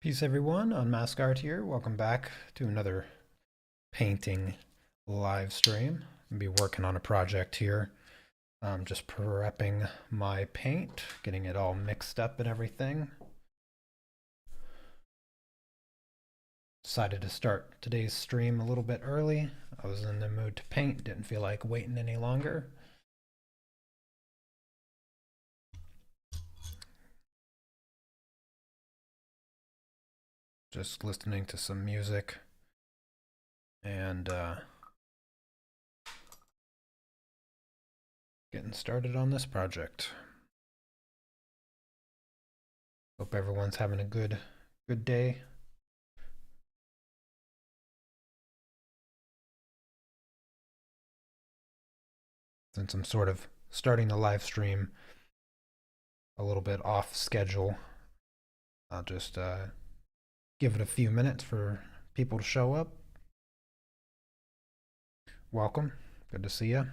Peace everyone, Unmask Art here. Welcome back to another painting live stream. I'll be working on a project here. I'm just prepping my paint, getting it all mixed up and everything. Decided to start today's stream a little bit early. I was in the mood to paint, didn't feel like waiting any longer. Just listening to some music and getting started on this project. Hope everyone's having a good day. Since I'm sort of starting the live stream a little bit off schedule, I'll just give it a few minutes for people to show up. Welcome. Good to see you.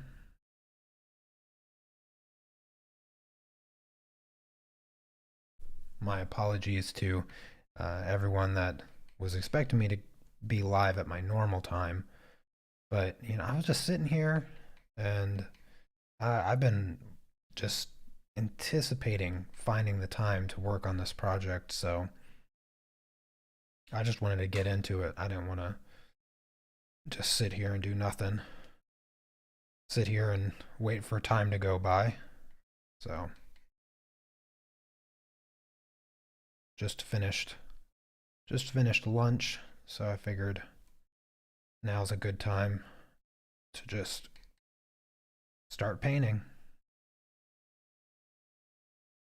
My apologies to everyone that was expecting me to be live at my normal time. But, I was just sitting here and I've been just anticipating finding the time to work on this project. So I just wanted to get into it. I didn't want to just sit here and do nothing. Sit here and wait for time to go by. So just finished lunch, so I figured now's a good time to just start painting.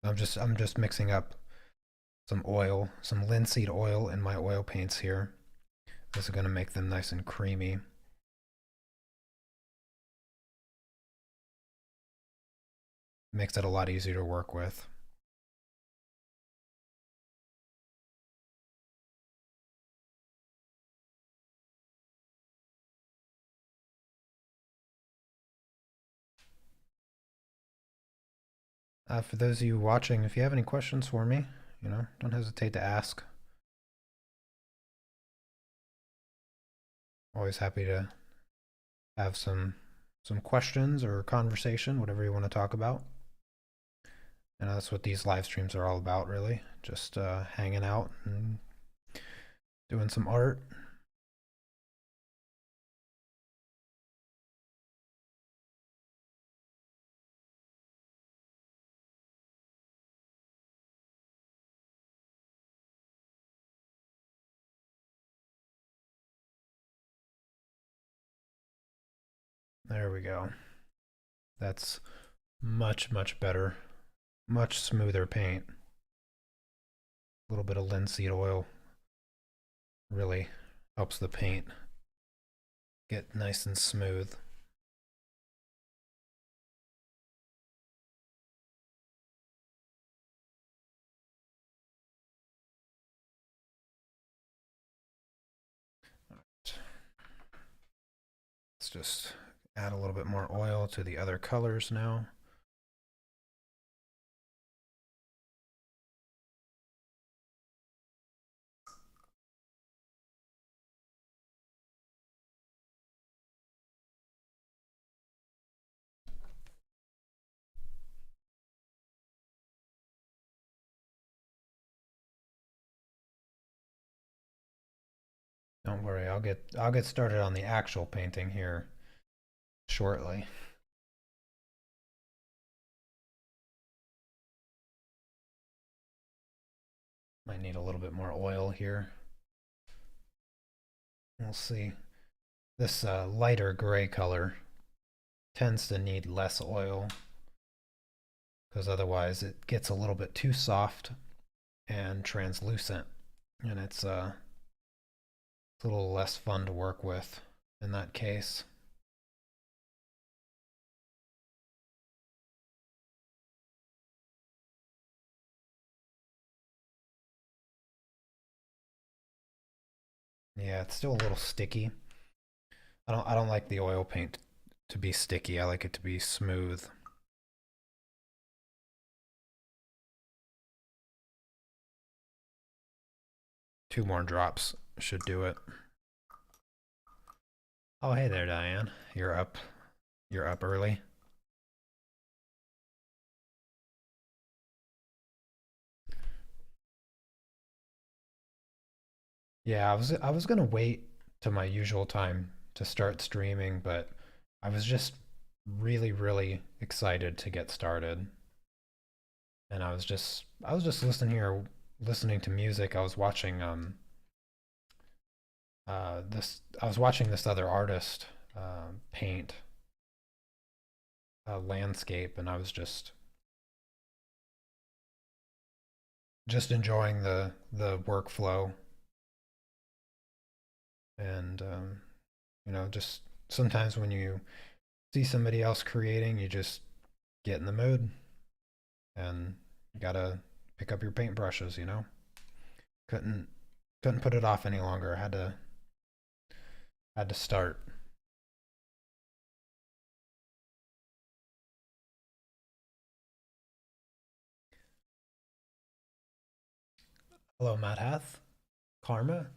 I'm just mixing up some oil, some linseed oil in my oil paints here. This is going to make them nice and creamy. Makes it a lot easier to work with. For those of you watching, if you have any questions for me, don't hesitate to ask. Always happy to have some questions or conversation, whatever you want to talk about. And that's what these live streams are all about, really. Just hanging out and doing some art. There we go. That's much, much better. Much smoother paint. A little bit of linseed oil really helps the paint get nice and smooth. Let's just add a little bit more oil to the other colors now. Don't worry, I'll get started on the actual painting here shortly. Might need a little bit more oil here. We'll see. This lighter gray color tends to need less oil because otherwise it gets a little bit too soft and translucent, and it's a little less fun to work with in that case. Yeah, it's still a little sticky. I don't like the oil paint to be sticky. I like it to be smooth. 2 more drops should do it. Oh, hey there, Diane. You're up. You're up early. Yeah, I was gonna wait to my usual time to start streaming, but I was just really, really excited to get started. And I was just listening to music. I was watching this I was watching this other artist paint a landscape, and I was just enjoying the workflow, and just sometimes when you see somebody else creating, you just get in the mood, and you gotta pick up your paintbrushes. Couldn't couldn't put it off any longer. Had to start. Hello, Matt Hath. Karma.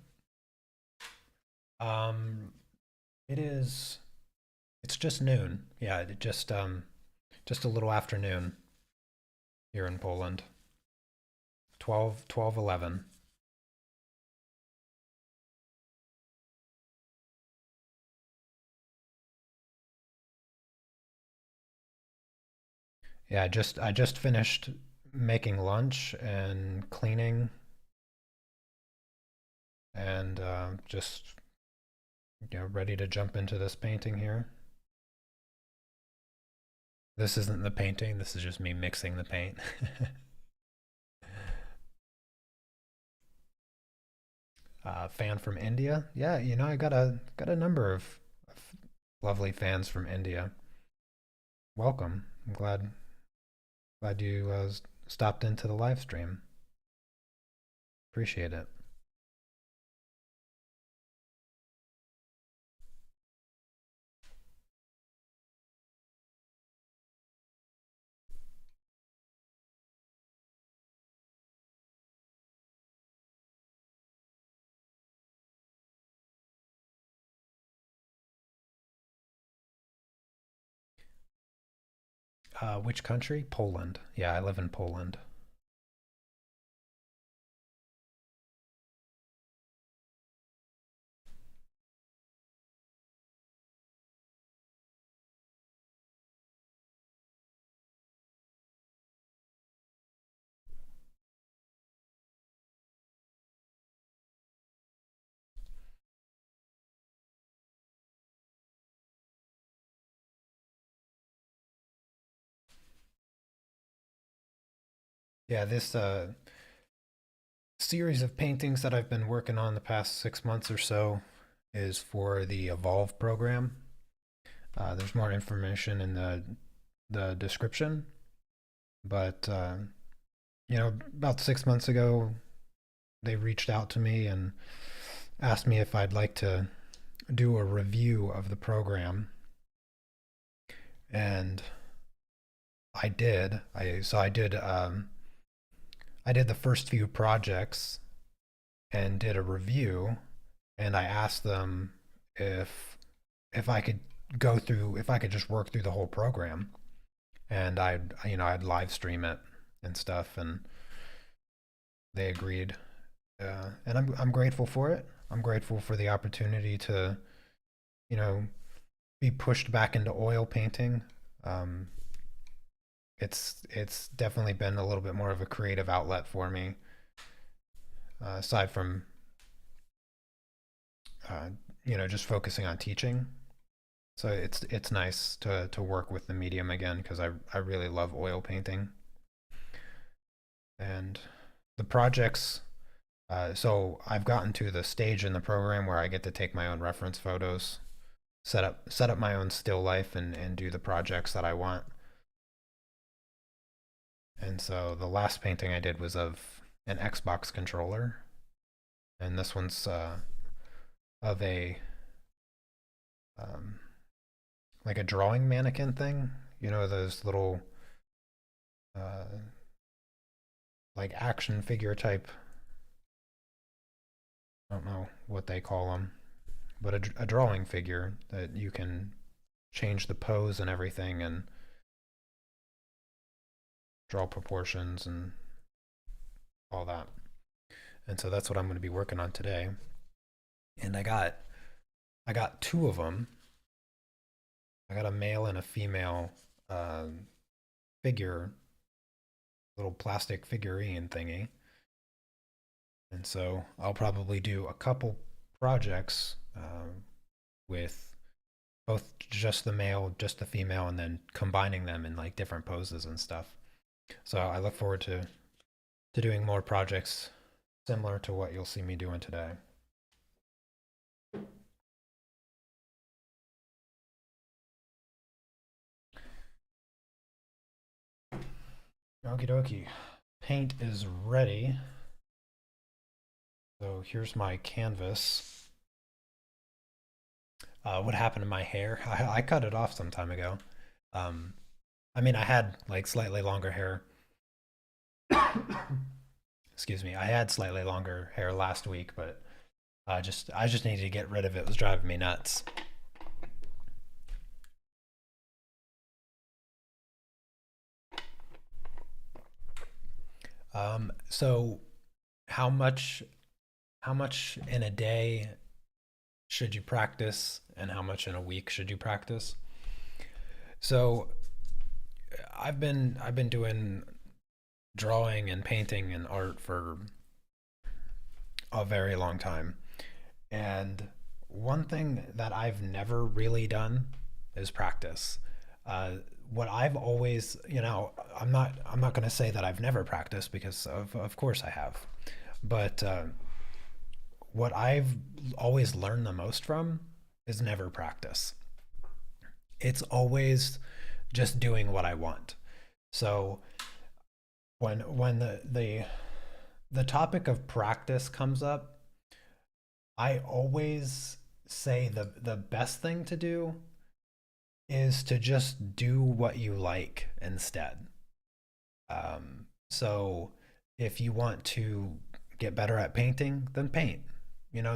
Um, it is. It's just noon. Yeah, just a little afternoon here in Poland. 12:11. Yeah, I just finished making lunch and cleaning, and just ready to jump into this painting here. This isn't the painting. This is just me mixing the paint. Fan from India. Yeah, I got a number of lovely fans from India. Welcome. I'm glad you stopped into the live stream. Appreciate it. Which country? Poland. Yeah, I live in Poland. Yeah, this series of paintings that I've been working on the past 6 months or so is for the Evolve program. There's more information in the description, but about 6 months ago, they reached out to me and asked me if I'd like to do a review of the program, and I did. I did the first few projects and did a review, and I asked them if if I could if I could just work through the whole program, and I'd live stream it and stuff, and they agreed, and I'm grateful for it. I'm grateful for the opportunity to you know be pushed back into oil painting. Um, it's definitely been a little bit more of a creative outlet for me, aside from uh, just focusing on teaching. So it's nice to work with the medium again, because I really love oil painting, and the projects. So I've gotten to the stage in the program where I get to take my own reference photos, set up my own still life, and do the projects that I want. And so the last painting I did was of an Xbox controller, and this one's of a um, like a drawing mannequin thing. Those little uh, like action figure type I don't know what they call them, but a drawing figure that you can change the pose and everything and draw proportions and all that. And so that's what I'm going to be working on today. And I got two of them. I got a male and a female uh, figure, little plastic figurine thingy. And so I'll probably do a couple projects with both just the male, just the female, and then combining them in like different poses and stuff. So I look forward to doing more projects similar to what you'll see me doing today. Okie dokie. Paint is ready. So here's my canvas. What happened to my hair? I cut it off some time ago. Um, I mean, I had like slightly longer hair. Excuse me. I had slightly longer hair last week, but I just needed to get rid of it. It was driving me nuts. So how much how much in a day should you practice, and how much in a week should you practice? So I've been doing drawing and painting and art for a very long time. And one thing that I've never really done is practice. Uh, what I've always, I'm not going to say that I've never practiced because of course I have. But what I've always learned the most from is never practice. It's always just doing what I want. So when the topic of practice comes up, I always say the best thing to do is to just do what you like instead. So if you want to get better at painting, then paint.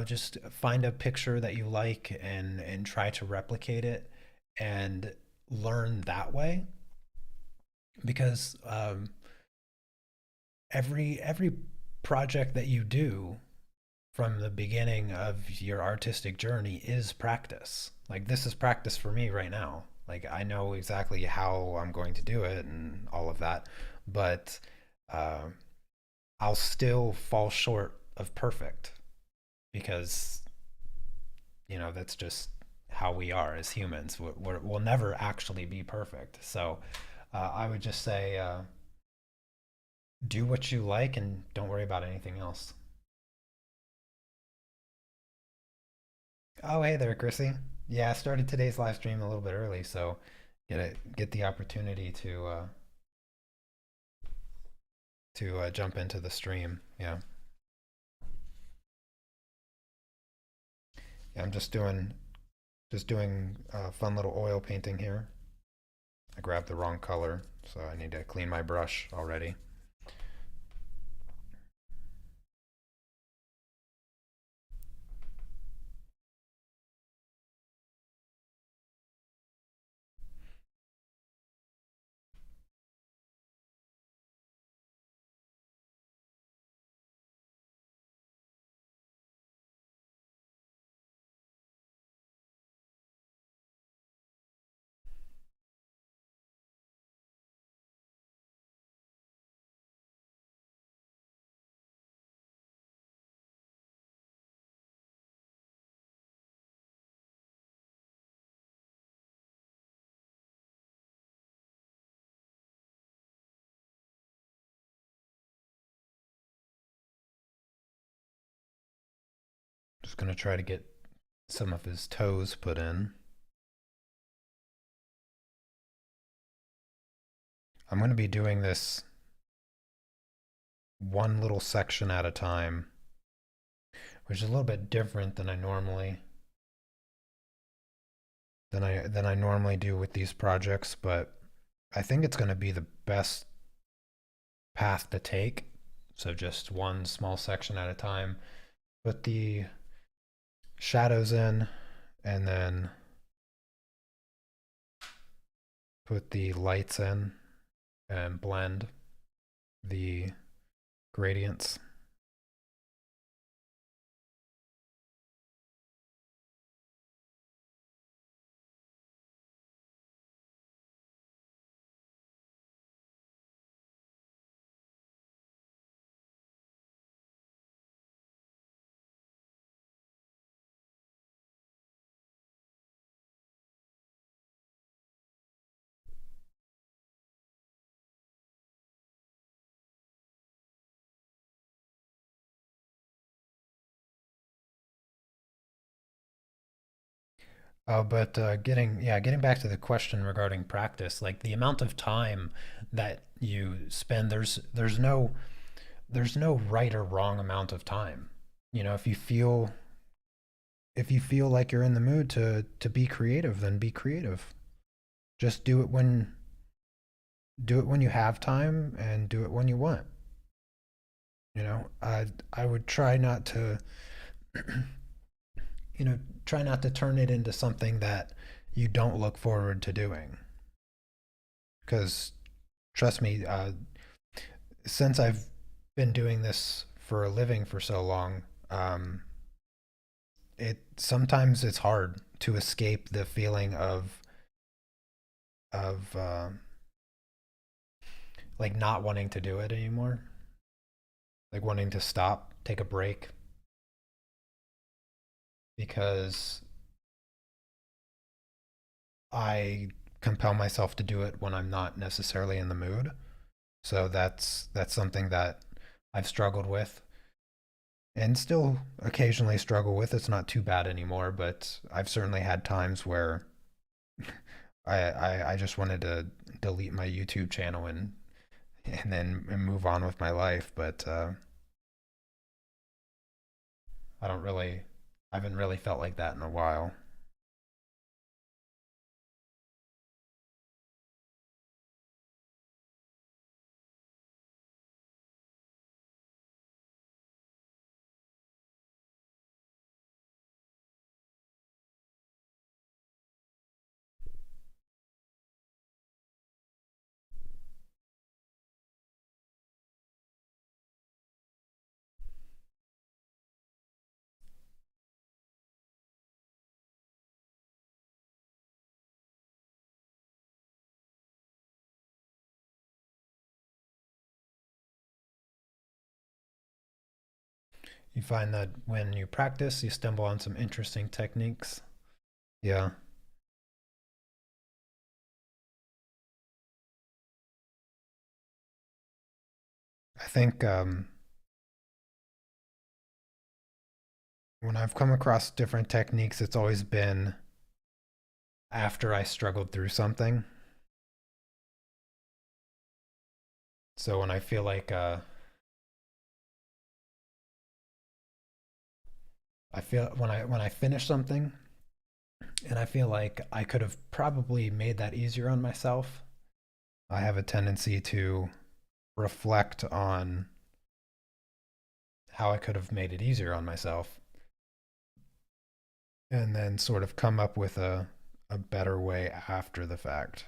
Just find a picture that you like and try to replicate it and learn that way. Because every project that you do from the beginning of your artistic journey is practice. Like this is practice for me right now. Like I know exactly how I'm going to do it and all of that, but uh, I'll still fall short of perfect because that's just how we are as humans. We'll never actually be perfect. So I would just say do what you like and don't worry about anything else. Oh, hey there, Chrissy. Yeah, I started today's live stream a little bit early, so get the opportunity to jump into the stream. Yeah, yeah. I'm just doing a fun little oil painting here. I grabbed the wrong color, so I need to clean my brush already. Just gonna try to get some of his toes put in. I'm gonna be doing this one little section at a time, which is a little bit different than I normally do with these projects, but I think it's going to be the best path to take. So just one small section at a time. put the shadows in, and then put the lights in and blend the gradients. Oh, but getting back to the question regarding practice, like the amount of time that you spend, there's no right or wrong amount of time. You know, if you feel like you're in the mood to be creative, then be creative. Just do it when you have time and do it when you want. You know, I would try not to, you know, try not to turn it into something that you don't look forward to doing. Because trust me, since I've been doing this for a living for so long, it sometimes it's hard to escape the feeling of like not wanting to do it anymore, like wanting to stop, take a break, because I compel myself to do it when I'm not necessarily in the mood. So that's something that I've struggled with and still occasionally struggle with. It's not too bad anymore, but I've certainly had times where I just wanted to delete my YouTube channel and then move on with my life. But I don't really, I haven't really felt like that in a while. You find that when you practice, you stumble on some interesting techniques. Yeah, I think when I've come across different techniques, it's always been after I struggled through something. So when I feel like I feel when I finish something and I feel like I could have probably made that easier on myself, I have a tendency to reflect on how I could have made it easier on myself and then sort of come up with a better way after the fact.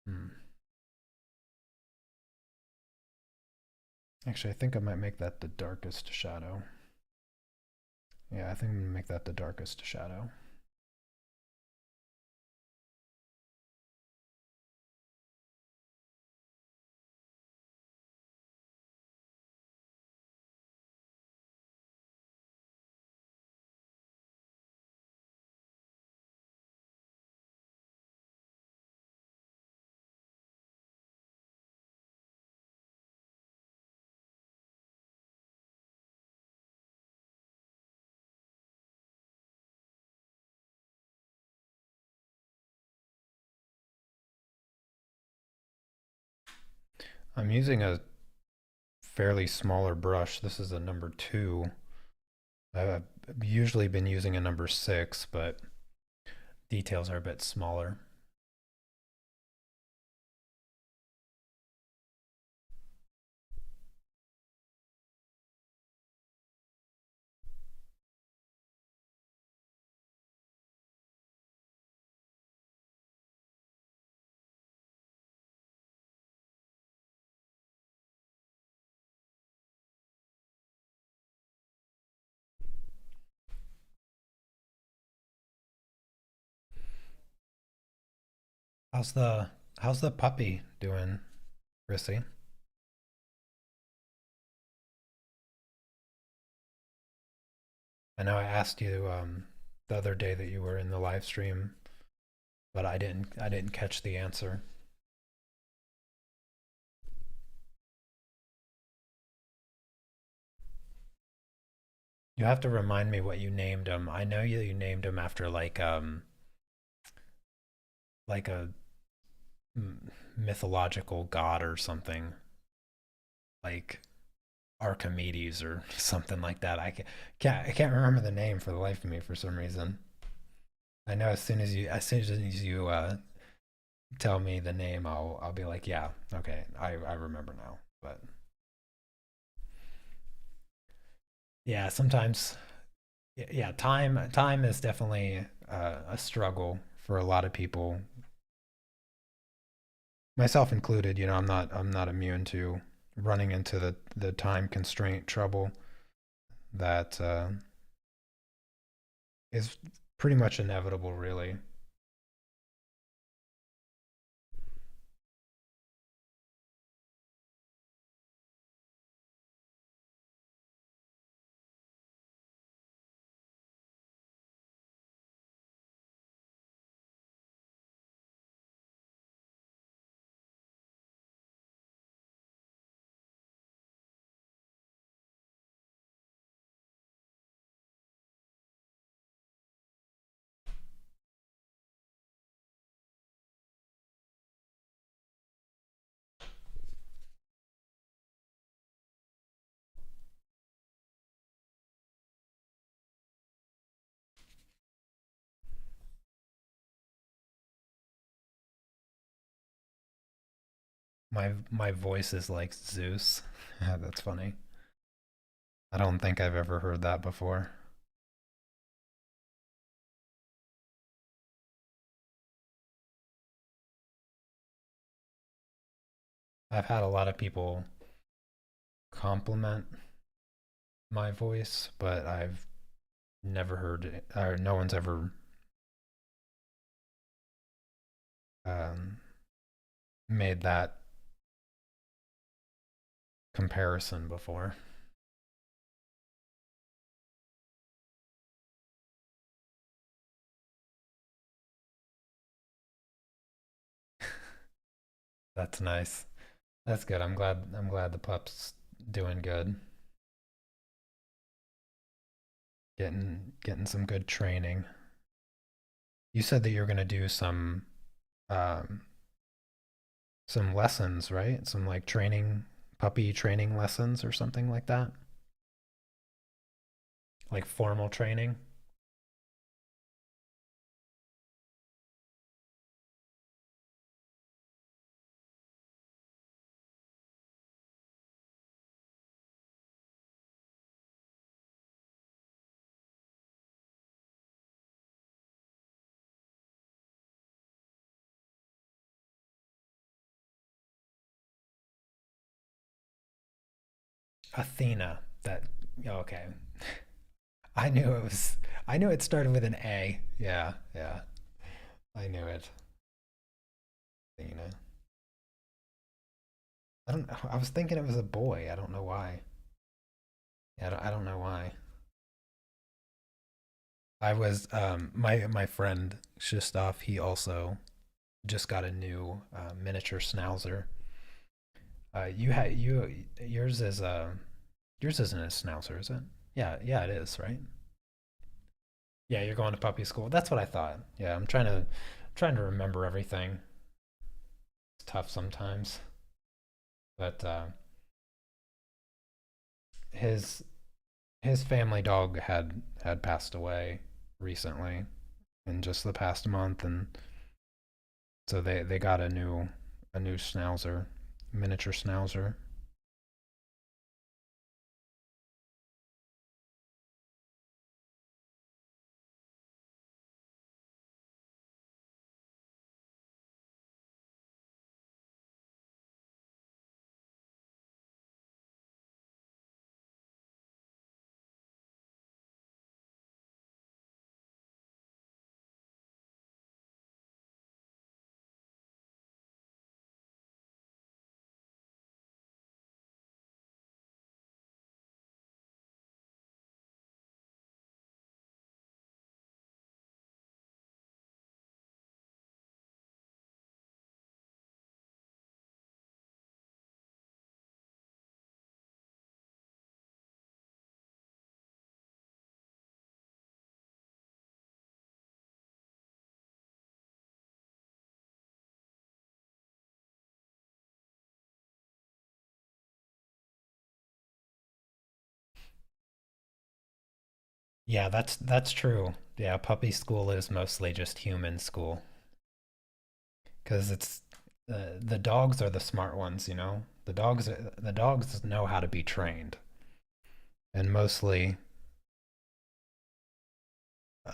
Hmm. Actually, I think I might make that the darkest shadow. Yeah, I think I'm gonna make that the darkest shadow. I'm using a fairly smaller brush. This is a number two. I've usually been using a number 6, but details are a bit smaller. How's the how's the puppy doing, Rissy? I know I asked you the other day that you were in the live stream, but I didn't catch the answer. You have to remind me what you named him. I know you named him after like a mythological god or something, like Archimedes or something like that. I can't remember the name for the life of me for some reason. I know as soon as you tell me the name, I'll be like, yeah, okay, I remember now. But yeah, sometimes yeah, time is definitely a struggle for a lot of people, myself included. I'm not immune to running into the time constraint trouble that is pretty much inevitable, really. My voice is like Zeus. That's funny. I don't think I've ever heard that before. I've had a lot of people compliment my voice, but I've never heard it, or no one's ever um, made that comparison before. That's nice. That's good. I'm glad the pup's doing good. Getting some good training. You said that you're gonna do um some lessons, right? Some like training puppy training lessons or something like that. Like formal training. Athena. That okay. I knew it was I knew it started with an A. Yeah, yeah. I knew it. Athena. I don't I was thinking it was a boy. I don't know why. Yeah, I don't know why. I was my friend Shistov, he also just got a new miniature schnauzer. You had you yours isn't a schnauzer, is it? Yeah, yeah, it is, right? Yeah, you're going to puppy school. That's what I thought. Yeah, I'm trying to remember everything. It's tough sometimes, but his his family dog had passed away recently in just the past month, and so they got a new schnauzer, miniature schnauzer. Yeah, that's true. Yeah, puppy school is mostly just human school because it's the dogs are the smart ones, you know. The dogs know how to be trained, and mostly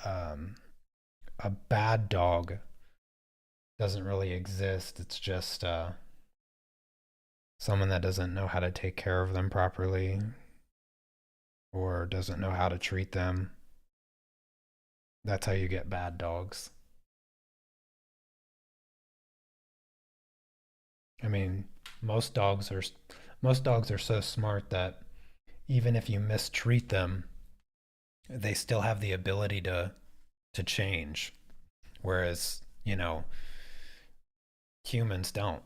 um, a bad dog doesn't really exist. It's just someone that doesn't know how to take care of them properly or doesn't know how to treat them. That's how you get bad dogs. I mean, most dogs are most dogs are so smart that even if you mistreat them, they still have the ability to change. Whereas, humans don't.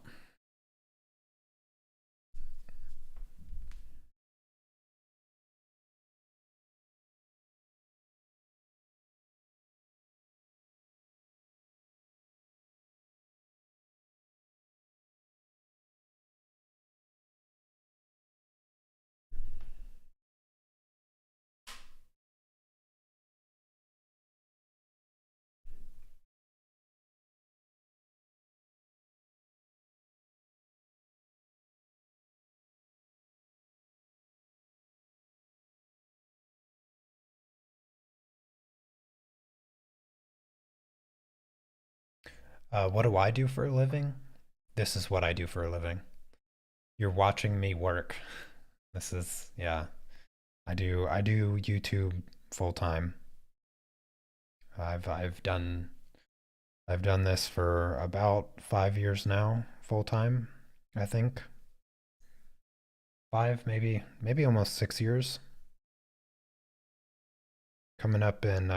What do I do for a living? This is what I do for a living. You're watching me work. This is, yeah. I do YouTube full time. I've done this for about 5 years now, full time. I think five, maybe almost 6 years. Coming up in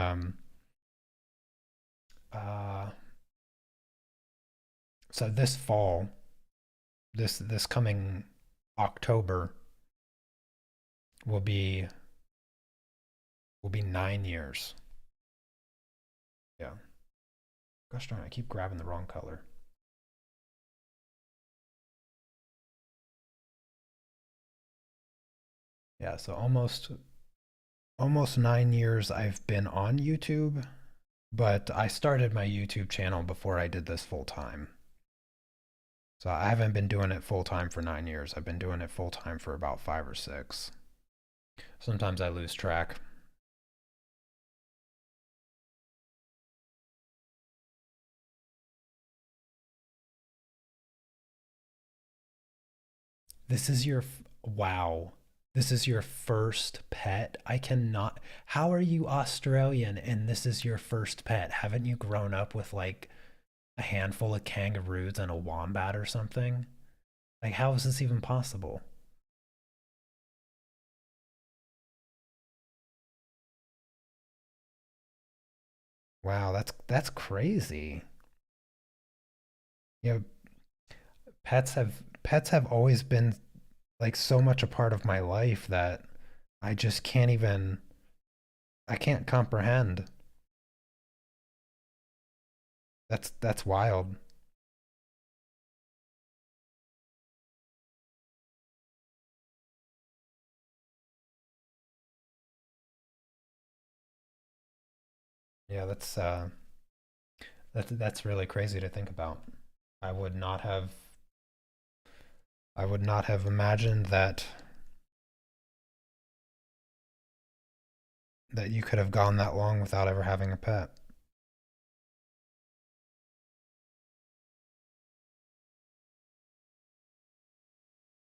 uh so this fall, this coming October will be will be 9 years. Yeah. Gosh darn, I keep grabbing the wrong color. Yeah, so almost 9 years I've been on YouTube, but I started my YouTube channel before I did this full time. So I haven't been doing it full time for 9 years. I've been doing it full time for about 5 or 6. Sometimes I lose track. This is your wow. This is your first pet. I cannot. How are you Australian and this is your first pet? Haven't you grown up with like a handful of kangaroos and a wombat or something? Like how is this even possible? Wow, that's crazy. You know, pets have always been like so much a part of my life that I just can't even I can't comprehend. That's wild. Yeah, that's really crazy to think about. I would not have I would not have imagined that you could have gone that long without ever having a pet.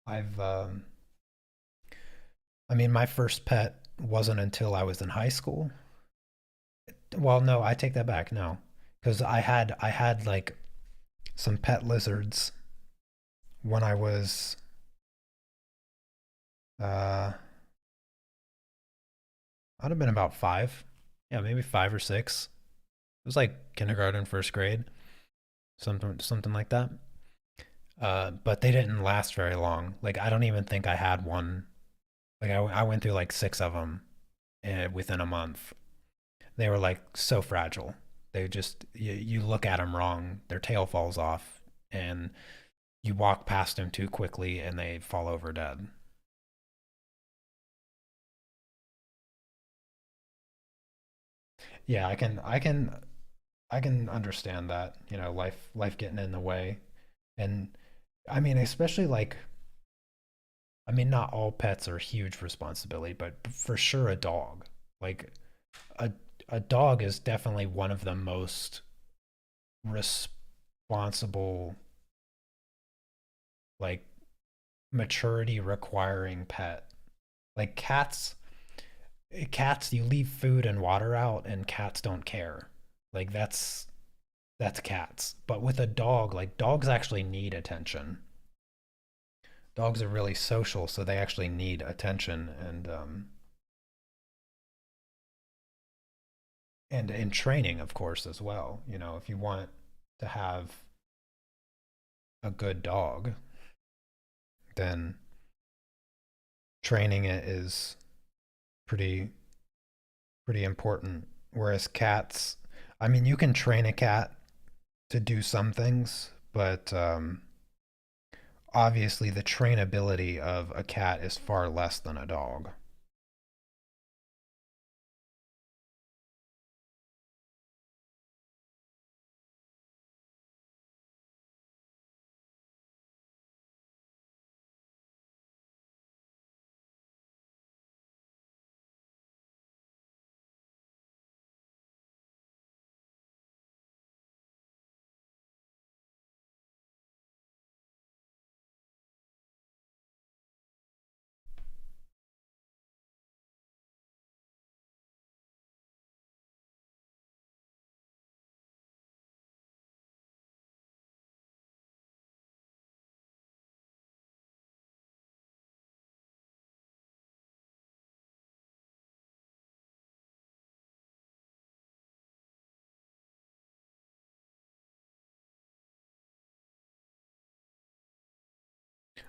I've I mean, my first pet wasn't until I was in high school. Well, no, I take that back. No, because I had like some pet lizards when I was I'd have been about 5. Yeah, maybe 5 or 6. It was like kindergarten, first grade, something like that. But they didn't last very long. Like I don't even think I had one. Like I went through like 6 of them within a month. They were like so fragile. They just you look at them wrong, their tail falls off, and you walk past them too quickly, and they fall over dead. Yeah, I can understand that. Life getting in the way, and I mean, especially like I mean, not all pets are huge responsibility, but for sure a dog. Like a a dog is definitely one of the most responsible, like maturity requiring pet. Like cats you leave food and water out and cats don't care. Like that's cats. But with a dog, like dogs actually need attention. Dogs are really social, so they actually need attention and in training, of course, as well. If you want to have a good dog, then training it is pretty pretty important. Whereas cats, I mean, you can train a cat to do some things, but obviously the trainability of a cat is far less than a dog.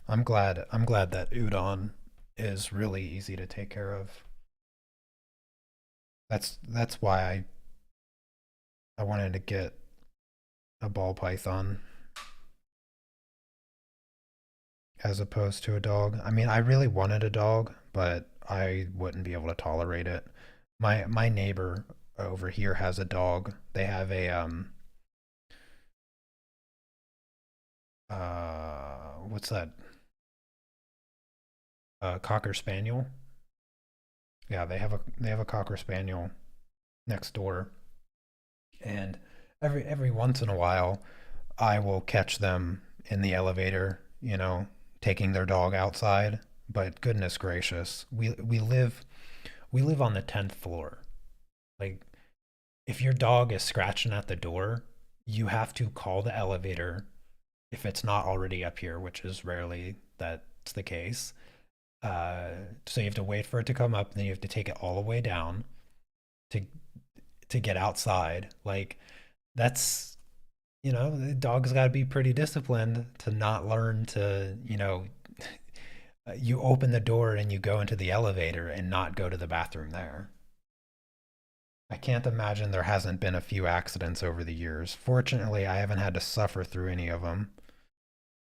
I'm glad that udon is really easy to take care of. That's why I wanted to get a ball python as opposed to a dog. I mean, I really wanted a dog, but I wouldn't be able to tolerate it. My neighbor over here has a dog. They have a what's that? Cocker spaniel. Yeah, they have a cocker spaniel next door, and every once in a while, I will catch them in the elevator. Taking their dog outside. But goodness gracious, we live on the 10th floor. Like if your dog is scratching at the door, you have to call the elevator if it's not already up here, which is rarely that's the case. So you have to wait for it to come up, and then you have to take it all the way down to to get outside. Like that's the dog's got to be pretty disciplined to not learn to you open the door and you go into the elevator and not go to the bathroom there. I can't imagine there hasn't been a few accidents over the years. Fortunately, I haven't had to suffer through any of them,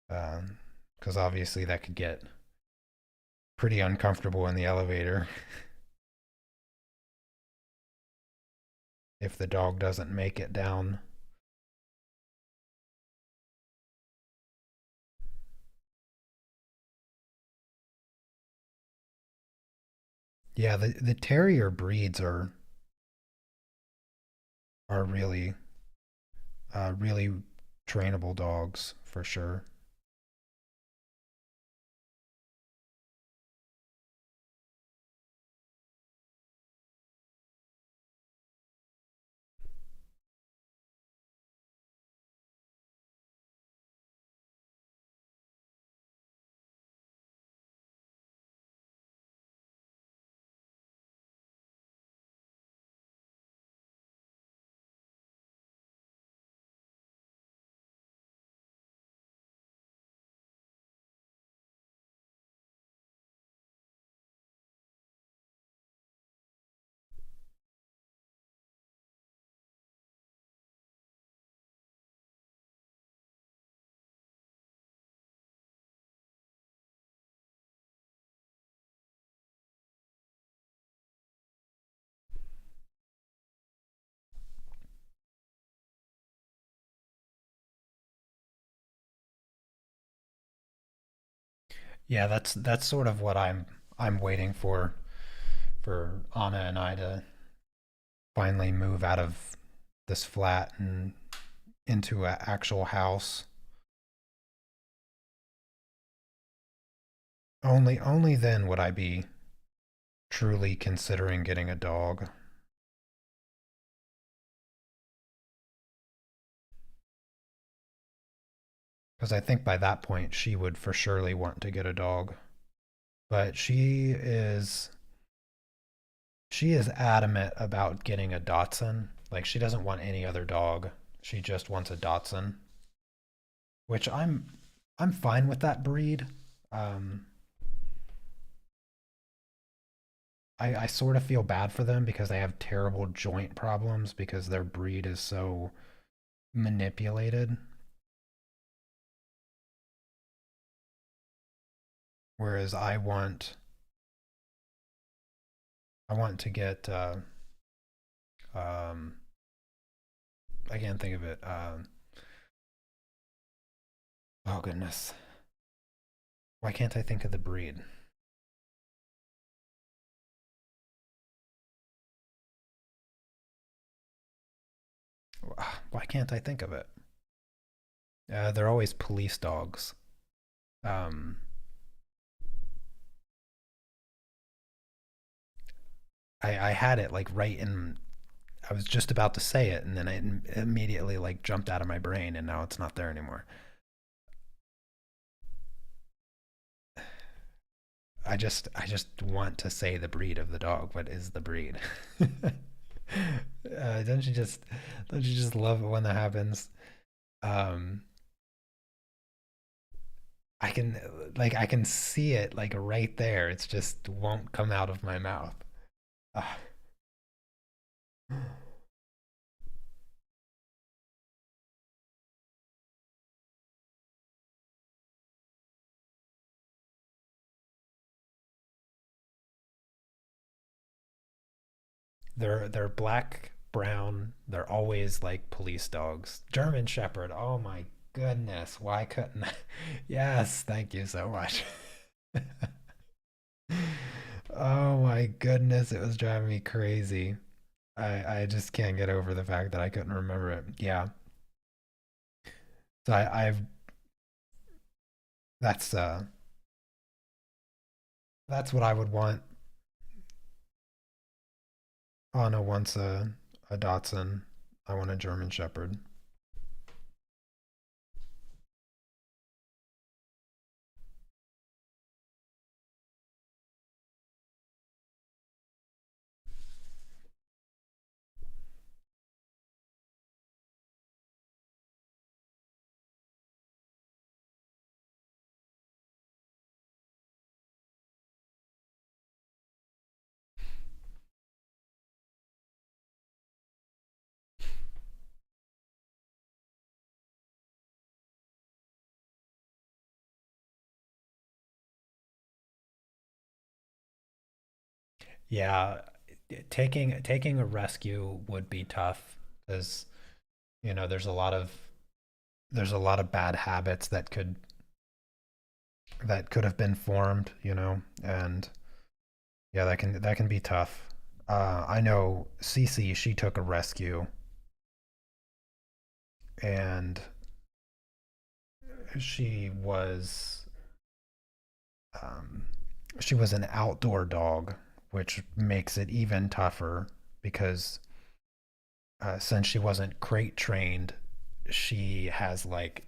because obviously that could get pretty uncomfortable in the elevator. if the dog doesn't make it down. Yeah, the terrier breeds are really trainable dogs for sure. Yeah, that's sort of what I'm waiting for Anna and I to finally move out of this flat and into an actual house. Only then would I be truly considering getting a dog. Because I think by that point she would for surely want to get a dog. But she is adamant about getting a Dotson. Like she doesn't want any other dog. She just wants a Dotson, which I'm fine with that breed. Um, I sort of feel bad for them because they have terrible joint problems because their breed is so manipulated. Whereas I want to get um I can't think of it. Oh goodness, why can't I think of the breed? Why can't I think of it? They're always police dogs. Um, I had it like right in. I was just about to say it, and then it immediately like jumped out of my brain, and now it's not there anymore. I just want to say the breed of the dog. What is the breed? Don't you just love it when that happens? Um, I can see it like right there. It's just won't come out of my mouth. Ah, they're black, brown. They're always like police dogs. German Shepherd. Oh my goodness. Why couldn't I? Yes, thank you so much. Oh my goodness, it was driving me crazy. I just can't get over the fact that I couldn't remember it. Yeah. So I've that's uh that's what I would want. Anna wants a Dotson. I want a German Shepherd. Yeah, taking a rescue would be tough because there's a lot of bad habits that could have been formed, and yeah, that can be tough. I know Cece, she took a rescue, and she was um, she was an outdoor dog, which makes it even tougher because since she wasn't crate trained, she has like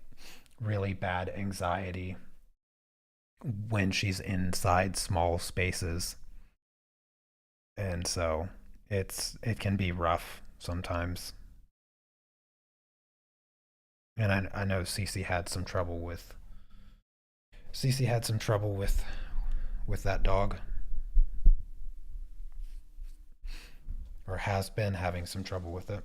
really bad anxiety when she's inside small spaces, and so it can be rough sometimes. And I know Cece had some trouble with that dog, or has been having some trouble with it.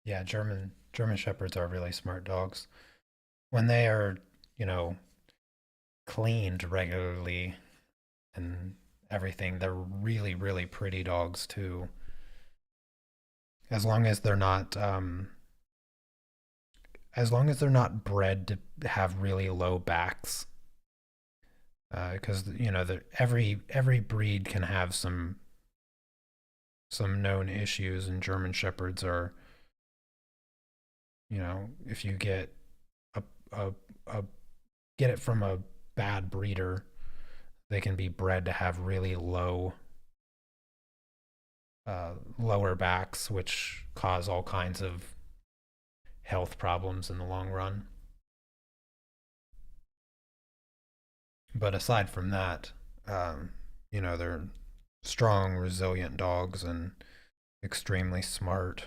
Yeah, German shepherds are really smart dogs when they are, you know, cleaned regularly and everything. They're really, really pretty dogs too. As long as they're not, as long as they're not bred to have really low backs, because every breed can have some known issues, and German shepherds are, if you a, a, a get it from a bad breeder, they can be bred to have really lower backs, which cause all kinds of health problems in the long run. But aside from that, they're strong, resilient dogs and extremely smart.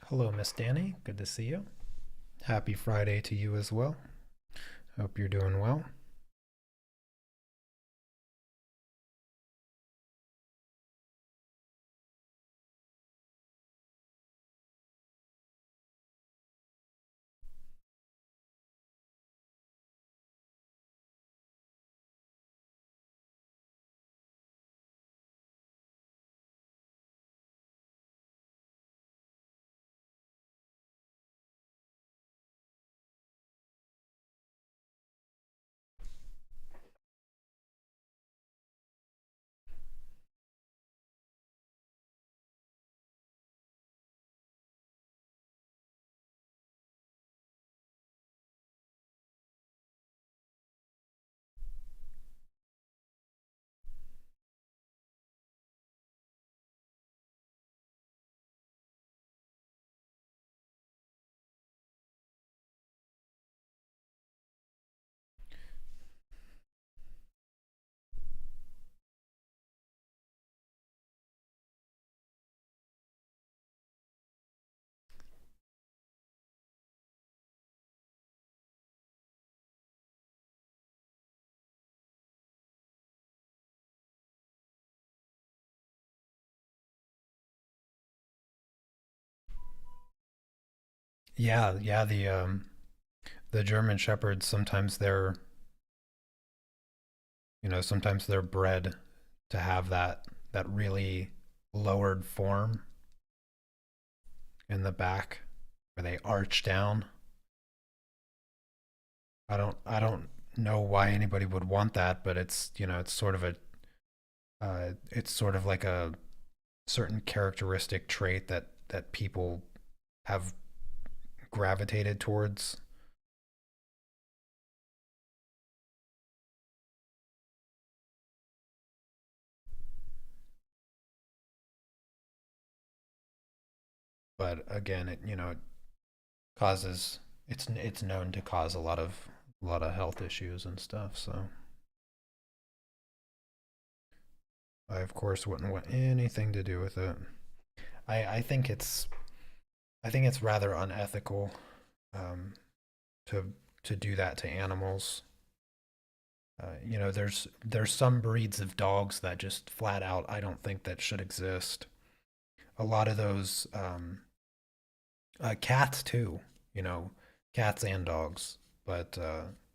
Hello, Miss Danny. Good to see you. Happy Friday to you as well. Hope you're doing well. Yeah, the German shepherds sometimes sometimes they're bred to have that really lowered form in the back where they arch down. I don't know why anybody would want that, but it's sort of like a certain characteristic trait that people have gravitated towards. But again, it causes it's known to cause a lot of health issues and stuff. So I of course wouldn't want anything to do with it. I think it's rather unethical um, to do that to animals. There's some breeds of dogs that just flat out I don't think that should exist. A lot of those cats too, you know, cats and dogs. But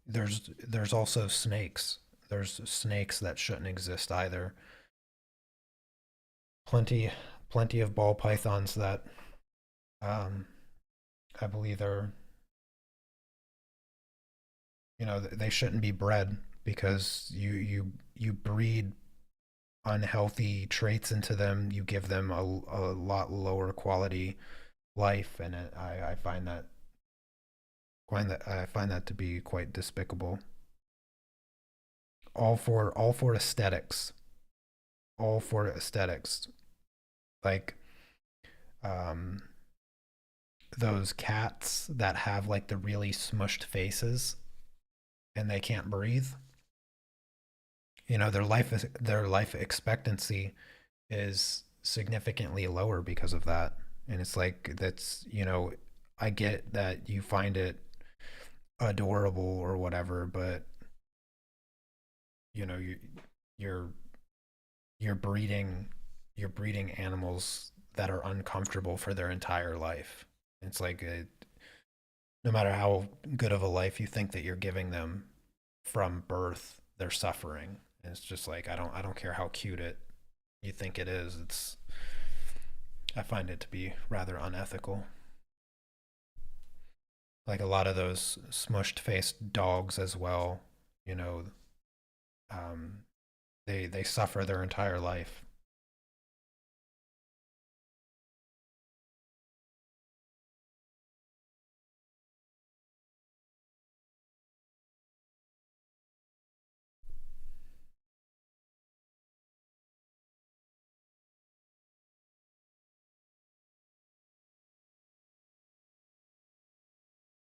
there's also snakes. There's snakes that shouldn't exist either. Plenty of ball pythons that um, I believe are they shouldn't be bred because you breed unhealthy traits into them. You give them a lot lower quality life, and I find that to be quite despicable. All for aesthetics, all for aesthetics. Like um, those cats that have like the really smushed faces and they can't breathe. Their life expectancy is significantly lower because of that. And it's like I get that you find it adorable or whatever, but you know, you're you're breeding you're breeding animals that are uncomfortable for their entire life. It's like no matter how good of a life you think that you're giving them from birth, they're suffering. And it's just like I don't care how cute it you think it is. I find it to be rather unethical. Like a lot of those smushed faced dogs as well, you know, um, they suffer their entire life.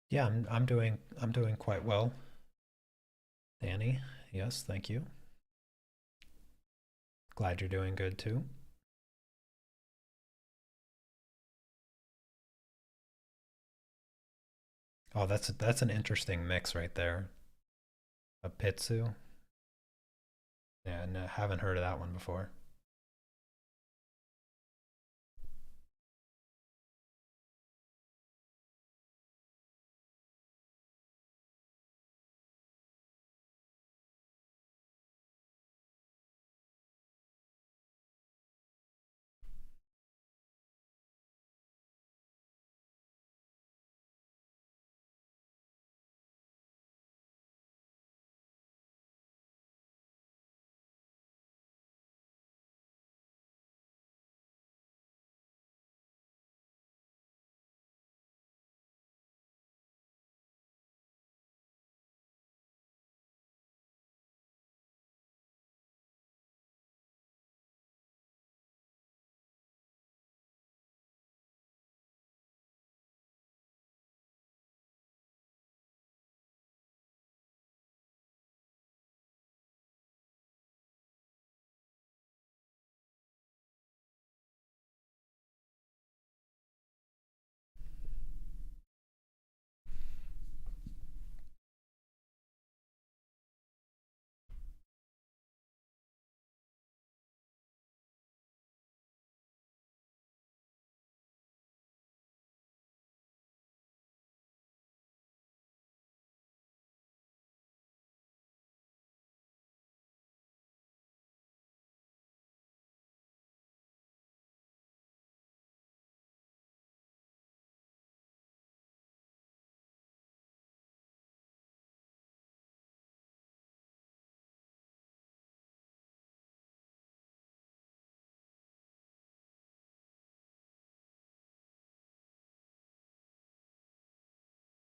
Yeah, I'm doing quite well, Danny. Yes, thank you. Glad you're doing good too. Oh, that's an interesting mix right there. A Pitsu. Yeah, no, haven't heard of that one before.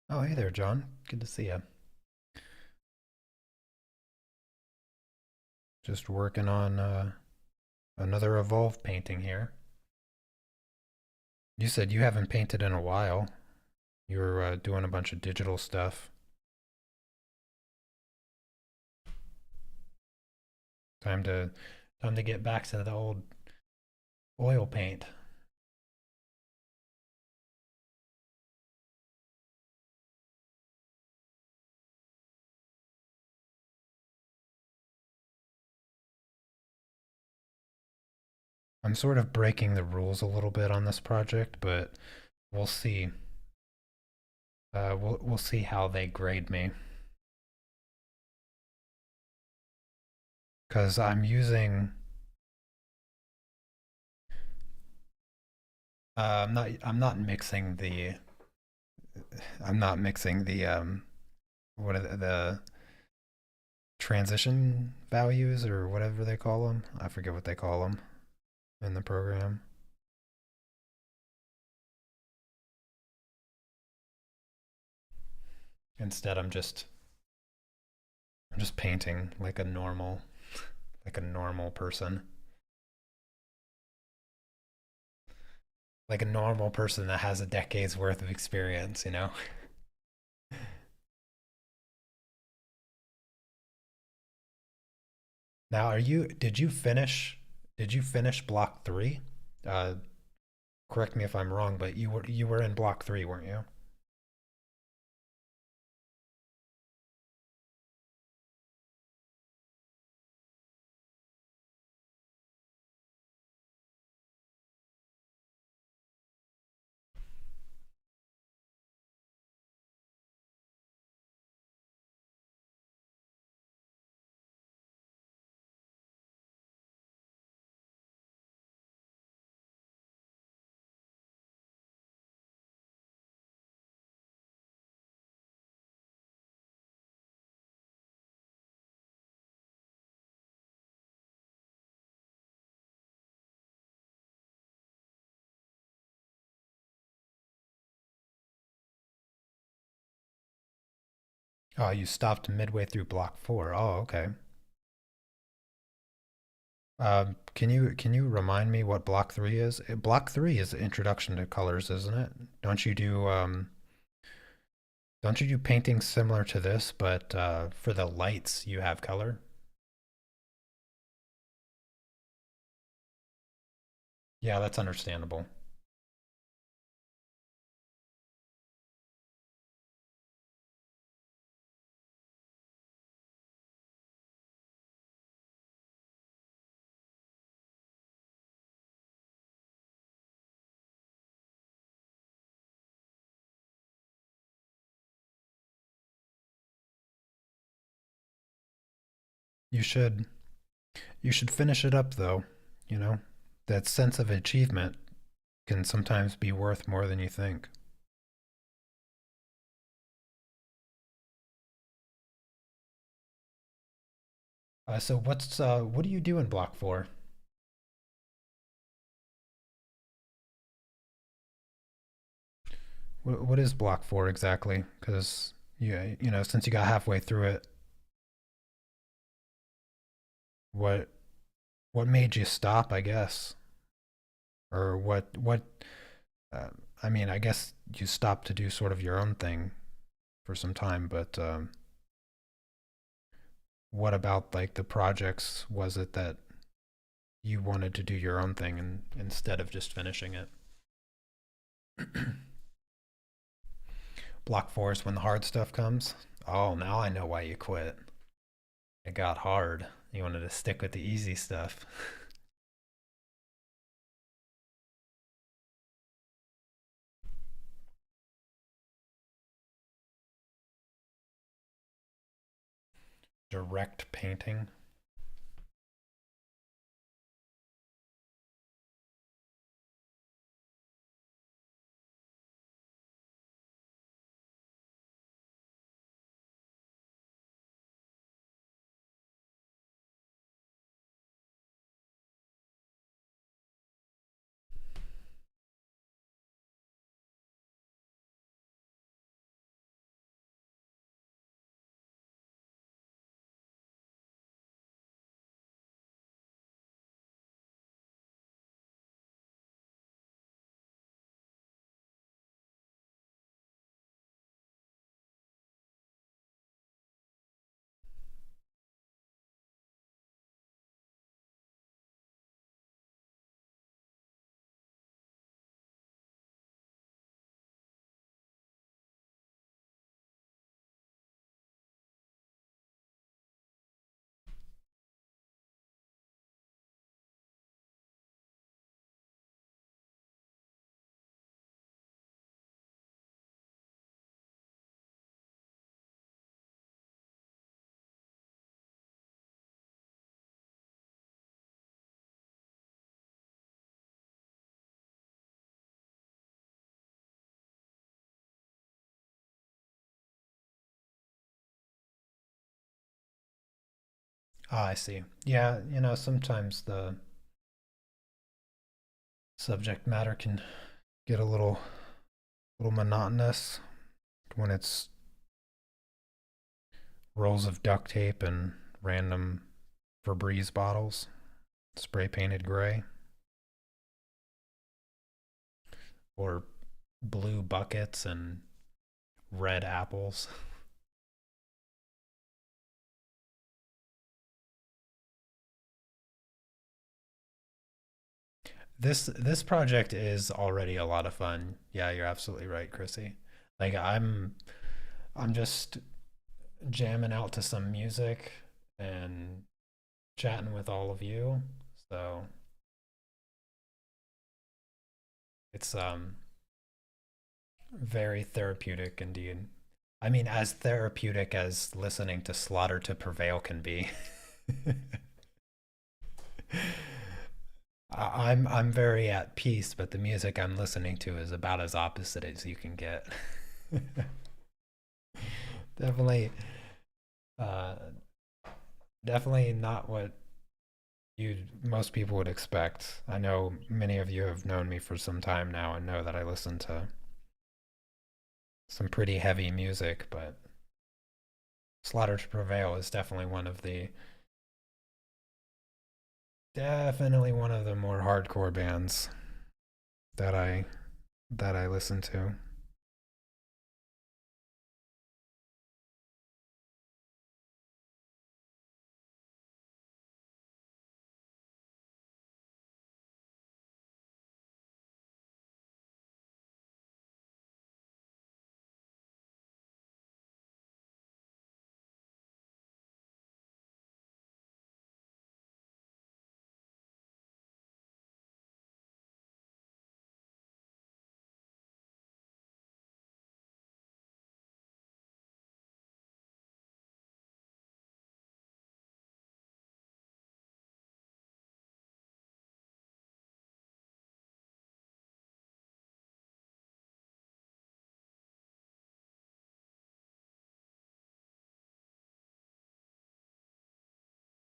Oh, hey there, John. Good to see you. Just working on another Evolve painting here. You said you haven't painted in a while. You were doing a bunch of digital stuff. Time to time to get back to the old oil paint. I'm sort of breaking the rules a little bit on this project, but we'll see. We'll see how they grade me. Because I'm not mixing the what are the transition values or whatever they call them. I forget what they call them in the program. Instead, I'm just painting like a normal person, like a normal person that has a decade's worth of experience. Now, did you finish block three? Uh, Correct me if I'm wrong, but you were in block three, weren't you? Oh, you stopped midway through block four. Oh, okay. Can you remind me what block three is? Block three is introduction to colors, isn't it? Don't you do don't you do paintings similar to this, but for the lights you have color? Yeah, that's understandable. You should you should finish it up though, you know? That sense of achievement can sometimes be worth more than you think. So what do you do in block four? What is block four exactly? Because since you got halfway through it, what what made you stop, I guess? Or what uh, I mean, I guess you stopped to do sort of your own thing for some time, but what about like the projects was it that you wanted to do your own thing instead of just finishing it? Block four is when the hard stuff comes. Oh, now I know why you quit. It got hard. You wanted to stick with the easy stuff. Direct painting. Ah, I see. Yeah, sometimes the subject matter can get a little monotonous when it's rolls of duct tape and random Febreze bottles, spray painted gray, or blue buckets and red apples. This project is already a lot of fun. Yeah, you're absolutely right, Chrissy. Like I'm just jamming out to some music and chatting with all of you. So it's very therapeutic indeed. I mean, as therapeutic as listening to Slaughter to Prevail can be. I'm very at peace, but the music I'm listening to is about as opposite as you can get. Definitely, uh, definitely not what you most people would expect. I know many of you have known me for some time now and know that I listen to some pretty heavy music, but Slaughter to Prevail is definitely one of the more hardcore bands that I listen to.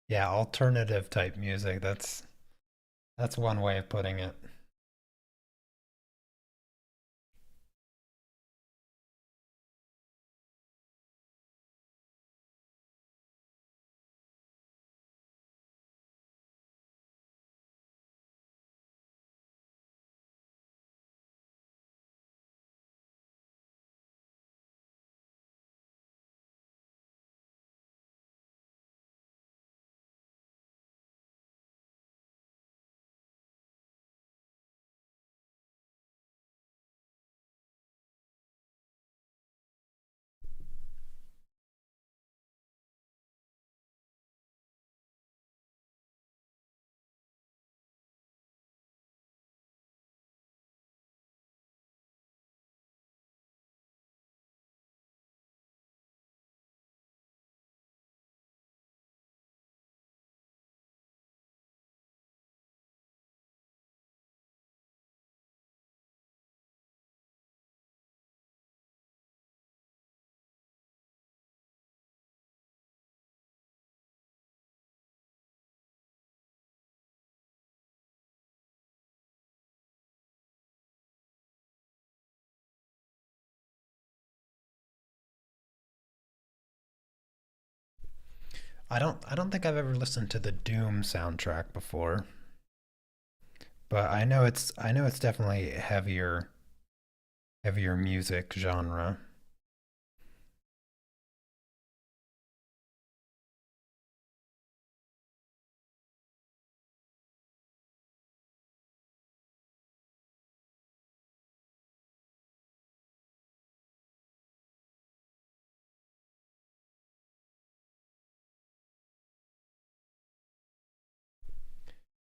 Yeah, alternative type music. That's one way of putting it. I don't think I've ever listened to the Doom soundtrack before, but I know it's definitely heavier music genre.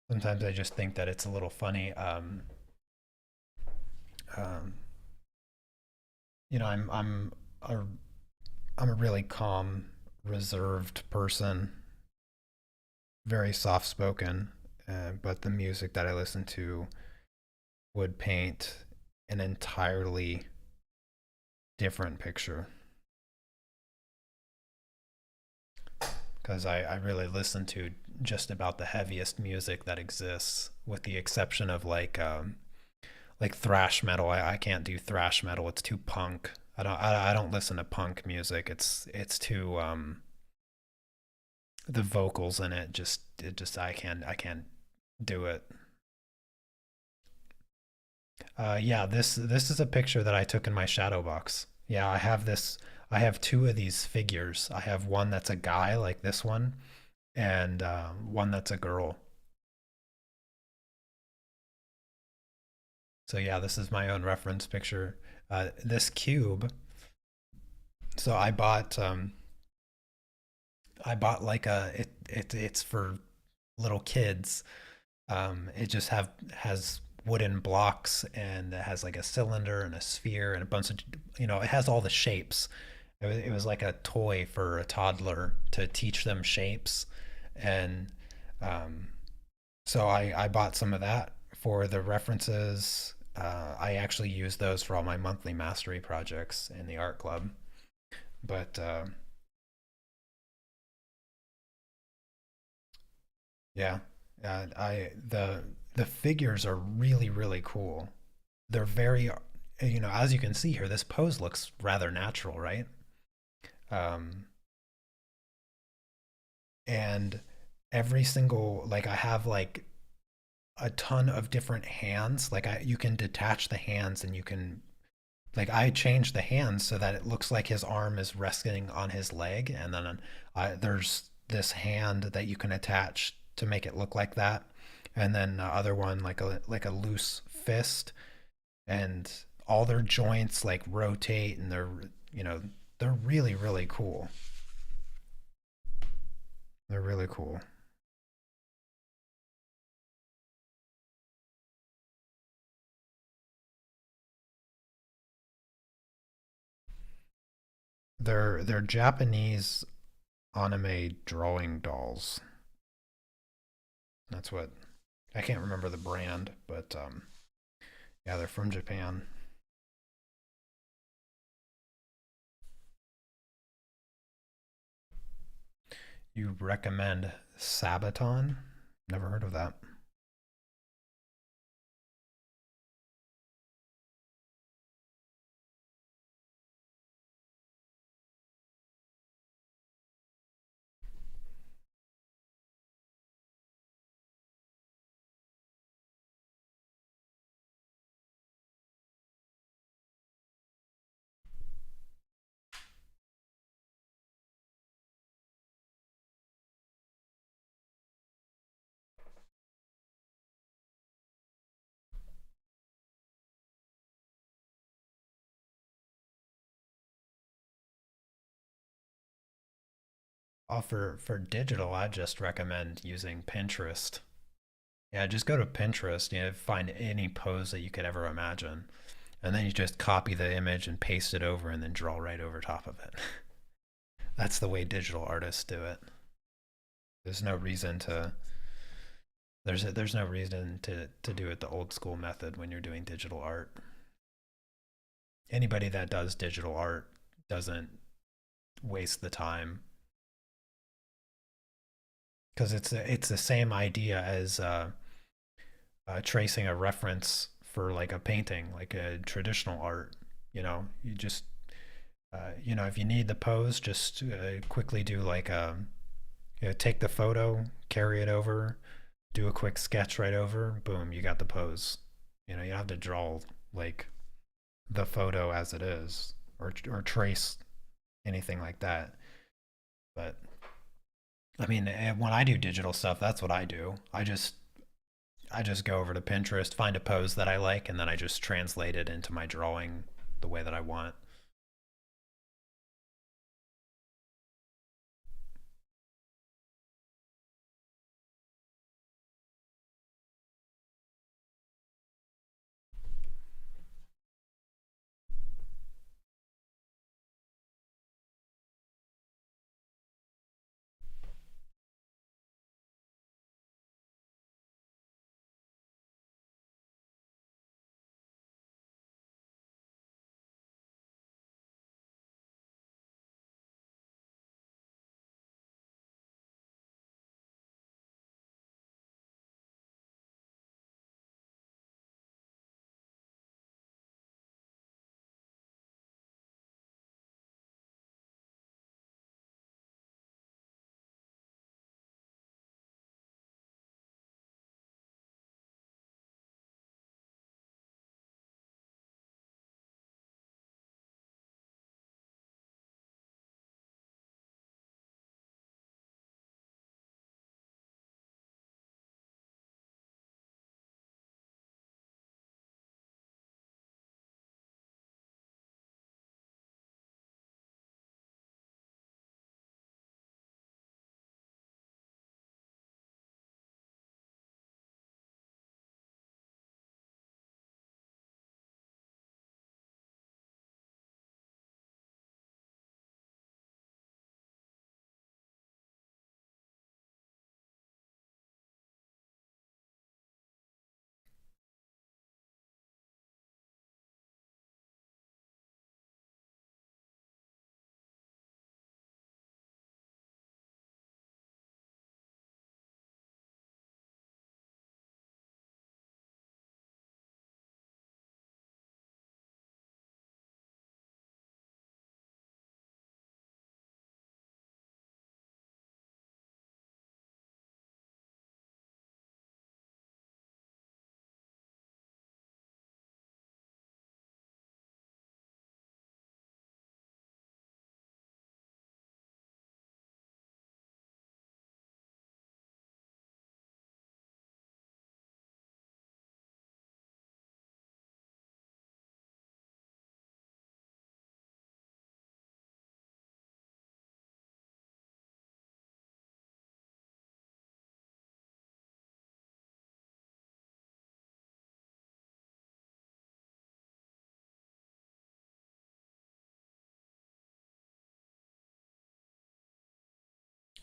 Sometimes I just think that it's a little funny. Um, I'm a I'm a really calm, reserved person, very soft spoken, but the music that I listen to would paint an entirely different picture. because I really listen to just about the heaviest music that exists, with the exception of like thrash metal. I can't do thrash metal. It's too punk. I don't listen to punk music. It's too the vocals in it just I can't do it. Yeah, this is a picture that I took in my shadow box. Yeah, I have this. I have two of these figures. I have one that's a guy like this one, and one that's a girl. So yeah, this is my own reference picture. This cube. So I bought like it's for little kids. It just have has wooden blocks, and it has like a cylinder and a sphere and a bunch of, it has all the shapes. It was like a toy for a toddler to teach them shapes. And um, so I bought some of that for the references. I actually use those for all my monthly mastery projects in the art club. But yeah, the figures are really really cool. They're very, as you can see here, this pose looks rather natural, right? Um, and every single, like, I have like a ton of different hands. Like, you can detach the hands, and you can, like, I changed the hands so that it looks like his arm is resting on his leg, and then there's this hand that you can attach to make it look like that, and then the other one like a loose fist, and all their joints like rotate, and you know they're really really cool. They're really cool. They're Japanese anime drawing dolls. That's what, I can't remember the brand, but yeah, they're from Japan. You recommend Sabaton? Never heard of that. For digital, I just recommend using Pinterest. Yeah, just go to Pinterest, find any pose that you could ever imagine, and then you just copy the image and paste it over, and then draw right over top of it. That's the way digital artists do it. There's no reason to there's no reason to do it the old school method when you're doing digital art. Anybody that does digital art doesn't waste the time, because it's the same idea as tracing a reference for like a painting, like a traditional art. You just if you need the pose, just quickly do like take the photo, carry it over, do a quick sketch right over, boom, you got the pose. You don't have to draw like the photo as it is, or trace anything like that. But I mean, when I do digital stuff, that's what I do. I just go over to Pinterest, find a pose that I like, and then I just translate it into my drawing the way that I want.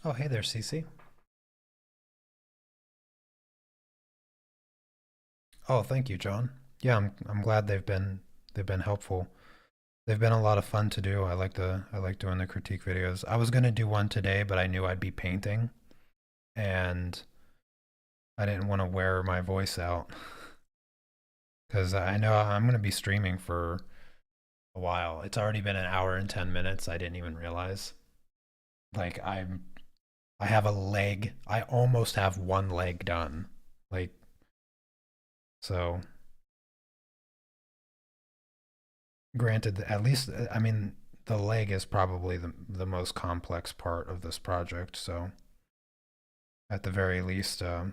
Oh, hey there, Cece. Oh, thank you, John. Yeah, I'm glad they've been helpful. They've been a lot of fun to do. I like doing the critique videos. I was gonna do one today, but I knew I'd be painting, and I didn't want to wear my voice out because I know I'm gonna be streaming for a while. It's already been an hour and 10 minutes. I didn't even realize. Like I have a leg. I almost have one leg done. Like so. Granted, at least I mean the leg is probably the most complex part of this project. So at the very least, I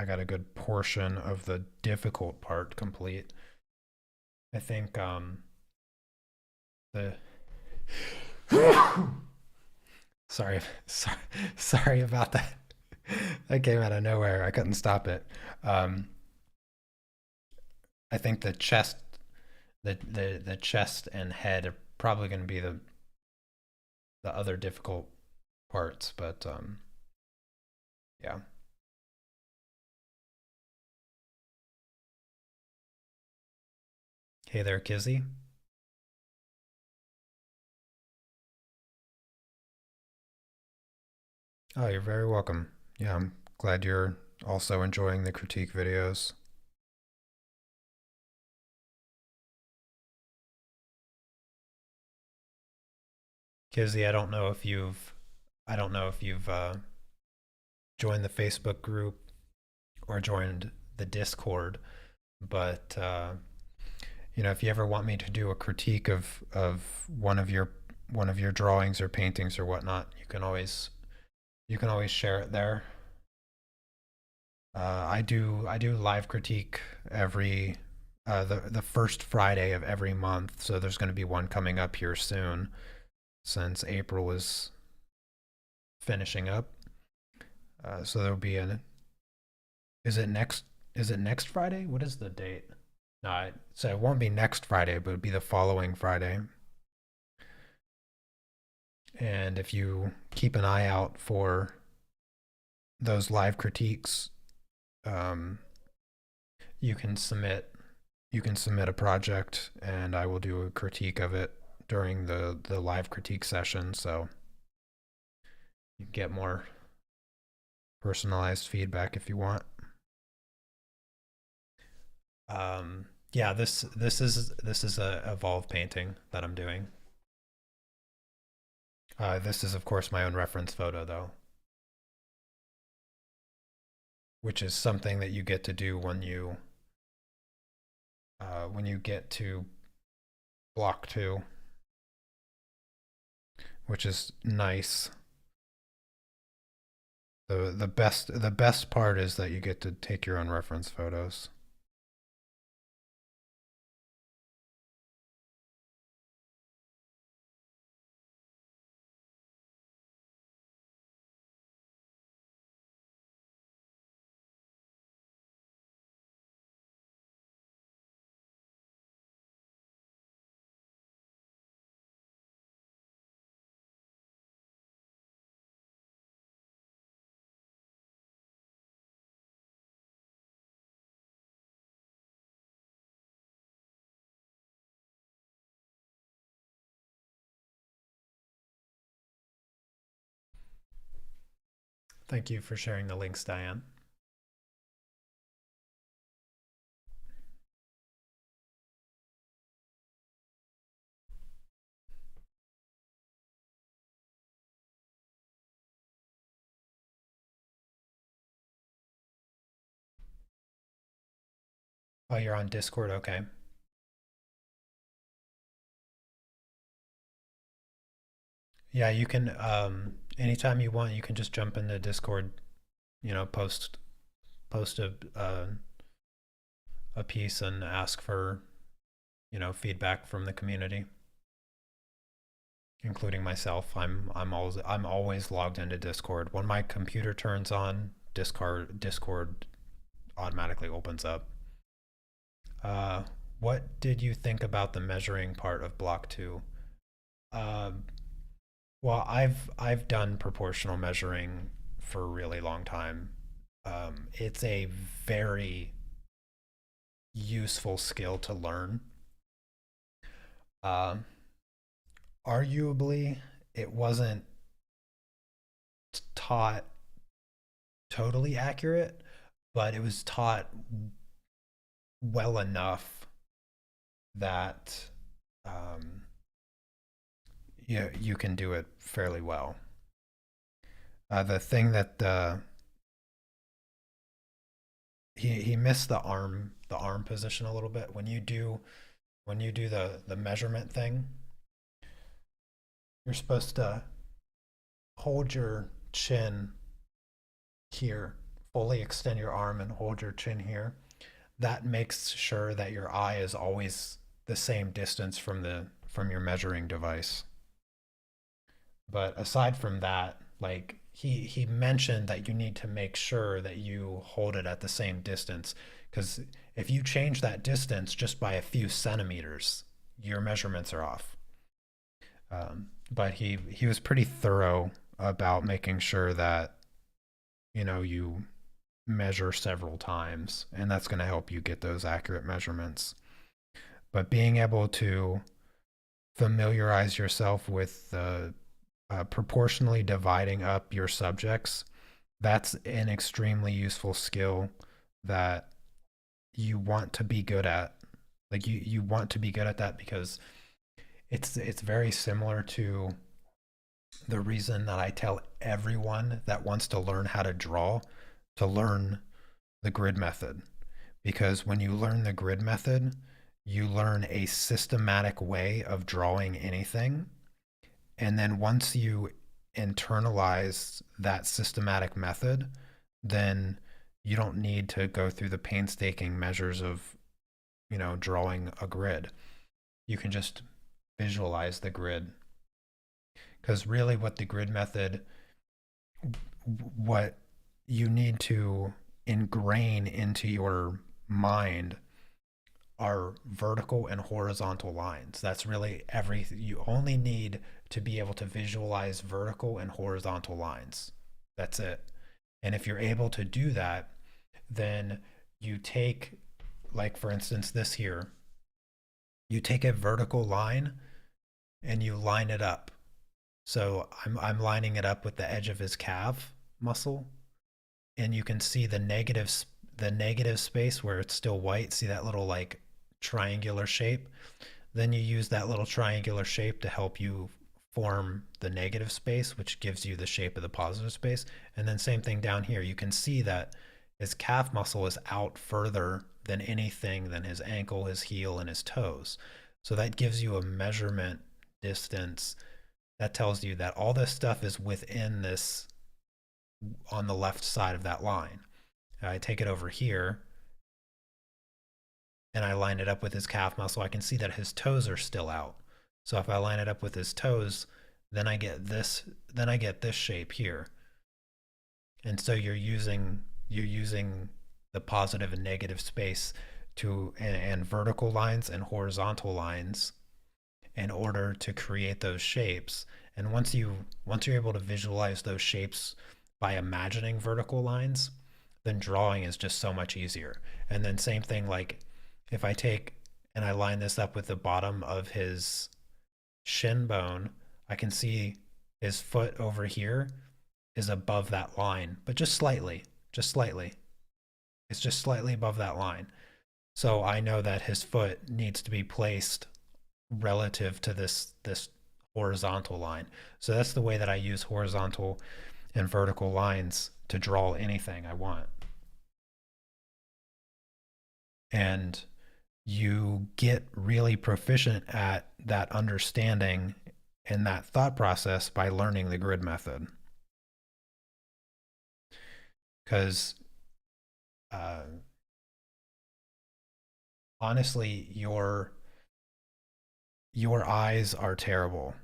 got a good portion of the difficult part complete. I think the sorry, sorry sorry about that. That came out of nowhere. I couldn't stop it. Um, I think the chest and head are probably going to be the other difficult parts, but yeah. Hey there, Kizzy. Oh, you're very welcome. Yeah, I'm glad you're also enjoying the critique videos. Kizzy, I don't know if you've joined the Facebook group or joined the Discord, but if you ever want me to do a critique of one of your drawings or paintings or whatnot, you can always share it there. I do live critique every the first Friday of every month, so there's going to be one coming up here soon since April is finishing up. So there'll be an is it next is it next Friday? What is the date? No, so it won't be next Friday, but it'll be the following Friday. And if you keep an eye out for those live critiques, um, you can submit you can submit a project, and I will do a critique of it during the live critique session. So you get more personalized feedback if you want. Yeah, this is a evolve painting that I'm doing. This is of course my own reference photo though, which is something that you get to do when you get to block two, which is nice. The best part is that you get to take your own reference photos. Thank you for sharing the links, Diane. Oh, you're on Discord, okay. Yeah, you can anytime you want, you can just jump into Discord, post a piece and ask for, feedback from the community, including myself. I'm always logged into Discord. When my computer turns on, Discord automatically opens up. Uh, what did you think about the measuring part of block two? Um, Well, I've done proportional measuring for a really long time. It's a very useful skill to learn. Um, Arguably, it wasn't taught totally accurate, but it was taught well enough that um, you can do it fairly well. The thing that he missed the arm position a little bit when you do the measurement thing. You're supposed to hold your chin here, fully extend your arm and hold your chin here. That makes sure that your eye is always the same distance from your measuring device. But aside from that, like he mentioned that you need to make sure that you hold it at the same distance, because if you change that distance just by a few centimeters, your measurements are off. But he was pretty thorough about making sure that you measure several times, and that's going to help you get those accurate measurements. But being able to familiarize yourself with proportionally dividing up your subjects, that's an extremely useful skill that you want to be good at. Like you want to be good at that because it's very similar to the reason that I tell everyone that wants to learn how to draw to learn the grid method. Because when you learn the grid method, you learn a systematic way of drawing anything. And then once you internalize that systematic method, then you don't need to go through the painstaking measures of, drawing a grid. You can just visualize the grid. Because really, what the grid method, what you need to ingrain into your mind are vertical and horizontal lines. That's really everything. You only need to be able to visualize vertical and horizontal lines. That's it. And if you're able to do that, then you take, like for instance, this here, you take a vertical line and you line it up. So I'm lining it up with the edge of his calf muscle, and you can see the negative space where it's still white. See that little like triangular shape? Then you use that little triangular shape to help you form the negative space, which gives you the shape of the positive space. And then same thing down here. You can see that his calf muscle is out further than anything than his ankle, his heel, and his toes. So that gives you a measurement distance that tells you that all this stuff is within this on the left side of that line. I take it over here and I line it up with his calf muscle. I can see that his toes are still out. So if I line it up with his toes, then I get this shape here. And so you're using the positive and negative space and vertical lines and horizontal lines in order to create those shapes. And once you're able to visualize those shapes by imagining vertical lines, then drawing is just so much easier. And then same thing, like if I take and I line this up with the bottom of his shin bone, I can see his foot over here is above that line, but just slightly, just slightly. It's just slightly above that line. So I know that his foot needs to be placed relative to this horizontal line. So that's the way that I use horizontal and vertical lines to draw anything I want. And you get really proficient at that understanding and that thought process by learning the grid method. Because uh, honestly, your eyes are terrible.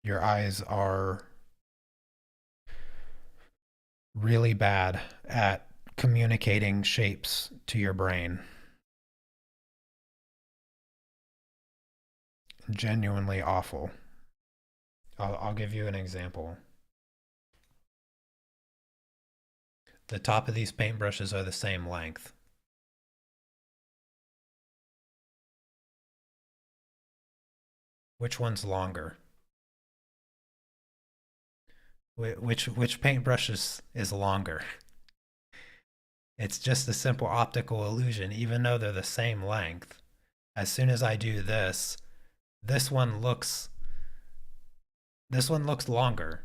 Your eyes are really bad at communicating shapes to your brain. Genuinely awful. I'll give you an example. The top of these paintbrushes are the same length. Which one's longer? Which paintbrush is longer? It's just a simple optical illusion, even though they're the same length. As soon as I do this, this one looks this one looks longer,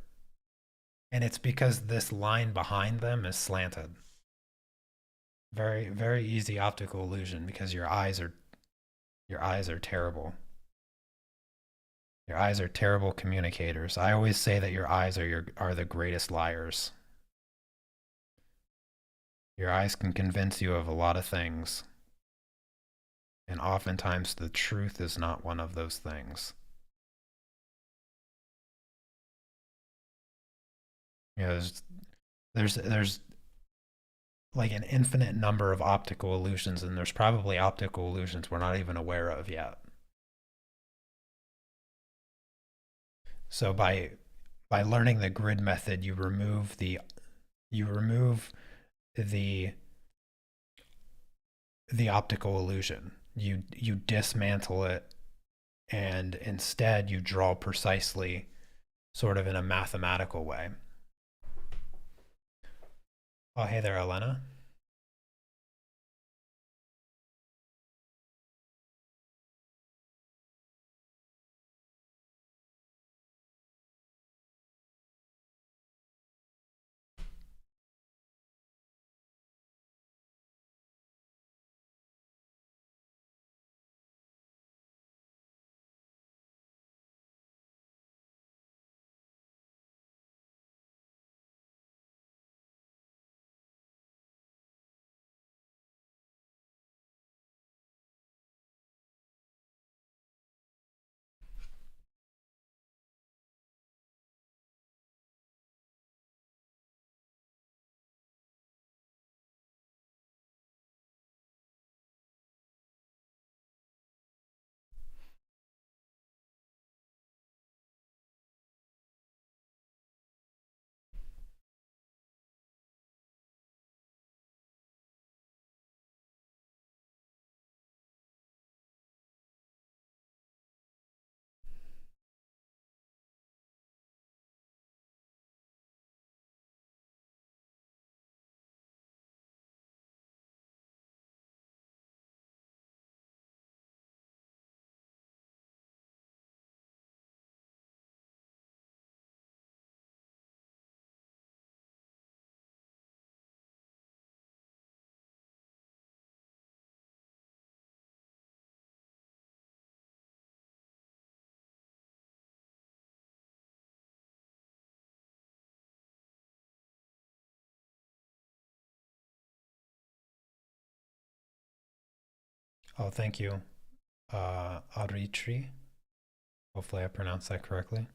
and it's because this line behind them is slanted. Very easy optical illusion because your eyes are terrible. Your eyes are terrible communicators. I always say that your eyes are the greatest liars. Your eyes can convince you of a lot of things, and oftentimes the truth is not one of those things. You know, there's like an infinite number of optical illusions, and there's probably optical illusions we're not even aware of yet. So by learning the grid method, you remove the the optical illusion. You dismantle it, and instead you draw precisely, sort of in a mathematical way. Oh, hey there, Elena. Oh, thank you, Aritri. Hopefully I pronounced that correctly.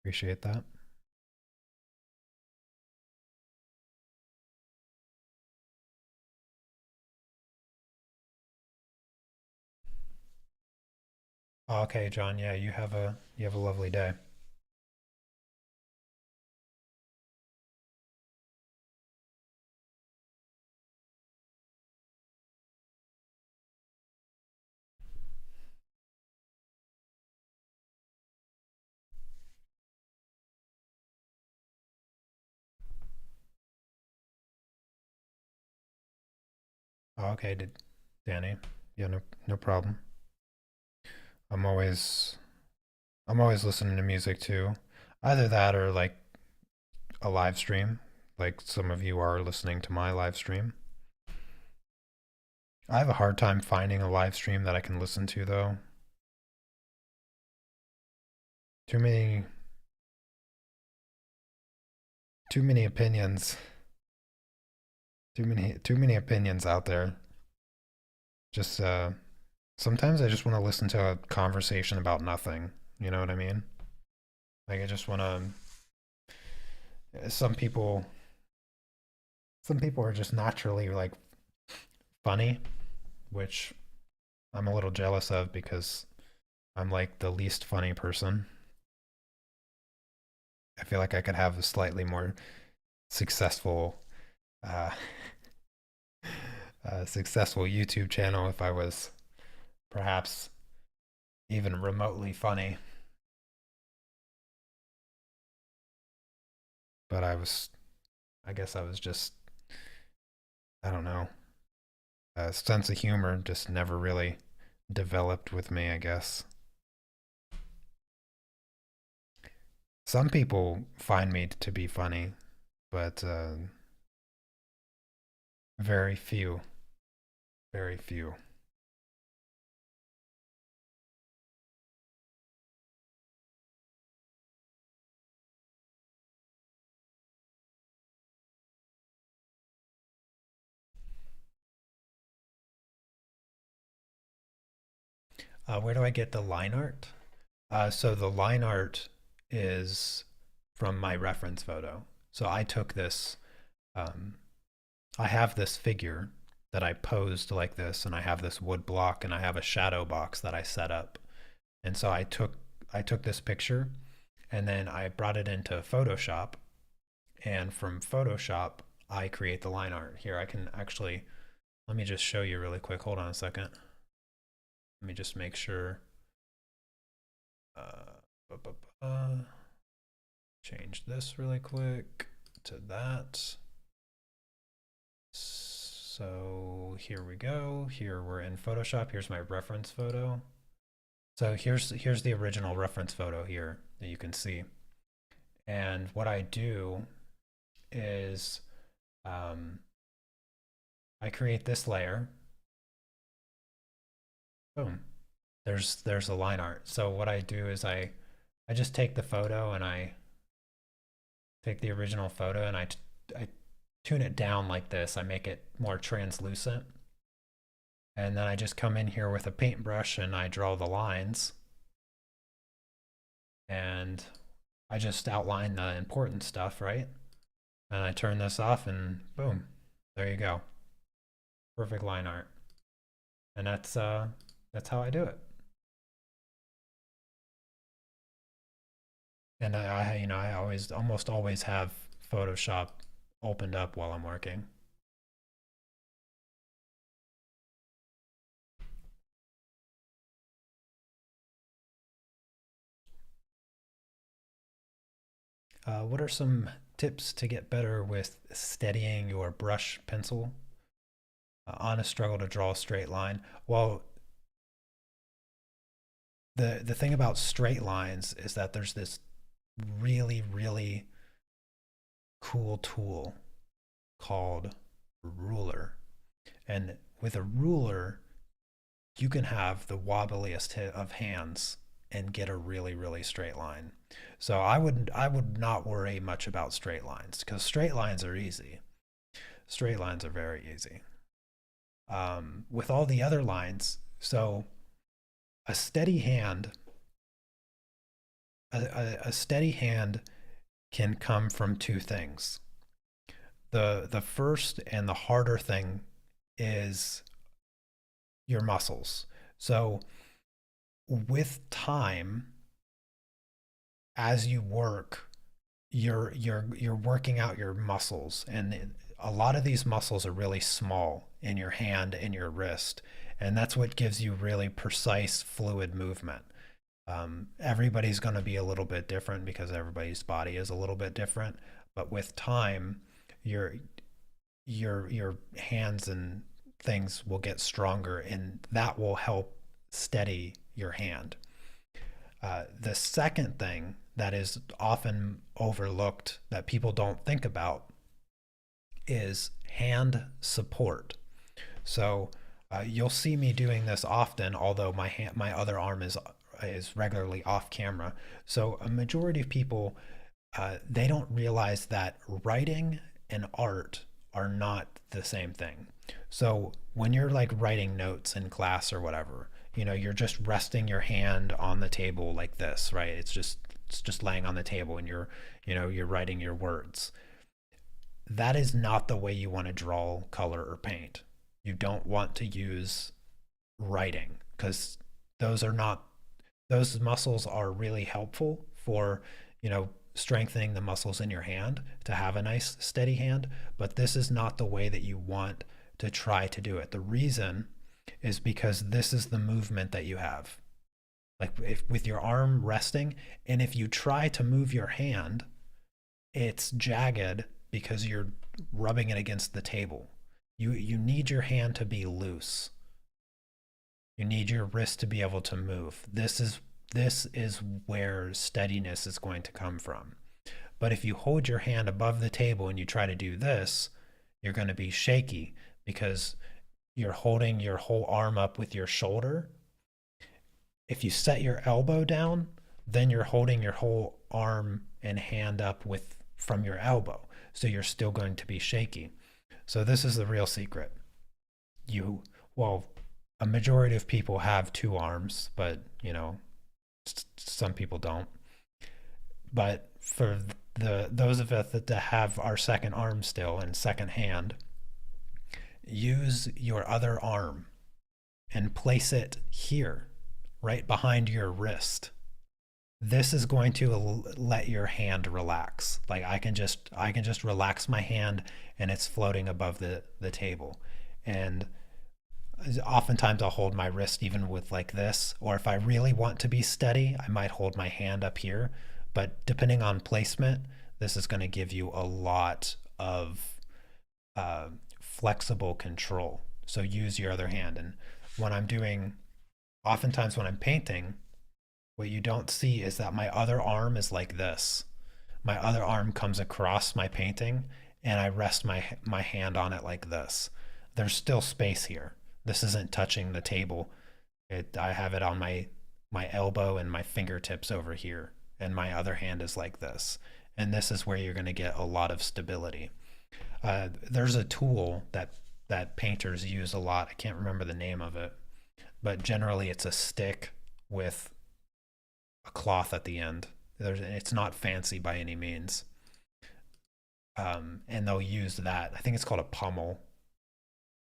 Appreciate that. Oh, okay, John. Yeah, you have a lovely day. Oh, okay, Danny. Yeah, no problem. I'm always I'm always listening to music too. Either that or like a live stream, like some of you are listening to my live stream. I have a hard time finding a live stream that I can listen to though. Too many too many opinions. Too many opinions out there. Just sometimes I just want to listen to a conversation about nothing. You know what I mean? Like I just want to some people are just naturally like funny, which I'm a little jealous of because I'm like the least funny person. I feel like I could have a slightly more successful uh, successful YouTube channel if I was perhaps even remotely funny. But I guess I was just, I don't know, a sense of humor just never really developed with me, I guess. Some people find me to be funny, but very few, very few. Where do I get the line art? So the line art is from my reference photo. So I took this, um, I have this figure that I posed like this, and I have this wood block, and I have a shadow box that I set up. And so I took this picture, and then I brought it into Photoshop, and from Photoshop, I create the line art. Here, I can actually, let me just show you really quick. Hold on a second. Let me just make sure. Uh, change this really quick to that. So here we go. Here we're in Photoshop. Here's my reference photo. So here's the original reference photo here that you can see. And what I do is I create this layer. Boom. There's the line art. So what I do is I just take the photo, and I take the original photo, and I tune it down like this. I make it more translucent. And then I just come in here with a paintbrush, and I draw the lines. And I just outline the important stuff, right? And I turn this off, and boom, there you go. Perfect line art. And that's how I do it. And I almost always have Photoshop opened up while I'm working. What are some tips to get better with steadying your brush pencil on a struggle to draw a straight line? Well, the thing about straight lines is that there's this really cool tool called ruler. And with a ruler, you can have the wobbliest of hands and get a really straight line. So I would not worry much about straight lines, because straight lines are easy. Straight lines are very easy. With all the other lines, so a steady hand, a steady hand can come from two things. The first and the harder thing is your muscles. So with time, as you work, you're working out your muscles, and a lot of these muscles are really small in your hand and your wrist, and that's what gives you really precise, fluid movement. Everybody's going to be a little bit different because everybody's body is a little bit different, but with time, your your hands and things will get stronger, and that will help steady your hand. The second thing that is often overlooked that people don't think about is hand support. So you'll see me doing this often, although my other arm is regularly off camera. So a majority of people they don't realize that writing and art are not the same thing. So when you're like writing notes in class or whatever, you're just resting your hand on the table like this, right? It's just laying on the table, and you're writing your words. That is not the way you want to draw, color, or paint. You don't want to use writing, because those are not those muscles are really helpful for strengthening the muscles in your hand to have a nice steady hand, but this is not the way that you want to try to do it. The reason is because this is the movement that you have. Like if with your arm resting, and if you try to move your hand, it's jagged because you're rubbing it against the table. You need your hand to be loose. You need your wrist to be able to move. This is where steadiness is going to come from. But if you hold your hand above the table and you try to do this, you're going to be shaky because you're holding your whole arm up with your shoulder. If you set your elbow down, then you're holding your whole arm and hand up with from your elbow. So you're still going to be shaky. So this is the real secret. Well, a majority of people have two arms, but some people don't. But for those of us that have our second arm still and second hand, use your other arm and place it here, right behind your wrist. This is going to let your hand relax. Like I can just relax my hand and it's floating above the table. And oftentimes I'll hold my wrist even with like this, or if I really want to be steady, I might hold my hand up here. But depending on placement, this is going to give you a lot of flexible control. So use your other hand. And when I'm doing, oftentimes when I'm painting, what you don't see is that my other arm is like this. My other arm comes across my painting and I rest my hand on it like this. There's still space here. This isn't touching the table. I have it on my elbow and my fingertips over here, and my other hand is like this. And this is where you're going to get a lot of stability. There's a tool that painters use a lot. I can't remember the name of it, but generally it's a stick with a cloth at the end. It's not fancy by any means. And they'll use that. I think it's called a pummel.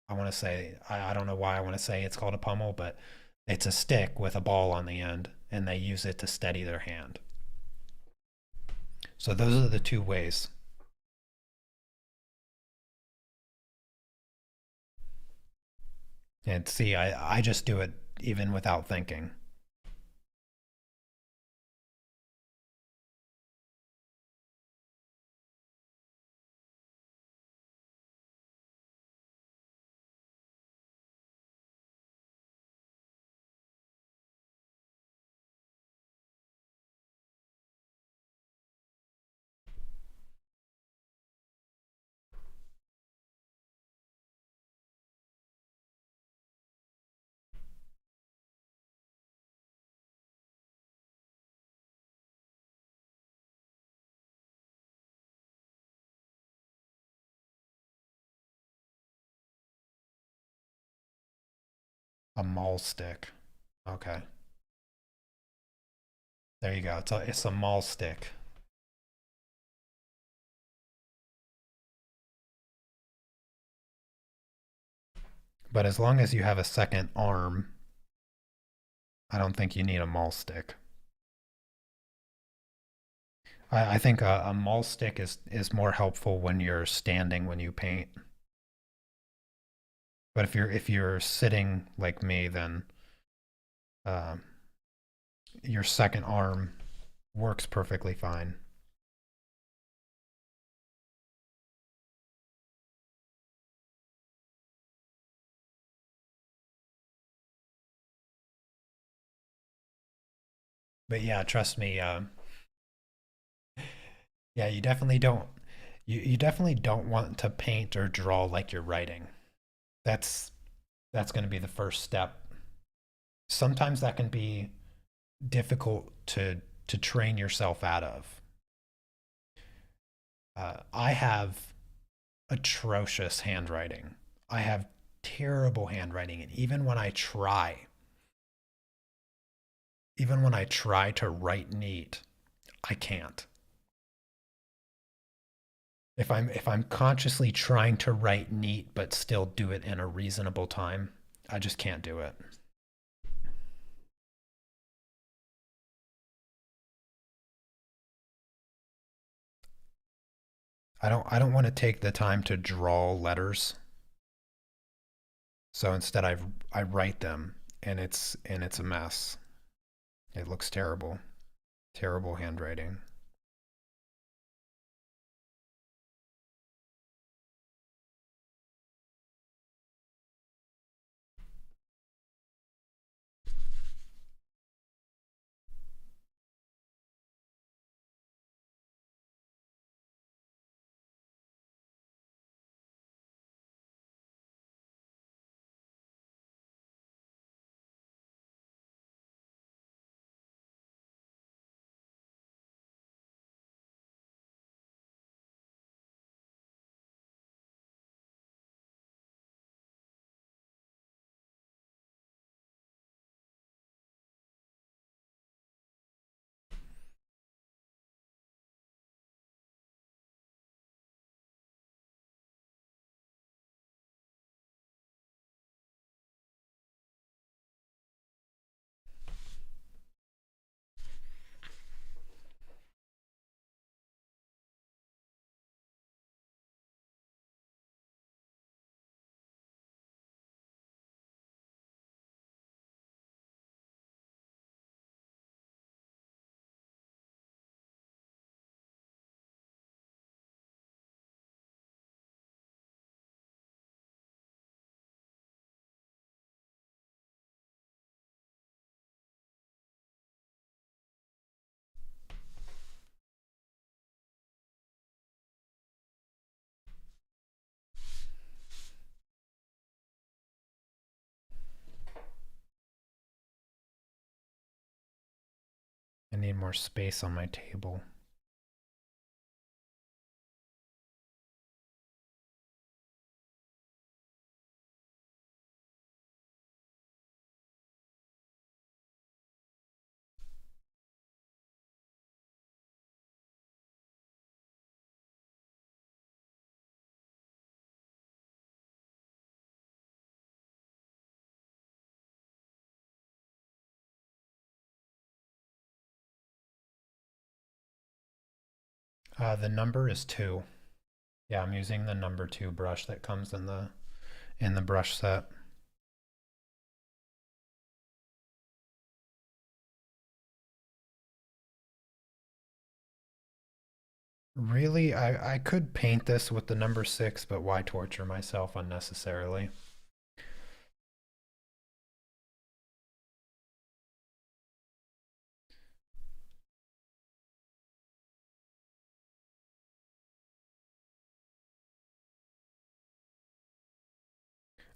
I want to say, I don't know why I want to say it's called a pummel, but it's a stick with a ball on the end, and they use it to steady their hand. So those are the two ways. And see, I just do it even without thinking. A maul stick. Okay. There you go. It's a maul stick. But as long as you have a second arm, I don't think you need a maul stick. I think a maul stick is more helpful when you're standing when you paint. But if you're sitting like me, then uh, your second arm works perfectly fine. But yeah, trust me. Yeah, you definitely don't want to paint or draw like you're writing. That's that's going to be the first step. Sometimes that can be difficult to train yourself out of. I have atrocious handwriting. I have terrible handwriting, and even when I try to write neat, I can't. If I'm consciously trying to write neat but still do it in a reasonable time, I just can't do it. I don't want to take the time to draw letters. So instead I write them and it's a mess. It looks terrible. Terrible handwriting. I need more space on my table. The number is 2. Yeah, I'm using the number 2 brush that comes in the brush set. Really, I could paint this with the number 6, but why torture myself unnecessarily?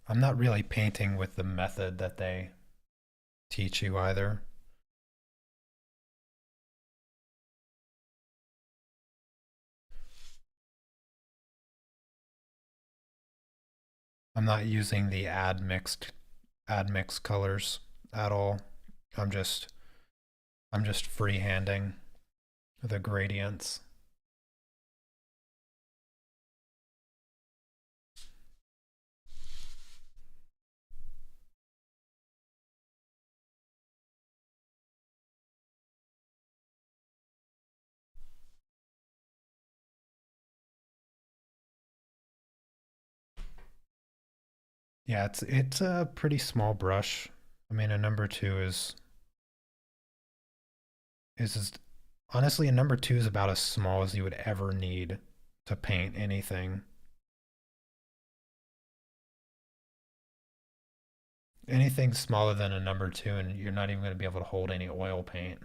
I'm not really painting with the method that they teach you either. I'm not using the add mix colors at all. I'm just I'm just freehanding the gradients. Yeah, it's a pretty small brush. I mean, a number 2 is honestly a number 2 is about as small as you would ever need to paint anything. Anything smaller than a number 2 and you're not even going to be able to hold any oil paint.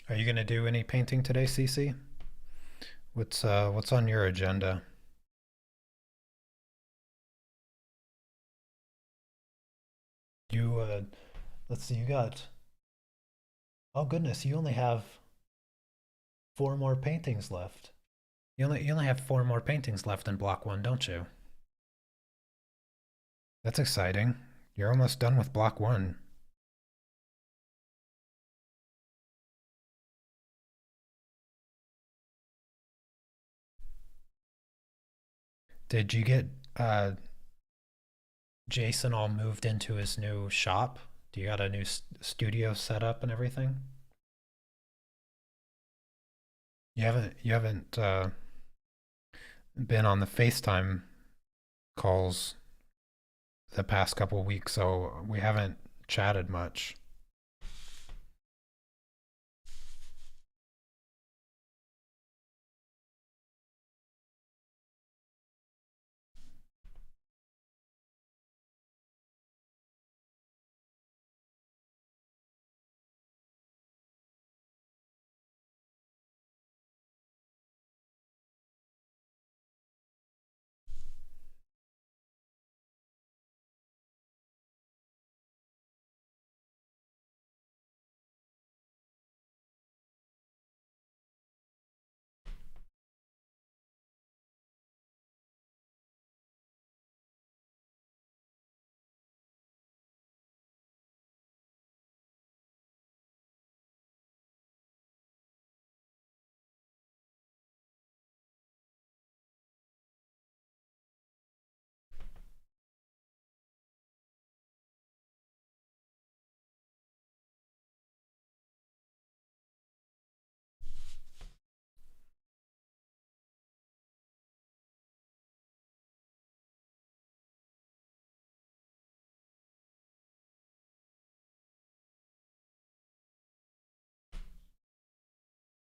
Are you gonna do any painting today, Cece? What's on your agenda? You let's see, you got oh goodness, you only have four more paintings left. You only have four more paintings left in block one, don't you? That's exciting. You're almost done with block one. Did you get uh Jason all moved into his new shop? Do you got a new studio set up and everything? You haven't been on the FaceTime calls the past couple weeks, so we haven't chatted much.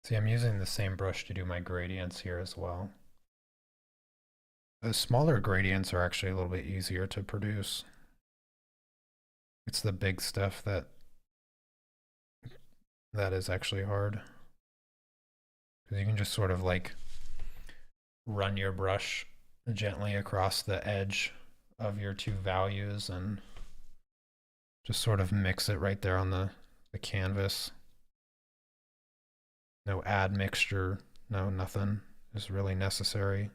See, I'm using the same brush to do my gradients here as well. The smaller gradients are actually a little bit easier to produce. It's the big stuff that is actually hard. Because you can just sort of like run your brush gently across the edge of your two values and just sort of mix it right there on the canvas. No add mixture, no nothing is really necessary.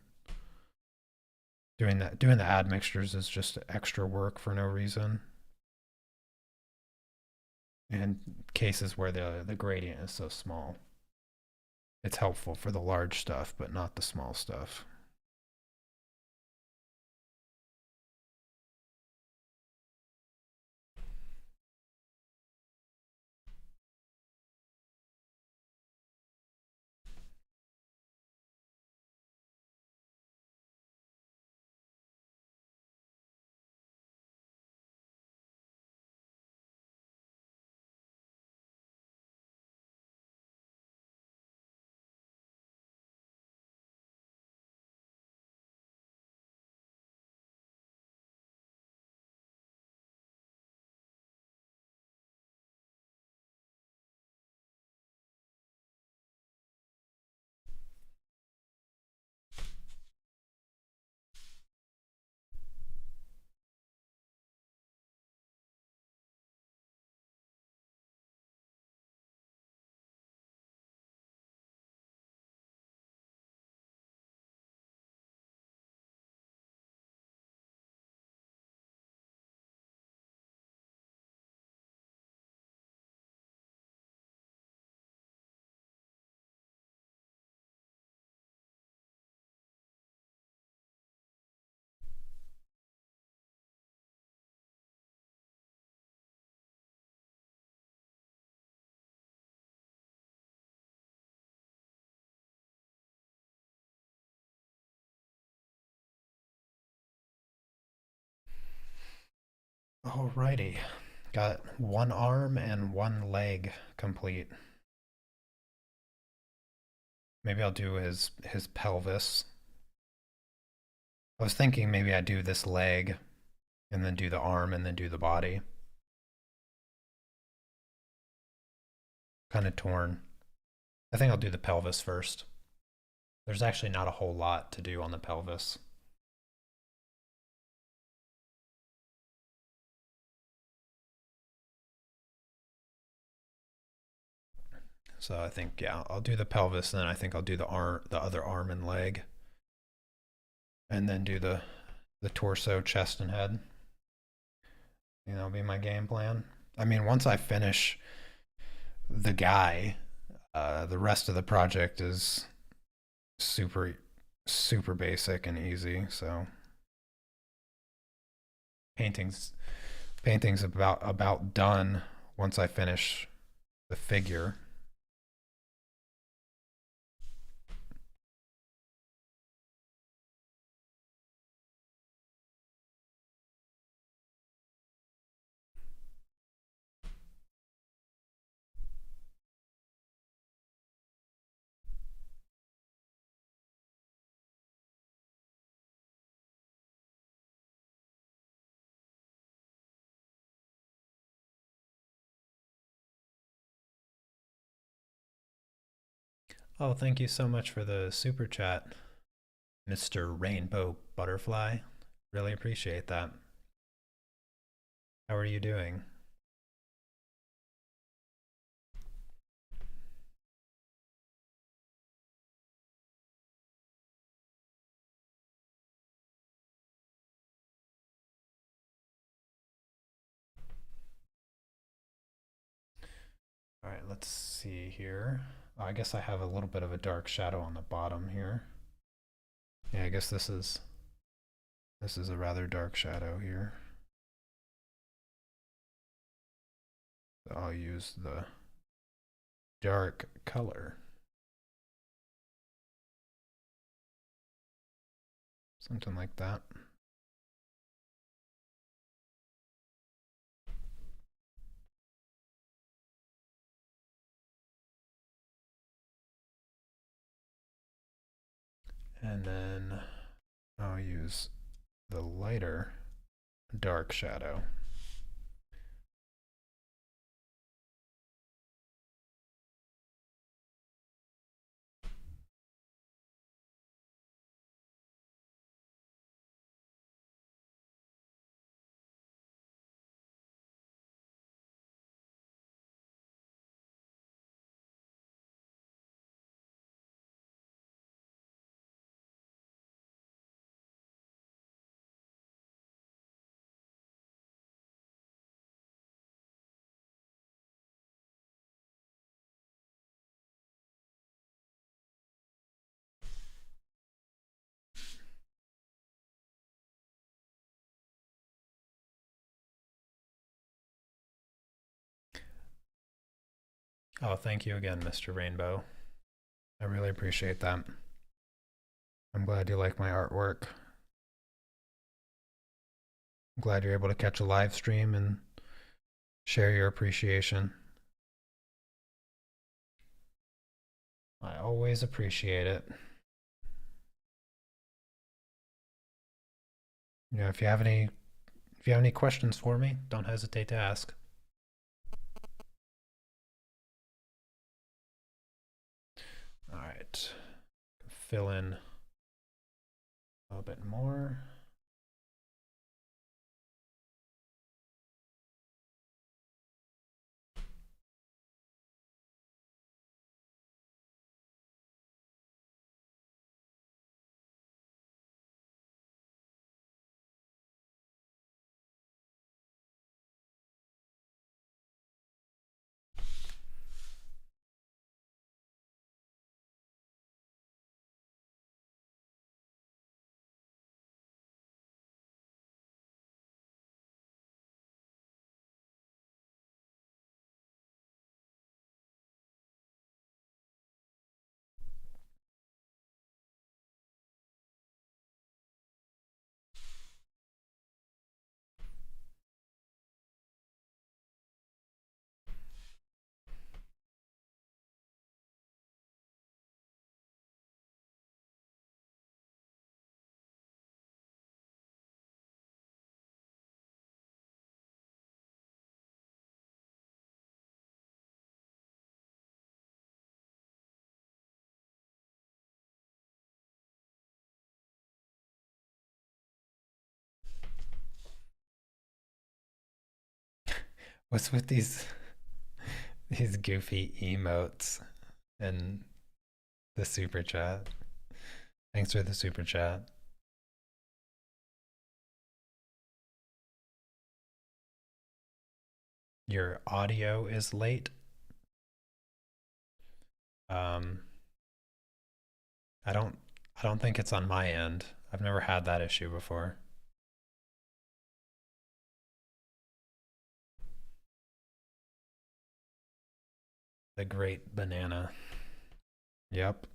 Doing the add mixtures is just extra work for no reason. In cases where the gradient is so small. It's helpful for the large stuff, but not the small stuff. Alrighty. Got one arm and one leg complete. Maybe I'll do his pelvis. I was thinking maybe I'd do this leg and then do the arm and then do the body. Kind of torn. I think I'll do the pelvis first. There's actually not a whole lot to do on the pelvis. So I think, yeah, I'll do the pelvis, and then I think I'll do the other arm and leg, and then do the torso, chest, and head. That'll be my game plan. I mean, once I finish the guy, the rest of the project is super, super basic and easy. So paintings, painting's about done once I finish the figure. Oh, thank you so much for the super chat, Mr. Rainbow Butterfly. Really appreciate that. How are you doing? All right, let's see here. Oh, I guess I have a little bit of a dark shadow on the bottom here. Yeah, I guess this is a rather dark shadow here. So I'll use the dark color. Something like that. And then I'll use the lighter dark shadow. Oh, thank you again, Mr. Rainbow. I really appreciate that. I'm glad you like my artwork. I'm glad you're able to catch a live stream and share your appreciation. I always appreciate it. If you have any questions for me, don't hesitate to ask. All right. Fill in a little bit more. What's with these goofy emotes and the super chat? Thanks for the super chat. Your audio is late. Um, I don't I don't think it's on my end. I've never had that issue before. The great banana. Yep.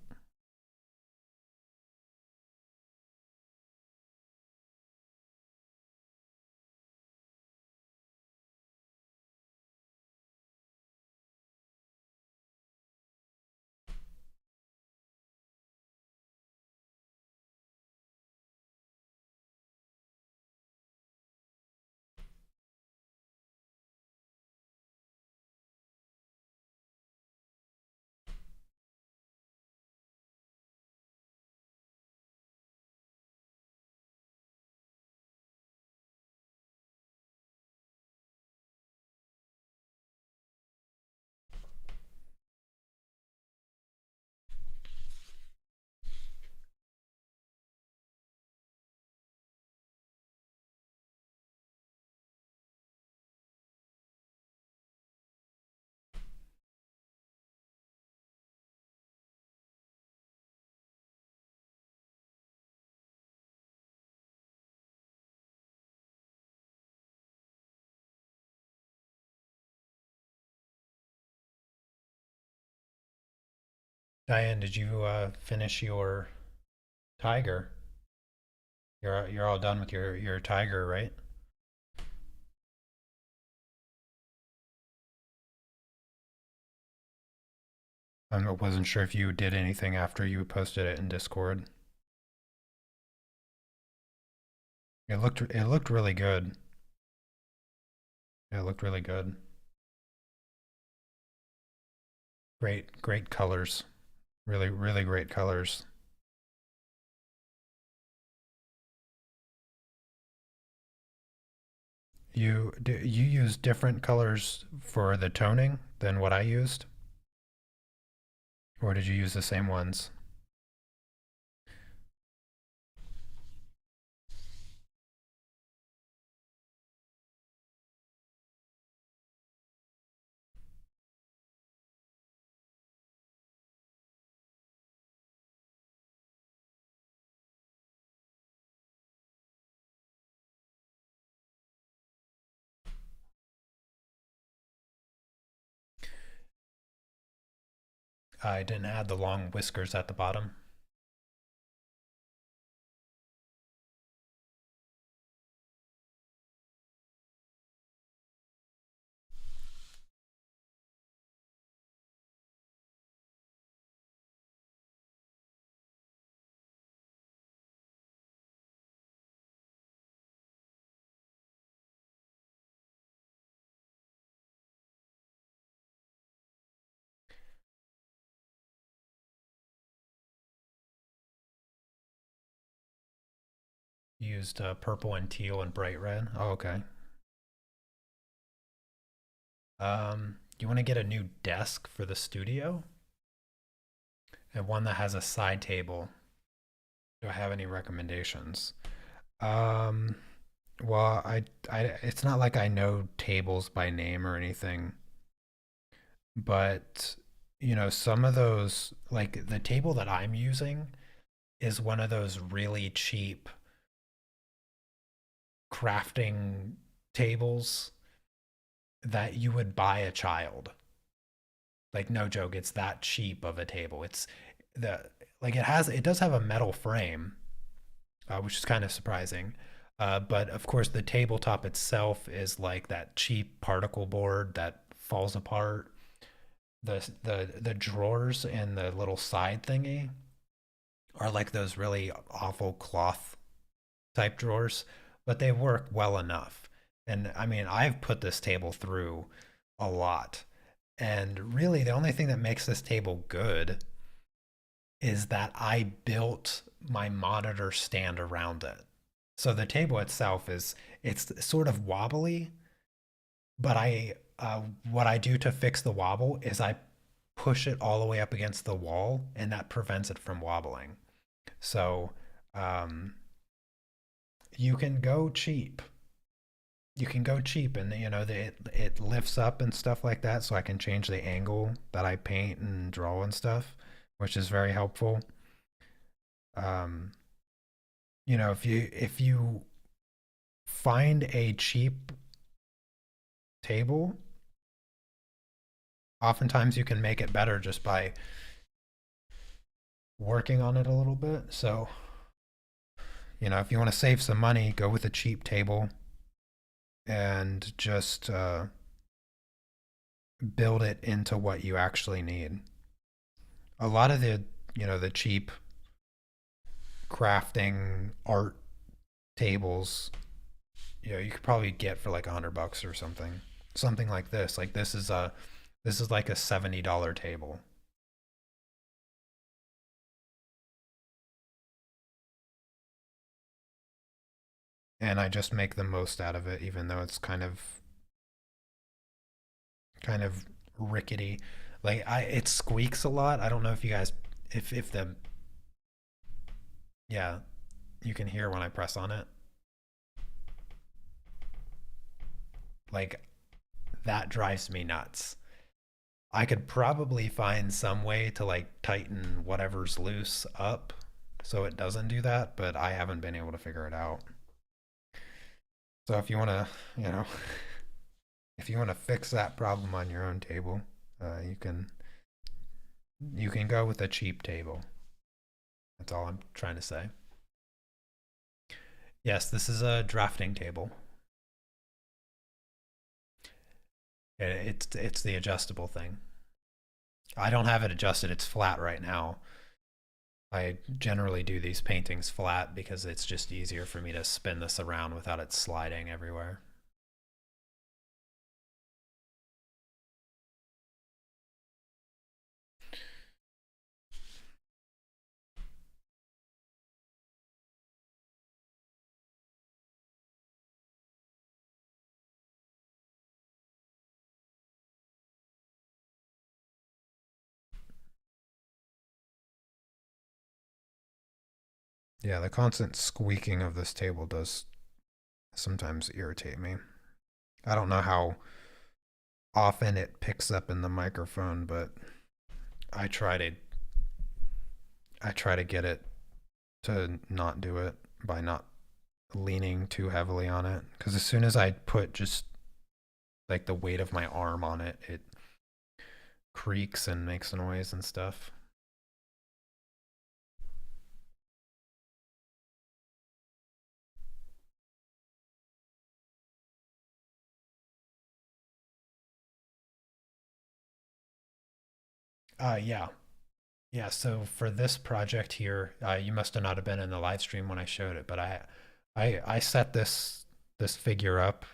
Diane, did you finish your tiger? You're all done with your tiger, right? I wasn't sure if you did anything after you posted it in Discord. It looked really good. It looked really good. Great colors. Really great colors. You use different colors for the toning than what I used, or did you use the same ones? I didn't add the long whiskers at the bottom. You used purple and teal and bright red. Oh, okay. You want to get a new desk for the studio and one that has a side table. Do I have any recommendations? Um, well, it's not like I know tables by name or anything, but some of those, like the table that I'm using, is one of those really cheap crafting tables that you would buy a child. Like no joke, it's that cheap of a table. It's the like it does have a metal frame, which is kind of surprising. But of course, the tabletop itself is like that cheap particle board that falls apart. The drawers and the little side thingy are like those really awful cloth type drawers, but they work well enough. And I mean, I've put this table through a lot. And really, the only thing that makes this table good is that I built my monitor stand around it. So the table itself it's sort of wobbly, but what I do to fix the wobble is I push it all the way up against the wall, and that prevents it from wobbling. So um, you can go cheap. You can go cheap, and it lifts up and stuff like that, so I can change the angle that I paint and draw and stuff, which is very helpful. Um, if you find a cheap table, oftentimes you can make it better just by working on it a little bit. So, if you want to save some money, go with a cheap table and just build it into what you actually need. A lot of the cheap crafting art tables, you could probably get for like $100 or something. Something like this. Like this is like a $70 table. And I just make the most out of it, even though it's kind of rickety. Like it squeaks a lot. I don't know if you guys, if the yeah, you can hear when I press on it. Like that drives me nuts. I could probably find some way to like tighten whatever's loose up so it doesn't do that, but I haven't been able to figure it out. So if you want to, you know, if you want to fix that problem on your own table, you can go with a cheap table. That's all I'm trying to say. Yes, this is a drafting table. It's the adjustable thing. I don't have it adjusted. It's flat right now. I generally do these paintings flat because it's just easier for me to spin this around without it sliding everywhere. Yeah, the constant squeaking of this table does sometimes irritate me. I don't know how often it picks up in the microphone, but I try to I try to get it to not do it by not leaning too heavily on it, because as soon as I put just like the weight of my arm on it, it creaks and makes noise and stuff. Yeah. Yeah, so for this project here, you must have not have been in the live stream when I showed it, but I set this figure up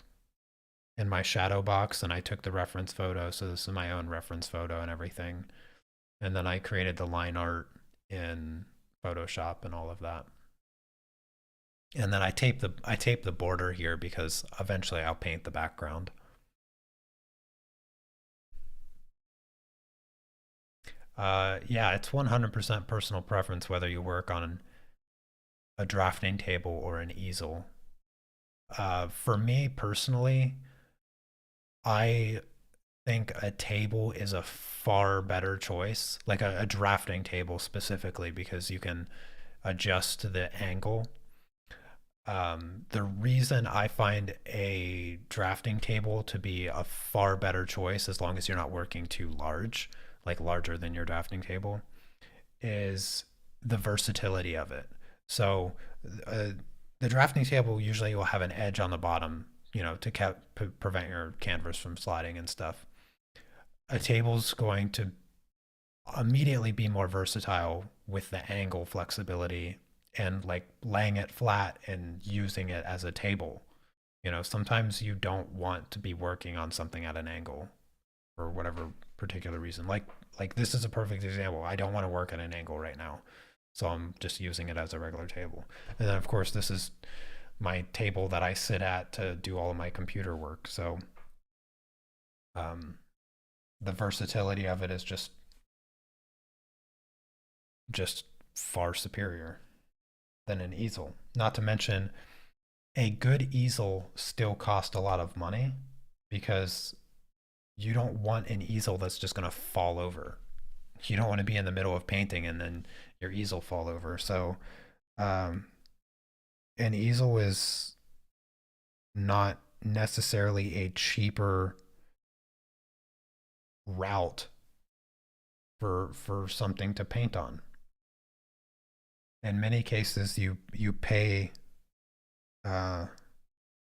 in my shadow box, and I took the reference photo, so this is my own reference photo and everything. And then I created the line art in Photoshop and all of that. And then I tape the border here because eventually I'll paint the background. Yeah, it's 100% personal preference whether you work on a drafting table or an easel. For me personally, I think a table is a far better choice, like a drafting table specifically, because you can adjust the angle. The reason I find a drafting table to be a far better choice, as long as you're not working too large, like larger than your drafting table, is the versatility of it. So, uh, the drafting table usually will have an edge on the bottom, to prevent your canvas from sliding and stuff. A table's going to immediately be more versatile with the angle flexibility and like laying it flat and using it as a table. Sometimes you don't want to be working on something at an angle for whatever particular reason. Like this is a perfect example. I don't want to work at an angle right now. So I'm just using it as a regular table. And then of course this is my table that I sit at to do all of my computer work. So Um, the versatility of it is just far superior than an easel. Not to mention, a good easel still costs a lot of money because you don't want an easel that's just going to fall over. You don't want to be in the middle of painting and then your easel fall over. So, um, an easel is not necessarily a cheaper route for something to paint on. In many cases, you pay uh,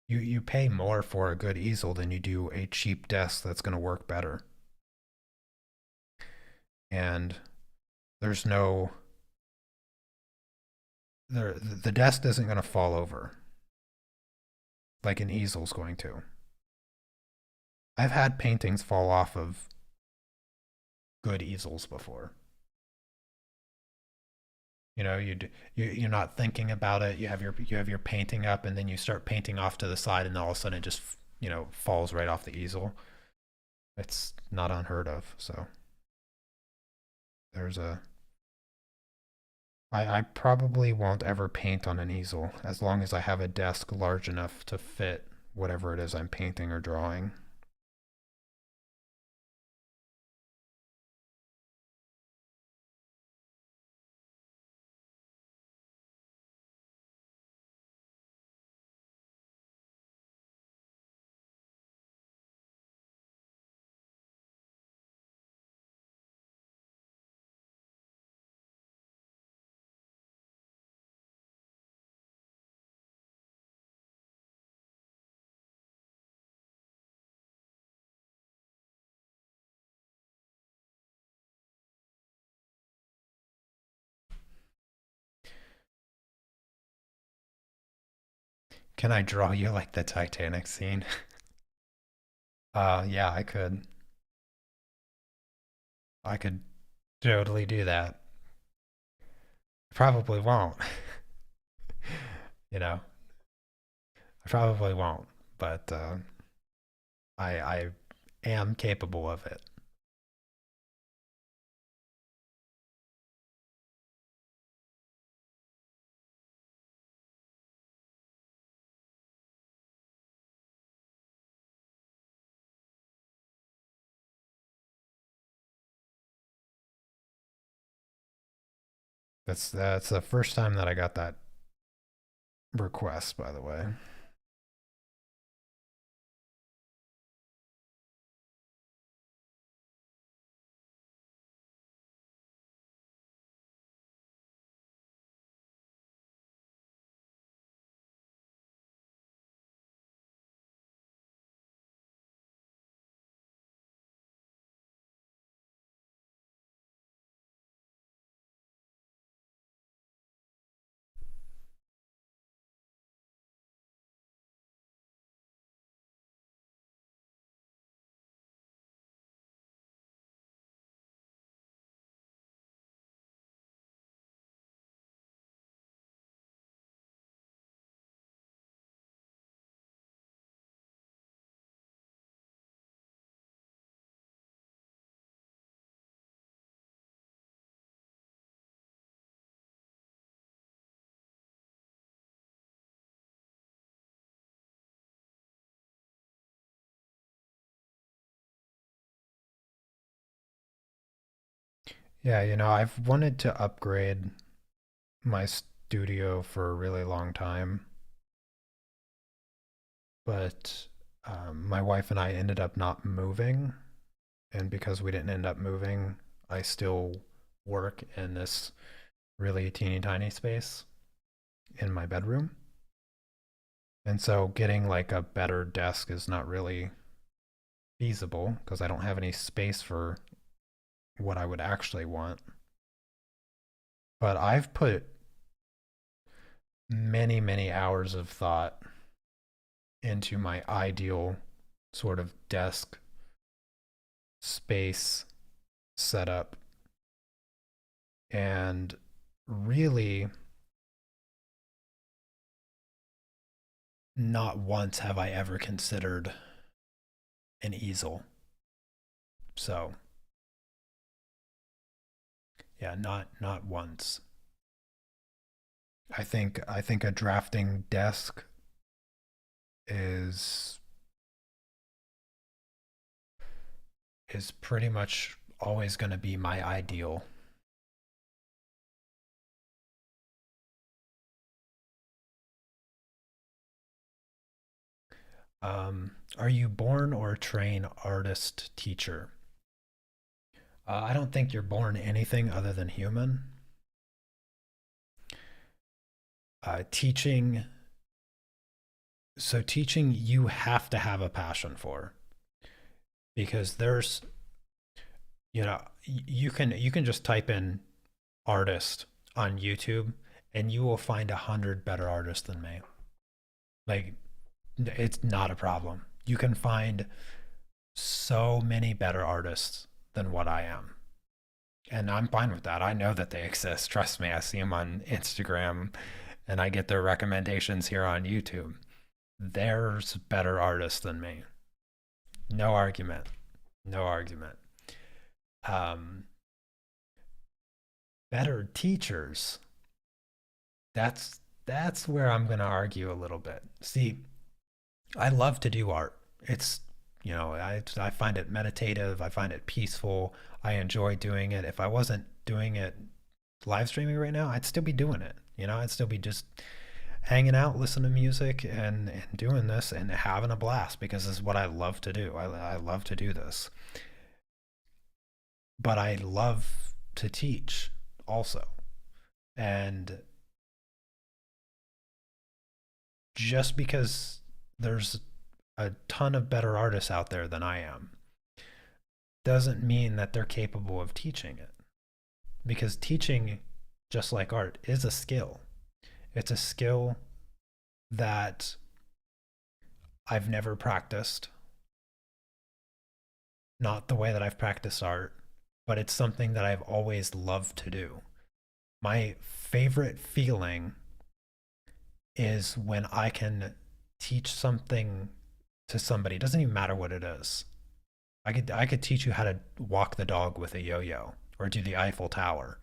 you pay more for a good easel than you do a cheap desk that's going to work better. And there's no the desk isn't going to fall over like an easel's going to. I've had paintings fall off of good easels before. You know, you're not thinking about it. You have your painting up, and then you start painting off to the side, and all of a sudden it just falls right off the easel. It's not unheard of. So there's a I probably won't ever paint on an easel as long as I have a desk large enough to fit whatever it is I'm painting or drawing. Can I draw you like the Titanic scene? Yeah, I could. I could totally do that. Probably won't. you know, I probably won't, but I am capable of it. That's the first time that I got that request, by the way. Yeah, I've wanted to upgrade my studio for a really long time, but my wife and I ended up not moving. And because we didn't end up moving, I still work in this really teeny tiny space in my bedroom. And so getting like a better desk is not really feasible because I don't have any space for what I would actually want. But I've put many, many hours of thought into my ideal sort of desk space setup. And really, not once have I ever considered an easel. So yeah, not once. I think a drafting desk is is pretty much always going to be my ideal. Are you born or trained artist teacher? I don't think you're born anything other than human. Teaching, so teaching you have to have a passion for, because there's, you can just type in artist on YouTube and you will find 100 better artists than me. Like, it's not a problem. You can find so many better artists than what I am. And I'm fine with that. I know that they exist. Trust me, I see them on Instagram and I get their recommendations here on YouTube. There's better artists than me. No argument. No argument. Um, Better teachers. That's where I'm going to argue a little bit. See, I love to do art. It's, I find it meditative. I find it peaceful. I enjoy doing it. If I wasn't doing it live streaming right now, I'd still be doing it. I'd still be just hanging out, listening to music, and doing this and having a blast because this is what I love to do. I love to do this. But I love to teach also. And just because there's a ton of better artists out there than I am doesn't mean that they're capable of teaching it. Because teaching, just like art, is a skill. It's a skill that I've never practiced, not the way that I've practiced art, but it's something that I've always loved to do. My favorite feeling is when I can teach something to somebody. It doesn't even matter what it is. I could teach you how to walk the dog with a yo-yo or do the Eiffel Tower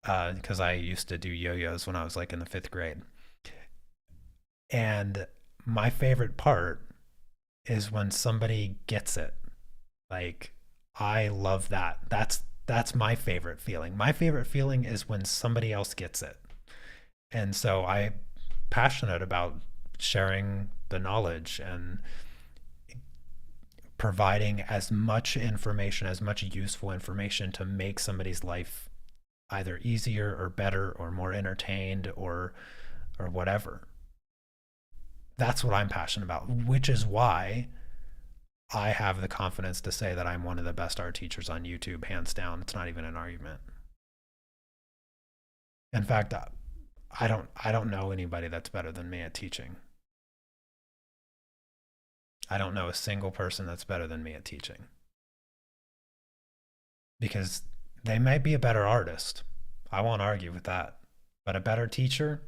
because I used to do yo-yos when I was like in the fifth grade. And my favorite part is when somebody gets it. Like, I love that. That's my favorite feeling. My favorite feeling is when somebody else gets it. And so I'm passionate about sharing the knowledge and providing as much information, as much useful information to make somebody's life either easier or better or more entertained or whatever. That's what I'm passionate about, which is why I have the confidence to say that I'm one of the best art teachers on YouTube, hands down. It's not even an argument. In fact, I don't know anybody that's better than me at teaching. I don't know a single person that's better than me at teaching because they might be a better artist. I won't argue with that. But a better teacher,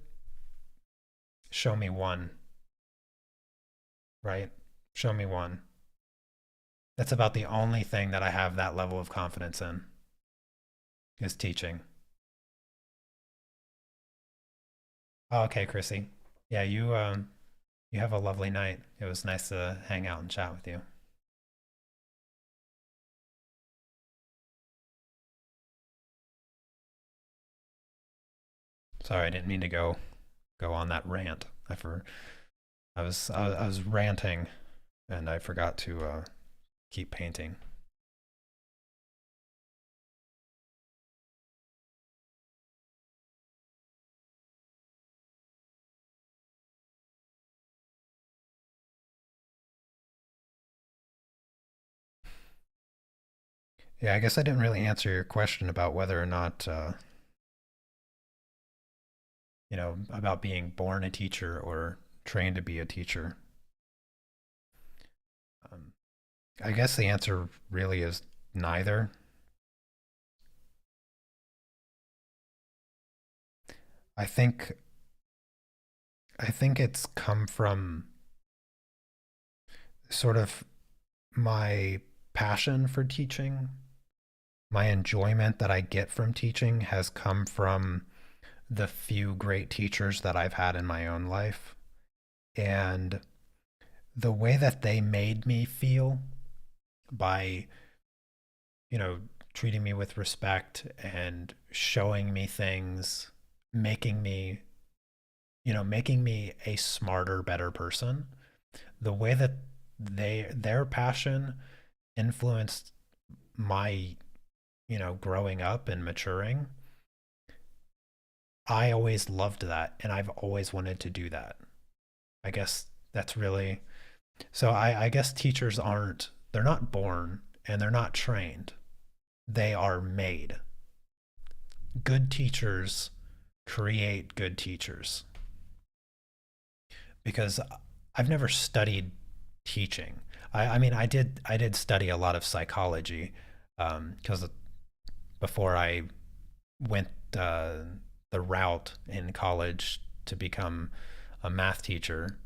show me one, right? Show me one. That's about the only thing that I have that level of confidence in is teaching. Oh, okay, Chrissy. Yeah, you have a lovely night. It was nice to hang out and chat with you. Sorry, I didn't mean to go on that rant. I was ranting and I forgot to keep painting. Yeah, I guess I didn't really answer your question about whether or not about being born a teacher or trained to be a teacher. Um, I guess the answer really is neither. I think I think it's come from sort of my passion for teaching, my enjoyment that I get from teaching has come from the few great teachers that I've had in my own life. And the way that they made me feel by, you know, treating me with respect and showing me things, making me, making me a smarter, better person. The way that their passion influenced my, growing up and maturing, I always loved that and I've always wanted to do that. I guess that's really so I guess teachers they're not born and they're not trained. They are made. Good teachers create good teachers because I've never studied teaching. I mean, I did study a lot of psychology because before I went the route in college to become a math teacher,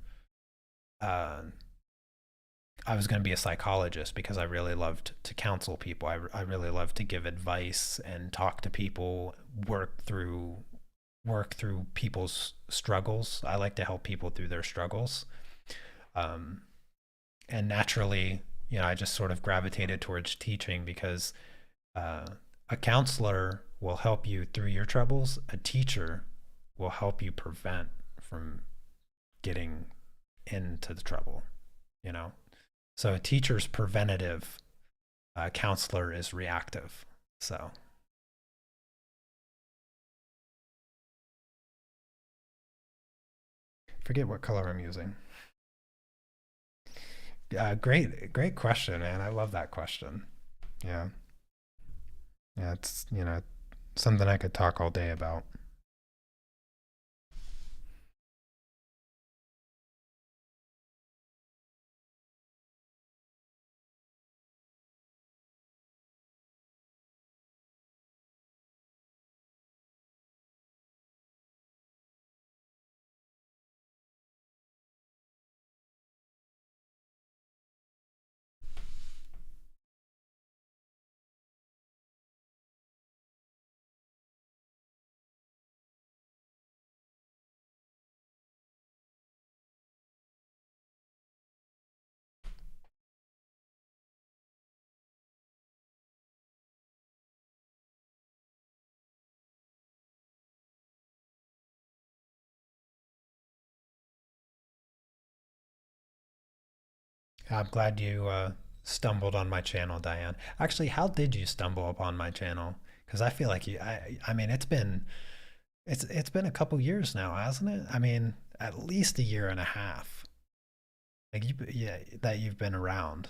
uh, I was going to be a psychologist because I really loved to counsel people. I really loved to give advice and talk to people, work through people's struggles. I like to help people through their struggles. Um, and naturally, I just sort of gravitated towards teaching because uh, a counselor will help you through your troubles. A teacher will help you prevent from getting into the trouble, you know? So a teacher's preventative, counselor is reactive. So forget what color I'm using. Great question, man. I love that question. Yeah. Yeah. It's, something I could talk all day about. I'm glad you stumbled on my channel, Diane. Actually, how did you stumble upon my channel? Because I feel like I mean, it's been a couple years now, hasn't it? I mean, at least a year and a half. Like yeah, that you've been around.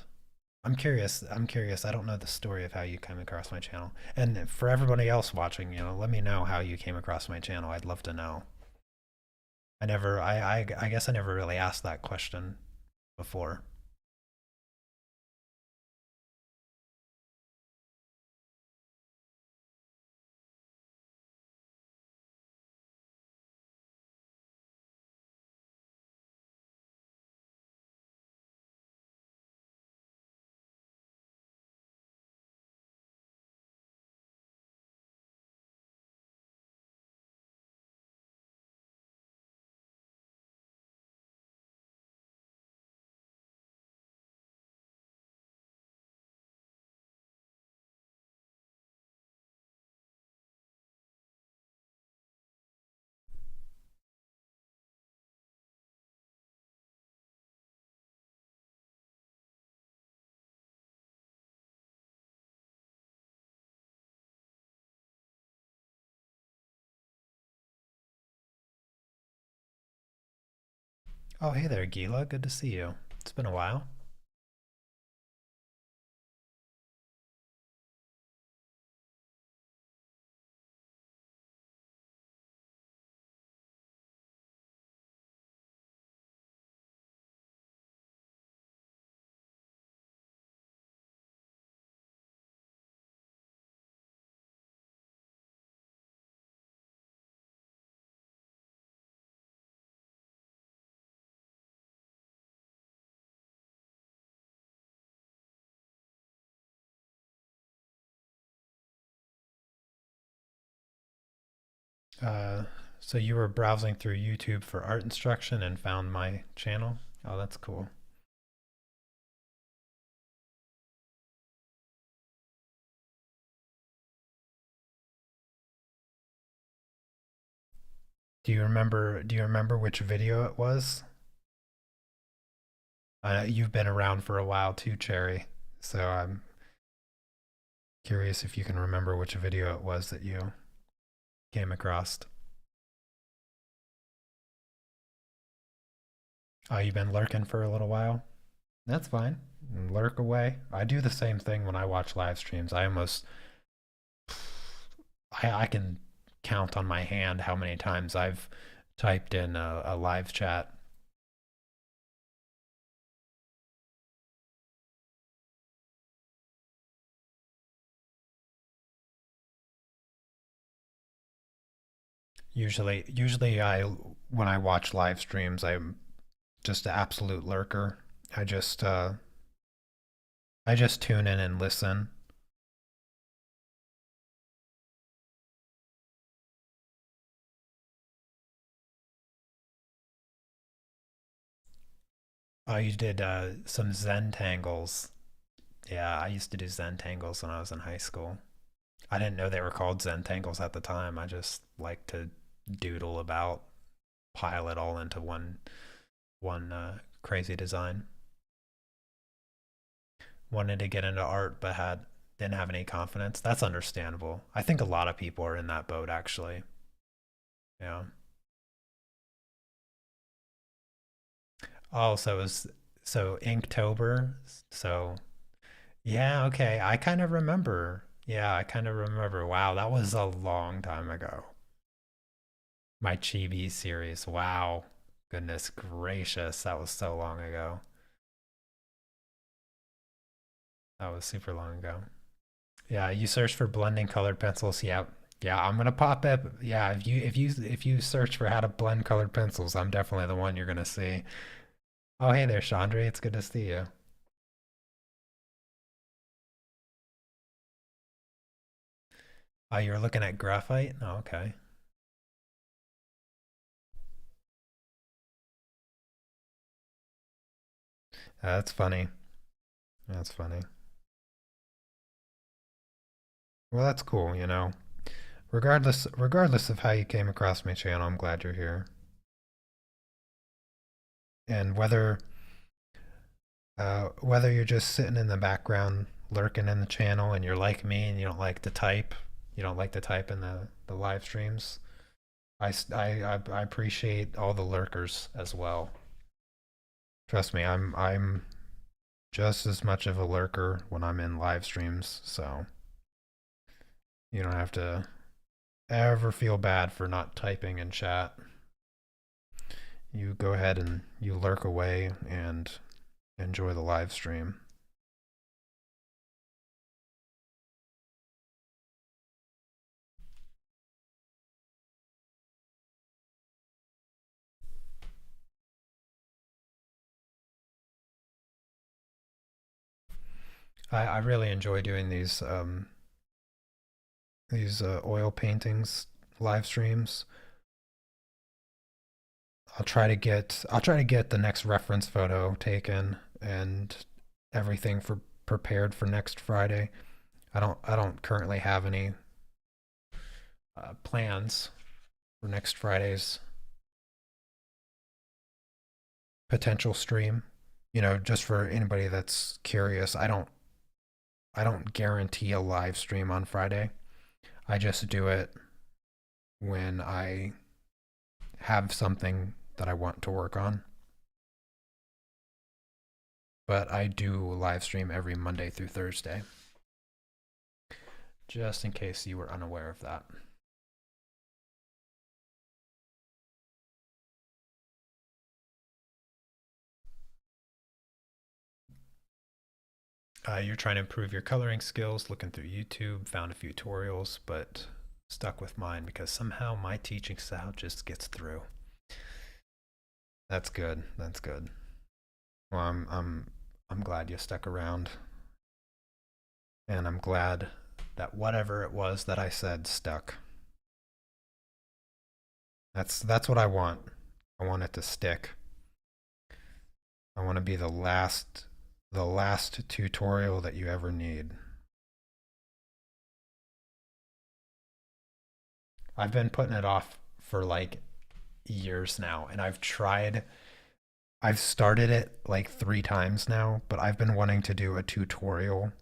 I'm curious. I'm curious. I don't know the story of how you came across my channel. And for everybody else watching, let me know how you came across my channel. I'd love to know. I guess I never really asked that question before. Oh, hey there, Gila. Good to see you. It's been a while. Uh, so you were browsing through YouTube for art instruction and found my channel? Oh, that's cool. Do you remember which video it was? You've been around for a while too, Cherry. So I'm curious if you can remember which video it was that you came across. Oh, you've been lurking for a little while? That's fine. Lurk away. I do the same thing when I watch live streams. I can count on my hand how many times I've typed in a live chat. Usually when I watch live streams, I'm just an absolute lurker. I just uh, I just tune in and listen. Oh, you did some Zentangles. Yeah, I used to do Zentangles when I was in high school. I didn't know they were called Zentangles at the time. I just like to doodle about, pile it all into one crazy design. Wanted to get into art, but had didn't have any confidence. That's understandable. I think a lot of people are in that boat, actually. Yeah. Oh, so Inktober. So yeah, okay. I kind of remember. Yeah, I kind of remember. Wow, that was a long time ago. My Chibi series. Wow. Goodness gracious, that was so long ago. That was super long ago. Yeah, you search for blending colored pencils. Yeah, yeah, I'm gonna pop up. Yeah, if you search for how to blend colored pencils, I'm definitely the one you're gonna see. Oh, hey there, Chandra. It's good to see you. Oh, you're looking at graphite? Oh, okay. That's funny. That's funny. Well, that's cool, you know. Regardless of how you came across my channel, I'm glad you're here. And whether you're just sitting in the background lurking in the channel and you're like me and you don't like to type in the live streams. I appreciate all the lurkers as well. Trust me, I'm just as much of a lurker when I'm in live streams, so you don't have to ever feel bad for not typing in chat. You go ahead and you lurk away and enjoy the live stream. I really enjoy doing these oil paintings live streams. I'll try to get the next reference photo taken and everything for prepared for next Friday. I don't currently have any plans for next Friday's potential stream. You know, just for anybody that's curious, I don't guarantee a live stream on Friday. I just do it when I have something that I want to work on. But I do live stream every Monday through Thursday, just in case you were unaware of that. You're trying to improve your coloring skills, looking through YouTube, found a few tutorials, but stuck with mine because somehow my teaching style just gets through. That's good. That's good. Well, I'm glad you stuck around, and I'm glad that whatever it was that I said stuck. That's what I want. I want it to stick. I want to be the last tutorial that you ever need. I've been putting it off for like years now, and I've started it like 3 times now, but I've been wanting to do a tutorial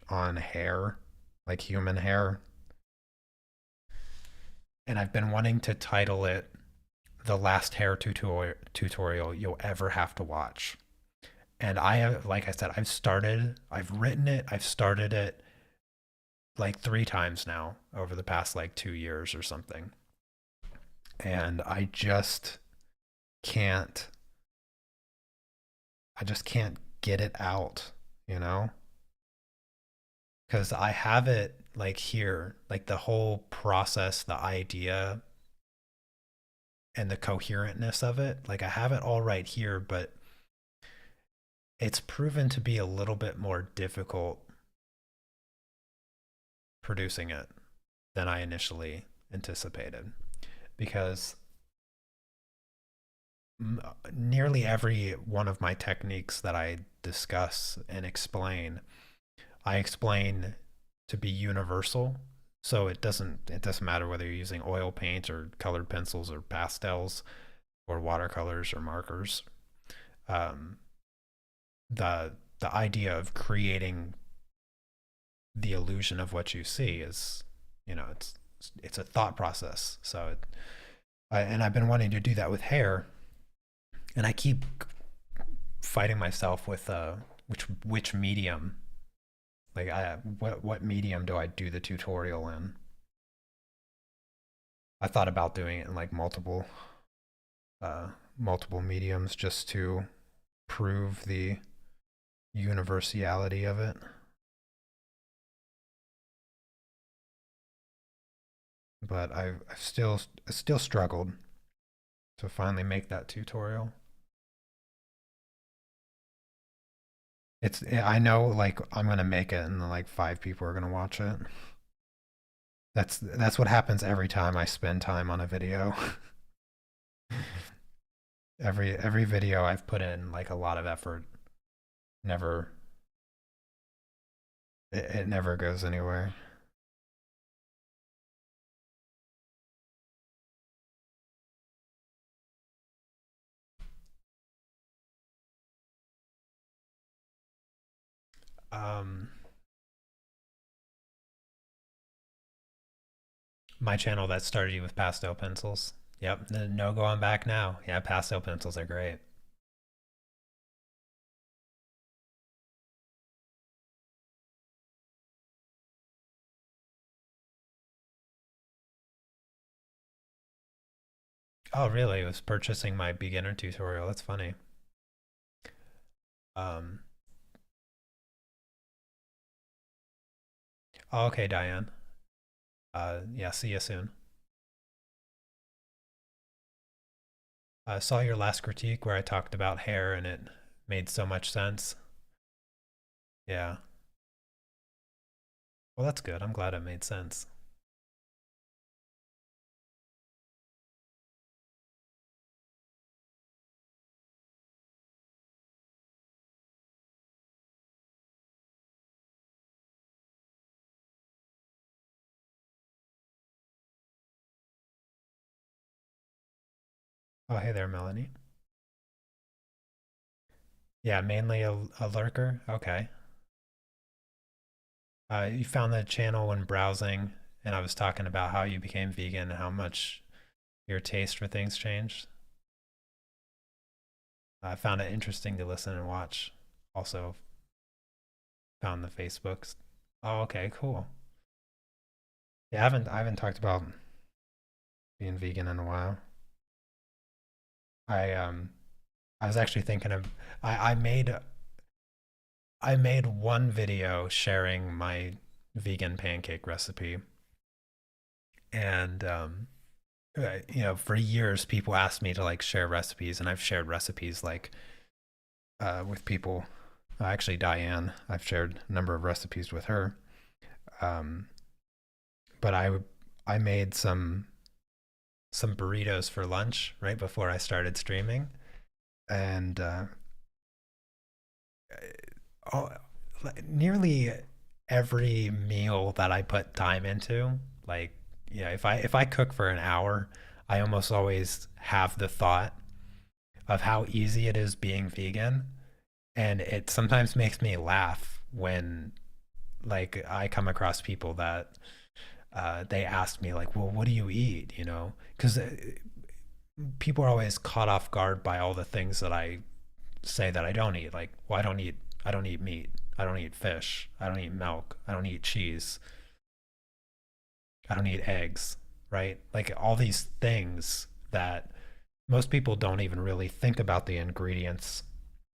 on hair, like human hair, and I've been wanting to title it the last hair tutorial you'll ever have to watch. And I have, like I said, I've written it, I've started it like 3 times now over the past like 2 years or something. And can't, I just can't get it out, you know? Because I have it like here, like the whole process, the idea, and the coherentness of it. Like I have it all right here, but it's proven to be a little bit more difficult producing it than I initially anticipated because nearly every one of my techniques that I discuss and explain, I explain to be universal. So it doesn't matter whether you're using oil paint or colored pencils or pastels or watercolors or markers. Um, the idea of creating the illusion of what you see is, it's a thought process. And I've been wanting to do that with hair, and I keep fighting myself with which medium. Like, what medium do I do the tutorial in? I thought about doing it in like multiple mediums just to prove the universality of it. But I've still struggled to finally make that tutorial. I know like I'm gonna make it and like 5 people are gonna watch it. That's what happens every time I spend time on a video. Every video I've put in like a lot of effort, never it never goes anywhere. Um, my channel that started you with pastel pencils. Yep, no going back now. Yeah, pastel pencils are great. Oh, really? It was purchasing my beginner tutorial. That's funny. Um, oh, okay, Diane. Yeah, see you soon. I saw your last critique where I talked about hair and it made so much sense. Yeah. Well, that's good. I'm glad it made sense. Oh, hey there, Melanie. Yeah, mainly a lurker. Okay. You found the channel when browsing, and I was talking about how you became vegan and how much your taste for things changed. I found it interesting to listen and watch. Also, found the Facebooks. Oh, okay, cool. Yeah, I haven't talked about being vegan in a while. I I was actually thinking of I made one video sharing my vegan pancake recipe, and for years people asked me to like share recipes, and I've shared recipes like with people. Actually, Diane, I've shared a number of recipes with her. Um, but I made some burritos for lunch right before I started streaming, and all, nearly every meal that I put time into, like yeah, if I cook for an hour, I almost always have the thought of how easy it is being vegan, and it sometimes makes me laugh when like I come across people that they ask me like, well, what do you eat? You know, because people are always caught off guard by all the things that I say that I don't eat. Like, well, I don't eat meat. I don't eat fish. I don't eat milk. I don't eat cheese. I don't eat eggs. Right? Like all these things that most people don't even really think about the ingredients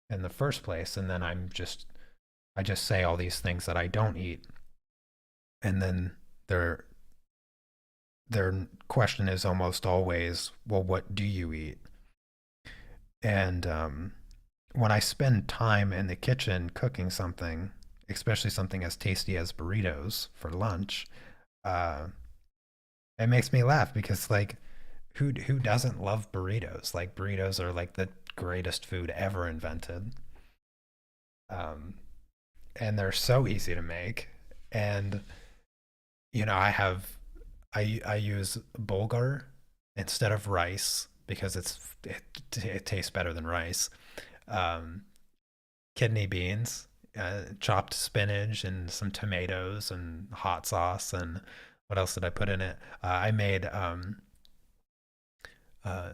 in the first place, and then I just say all these things that I don't eat, and then their their question is almost always, well, what do you eat? And when I spend time in the kitchen cooking something, especially something as tasty as burritos for lunch, uh, it makes me laugh because like who doesn't love burritos? Like burritos are like the greatest food ever invented. Um, and they're so easy to make. And you know, I use bulgur instead of rice because it tastes better than rice. Um, Kidney beans, chopped spinach, and some tomatoes and hot sauce. And what else did I put in it? I made uh,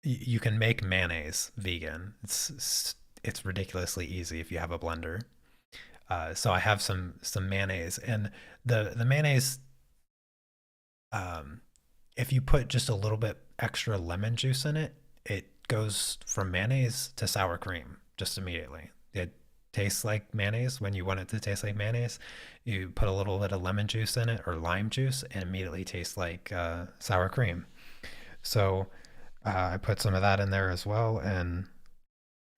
you can make mayonnaise vegan. It's ridiculously easy if you have a blender. So I have some mayonnaise, and the mayonnaise, um, if you put just a little bit extra lemon juice in it, it goes from mayonnaise to sour cream just immediately. It tastes like mayonnaise when you want it to taste like mayonnaise. You put a little bit of lemon juice in it or lime juice, and immediately tastes like sour cream. So I put some of that in there as well, and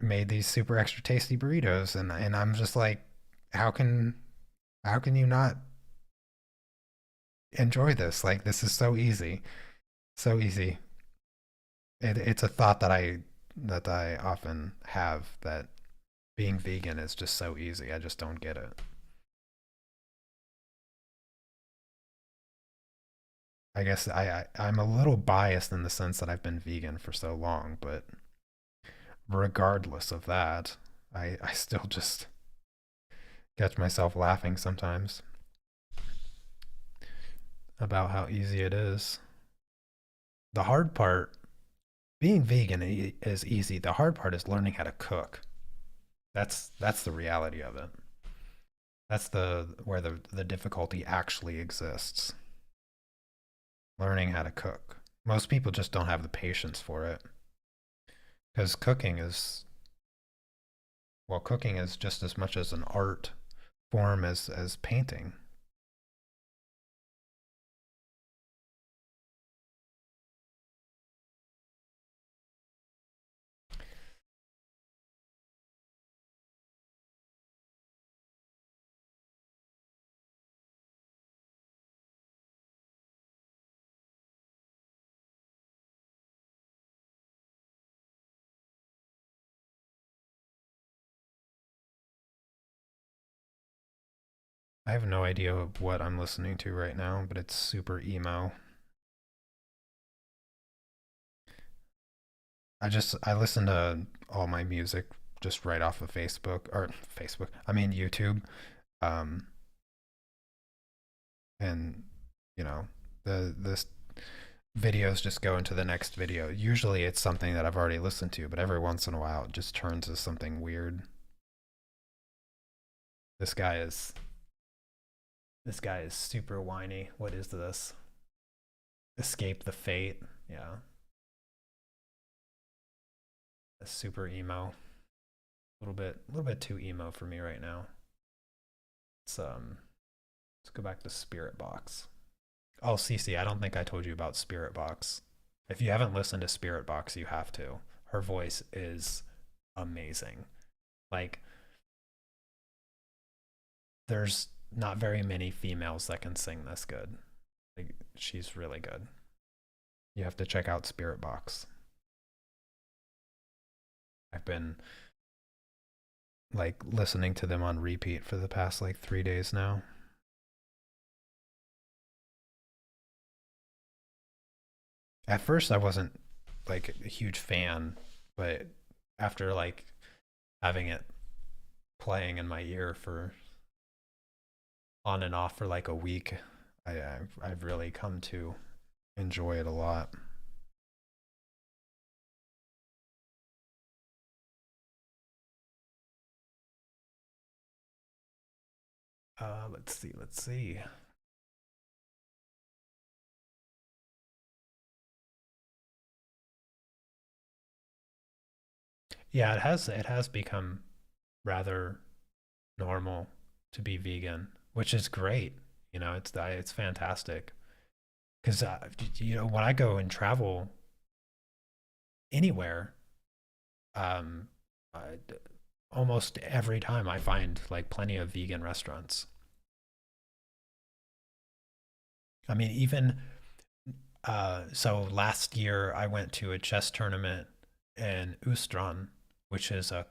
made these super extra tasty burritos. And I'm just like, how can how can you not enjoy this? Like this is so easy, so easy. It's a thought that I often have that being vegan is just so easy. I just don't get it. I guess I'm a little biased in the sense that I've been vegan for so long, but regardless of that, I still just catch myself laughing sometimes about how easy it is. The hard part, being vegan is easy. The hard part is learning how to cook. That's the reality of it. That's the where the difficulty actually exists. Learning how to cook. Most people just don't have the patience for it because cooking is just as much as an art form as painting. I have no idea what I'm listening to right now, but it's super emo. I listen to all my music just right off of Facebook. I mean YouTube. Um, and you know the videos just go into the next video. Usually it's something that I've already listened to, but every once in a while it just turns to something weird. This guy is this guy is super whiny. What is this? Escape the fate. Yeah, super emo. A little bit too emo for me right now. Let's let's go back to Spirit Box. Oh, Cece, I don't think I told you about Spirit Box. If you haven't listened to Spirit Box, you have to. Her voice is amazing. Like there's not very many females that can sing this good. Like she's really good. You have to check out Spirit Box. I've been like listening to them on repeat for the past like 3 days now. At first, I wasn't like a huge fan, but after like having it playing in my ear for on and off for like a week, I've really come to enjoy it a lot. Let's see, let's see. Yeah, it has become rather normal to be vegan, which is great. It's fantastic because when I go and travel anywhere, um, I, almost every time I find like plenty of vegan restaurants. I mean, even so last year I went to a chess tournament in Ustron, which is a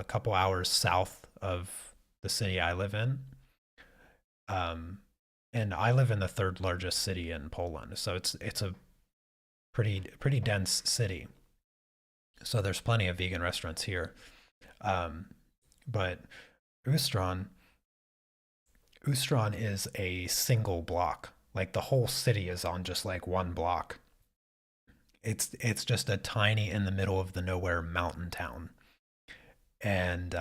couple hours south of the city I live in. Um, and I live in the third largest city in Poland, so it's a pretty dense city. So there's plenty of vegan restaurants here. Um, but Ustron Ustron is a single block. Like the whole city is on just like one block. It's just a tiny in the middle of the nowhere mountain town. And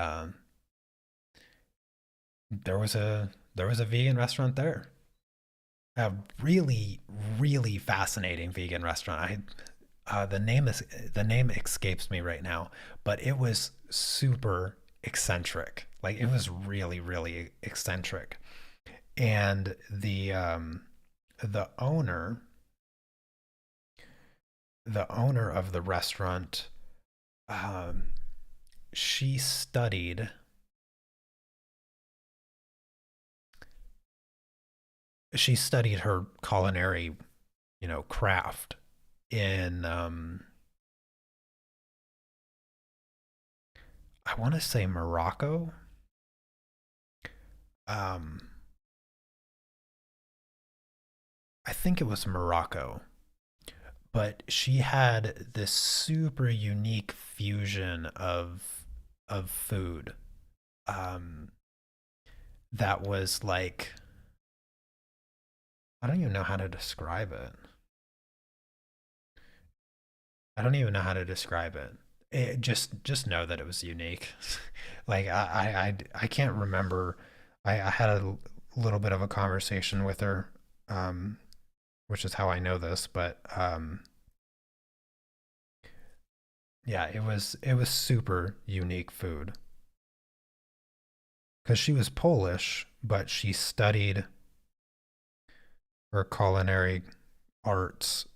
there was a vegan restaurant there. A really really fascinating vegan restaurant. The name escapes me right now, but it was super eccentric. Like it was really really eccentric. And the owner of the restaurant, um, she studied she studied her culinary, craft in, I want to say Morocco. Um, I think it was Morocco, but she had this super unique fusion of food, um, that was like, I don't even know how to describe it. I don't even know how to describe it. Just know that it was unique. Like I can't remember. I had a little bit of a conversation with her, um, which is how I know this. But yeah, it was super unique food because she was Polish, but she studied her culinary arts,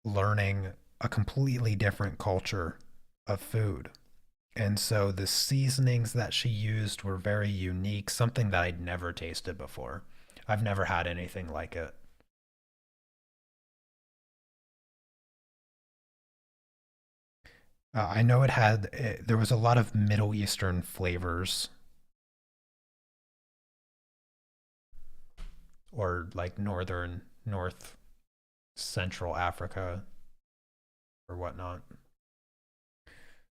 learning a completely different culture of food. And so the seasonings that she used were very unique, something that I'd never tasted before. I've never had anything like it. I know there was a lot of Middle Eastern flavors, or like North Central Africa or whatnot.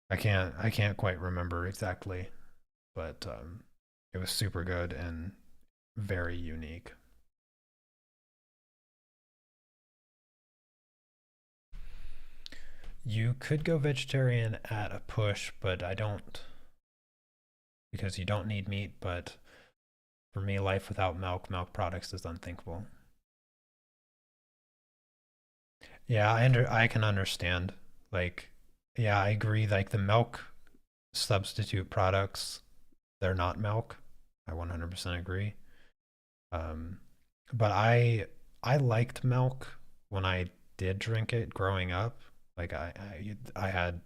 I can't quite remember exactly, but it was super good and very unique. You could go vegetarian at a push, but I don't, because you don't need meat. But for me, life without milk products is unthinkable. Yeah, I can understand. Like, yeah, I agree. Like the milk substitute products, they're not milk. I 100% agree. Um, but I liked milk when I did drink it growing up. Like I had,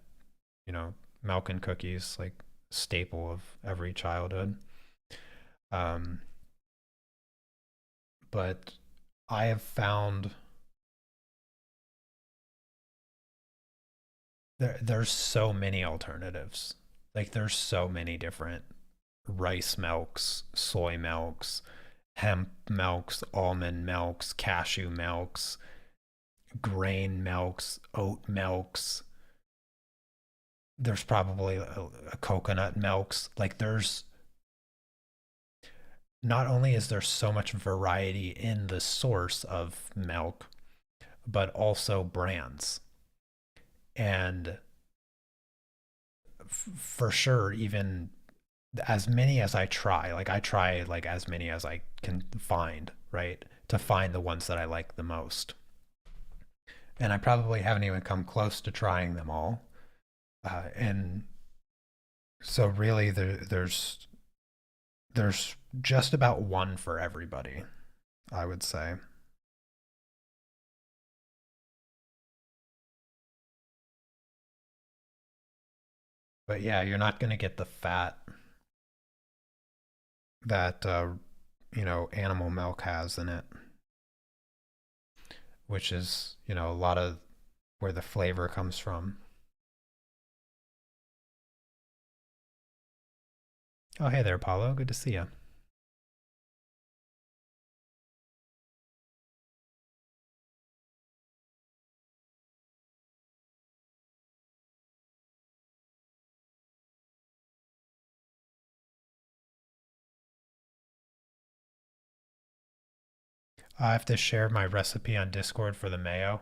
milk and cookies, like staple of every childhood. Um, but I have found there's so many alternatives. Like there's so many different rice milks, soy milks, hemp milks, almond milks, cashew milks, grain milks, oat milks. There's probably a coconut milks. Like there's not only is there so much variety in the source of milk, but also brands. And for sure, even as many as I try, like I try like as many as I can find, right? To find the ones that I like the most. And I probably haven't even come close to trying them all. And so really there's just about one for everybody, I would say. But yeah, you're not going to get the fat that animal milk has in it, which is a lot of where the flavor comes from. Oh, hey there, Paulo. Good to see you. I have to share my recipe on Discord for the mayo.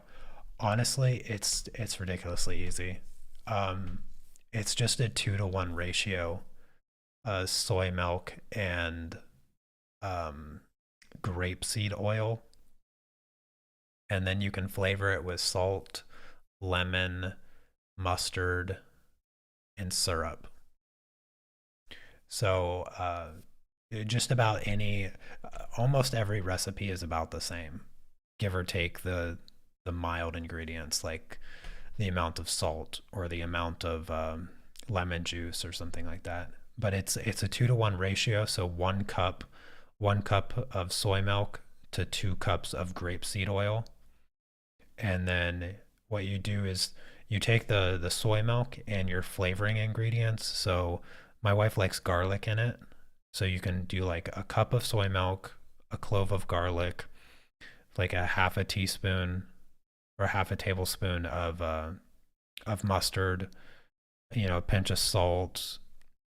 Honestly, it's ridiculously easy. Um, it's just a 2-to-1 ratio, soy milk and um, grapeseed oil, and then you can flavor it with salt, lemon, mustard, and syrup. So just about almost every recipe is about the same, give or take the mild ingredients like the amount of salt or the amount of lemon juice or something like that. But it's a 2-to-1 ratio, so 1 cup of soy milk to 2 cups of grapeseed oil, and then what you do is you take the soy milk and your flavoring ingredients. So my wife likes garlic in it, so you can do like a cup of soy milk, a clove of garlic, like a half a teaspoon or half a tablespoon of mustard, a pinch of salt.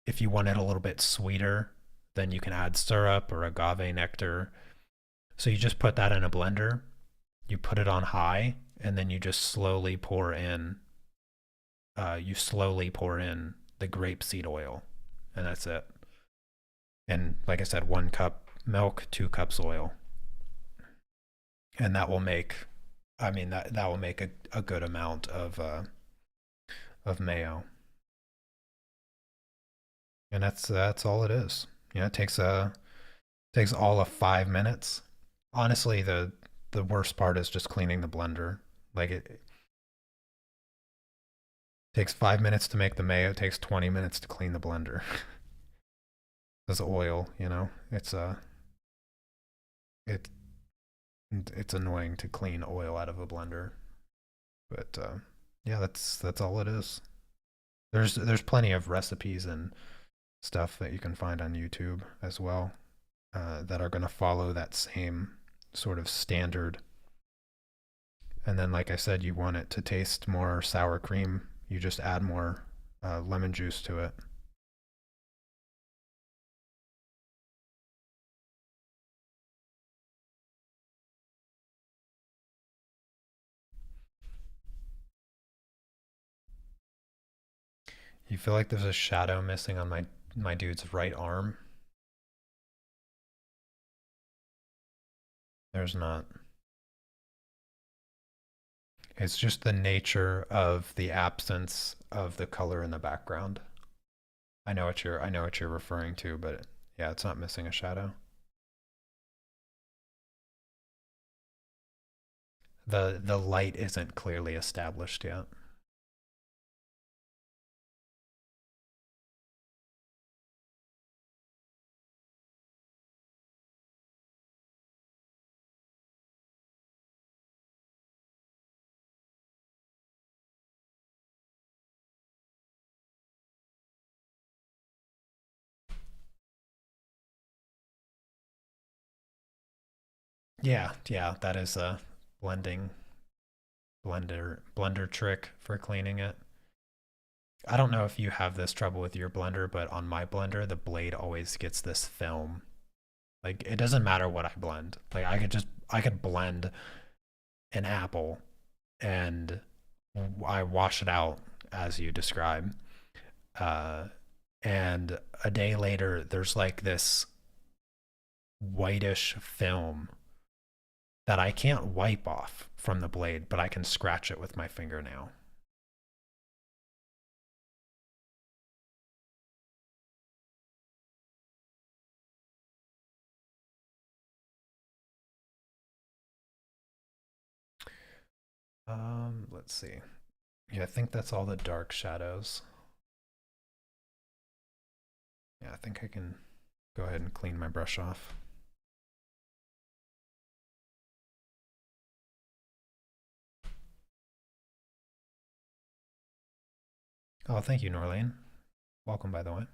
If you want it a little bit sweeter, then you can add syrup or agave nectar. So you just put that in a blender, you put it on high, and then you slowly pour in the grapeseed oil, and that's it. And like I said, 1 cup milk, 2 cups oil, and that will make, I mean, that will make a good amount of mayo, and that's all it is. It takes all of 5 minutes. Honestly, the worst part is just cleaning the blender. Like it takes 5 minutes to make the mayo. It takes 20 minutes to clean the blender. This oil, it it's annoying to clean oil out of a blender. But yeah, that's all it is. There's plenty of recipes and stuff that you can find on YouTube as well, that are going to follow that same sort of standard. And then, like I said, you want it to taste more sour cream, you just add more lemon juice to it. You feel like there's a shadow missing on my dude's right arm? There's not. It's just the nature of the absence of the color in the background. I know what you're referring to, but yeah, it's not missing a shadow. The light isn't clearly established yet. Yeah, yeah, that is a blending blender trick for cleaning it. I don't know if you have this trouble with your blender, but on my blender, the blade always gets this film. Like it doesn't matter what I blend. Like I could blend an apple and I wash it out as you describe. Uh, and a day later, there's like this whitish film that I can't wipe off from the blade, but I can scratch it with my fingernail. Let's see. Yeah, I think that's all the dark shadows. Yeah, I think I can go ahead and clean my brush off. Oh, thank you, Norlane. Welcome, by the way.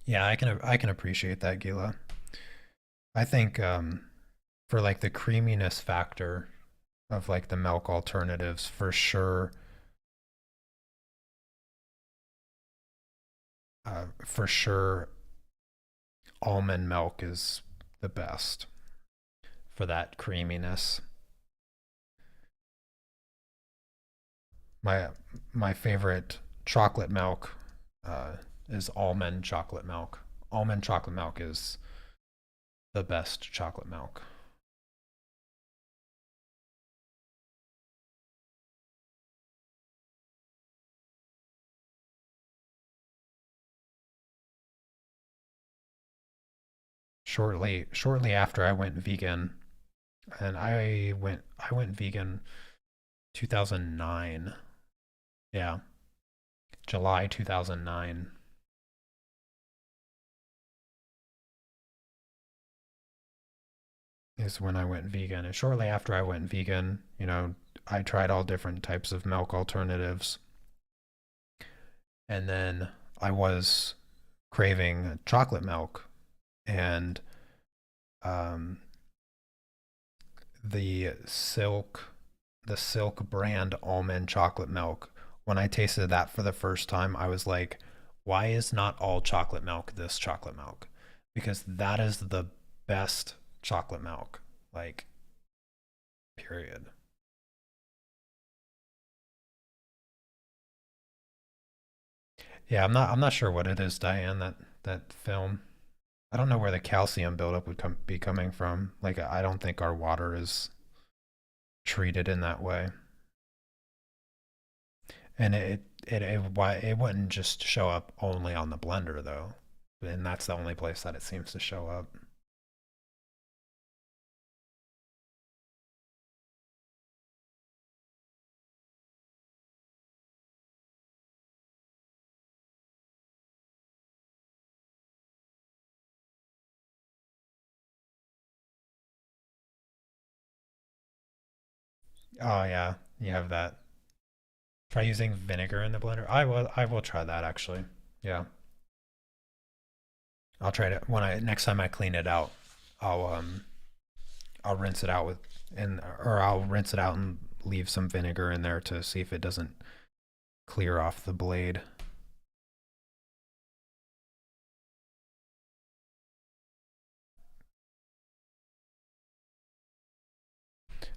Yeah, I can appreciate that, Gila. I think for like the creaminess factor of like the milk alternatives, for sure, almond milk is the best for that creaminess. My my favorite chocolate milk is almond chocolate milk. Almond chocolate milk is the best chocolate milk. Shortly after I went vegan, and I went vegan 2009. Yeah, July 2009 is when I went vegan. And shortly after I went vegan, I tried all different types of milk alternatives. And then I was craving chocolate milk. And um, the Silk brand almond chocolate milk, when I tasted that for the first time, I was like, why is not all chocolate milk this chocolate milk? Because that is the best chocolate milk. Like, period. Yeah, I'm not sure what it is, Diane, that film. I don't know where the calcium buildup would be coming from. Like I don't think our water is treated in that way. And it wouldn't just show up only on the blender though. And that's the only place that it seems to show up. Oh yeah, you have that. Try using vinegar in the blender. I will try that actually. Yeah. I'll try to when I next time I clean it out, I'll um I'll rinse it out with and or I'll rinse it out and leave some vinegar in there to see if it doesn't clear off the blade.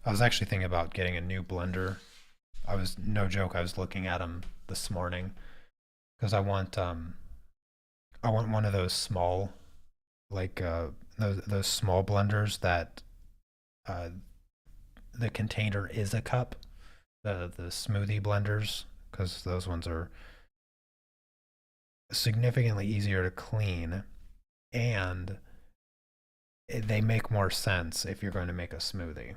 I was actually thinking about getting a new blender. I was no joke. I was looking at them this morning because I want one of those small like those small blenders that uh, the container is a cup. The smoothie blenders because those ones are significantly easier to clean and they make more sense if you're going to make a smoothie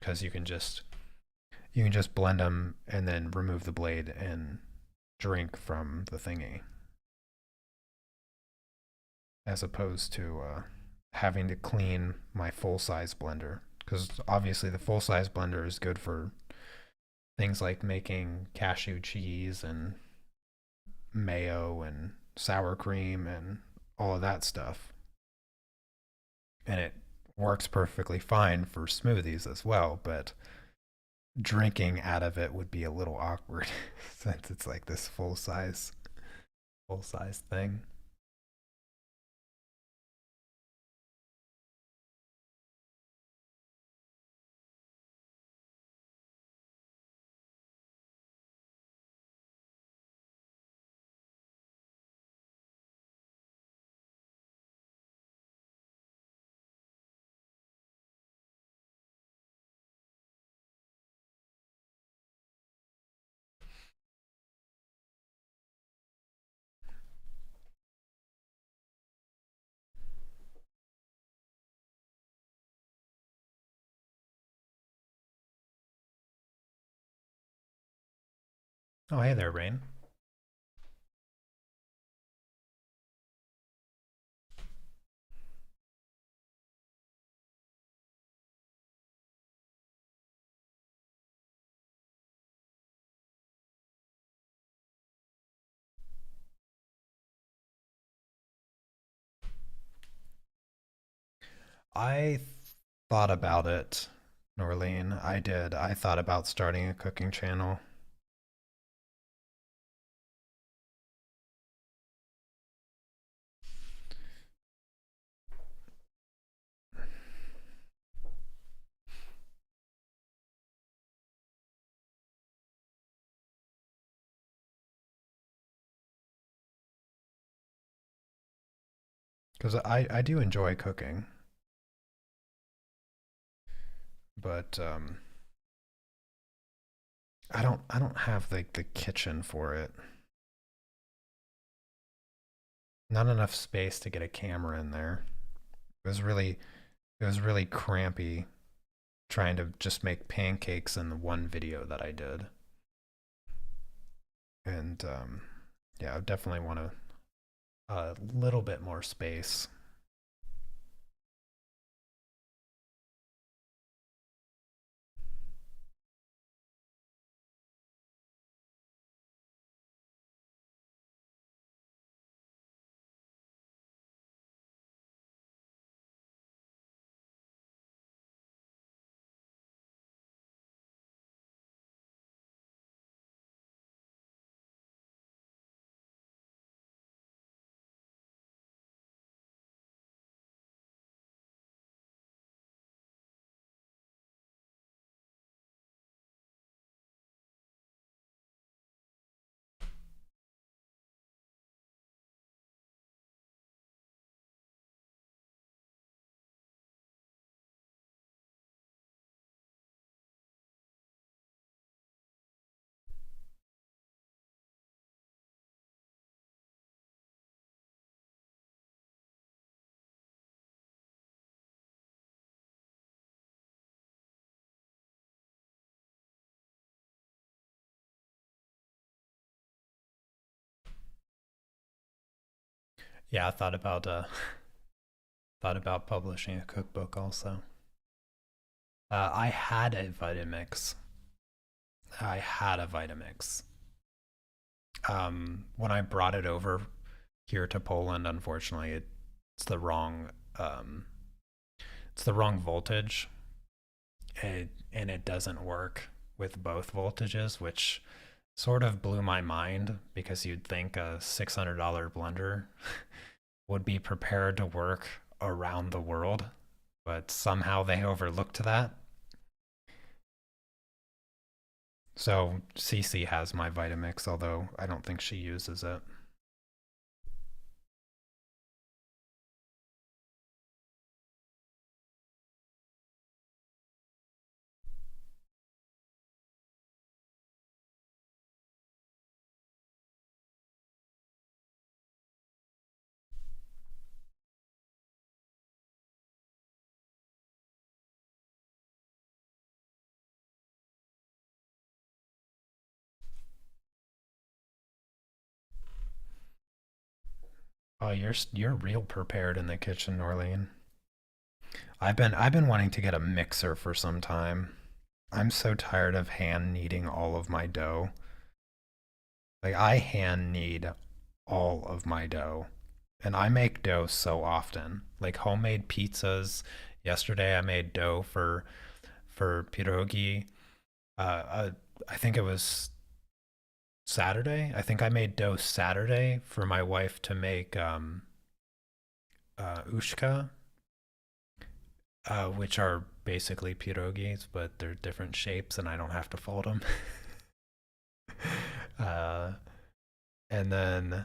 because you can just blend them and then remove the blade and drink from the thingy as opposed to having to clean my full size blender, because obviously the full size blender is good for things like making cashew cheese and mayo and sour cream and all of that stuff. And it works perfectly fine for smoothies as well, but drinking out of it would be a little awkward since it's like this full size thing. Oh, hey there, Rain. I thought about it, Norlene. I did. I thought about starting a cooking channel because I do enjoy cooking, but I don't have like the kitchen for it. Not enough space to get a camera in there. It was really it was really crampy trying to just make pancakes in the one video that I did. And yeah, I definitely want a little bit more space. Yeah, I thought about publishing a cookbook also. I had a Vitamix. I had a Vitamix. When I brought it over here to Poland, unfortunately, it's the wrong um, it's the wrong voltage, and it doesn't work with both voltages, which sort of blew my mind because you'd think a $600 blender would be prepared to work around the world, but somehow they overlooked that. So Cece has my Vitamix, although I don't think she uses it. Oh, you're real prepared in the kitchen, Norlene. I've been wanting to get a mixer for some time. I'm so tired of hand kneading all of my dough. Like I hand knead all of my dough. And I make dough so often. Like homemade pizzas. Yesterday I made dough for pierogi. I think it was Saturday. I think I made dough Saturday for my wife to make ushka, which are basically pierogies, but they're different shapes, and I don't have to fold them. uh, and then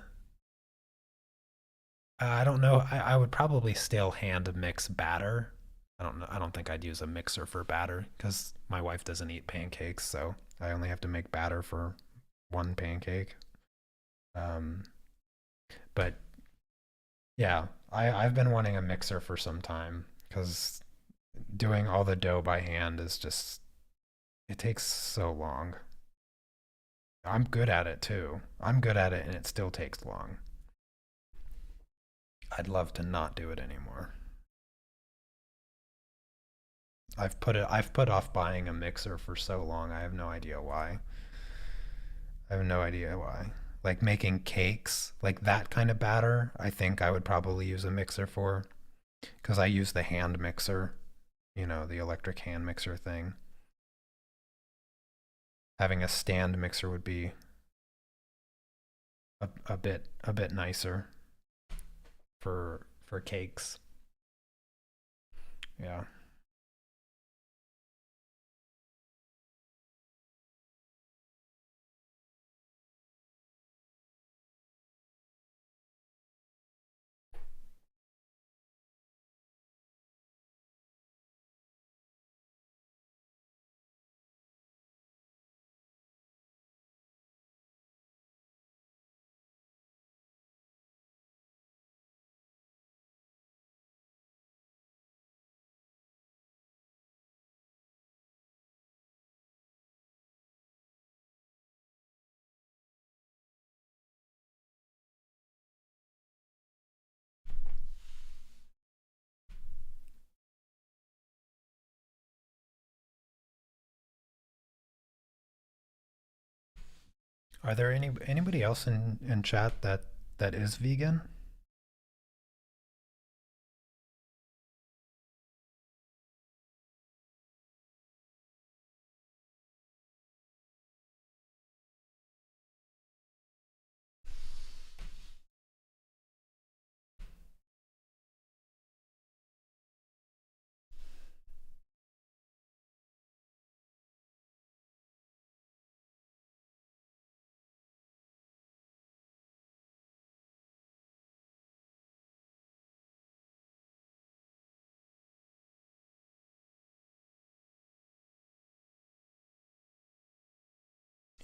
I don't know. I would probably still hand mix batter. I don't know. I don't think I'd use a mixer for batter because my wife doesn't eat pancakes, so I only have to make batter for one pancake. Um, but yeah, I've been wanting a mixer for some time because doing all the dough by hand is just it takes so long. I'm good at it too. I'm good at it and it still takes long. I'd love to not do it anymore. I've put off buying a mixer for so long. I have no idea why. I have no idea why. Like making cakes, like that kind of batter, I think I would probably use a mixer for because I use the hand mixer, the electric hand mixer thing. Having a stand mixer would be a bit nicer for cakes. Yeah. Are there anybody else in chat that is vegan?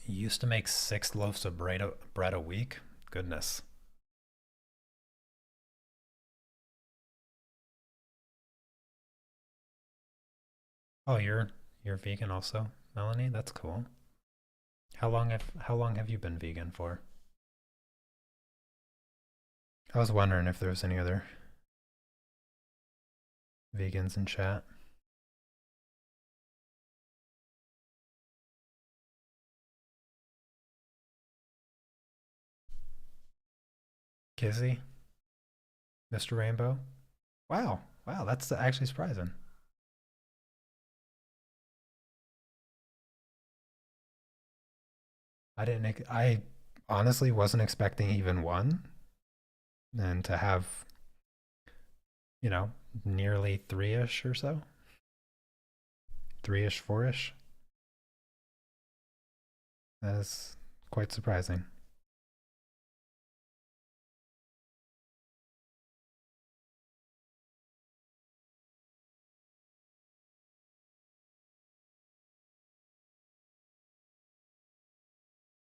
You used to make 6 loaves of bread a week. Goodness. Oh, you're vegan also, Melanie. That's cool. How long have you been vegan for? I was wondering if there was any other vegans in chat. Kizzy, Mr. Rainbow. Wow, wow, that's actually surprising. I honestly wasn't expecting even one, and to have you know nearly three-ish or so, three-ish, four-ish. That is quite surprising.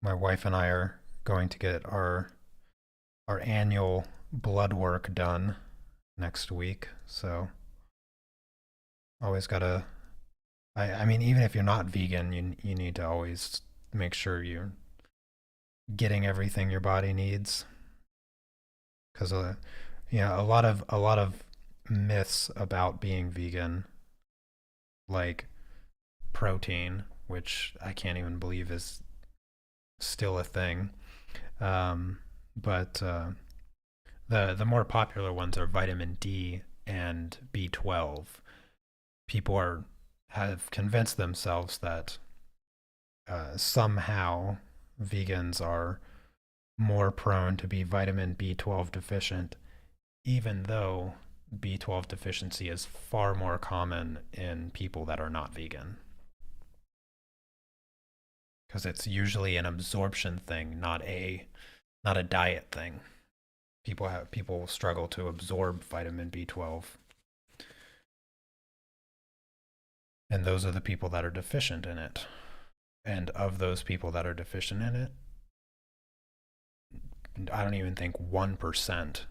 My wife and I are going to get our annual blood work done next week, so always gotta. I mean, even if you're not vegan, you need to always make sure you're getting everything your body needs because a lot of myths about being vegan, like protein, which I can't even believe is still a thing. Um, but the more popular ones are vitamin D and B12. People are have convinced themselves that somehow vegans are more prone to be vitamin B12 deficient, even though B12 deficiency is far more common in people that are not vegan, because it's usually an absorption thing, not a diet thing. People struggle to absorb vitamin B12, and those are the people that are deficient in it. And of those people that are deficient in it, I don't even think 1%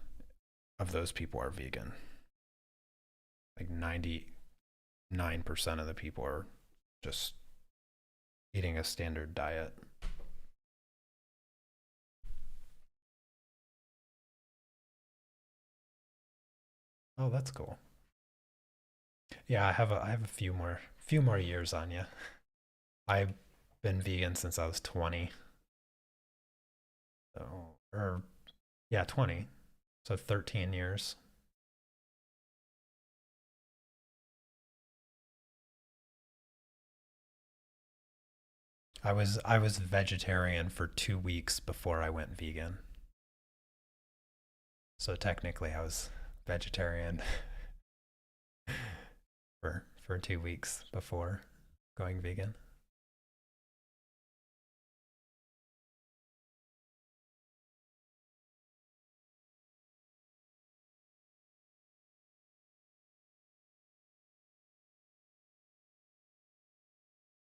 of those people are vegan. Like 99% of the people are just eating a standard diet. Oh, that's cool. Yeah, I have a few more years on you. I've been vegan since I was 20. So, or yeah, 20. So 13 years. I was vegetarian for 2 weeks before I went vegan. So technically I was vegetarian for 2 weeks before going vegan.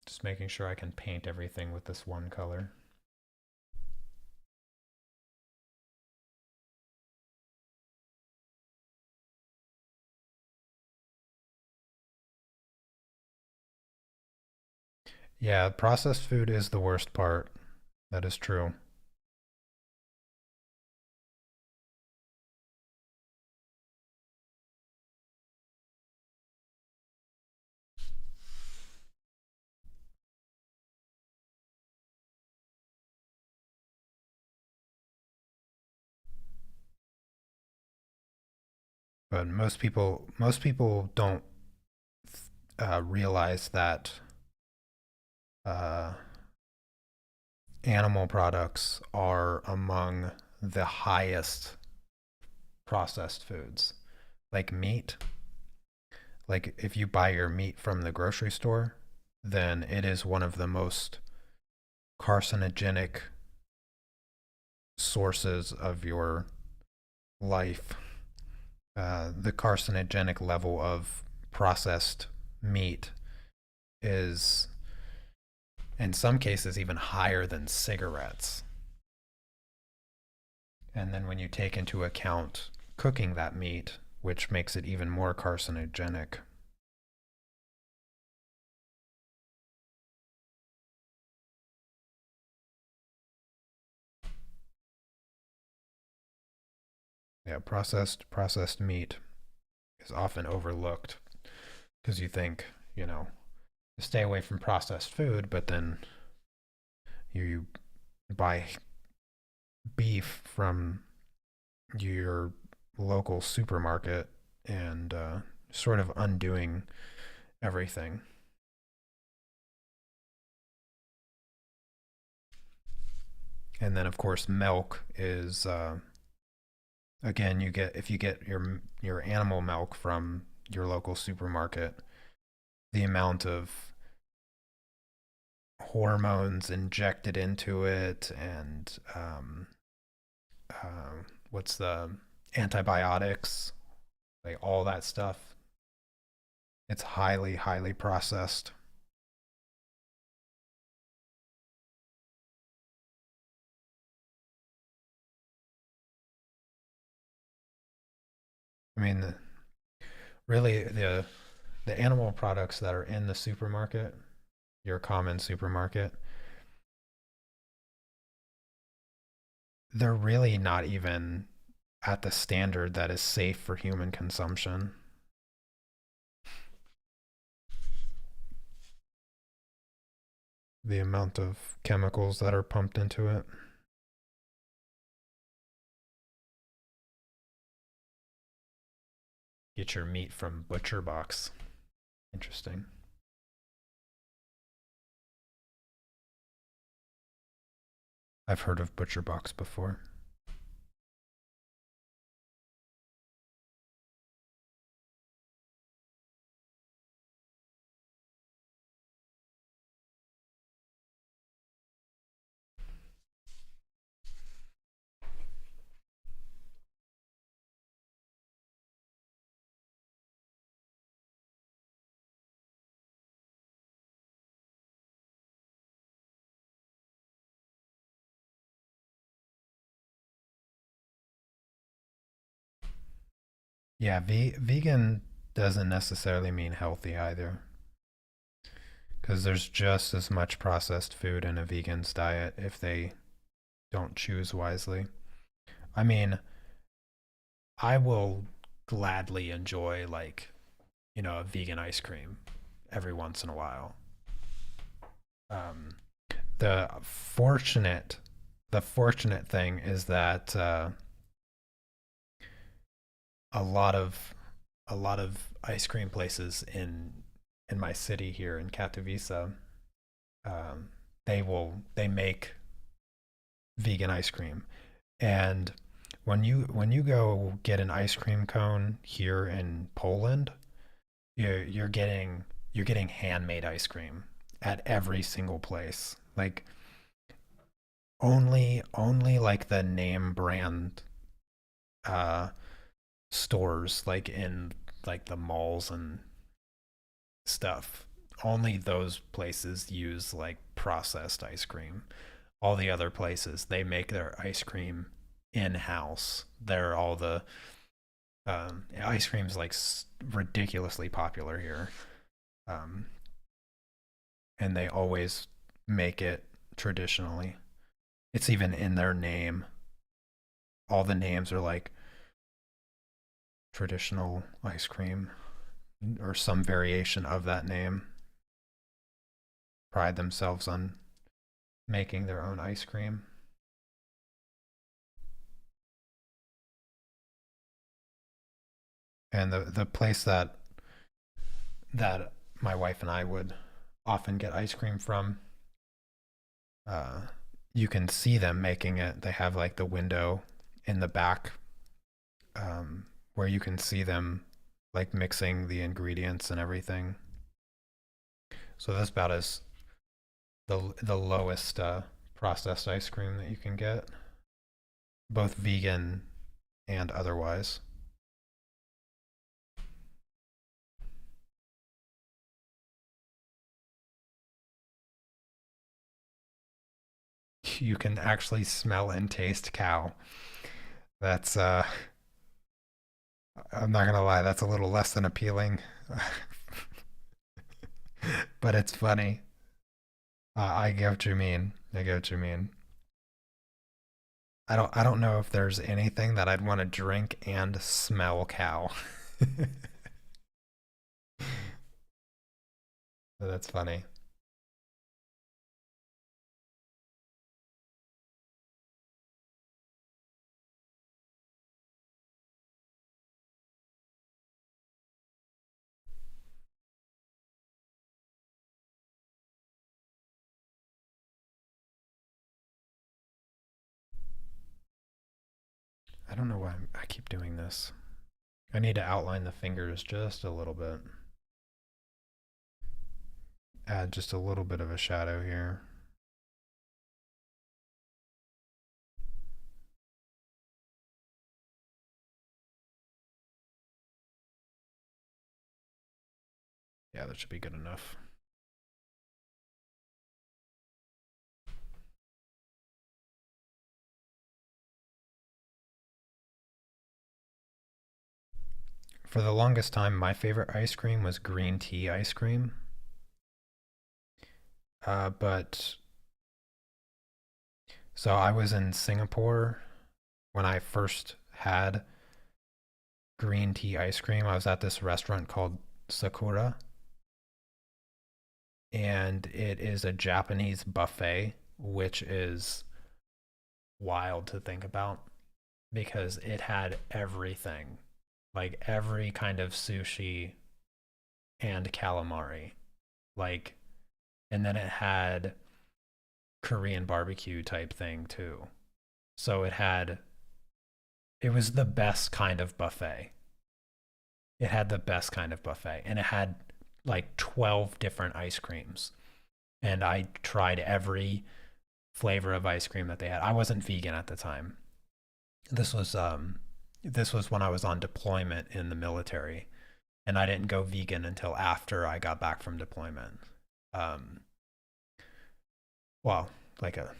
Just making sure I can paint everything with this one color. Yeah, processed food is the worst part. That is true. But most people don't realize that uh, animal products are among the highest processed foods. Like meat, like if you buy your meat from the grocery store, then it is one of the most carcinogenic sources of your life. The carcinogenic level of processed meat is, in some cases, even higher than cigarettes. And then when you take into account cooking that meat, which makes it even more carcinogenic. Yeah, processed meat is often overlooked because you think, you know, stay away from processed food, but then you buy beef from your local supermarket and sort of undoing everything. And then, of course, milk is again, you get if you get your animal milk from your local supermarket, the amount of hormones injected into it and what's the antibiotics, like all that stuff. It's highly processed. I mean, really, the animal products that are in the supermarket, your common supermarket, they're really not even at the standard that is safe for human consumption. the amount of chemicals that are pumped into it. Get your meat from butcher box. Interesting. I've heard of butcher box before. Yeah, vegan doesn't necessarily mean healthy either, because there's just as much processed food in a vegan's diet if they don't choose wisely. I mean, I will gladly enjoy like, a vegan ice cream every once in a while. Um, the fortunate the fortunate thing is that a lot of a lot of ice cream places in my city here in Katowice, um, they make vegan ice cream, and when you go get an ice cream cone here in Poland, you're getting handmade ice cream at every single place. Like only like the name brand uh stores like in like the malls and stuff. Only those places use like processed ice cream. All the other places they make their ice cream in house. They're all the ice cream's like ridiculously popular here, um, and they always make it traditionally. It's even in their name. All the names are like traditional ice cream or some variation of that name. Pride themselves on making their own ice cream. And the place that my wife and I would often get ice cream from, uh, you can see them making it. They have like the window in the back, where you can see them like mixing the ingredients and everything. So that's about as the lowest processed ice cream that you can get, both vegan and otherwise. You can actually smell and taste cow. That's I'm not gonna lie, that's a little less than appealing, but it's funny. I get what you mean. I get what you mean. I don't know if there's anything that I'd want to drink and smell cow. But that's funny. I don't know why I keep doing this. I need to outline the fingers just a little bit. Add just a little bit of a shadow here. Yeah, that should be good enough. For the longest time, my favorite ice cream was green tea ice cream. But so I was in Singapore when I first had green tea ice cream. I was at this restaurant called Sakura, and it is a Japanese buffet, which is wild to think about because it had everything, like every kind of sushi and calamari, like, and then it had Korean barbecue type thing too. So it was the best kind of buffet. It had the best kind of buffet, and it had like 12 different ice creams. And I tried every flavor of ice cream that they had. I wasn't vegan at the time. This was this was when I was on deployment in the military, and I didn't go vegan until after I got back from deployment. Um, well, like a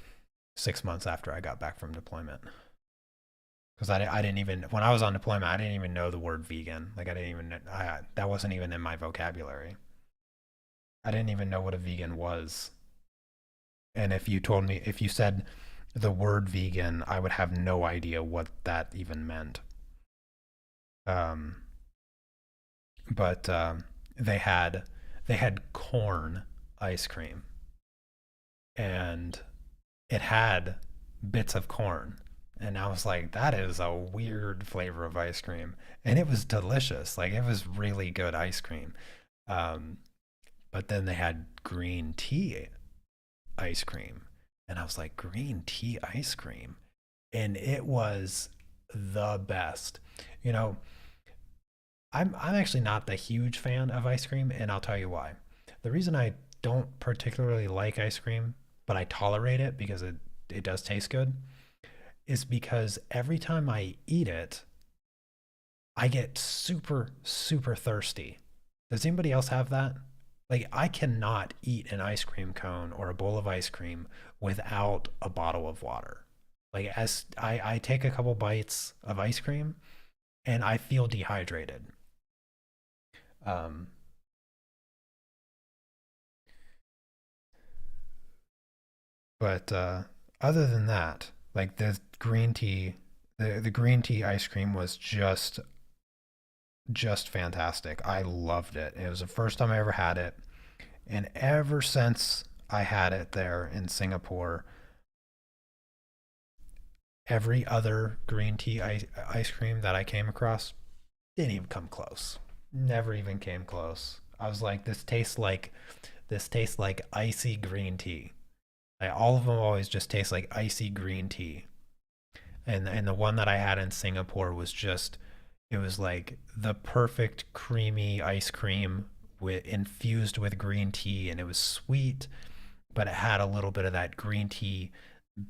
6 months after I got back from deployment, because I didn't even when I was on deployment I didn't even know the word vegan. Like I didn't even that wasn't even in my vocabulary. I didn't even know what a vegan was. And if you said the word vegan, I would have no idea what that even meant. Um, but they had they had corn ice cream, and it had bits of corn. And I was like, that is a weird flavor of ice cream. And it was delicious. Like, it was really good ice cream. Um, but then they had green tea ice cream. And I was like, green tea ice cream. And it was the best. You know, I'm actually not the huge fan of ice cream, and I'll tell you why. The reason I don't particularly like ice cream, but I tolerate it because it does taste good, is because every time I eat it, I get super, super thirsty. Does anybody else have that? Like, I cannot eat an ice cream cone or a bowl of ice cream without a bottle of water. Like, as I take a couple bites of ice cream and I feel dehydrated. Um, but other than that, like the green tea ice cream was just fantastic. I loved it. It was the first time I ever had it, and ever since I had it there in Singapore, every other green tea ice cream that I came across didn't even come close. Never even came close. I was like, this tastes like icy green tea. Like, all of them always just taste like icy green tea. And the one that I had in Singapore was just it was like the perfect creamy ice cream with infused with green tea, and it was sweet, but it had a little bit of that green tea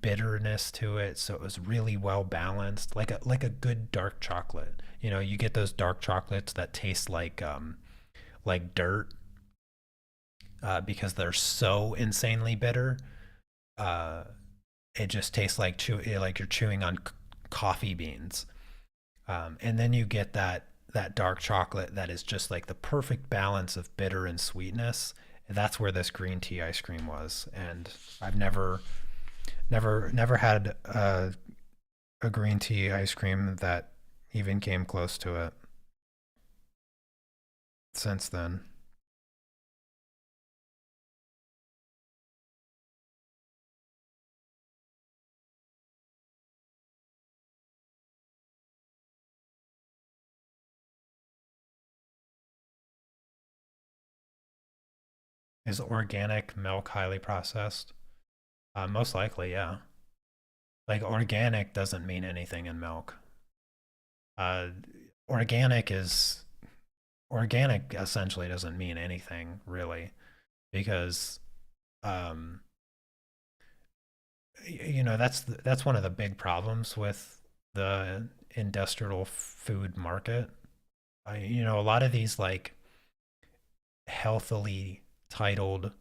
bitterness to it, so it was really well balanced, like a good dark chocolate. You know, you get those dark chocolates that taste like dirt because they're so insanely bitter. Uh, it just tastes like like you're chewing on coffee beans. And then you get that dark chocolate that is just like the perfect balance of bitter and sweetness. And that's where this green tea ice cream was. And I've never had a green tea ice cream that even came close to it since then. Is organic milk highly processed? Most likely, yeah. Like, organic doesn't mean anything in milk. Uh, organic is organic essentially doesn't mean anything really because um, that's one of the big problems with the industrial food market. A lot of these like healthily titled,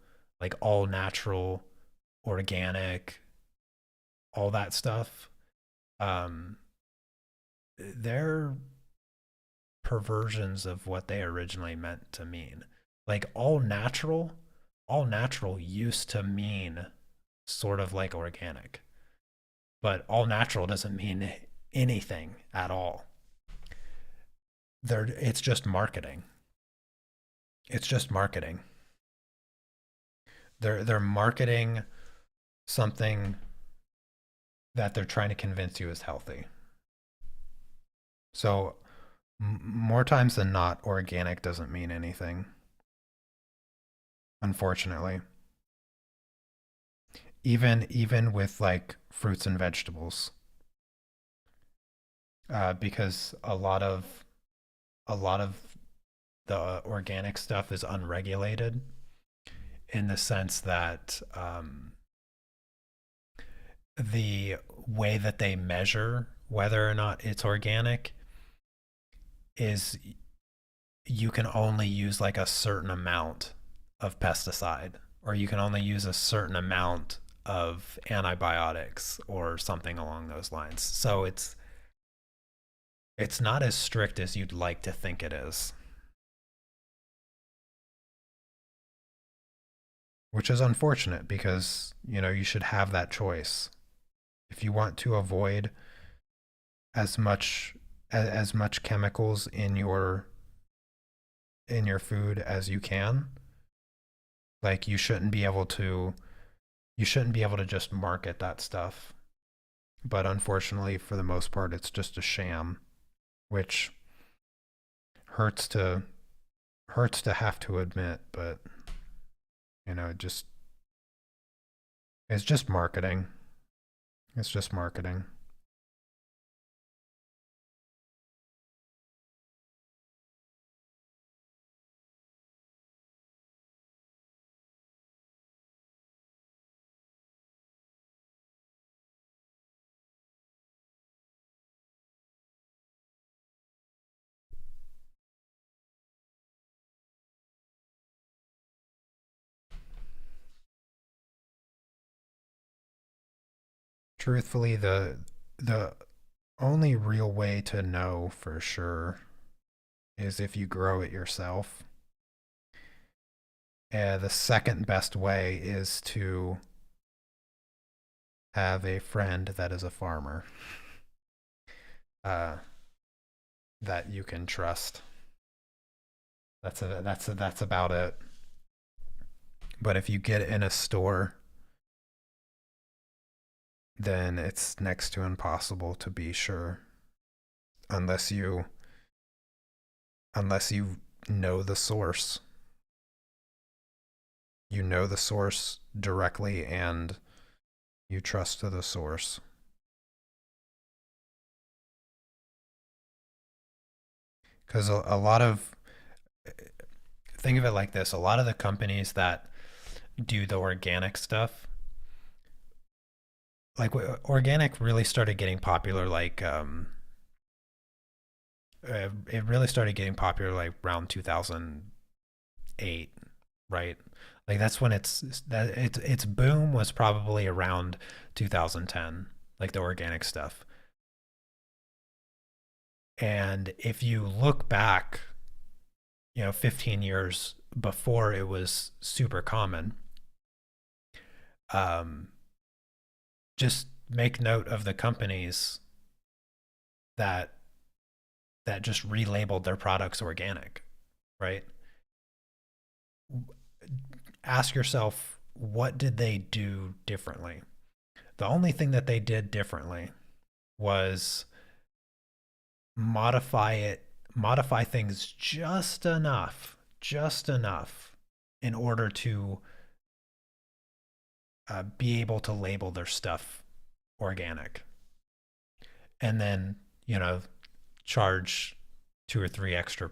like all natural, organic, all that stuff. Um, they're perversions of what they originally meant to mean. Like all natural used to mean sort of like organic, but all natural doesn't mean anything at all. It's just marketing. It's just marketing. They're marketing something that they're trying to convince you is healthy. So more times than not, organic doesn't mean anything, unfortunately. Even with like fruits and vegetables, because a lot of the organic stuff is unregulated in the sense that the way that they measure whether or not it's organic is you can only use like a certain amount of pesticide, or you can only use a certain amount of antibiotics or something along those lines. So it's not as strict as you'd like to think it is, which is unfortunate because, you should have that choice. If you want to avoid as much as much chemicals in your food as you can, like you shouldn't be able to just market that stuff. But unfortunately, for the most part, it's just a sham, which hurts to hurts to have to admit, but it just it's just marketing. It's just marketing. Truthfully, the only real way to know for sure is if you grow it yourself. The second best way is to have a friend that is a farmer, uh, that you can trust. That's about it. But if you get it in a store, then it's next to impossible to be sure unless you know the source. You know the source directly and you trust to the source. Because a lot of, think of it like this, a lot of the companies that do the organic stuff, like organic really started getting popular like it really started getting popular like around 2008, right? Like that's when its boom was probably around 2010, like the organic stuff. And if you look back, 15 years before it was super common, um, just make note of the companies that just relabeled their products organic, right? Ask yourself, what did they do differently? The only thing that they did differently was modify things just enough in order to be able to label their stuff organic, and then charge 2 or 3 extra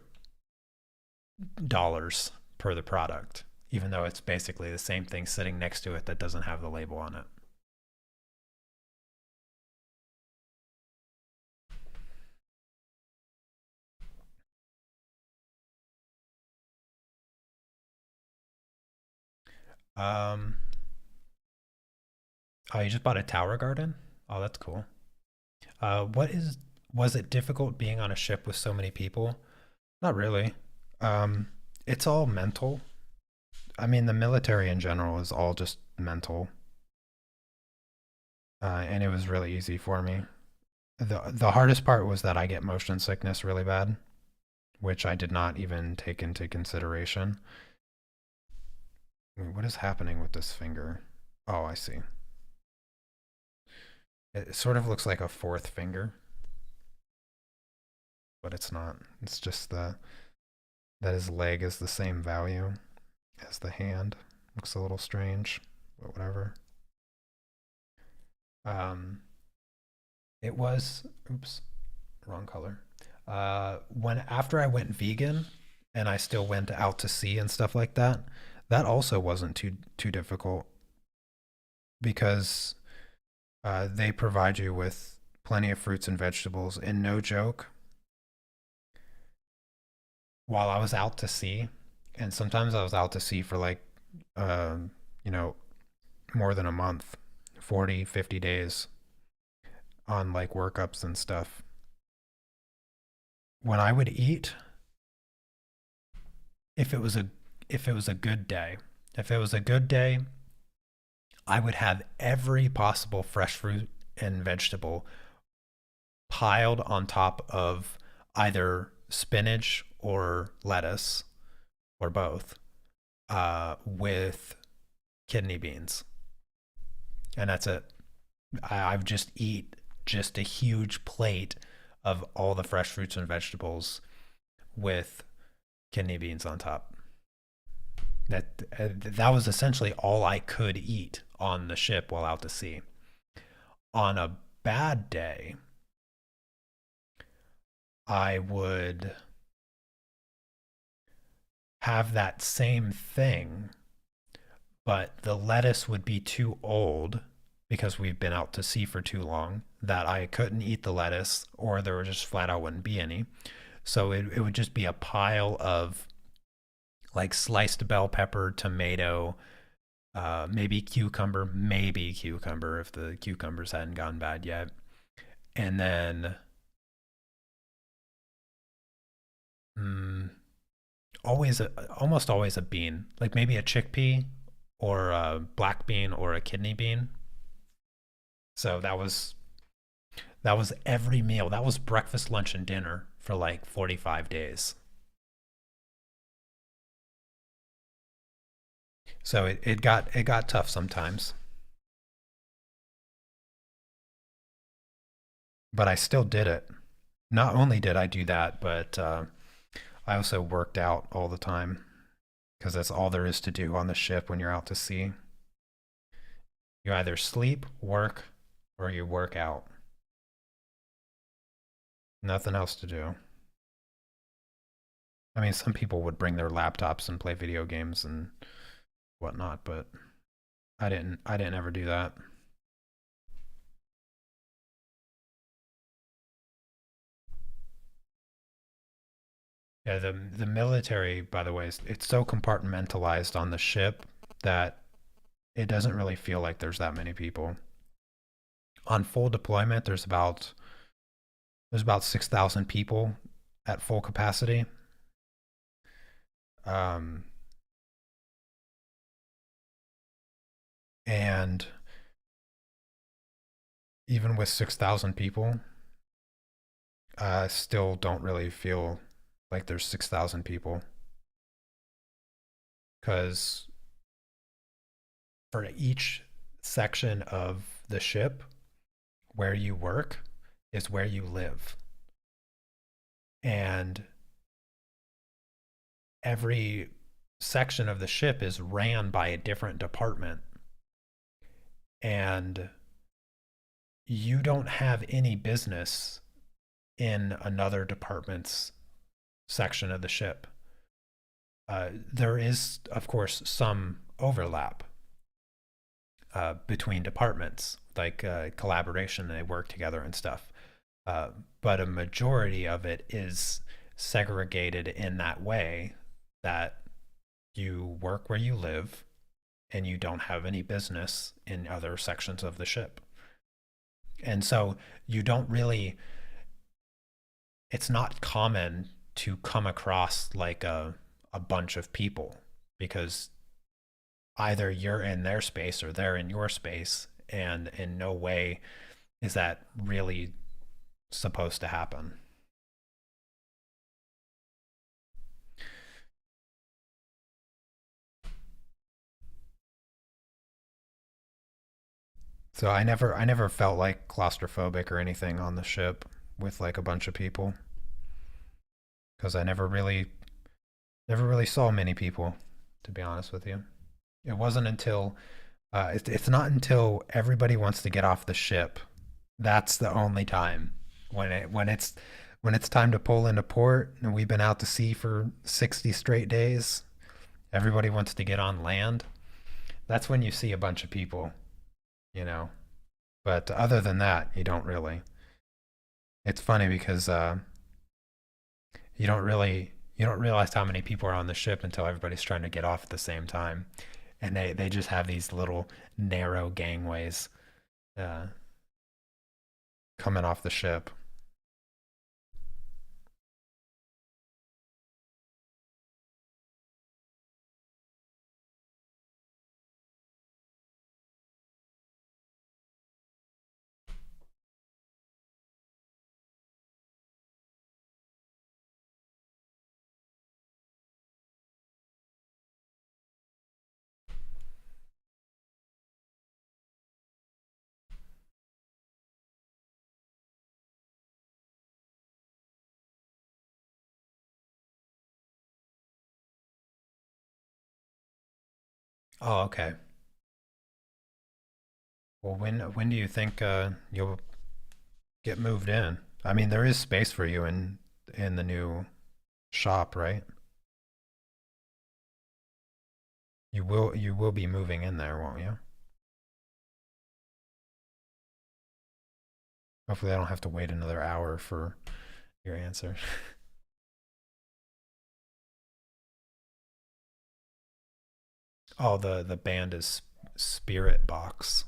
dollars per the product, even though it's basically the same thing sitting next to it that doesn't have the label on it. Um, oh, you just bought a tower garden? Oh, that's cool. Was it difficult being on a ship with so many people? Not really. Um, it's all mental. I mean, the military in general is all just mental, and it was really easy for me. The hardest part was that I get motion sickness really bad, which I did not even take into consideration, Wait, what is happening with this finger? Oh, I see. It sort of looks like a fourth finger, but it's not. It's just that his leg is the same value as the hand. Looks a little strange, but whatever. Um, it was, oops, wrong color. When after I went vegan and I still went out to sea and stuff like that, that also wasn't too difficult because they provide you with plenty of fruits and vegetables. And no joke, while I was out to sea, and sometimes I was out to sea for like, um, you know, more than a month, 40, 50 days on like workups and stuff. When I would eat, if it was a if it was a good day, if it was a good day, I would have every possible fresh fruit and vegetable piled on top of either spinach or lettuce or both, with kidney beans, and that's it. I would just eat just a huge plate of all the fresh fruits and vegetables with kidney beans on top. That was essentially all I could eat on the ship while out to sea. On a bad day, I would have that same thing, but the lettuce would be too old because we've been out to sea for too long that I couldn't eat the lettuce, or there just flat out wouldn't be any. So it would just be a pile of like sliced bell pepper, tomato, maybe cucumber if the cucumbers hadn't gone bad yet. And then mm, almost always a bean, like maybe a chickpea or a black bean or a kidney bean. So that was every meal. That was breakfast, lunch, and dinner for like 45 days. So it got tough sometimes, but I still did it. Not only did I do that, but I also worked out all the time because that's all there is to do on the ship when you're out to sea. You either sleep, work, or you work out. Nothing else to do. I mean, some people would bring their laptops and play video games and whatnot, but I didn't. I didn't ever do that. Yeah, the military, by the way, it's so compartmentalized on the ship that it doesn't really feel like there's that many people. On full deployment, there's about 6,000 people at full capacity. Um, and even with 6,000 people, I still don't really feel like there's 6,000 people because for each section of the ship, where you work is where you live. And every section of the ship is ran by a different department. And you don't have any business in another department's section of the ship. There is, of course, some overlap between departments, like collaboration, they work together and stuff. Uh, but a majority of it is segregated in that way that you work where you live and you don't have any business in other sections of the ship. And so you don't really, it's not common to come across like a bunch of people because either you're in their space or they're in your space. And in no way is that really supposed to happen. So I never felt like claustrophobic or anything on the ship with like a bunch of people because I never really saw many people, to be honest with you. It wasn't until it's not until everybody wants to get off the ship. That's the only time when it's time to pull into port and we've been out to sea for 60 straight days. Everybody wants to get on land. That's when you see a bunch of people, you know. But other than that, you don't really. It's funny because you don't realize how many people are on the ship until everybody's trying to get off at the same time, and they just have these little narrow gangways uh, coming off the ship. Oh, okay. Well, when do you think you'll get moved in? I mean, there is space for you in the new shop, right? You will be moving in there, won't you? Hopefully, I don't have to wait another hour for your answer. Oh, the band is Spirit Box.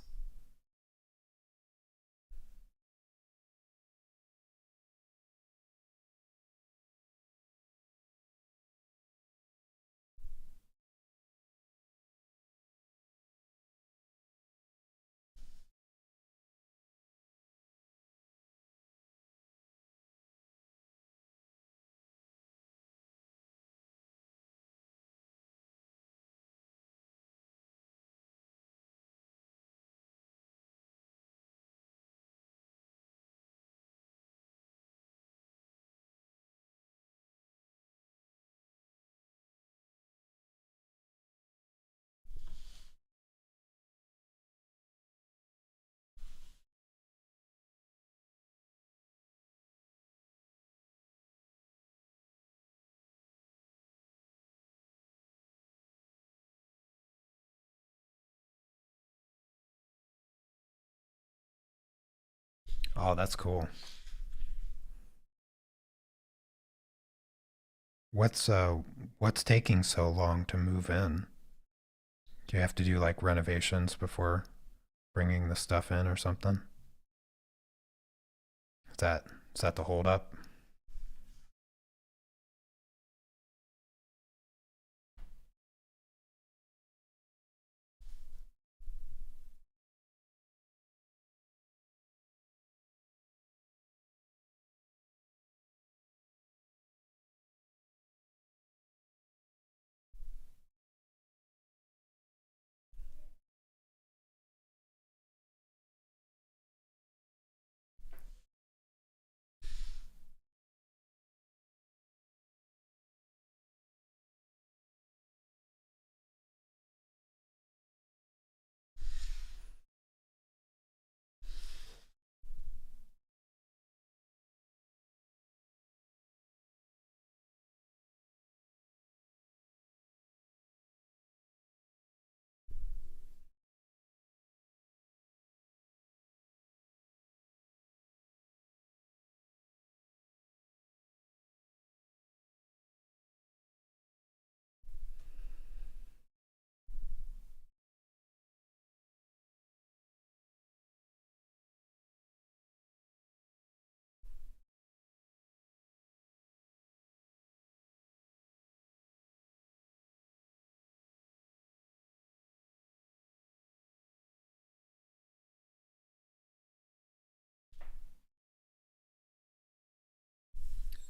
Oh, that's cool. What's taking so long to move in? Do you have to do like renovations before bringing the stuff in or something? Is that is that the hold up?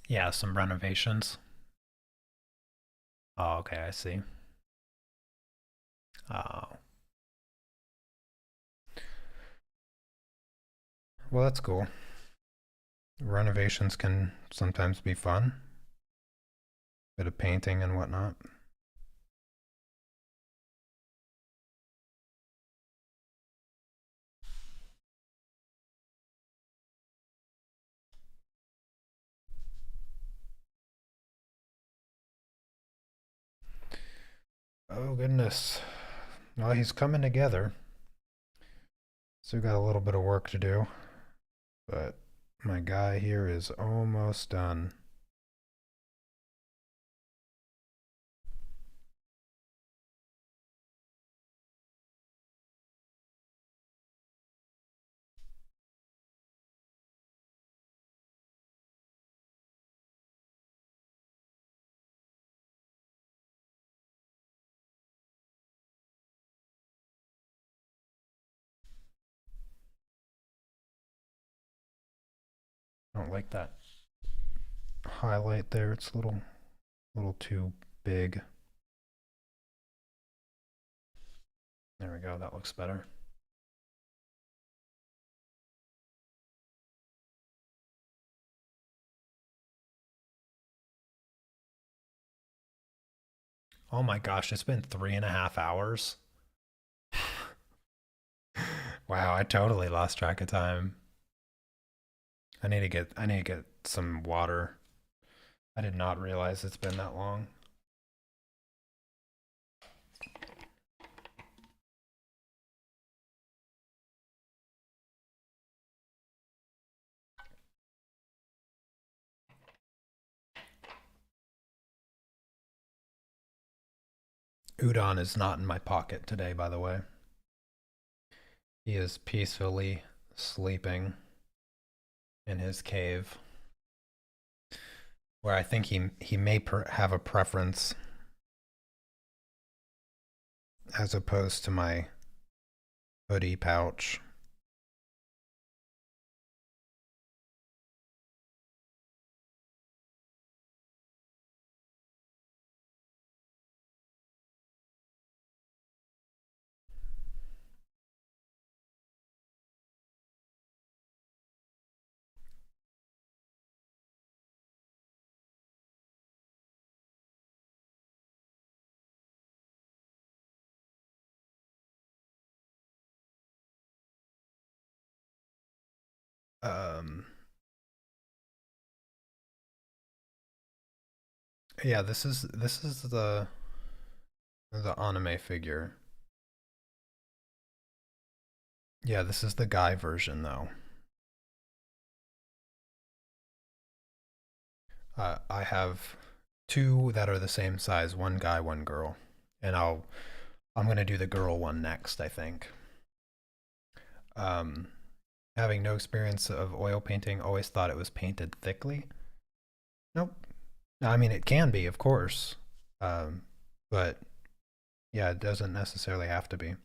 Yeah, some renovations. Oh, okay, I see. Oh, Well, that's cool. Renovations can sometimes be fun. Bit of painting and whatnot. Oh, goodness. Well, he's coming together. Still got a little bit of work to do, but my guy here is almost done. I don't like that highlight there. It's a little too big. There we go. That looks better. Oh my gosh, it's been 3.5 hours. Wow, I totally lost track of time. I need to get some water. I did not realize it's been that long. Udon is not in my pocket today, by the way. He is peacefully sleeping in his cave, where I think he may have a preference as opposed to my hoodie pouch. Um, yeah, this is the anime figure. Yeah, this is the guy version though. I have two that are the same size, one guy, one girl, and I'm gonna do the girl one next, I think. Um, Having no experience of oil painting, always thought it was painted thickly. Nope. I mean, it can be, of course, um, but yeah, it doesn't necessarily have to be.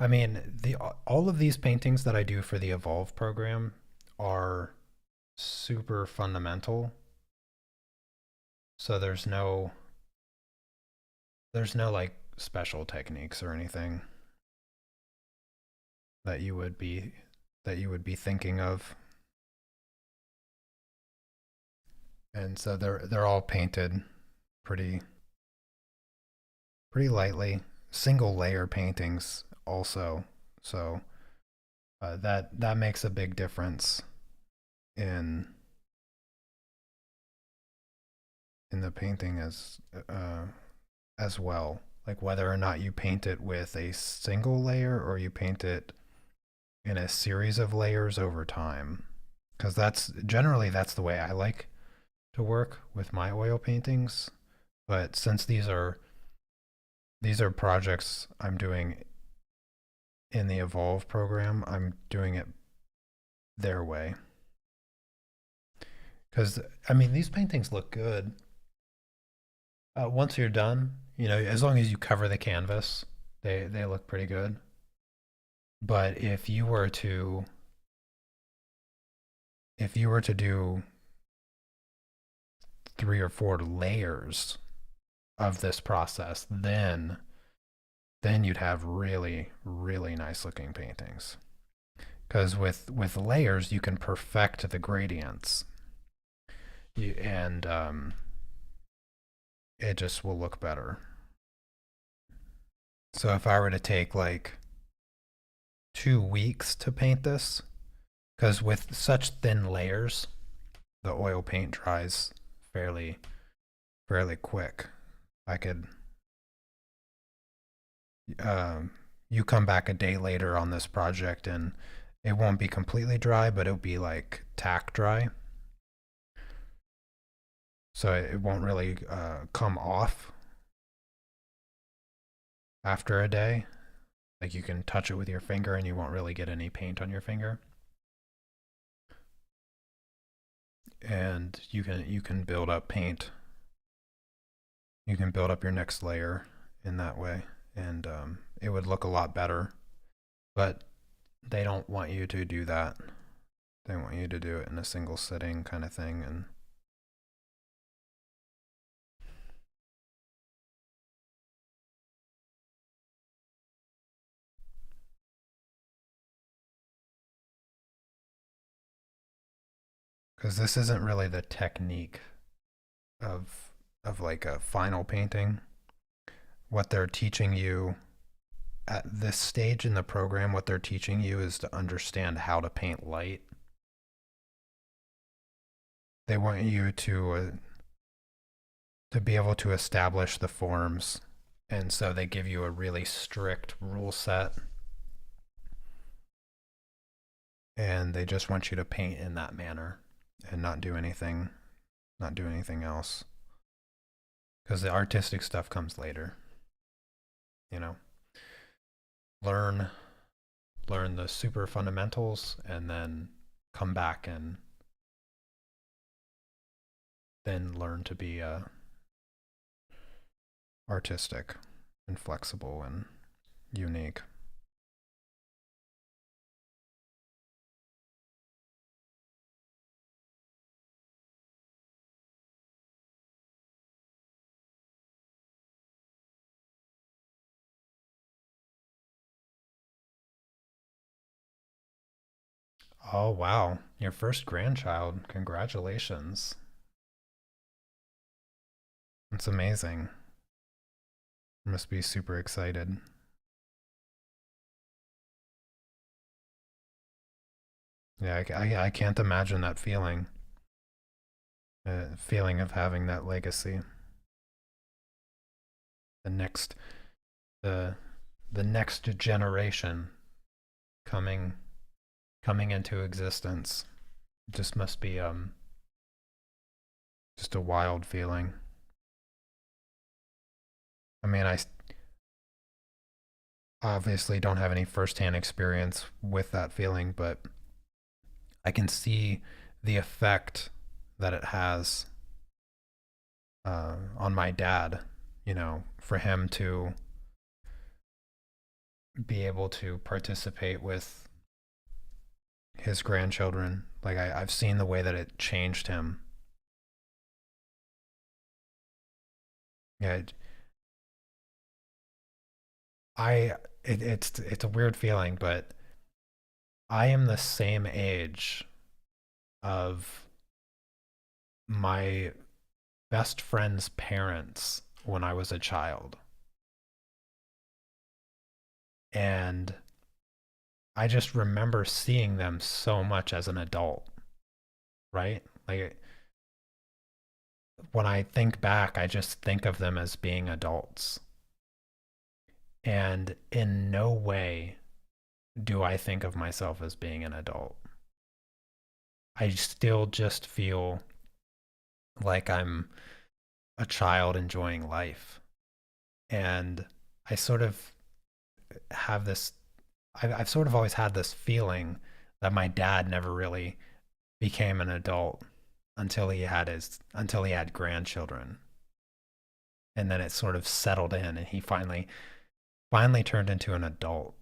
I mean, the all of these paintings that I do for the Evolve program are super fundamental. So there's no like special techniques or anything that you would be that you would be thinking of. And so they're all painted pretty pretty lightly. Single layer paintings also. So that makes a big difference in in the painting as well. Like whether or not you paint it with a single layer or you paint it in a series of layers over time. Because that's the way I like to work with my oil paintings. But since these are projects I'm doing in the Evolve program, I'm doing it their way. Because I mean, these paintings look good. Once you're done, as long as you cover the canvas, they look pretty good. But if you were to do 3 or 4 layers of this process, then you'd have really, really nice looking paintings. because with layers you can perfect the gradients, and it just will look better. So if I were to take like 2 weeks to paint this, because with such thin layers, the oil paint dries fairly fairly quick. I could you come back a day later on this project and it won't be completely dry, but it'll be like tack dry. So it won't really come off after a day. Like you can touch it with your finger and you won't really get any paint on your finger. And you can build up paint. You can build up your next layer in that way, and it would look a lot better. But they don't want you to do that. They want you to do it in a single sitting kind of thing, and because this isn't really the technique of like a final painting. What they're teaching you at this stage in the program, what they're teaching you is to understand how to paint light. They want you to be able to establish the forms, and so they give you a really strict rule set, and they just want you to paint in that manner and not do anything else, because the artistic stuff comes later. You know, learn learn the super fundamentals, and then come back and then learn to be artistic and flexible and unique. Oh wow, your first grandchild! Congratulations. That's amazing. You must be super excited. Yeah, I can't imagine that feeling. Feeling of having that legacy. The next, the the next generation coming coming into existence. It just must be just a wild feeling. I mean, I obviously don't have any firsthand experience with that feeling, but I can see the effect that it has on my dad. You know, for him to be able to participate with his grandchildren. Like I've seen the way that it changed him. Yeah, I it's a weird feeling, but I am the same age of my best friend's parents when I was a child. And I just remember seeing them so much as an adult, right? Like when I think back, I just think of them as being adults. And in no way do I think of myself as being an adult. I still just feel like I'm a child enjoying life. And I sort of have this, I've sort of always had this feeling that my dad never really became an adult until he had grandchildren. And then it sort of settled in and he finally turned into an adult.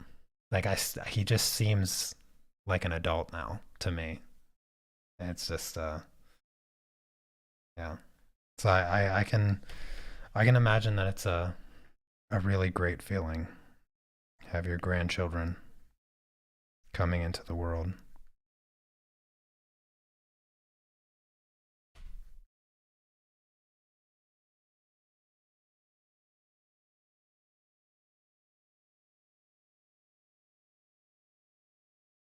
Like he just seems like an adult now to me. And it's just yeah. So I can imagine that it's a really great feeling. Have your grandchildren. coming into the world.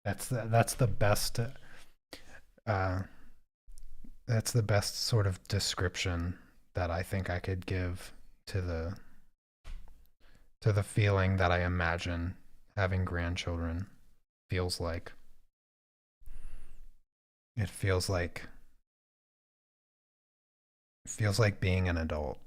That's the best uh, that's the best sort of description that I think I could give to the feeling that I imagine having grandchildren feels like. It feels like being an adult.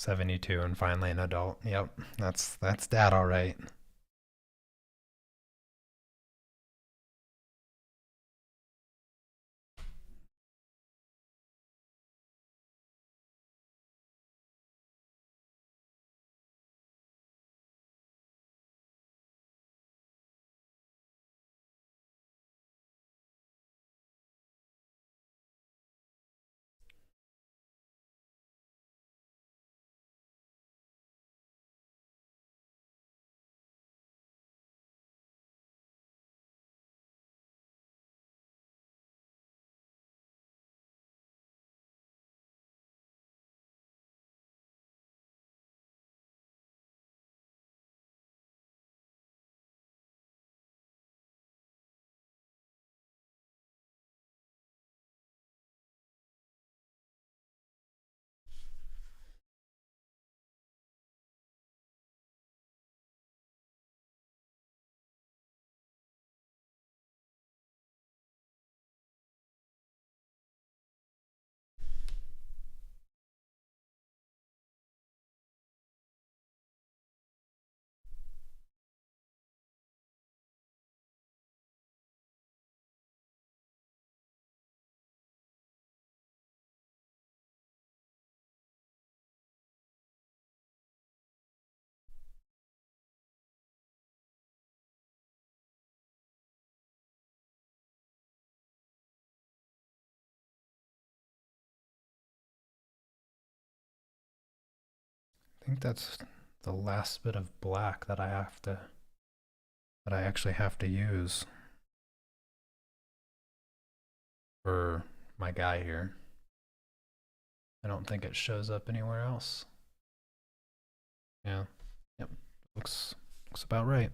72 and finally an adult. Yep, that's dad all right. I think that's the last bit of black that I actually have to use for my guy here. I don't think it shows up anywhere else. Yeah. Yep. Looks about right.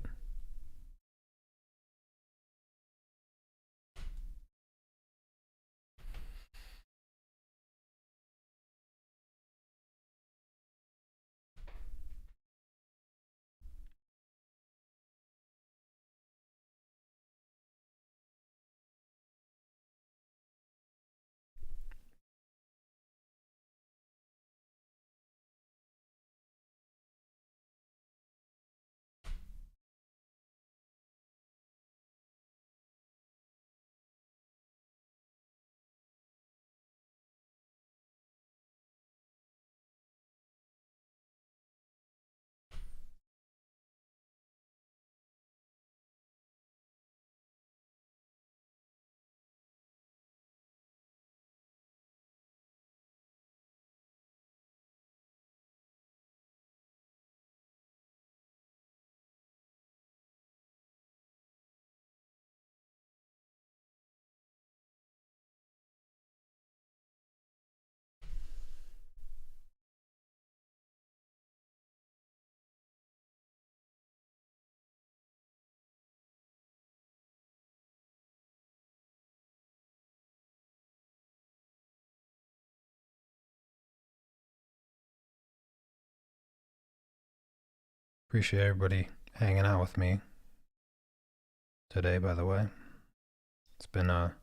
Appreciate everybody hanging out with me today, by the way. It's been a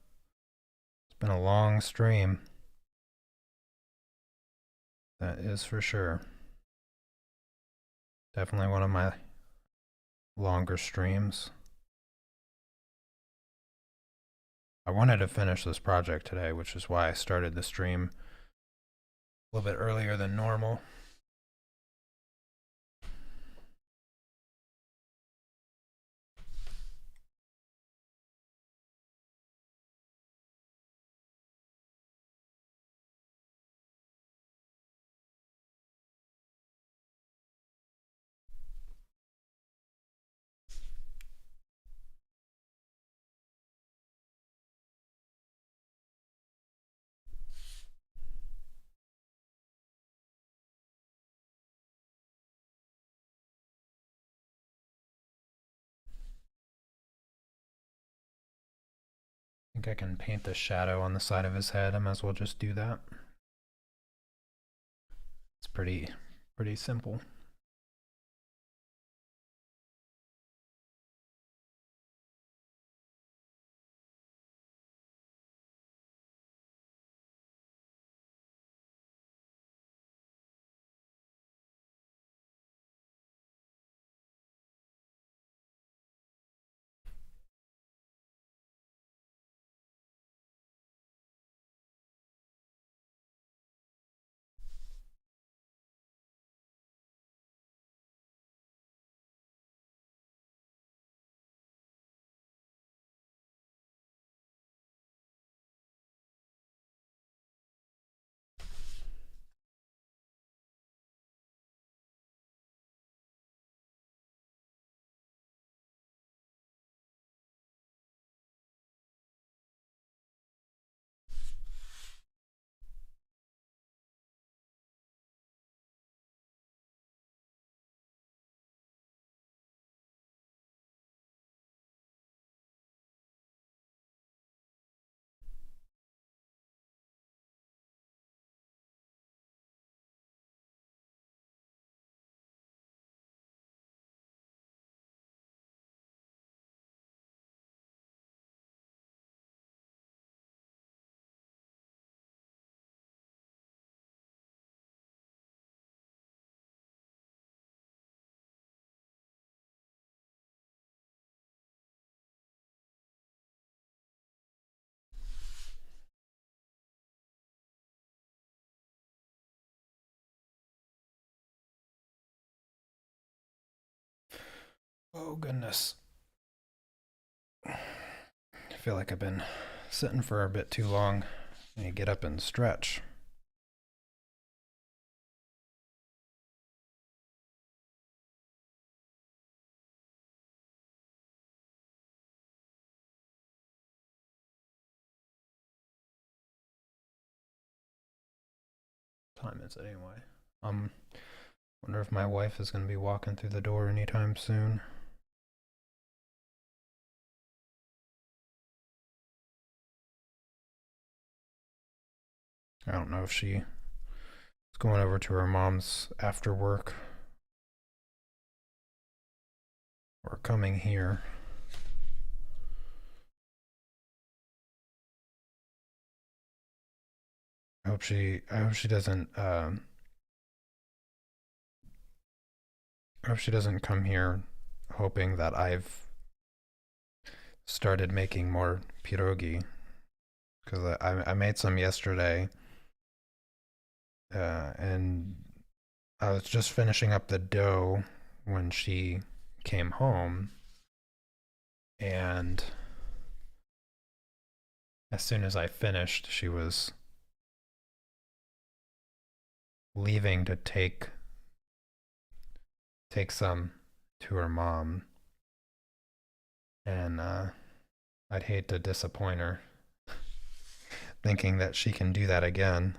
it's been a long stream. That is for sure. Definitely one of my longer streams. I wanted to finish this project today, which is why I started the stream a little bit earlier than normal. I think I can paint the shadow on the side of his head. I might as well just do that. It's pretty simple. Oh goodness. I feel like I've been sitting for a bit too long. I need to get up and stretch. What time is it anyway? Wonder if my wife is going to be walking through the door anytime soon. I don't know if she is going over to her mom's after work or coming here. I hope she doesn't I hope she doesn't come here hoping that I've started making more pierogi, because I made some yesterday, and I was just finishing up the dough when she came home, and as soon as I finished, she was leaving to take some to her mom, and I'd hate to disappoint her, thinking that she can do that again,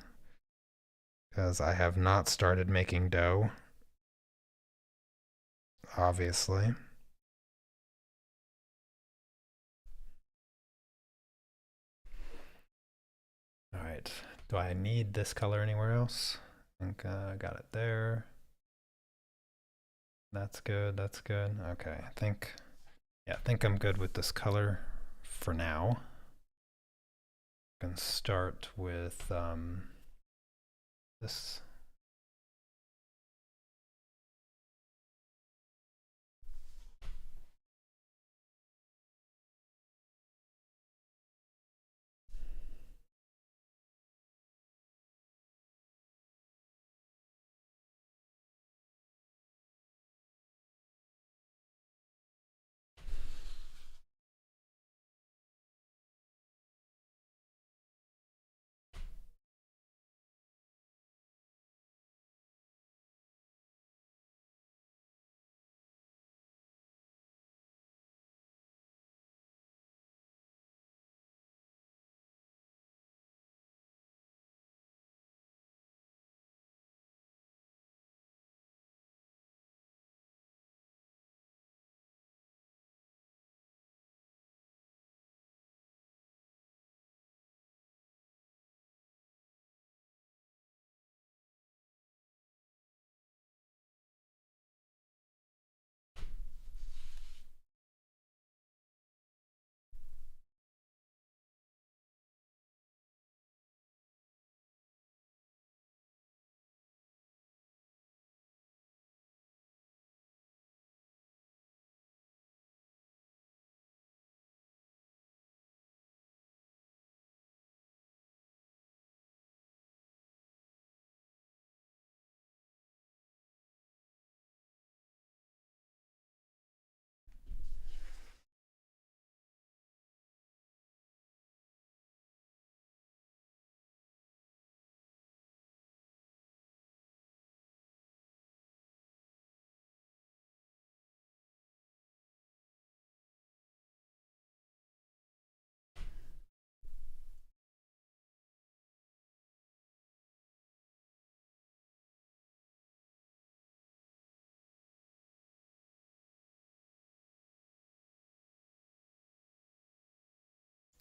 because I have not started making dough, obviously. All right, do I need this color anywhere else? I think I got it there. That's good, that's good. Okay, I think I'm good with this color for now. I can start with this.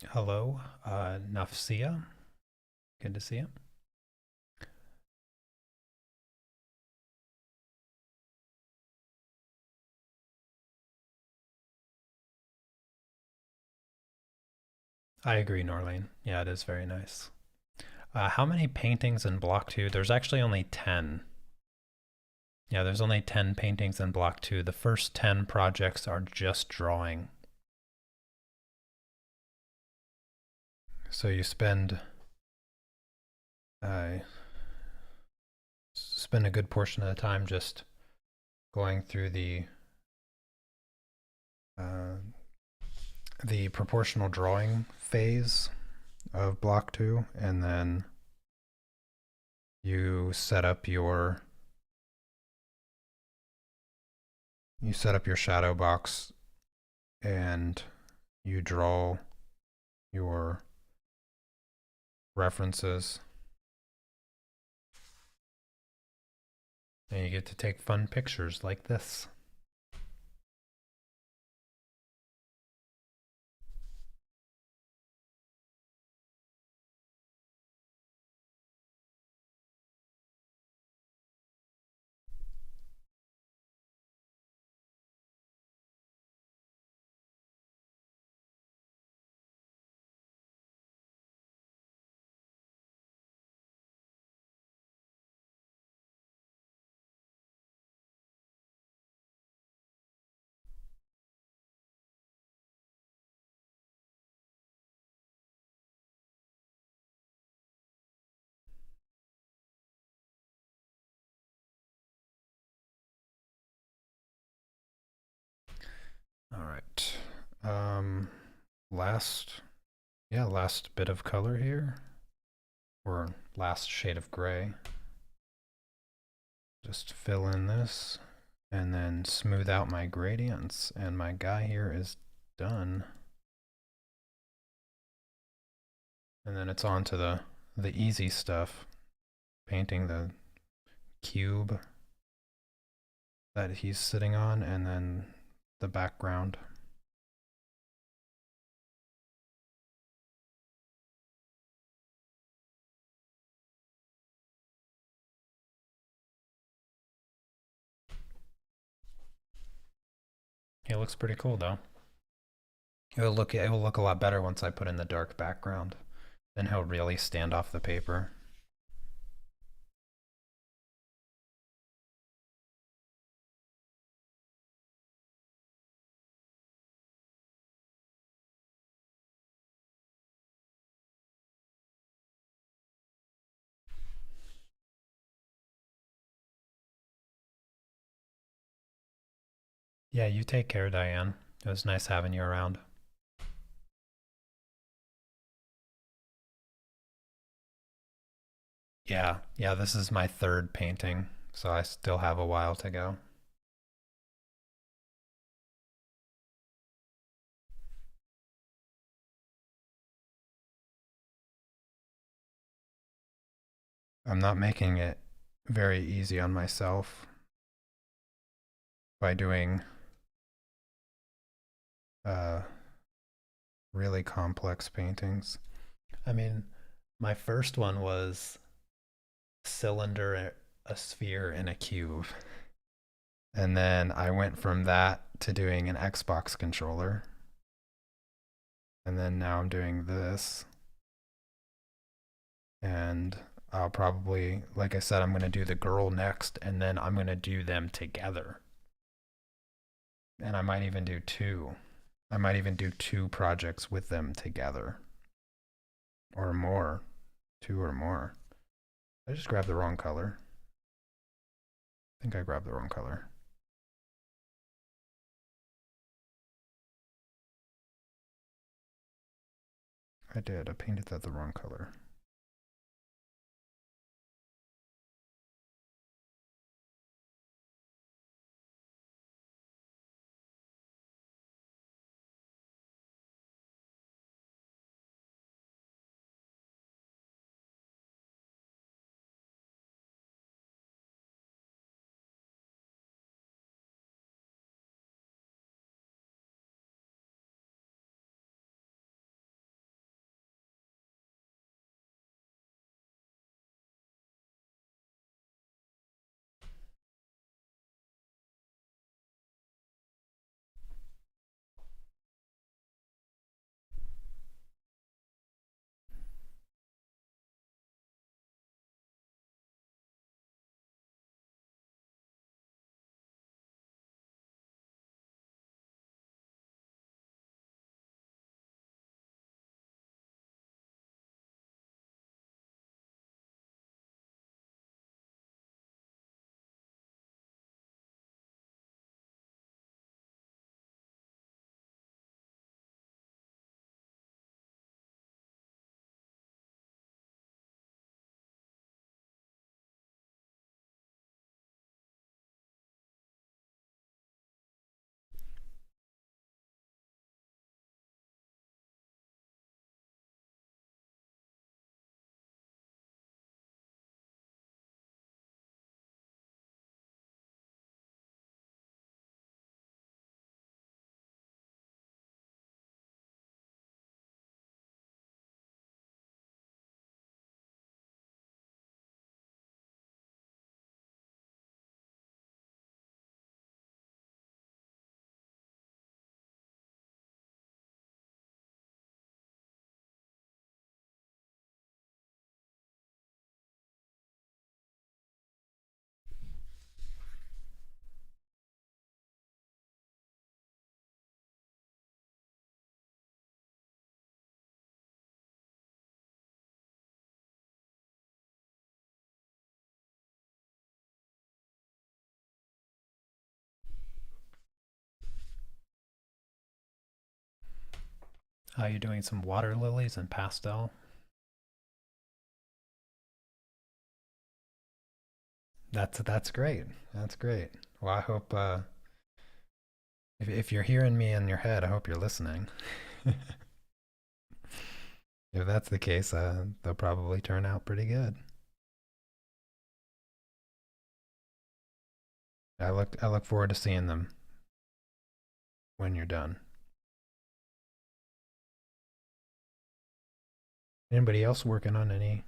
Hello, Nafsia. Good to see you. I agree, Norlene. Yeah, it is very nice. How many paintings in Block 2? There's actually only 10. Yeah, there's only 10 paintings in Block 2. The first 10 projects are just drawing. So you uh, spend a good portion of the time just going through uh, the proportional drawing phase of Block 2, and then you set up your shadow box and you draw your references, and you get to take fun pictures like this. All right. Um, last, last bit of color here, or last shade of gray. Just fill in this and then smooth out my gradients, and my guy here is done. And then it's on to the easy stuff, painting the cube that he's sitting on, and then the background. It looks pretty cool though. It will look a lot better once I put in the dark background. Then he'll really stand off the paper. Yeah, you take care, Diane. It was nice having you around. Yeah, this is my third painting, so I still have a while to go. I'm not making it very easy on myself by doing uh, really complex paintings. I mean, my first one was a cylinder, a sphere, and a cube. And then I went from that to doing an Xbox controller. And then now I'm doing this. And I'll probably, like I said, I'm going to do the girl next, and then I'm going to do them together. And I might even do two. I might even do two projects with them together or more, two or more. I just grabbed the wrong color. I think I grabbed the wrong color. I did. I painted that the wrong color. You're doing some water lilies and pastel. That's great. That's great. Well, I hope if you're hearing me in your head, I hope you're listening. If that's the case, they'll probably turn out pretty good. I look forward to seeing them when you're done. Anybody else working on any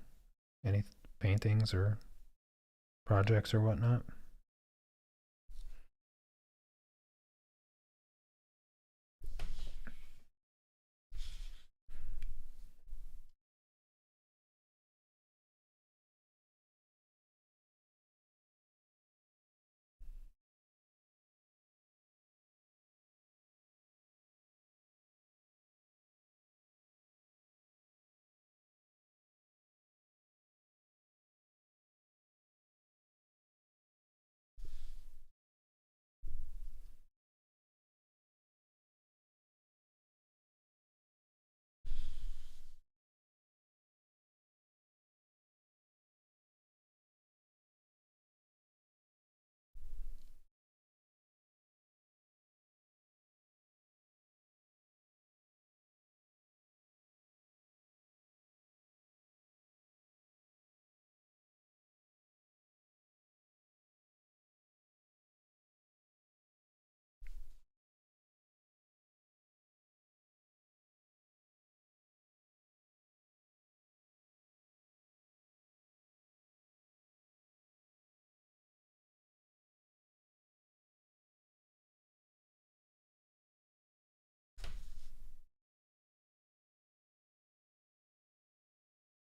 paintings or projects or whatnot?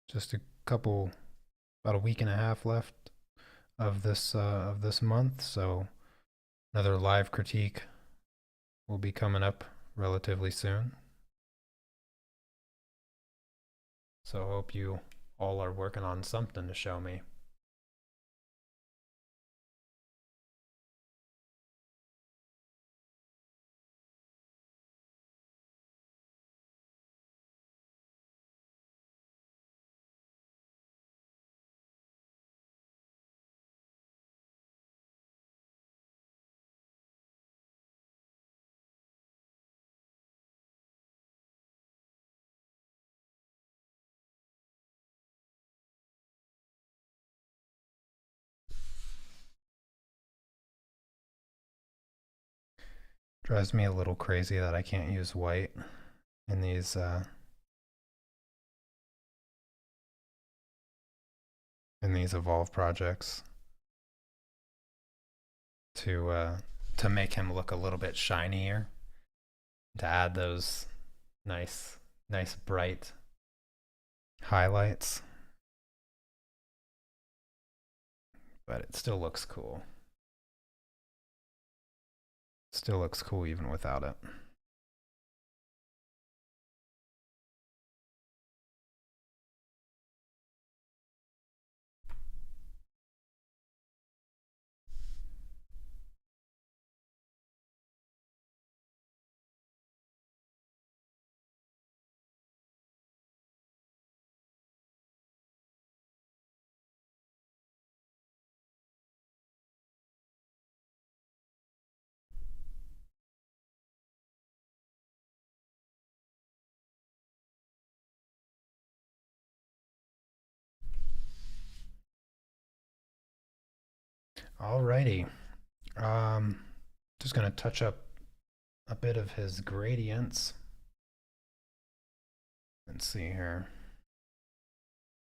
Just a couple, about a week and a half left of this month, so another live critique will be coming up relatively soon. So I hope you all are working on something to show me. Drives me a little crazy that I can't use white in these evolve projects to uh, to make him look a little bit shinier, to add those nice bright highlights. But it still looks cool. Still looks cool even without it. Alrighty. Um, just gonna touch up a bit of his gradients. Let's see here.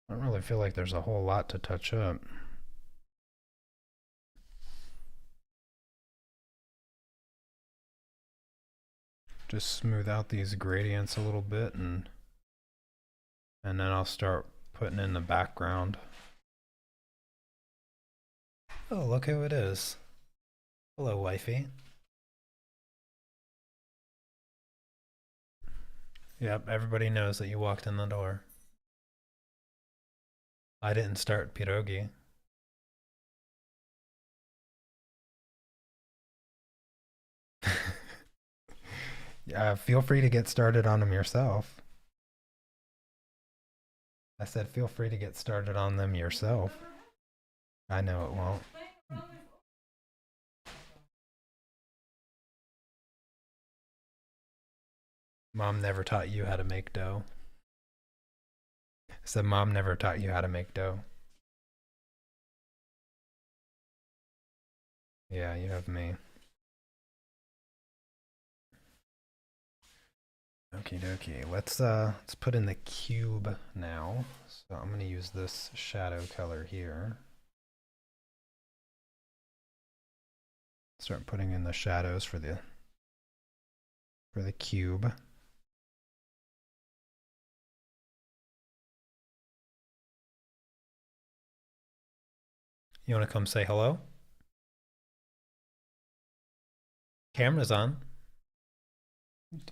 I don't really feel like there's a whole lot to touch up. Just smooth out these gradients a little bit, and then I'll start putting in the background. Oh, look who it is. Hello, wifey. Yep, everybody knows that you walked in the door. I didn't start pierogi. Feel free to get started on them yourself. I said, feel free to get started on them yourself. I know it won't. Mom never taught you how to make dough. I said, Mom never taught you how to make dough. Yeah, you have me. Okie dokie. Let's put in the cube now. So I'm gonna use this shadow color here. Start putting in the shadows for the cube. You want to come say hello? Camera's on.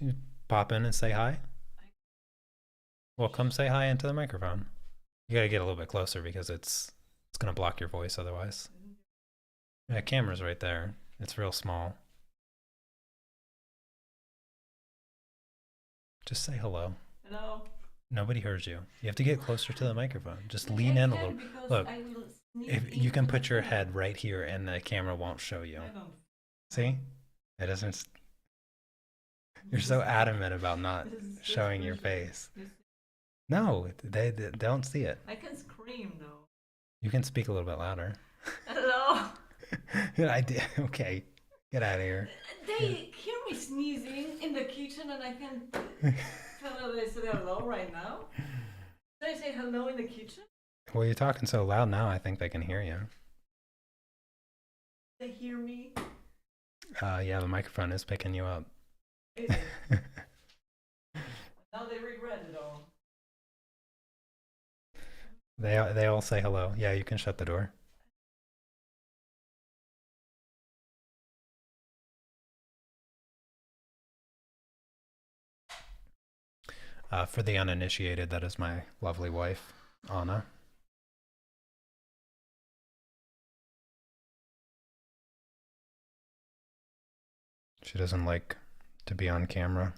You pop in and say hi. Well, come say hi into the microphone. You gotta get a little bit closer because it's gonna block your voice otherwise. Yeah, camera's right there. It's real small. Just say hello. Hello. Nobody hears you. You have to get closer to the microphone. Just lean in a little. Look, if you can put your head right here and the camera won't show you. See? It doesn't. You're so adamant about not showing your face. No, they don't see it. I can scream though. You can speak a little bit louder. Hello. I did. Okay, get out of here. They hear me sneezing in the kitchen, and I can tell them they said hello right now. Did I say hello in the kitchen? Well, you're talking so loud now. I think they can hear you. They hear me. Yeah, the microphone is picking you up. Now they regret it all. They all say hello. Yeah, you can shut the door. For the uninitiated, that is my lovely wife, Anna. She doesn't like to be on camera.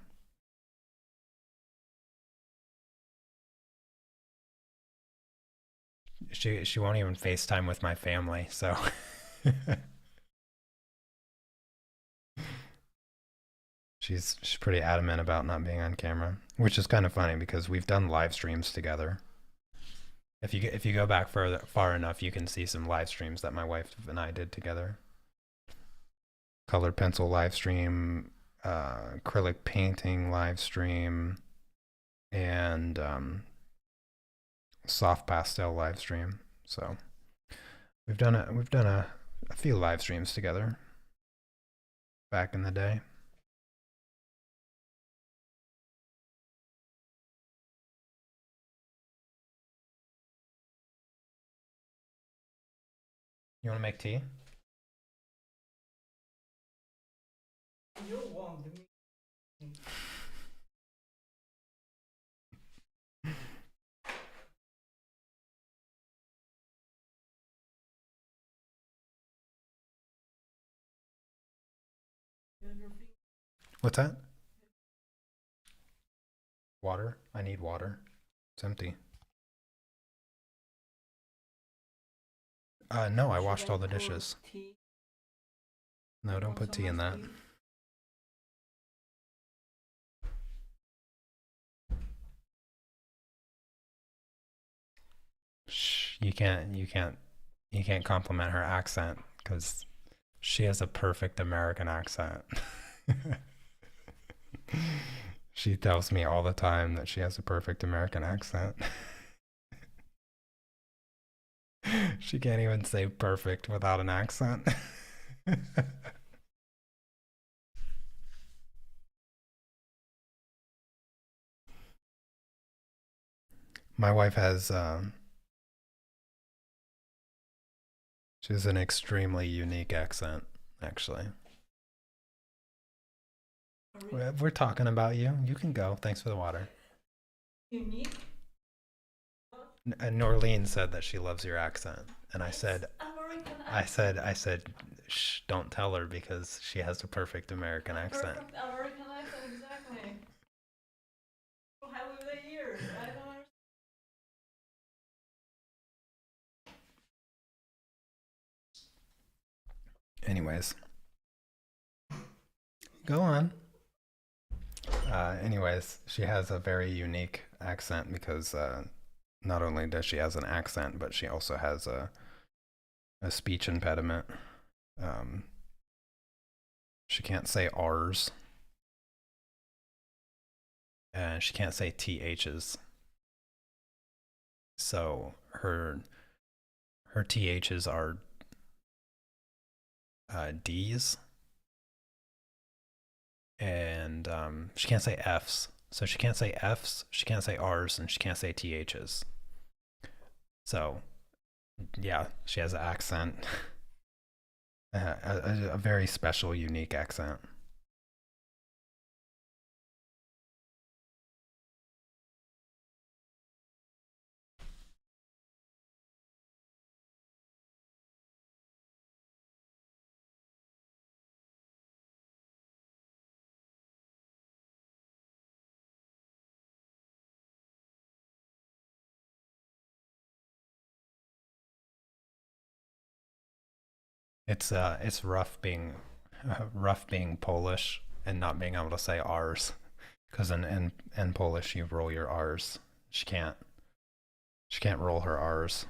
She won't even FaceTime with my family, so she's pretty adamant about not being on camera, which is kind of funny because we've done live streams together. If you go back far enough, you can see some live streams that my wife and I did together. Colored pencil live stream, acrylic painting live stream, and soft pastel live stream. So we've done a few live streams together back in the day. You want to make tea? You want me. What's that? Water? I need water. It's empty. No, I washed all the dishes. No, don't put tea in that. Shh, you can't compliment her accent because she has a perfect American accent. She tells me all the time that she has a perfect American accent. She can't even say perfect without an accent. My wife has she has an extremely unique accent, actually. We're talking about you. You can go. Thanks for the water. Unique? Norlene said that she loves your accent, and I said, American I said, shh, don't tell her because she has a perfect American accent. Perfect American accent, exactly. Anyways, go on. Anyways, she has a very unique accent because not only does she has an accent, but she also has a speech impediment. Um, she can't say R's, and she can't say THs. So her THs are D's, and she can't say F's. So she can't say F's, she can't say R's, and she can't say THs. So yeah, she has an accent, a very special, unique accent. It's rough being Polish and not being able to say R's, because in Polish you roll your R's. She can't she can't roll her R's.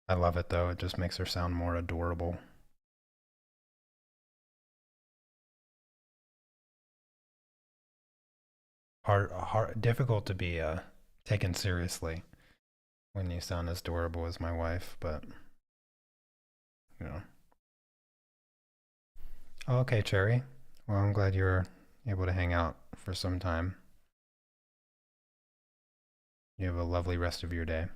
I love it though. It just makes her sound more adorable. Difficult to be taken seriously when you sound as adorable as my wife, but you know. Oh, okay, Cherry. Well, I'm glad you were able to hang out for some time. You have a lovely rest of your day.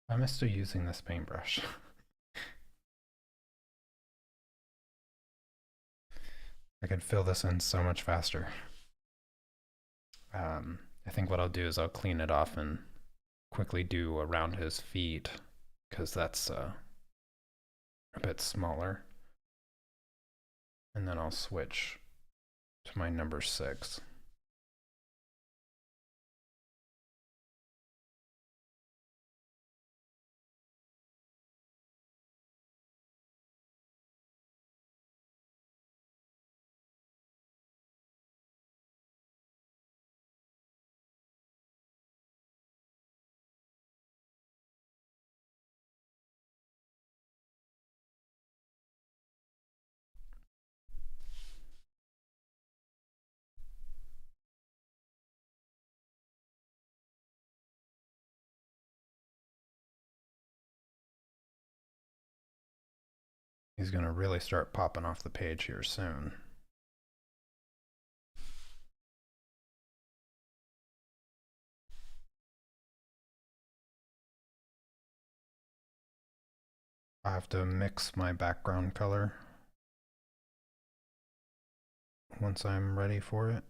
I'm still using this paintbrush. I could fill this in so much faster. I think what I'll do is I'll clean it off and quickly do around his feet because that's a bit smaller. And then I'll switch to my number 6. He's going to really start popping off the page here soon. I have to mix my background color once I'm ready for it.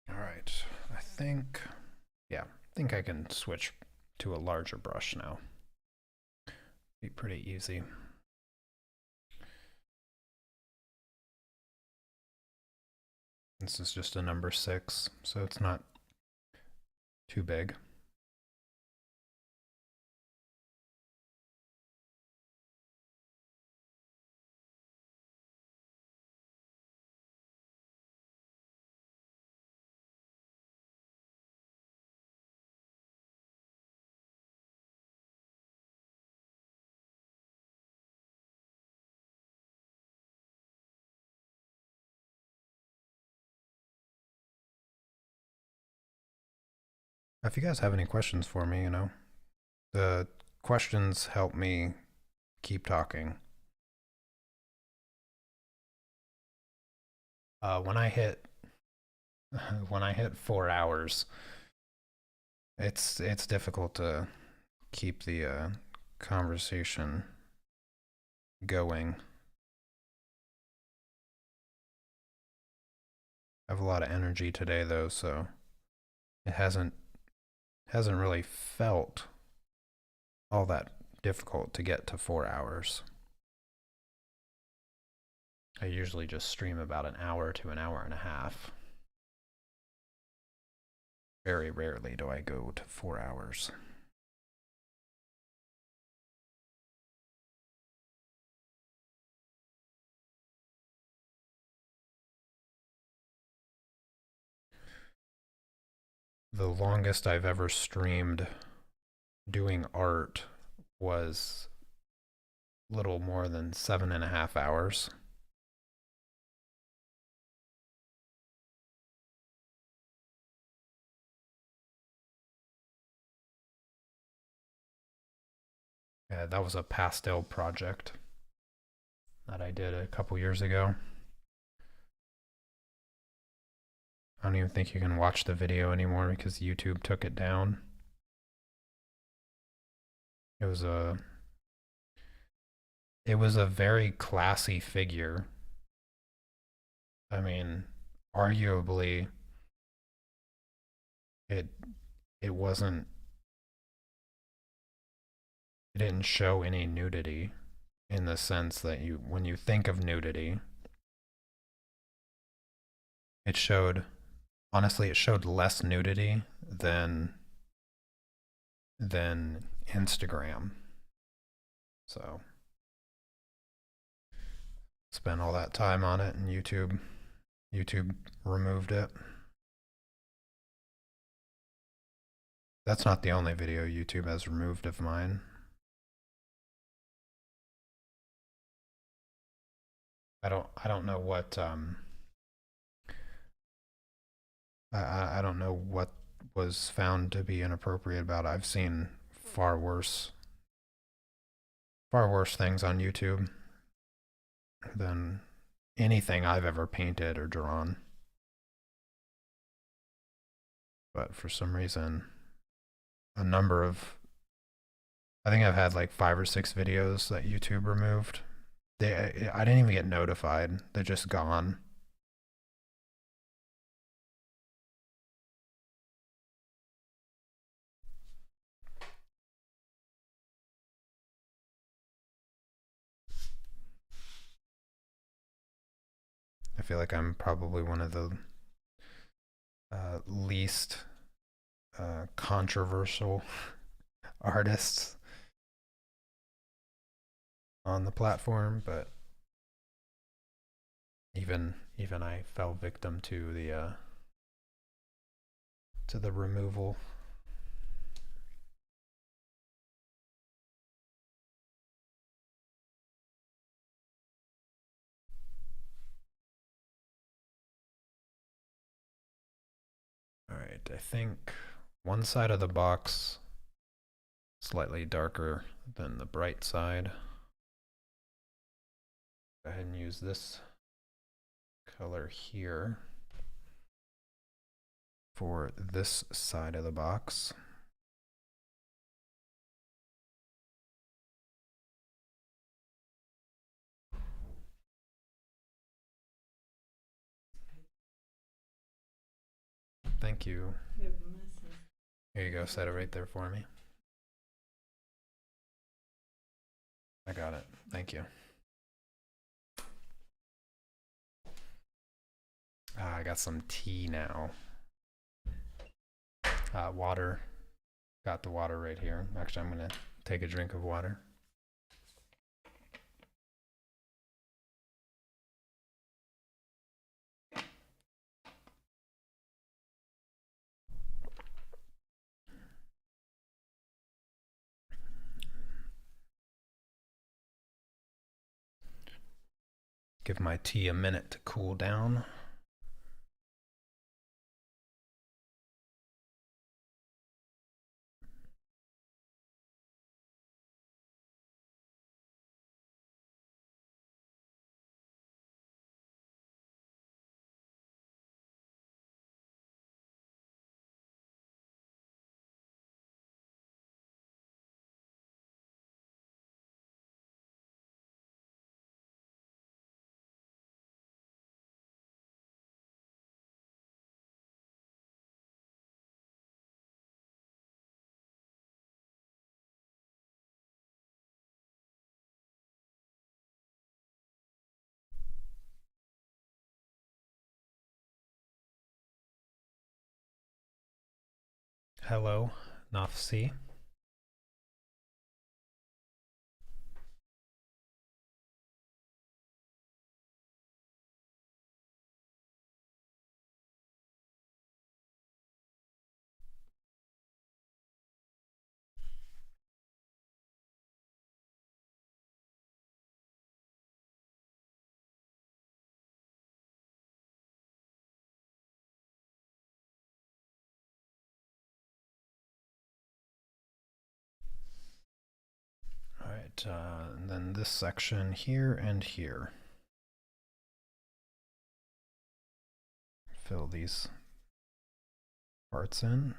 All right, yeah, I think I can switch to a larger brush now. Be pretty easy. This is just a number 6, so it's not too big. If you guys have any questions for me, the questions help me keep talking. When I hit when I hit 4 hours, it's difficult to keep the conversation going. I have a lot of energy today though, so it hasn't really felt all that difficult to get to 4 hours. I usually just stream about an hour to an hour and a half. Very rarely do I go to 4 hours. The longest I've ever streamed doing art was little more than 7.5 hours. Yeah, that was a pastel project that I did a couple years ago. I don't even think you can watch the video anymore because YouTube took it down. It was a it was a very classy figure. I mean, arguably it it wasn't it didn't show any nudity in the sense that when you think of nudity, it showed honestly it showed less nudity than Instagram. So spent all that time on it and YouTube removed it. That's not the only video YouTube has removed of mine. I don't know what I don't know what was found to be inappropriate about it. I've seen far worse things on YouTube than anything I've ever painted or drawn. but for some reason, a number of, I think I've had like 5 or 6 videos that YouTube removed. I didn't even get notified. They're just gone. I feel like I'm probably one of the least controversial artists on the platform, but even I fell victim to the removal. All right, I think one side of the box slightly darker than the bright side. Go ahead and use this color here for this side of the box. Thank you. Here you go, set it right there for me. I got it. Thank you. I got some tea now. Water. Got the water right here. Actually, I'm going to take a drink of water. Give my tea a minute to cool down. Hello, Nafsi. All right, and then this section here and here. Fill these parts in.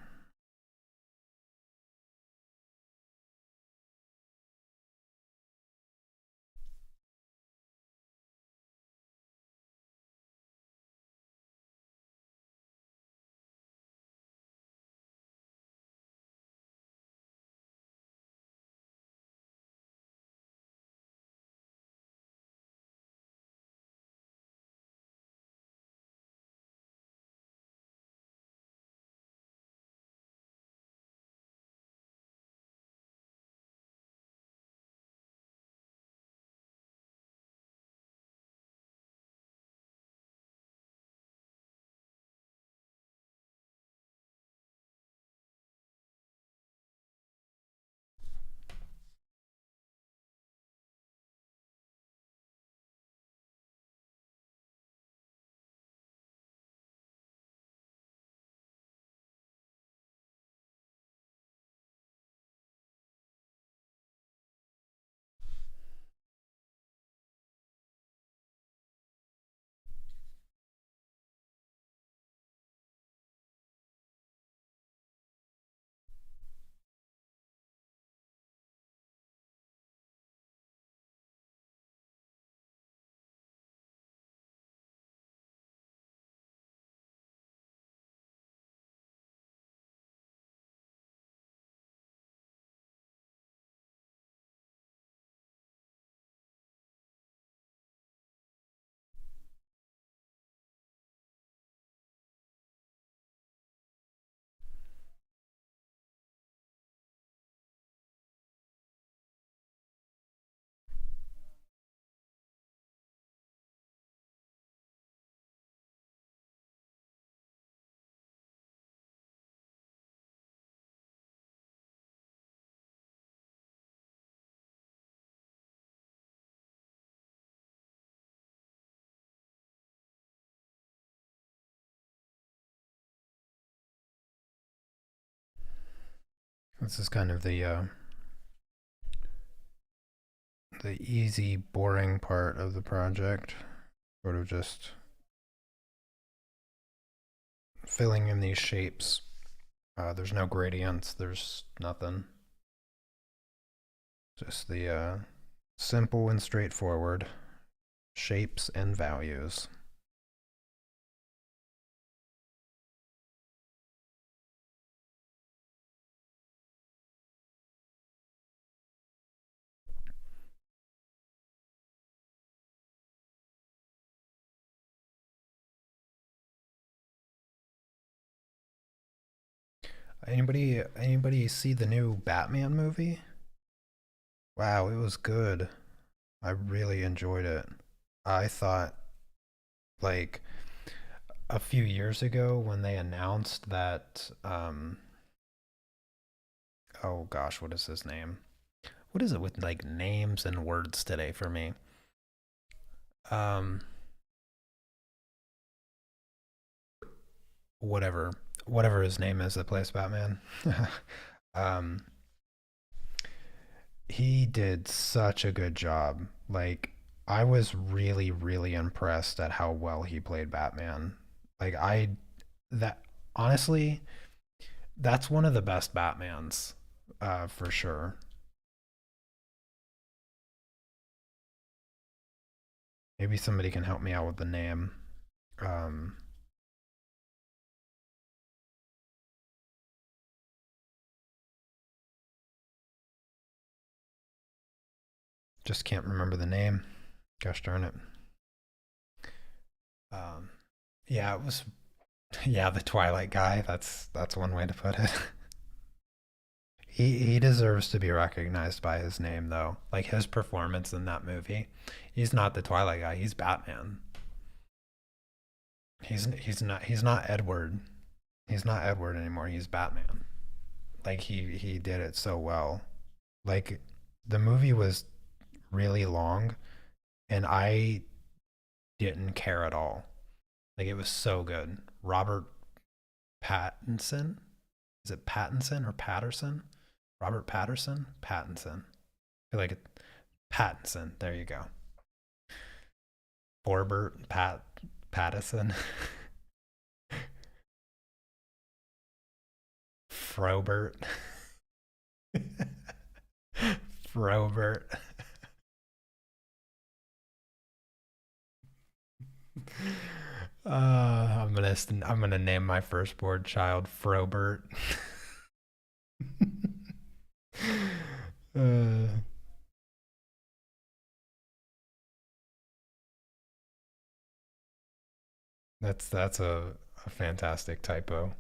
This is kind of the easy, boring part of the project. Sort of just filling in these shapes. There's no gradients. There's nothing. Just the simple and straightforward shapes and values. Anybody see the new Batman movie? Wow, it was good. I really enjoyed it. I thought like a few years ago when they announced that oh gosh, what is his name? What is it with like names and words today for me? Um whatever whatever his name is that plays Batman. um he did such a good job. Like I was really impressed at how well he played Batman. Like I that honestly, that's one of the best Batmans for sure. Maybe somebody can help me out with the name. Um just can't remember the name. Gosh darn it. Um yeah, it was yeah, the Twilight guy. That's one way to put it. He deserves to be recognized by his name though. Like his performance in that movie. He's not the Twilight guy. He's Batman. He's not Edward. He's not Edward anymore. He's Batman. Like he did it so well. Like the movie was really long and I didn't care at all. Like it was so good. Robert Pattinson? Is it Pattinson or Patterson? Robert Patterson? Pattinson. I feel like it Pattinson. There you go. Forbert Pattison. Frobert. Frobert. I'm gonna name my firstborn child Frobert. uh, that's a fantastic typo.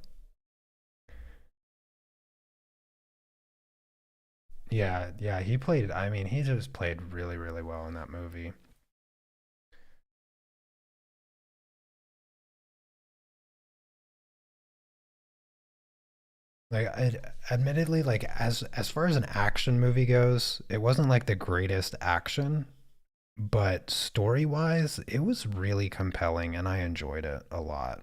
Yeah, he played. I mean, he just played really well in that movie. Like, admittedly, like as far as an action movie goes, it wasn't like the greatest action, but story wise, it was really compelling, and I enjoyed it a lot.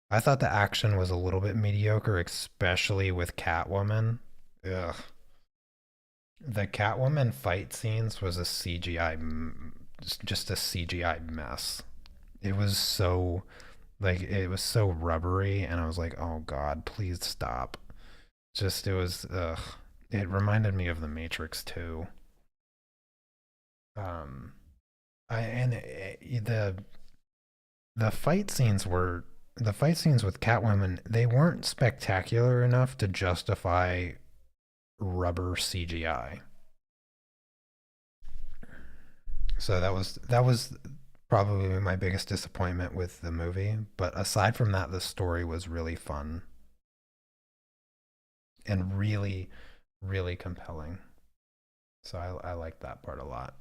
I thought the action was a little bit mediocre, especially with Catwoman. Ugh. The Catwoman fight scenes was a CGI, just a CGI mess. It was so like it was so rubbery, and I was like, oh god, please stop. Just it was ugh. It reminded me of the Matrix too. Um, I and the fight scenes were the fight scenes with Catwoman. They weren't spectacular enough to justify rubber CGI. So that was probably my biggest disappointment with the movie. But aside from that, the story was really fun and really compelling. So I like that part a lot.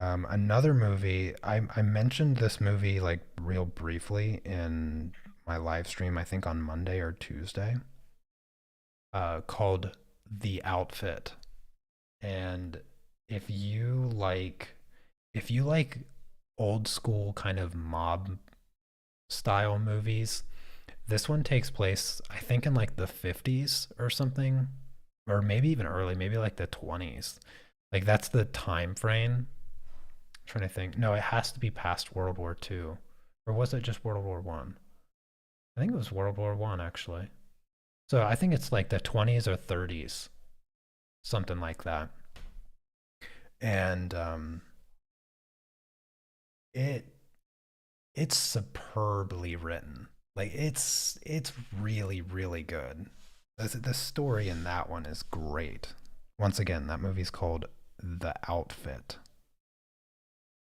Another movie, I mentioned this movie like real briefly in my live stream, I think on Monday or Tuesday, called The Outfit. And if you like if you like old school kind of mob style movies, this one takes place, I think, in like the 50s or something, or maybe even early, maybe like the 20s. Like that's the time frame. I'm trying to think. No, it has to be past World War II, or was it just World War One? I think it was World War One actually. So I think it's like the 20s or 30s, something like that. And it it's superbly written. Like it's really really good. The story in that one is great. Once again, that movie's called The Outfit.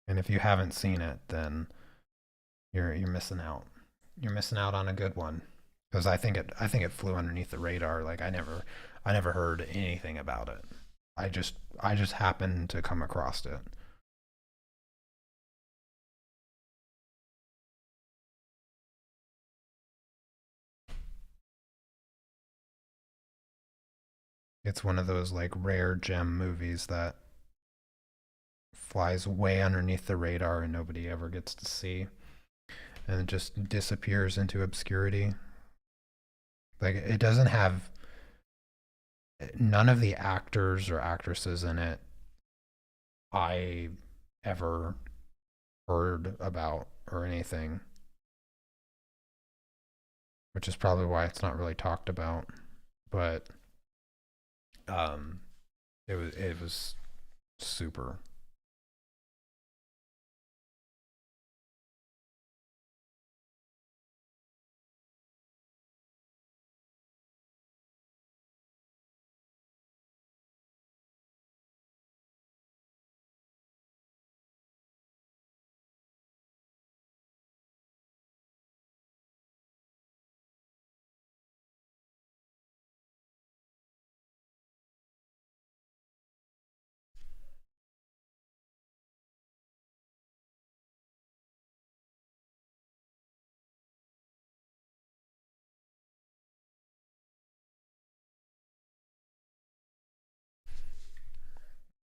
And if you haven't seen it, then you're missing out. You're missing out on a good one. Because I think it flew underneath the radar. Like I never heard anything about it. I just happened to come across it. It's one of those like rare gem movies that flies way underneath the radar and nobody ever gets to see, and it just disappears into obscurity. Like it doesn't have none of the actors or actresses in it I ever heard about or anything, which is probably why it's not really talked about. But um, it was super.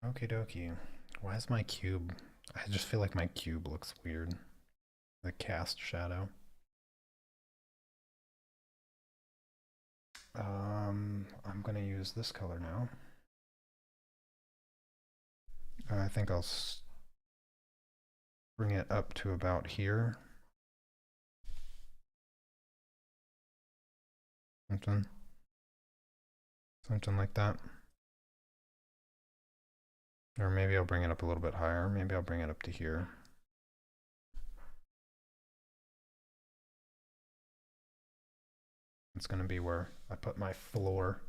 Okie dokie. Why is my cube? I just feel like my cube looks weird. The cast shadow. I'm gonna use this color now. I think I'll bring it up to about here. Something, something like that. Or maybe I'll bring it up a little bit higher. Maybe I'll bring it up to here. It's gonna be where I put my floor.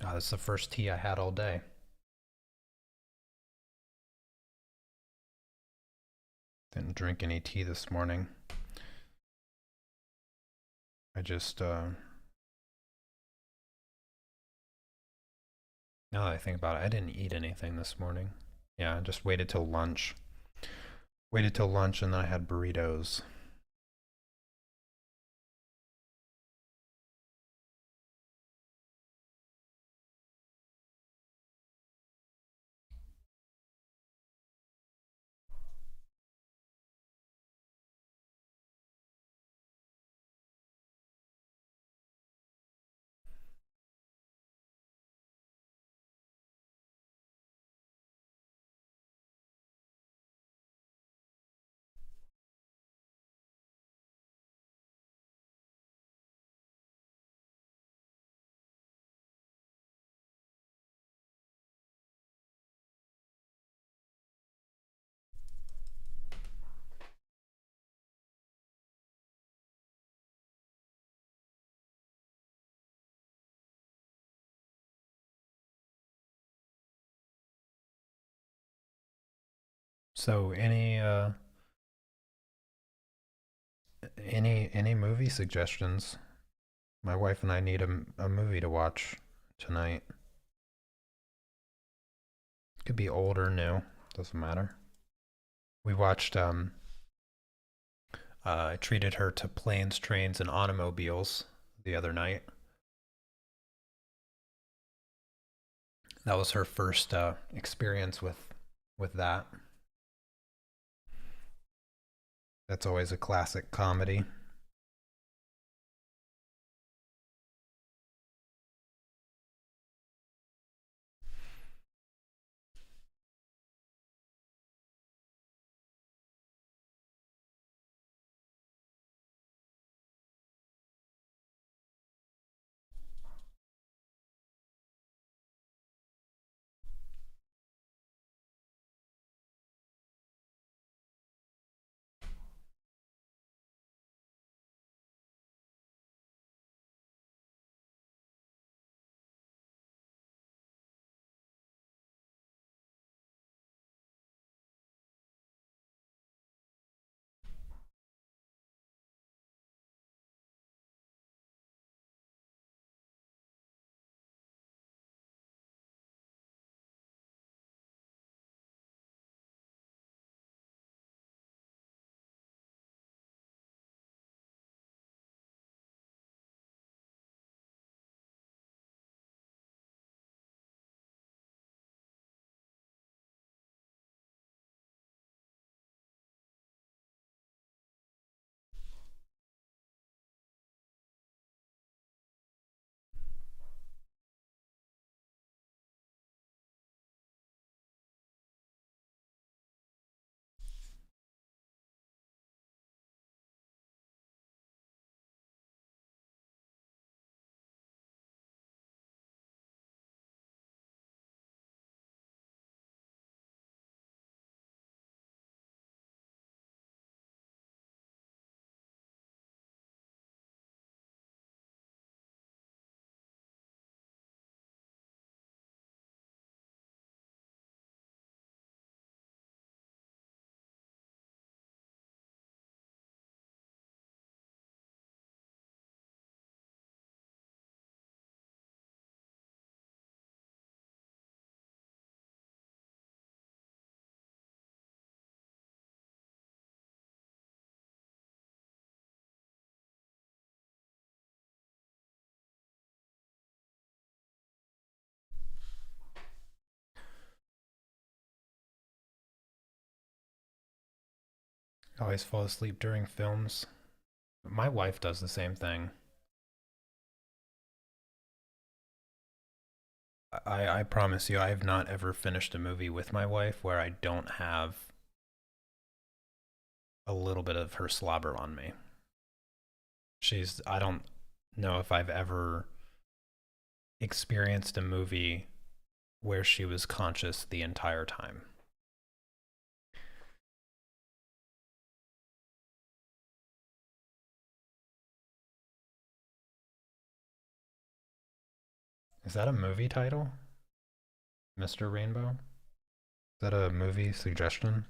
Oh, that's the first tea I had all day. Didn't drink any tea this morning. I just, now that I think about it, I didn't eat anything this morning. Yeah, I just waited till lunch. Waited till lunch and then I had burritos. So any movie suggestions? My wife and I need a movie to watch tonight. Could be old or new. Doesn't matter. We watched I treated her to Planes, Trains, and Automobiles the other night. That was her first experience with that. That's always a classic comedy. I always fall asleep during films. My wife does the same thing. I promise you, I have not ever finished a movie with my wife where I don't have a little bit of her slobber on me. I don't know if I've ever experienced a movie where she was conscious the entire time. Is that a movie title? Mr. Rainbow? Is that a movie suggestion?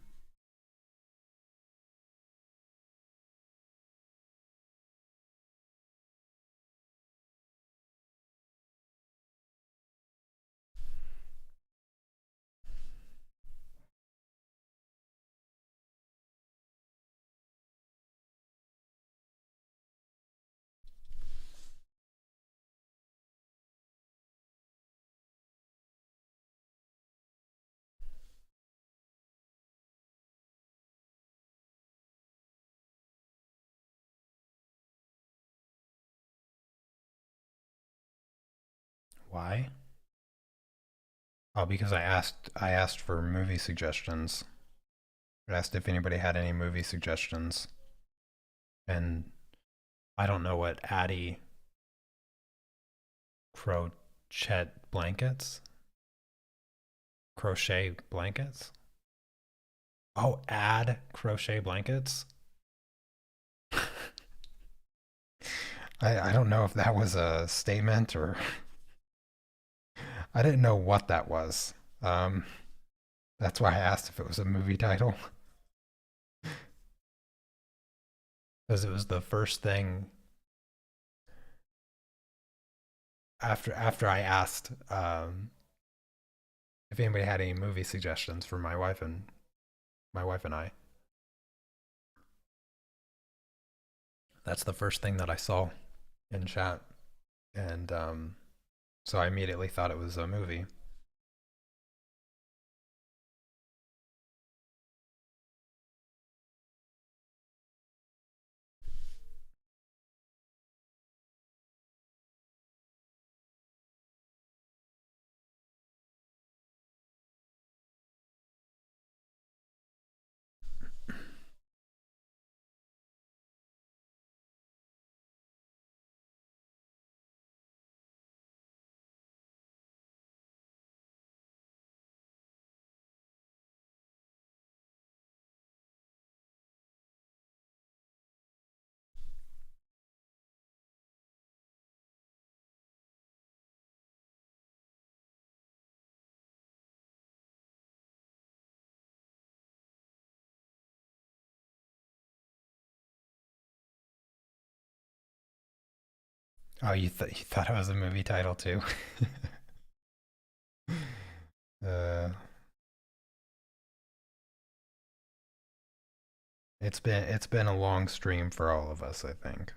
Why? Oh, because I asked for movie suggestions. I asked if anybody had any movie suggestions. And I don't know what Addie crochet blankets? Crochet blankets? Oh, add crochet blankets? I don't know if that was a statement or I didn't know what that was. Um, that's why I asked if it was a movie title because it was the first thing after I asked if anybody had any movie suggestions for my wife and I. That's the first thing that I saw in chat, and so I immediately thought it was a movie. Oh, you thought it was a movie title too? uh, it's been a long stream for all of us, I think.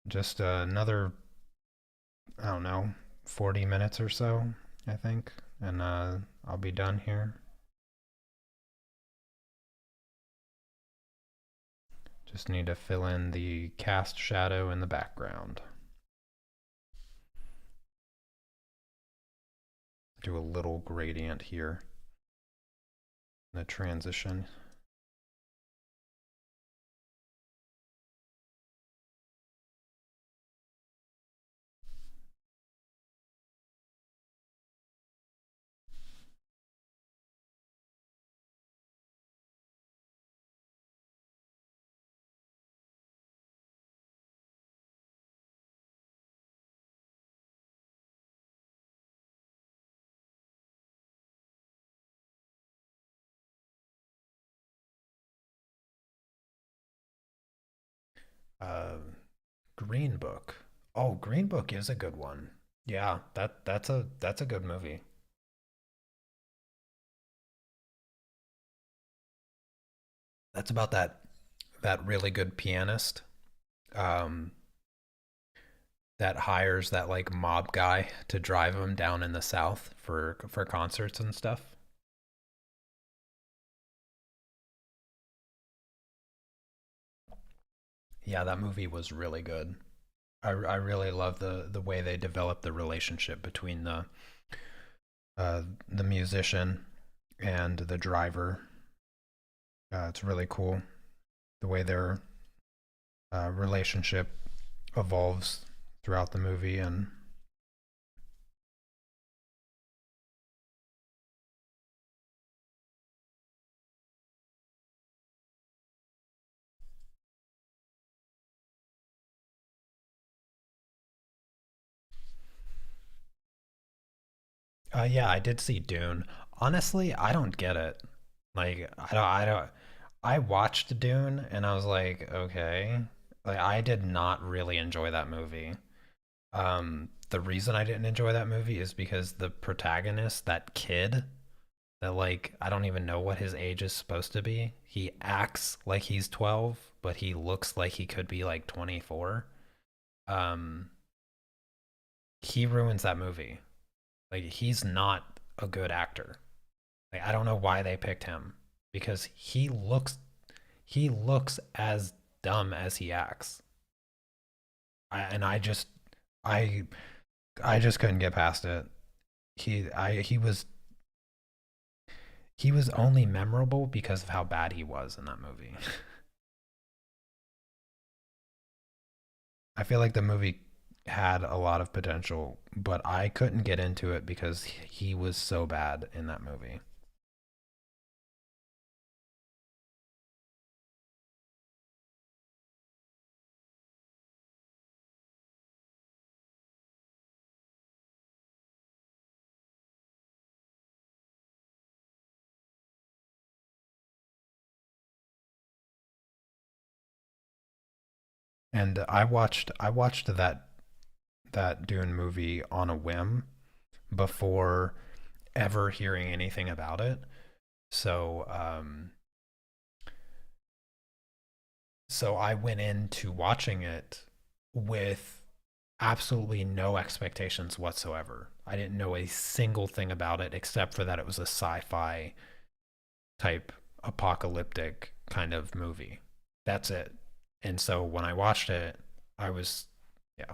Just another, I don't know, 40 minutes or so, I think, and I'll be done here. Just need to fill in the cast shadow in the background. Do a little gradient here in the transition. Uh, Green Book. Oh, Green Book is a good one. Yeah, that's a good movie. That's about that really good pianist um, that hires that like mob guy to drive him down in the South for concerts and stuff. Yeah, that movie was really good. I really love the way they developed the relationship between the musician and the driver. It's really cool the way their relationship evolves throughout the movie, and yeah, I did see Dune. Honestly, I don't get it. Like, I don't. I watched Dune and I was like, okay. Like, I did not really enjoy that movie. The reason I didn't enjoy that movie is because the protagonist, that kid, that like I don't even know what his age is supposed to be. He acts like he's 12, but he looks like he could be like 24. Um, he ruins that movie. Like he's not a good actor. Like I don't know why they picked him because he looks as dumb as he acts. And I I just couldn't get past it. He was only memorable because of how bad he was in that movie. I feel like the movie had a lot of potential, but I couldn't get into it because he was so bad in that movie. And I watched that Dune movie on a whim before ever hearing anything about it. So so I went into watching it with absolutely no expectations whatsoever. I didn't know a single thing about it except for that it was a sci-fi type apocalyptic kind of movie. That's it. And so when I watched it, I was yeah,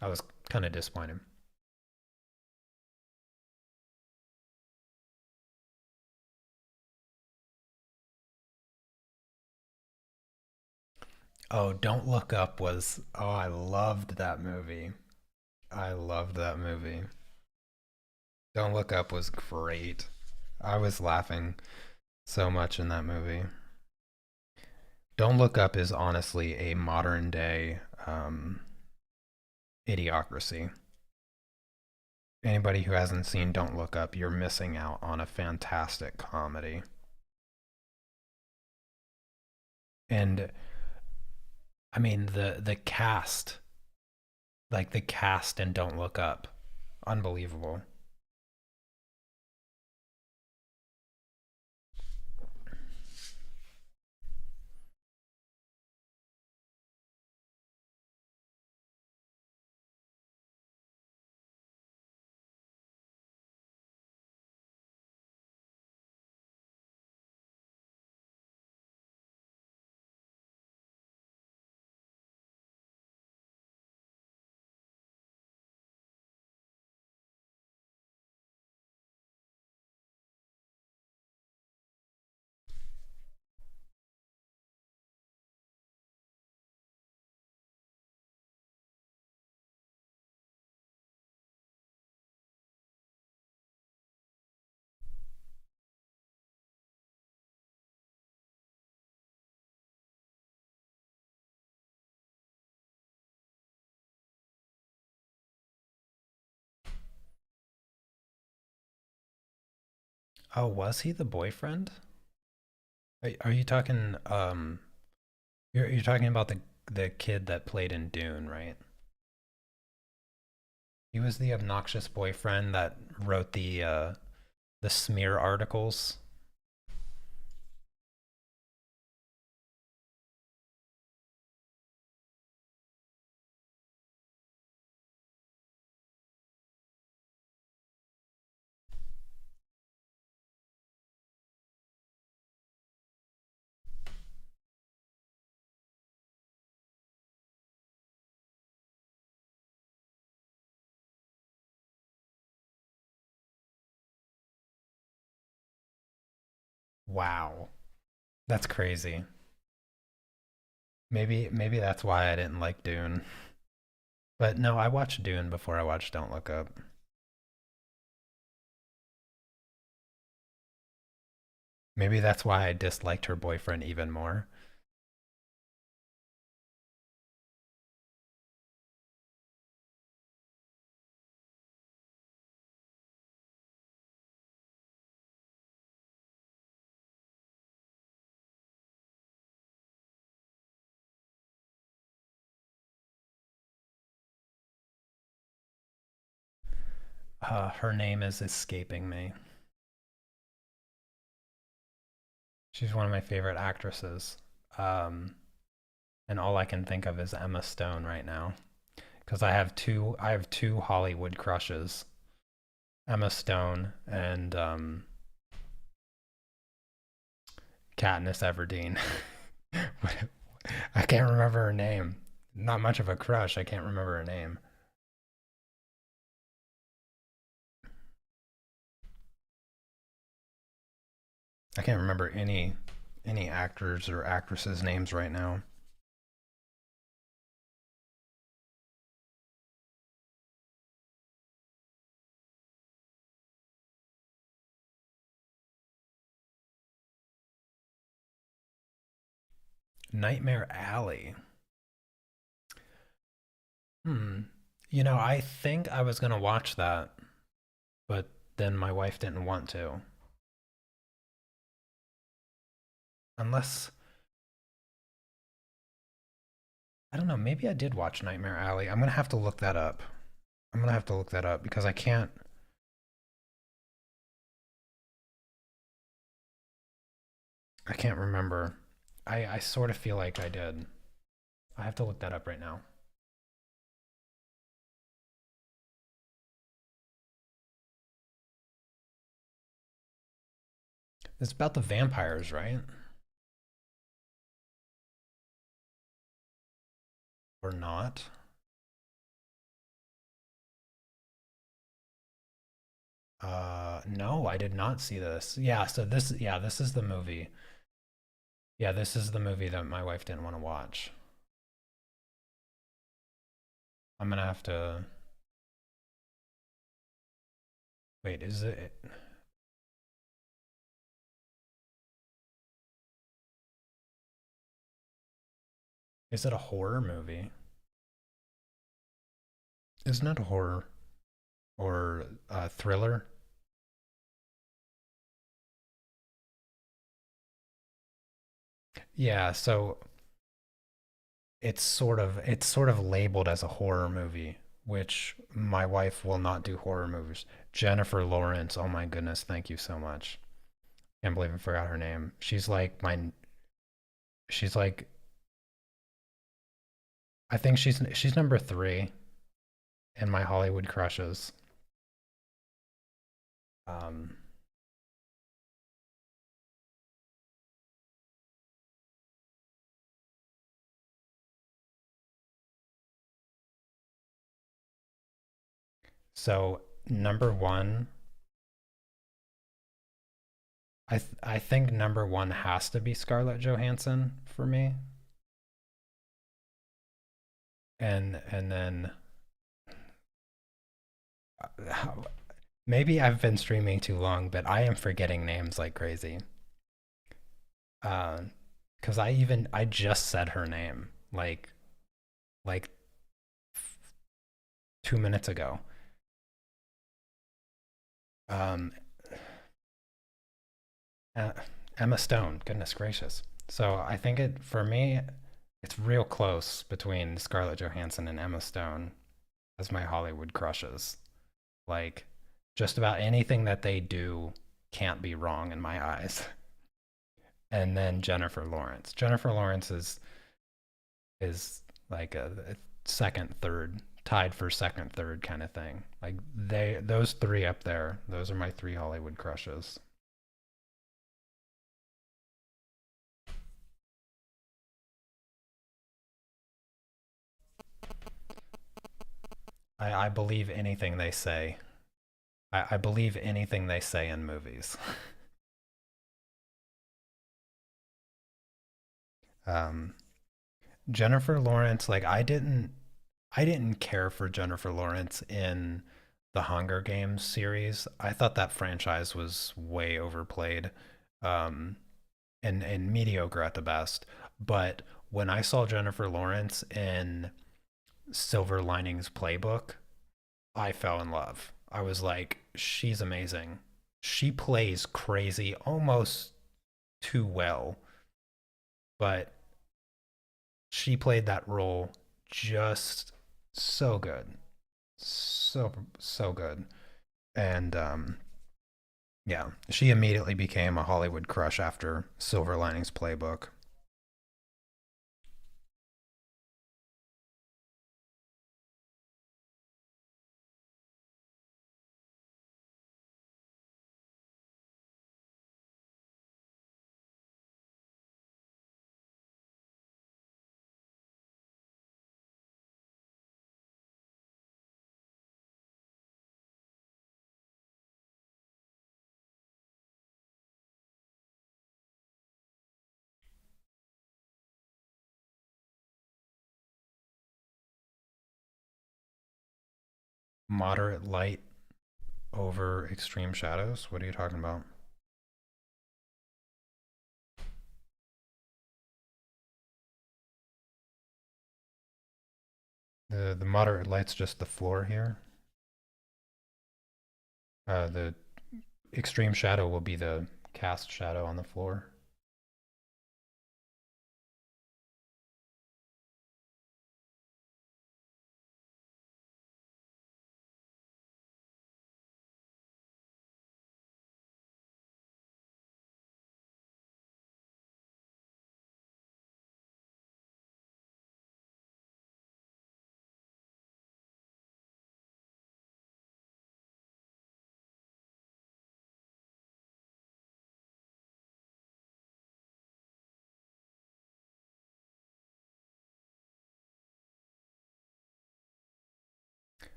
I was kind of disappointed. Oh, Don't Look Up was I loved that movie. I loved that movie. Don't Look Up was great. I was laughing so much in that movie. Don't Look Up is honestly a modern day idiocracy. Anybody who hasn't seen Don't Look Up, you're missing out on a fantastic comedy. And I mean the cast, like the cast in Don't Look Up, unbelievable. Oh, was he the boyfriend? Are you talking you're talking about the kid that played in Dune, right? He was the obnoxious boyfriend that wrote the smear articles. Wow. That's crazy. Maybe that's why I didn't like Dune. But no, I watched Dune before I watched Don't Look Up. Maybe that's why I disliked her boyfriend even more. Her name is escaping me. She's one of my favorite actresses. Um, and all I can think of is Emma Stone right now because I have two Hollywood crushes. Emma Stone and Katniss Everdeen. I can't remember her name. Not much of a crush. I can't remember her name. I can't remember any actors or actresses' names right now. Nightmare Alley. Hmm. You know, I think I was gonna watch that, but then my wife didn't want to. Unless I don't know. Maybe I did watch Nightmare Alley. I'm gonna have to look that up. I'm gonna have to look that up because I can't remember. I sort of feel like I did. I have to look that up right now. It's about the vampires, right? Or not? No, I did not see this. Yeah, so this is the movie. Yeah, this is the movie that my wife didn't want to watch. I'm gonna have to wait. Is it a horror movie? Isn't it a horror or a thriller? Yeah, so it's sort of labeled as a horror movie, which my wife will not do horror movies. Jennifer Lawrence, oh my goodness, thank you so much. Can't believe I forgot her name. She's like I think she's number 3 in my Hollywood crushes. Um, so number 1, I think number 1 has to be Scarlett Johansson for me. And then maybe I've been streaming too long, but I am forgetting names like crazy. Uh, because I just said her name like 2 minutes ago. Um, uh, Emma Stone. Goodness gracious. So I think it for me, it's real close between Scarlett Johansson and Emma Stone as my Hollywood crushes. Like just about anything that they do can't be wrong in my eyes. And then Jennifer Lawrence. Jennifer Lawrence is like a second, third, tied for second, third kind of thing. Like those three up there, those are my three Hollywood crushes. I believe anything they say. I believe anything they say in movies. um, Jennifer Lawrence, like I didn't care for Jennifer Lawrence in the Hunger Games series. I thought that franchise was way overplayed. Um, and mediocre at the best. But when I saw Jennifer Lawrence in Silver Linings Playbook, I fell in love. I was like, she's amazing. She plays crazy almost too well, but she played that role just so good. So good. And yeah, she immediately became a Hollywood crush after Silver Linings Playbook. Moderate light over extreme shadows? What are you talking about? The moderate light's just the floor here. The extreme shadow will be the cast shadow on the floor.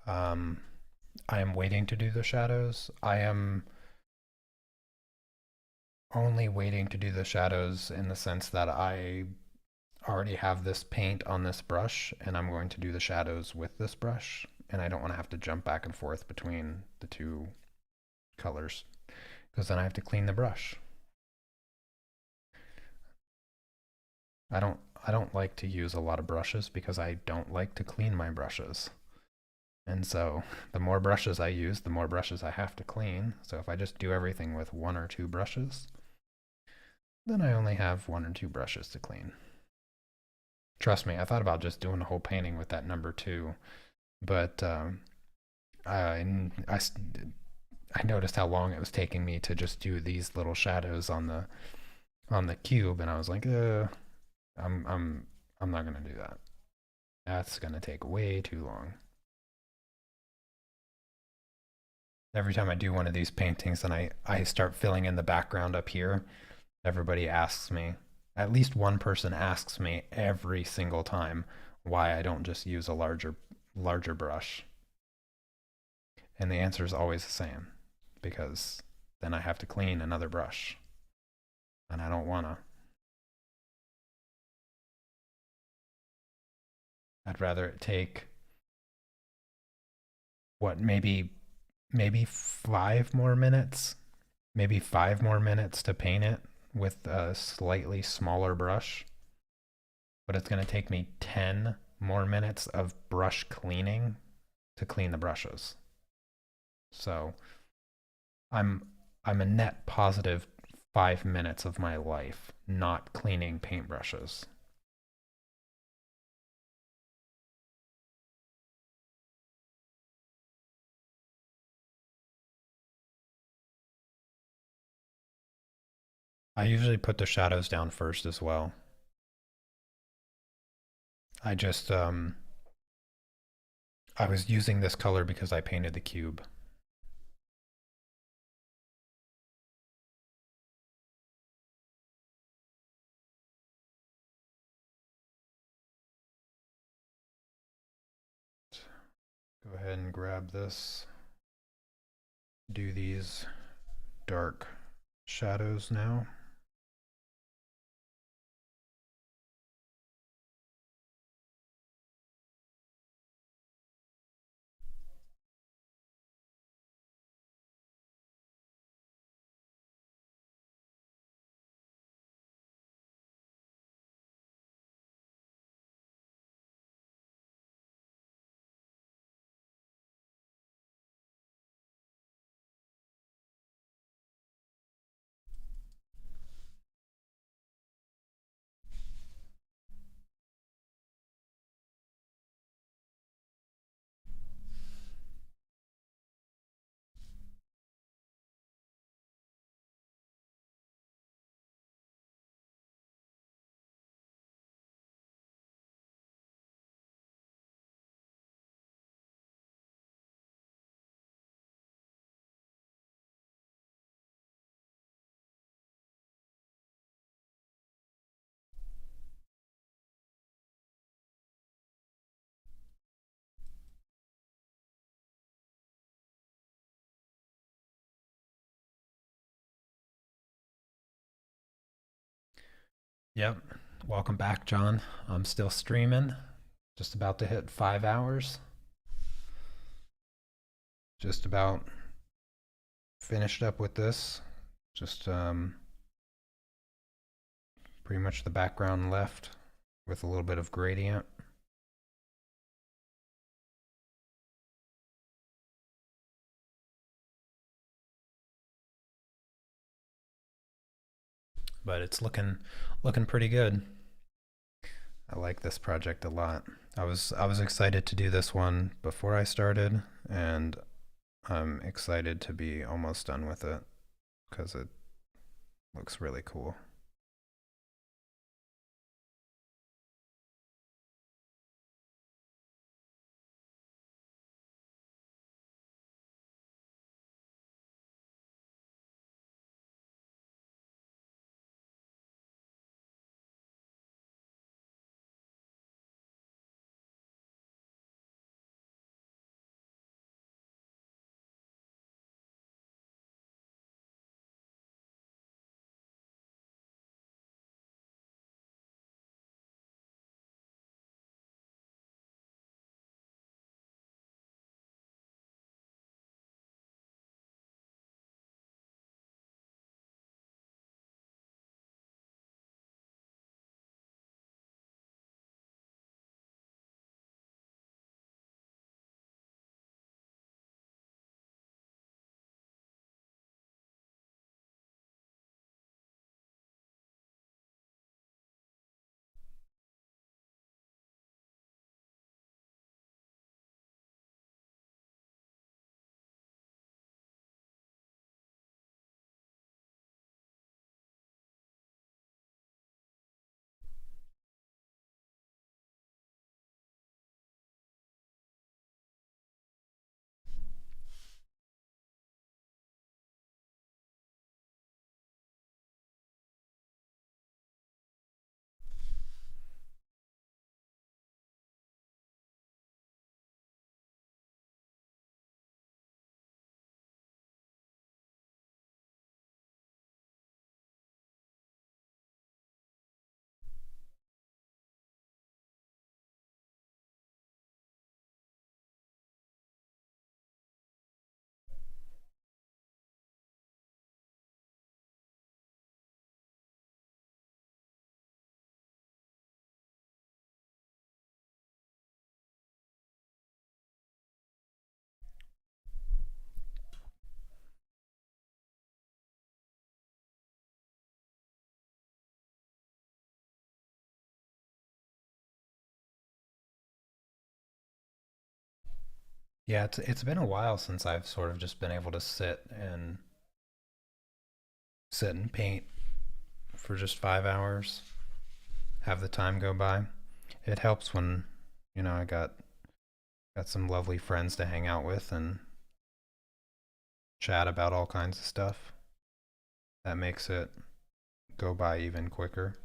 Um, I am waiting to do the shadows. I am only waiting to do the shadows in the sense that I already have this paint on this brush and I'm going to do the shadows with this brush, and I don't want to have to jump back and forth between the two colors because then I have to clean the brush. I don't I don't like to use a lot of brushes because I don't like to clean my brushes. And so the more brushes I use, the more brushes I have to clean. So if I just do everything with one or two brushes, then I only have one or two brushes to clean. Trust me, I thought about just doing a whole painting with that number two, but I noticed how long it was taking me to just do these little shadows on the cube, and I was like, I'm not gonna do that. That's gonna take way too long. Every time I do one of these paintings and I start filling in the background up here, everybody asks me, at least one person asks me every single time why I don't just use a larger brush. And the answer is always the same, because then I have to clean another brush and I don't wanna. I'd rather it take what, maybe 5 more minutes, maybe 5 more minutes to paint it with a slightly smaller brush, but it's going to take me 10 more minutes of brush cleaning to clean the brushes. So I'm I'm a net positive 5 minutes of my life not cleaning paintbrushes. I usually put the shadows down first as well. I just I was using this color because I painted the cube. Go ahead and grab this. Do these dark shadows now. Yep. Welcome back, John. I'm still streaming. Just about to hit 5 hours. Just about finished up with this. Just pretty much the background left with a little bit of gradient. But it's looking pretty good. I like this project a lot. I was excited to do this one before I started, and I'm excited to be almost done with it because it looks really cool. Yeah, it's been a while since I've sort of just been able to sit and paint for just 5 hours, have the time go by. It helps when, I got some lovely friends to hang out with and chat about all kinds of stuff. That makes it go by even quicker.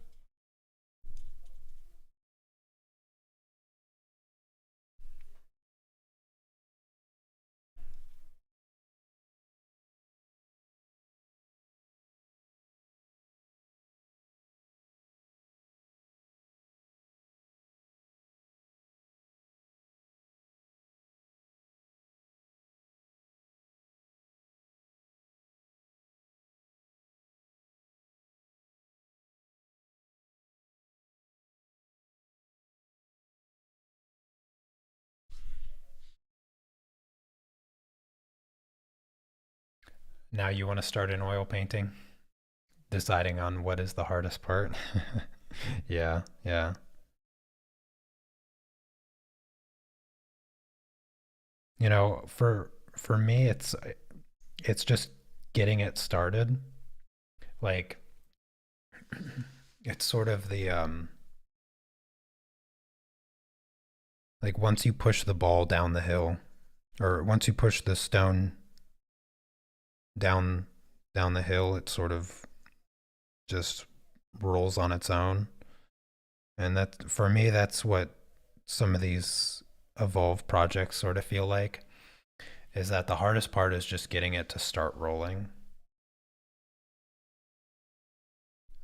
Now you want to start in oil painting, deciding on what is the hardest part. Yeah, yeah. For me it's just getting it started. Like it's sort of the like once you push the ball down the hill, or once you push the stone down down the hill, it sort of just rolls on its own. And that, for me, that's what some of these evolve projects sort of feel like, is that the hardest part is just getting it to start rolling.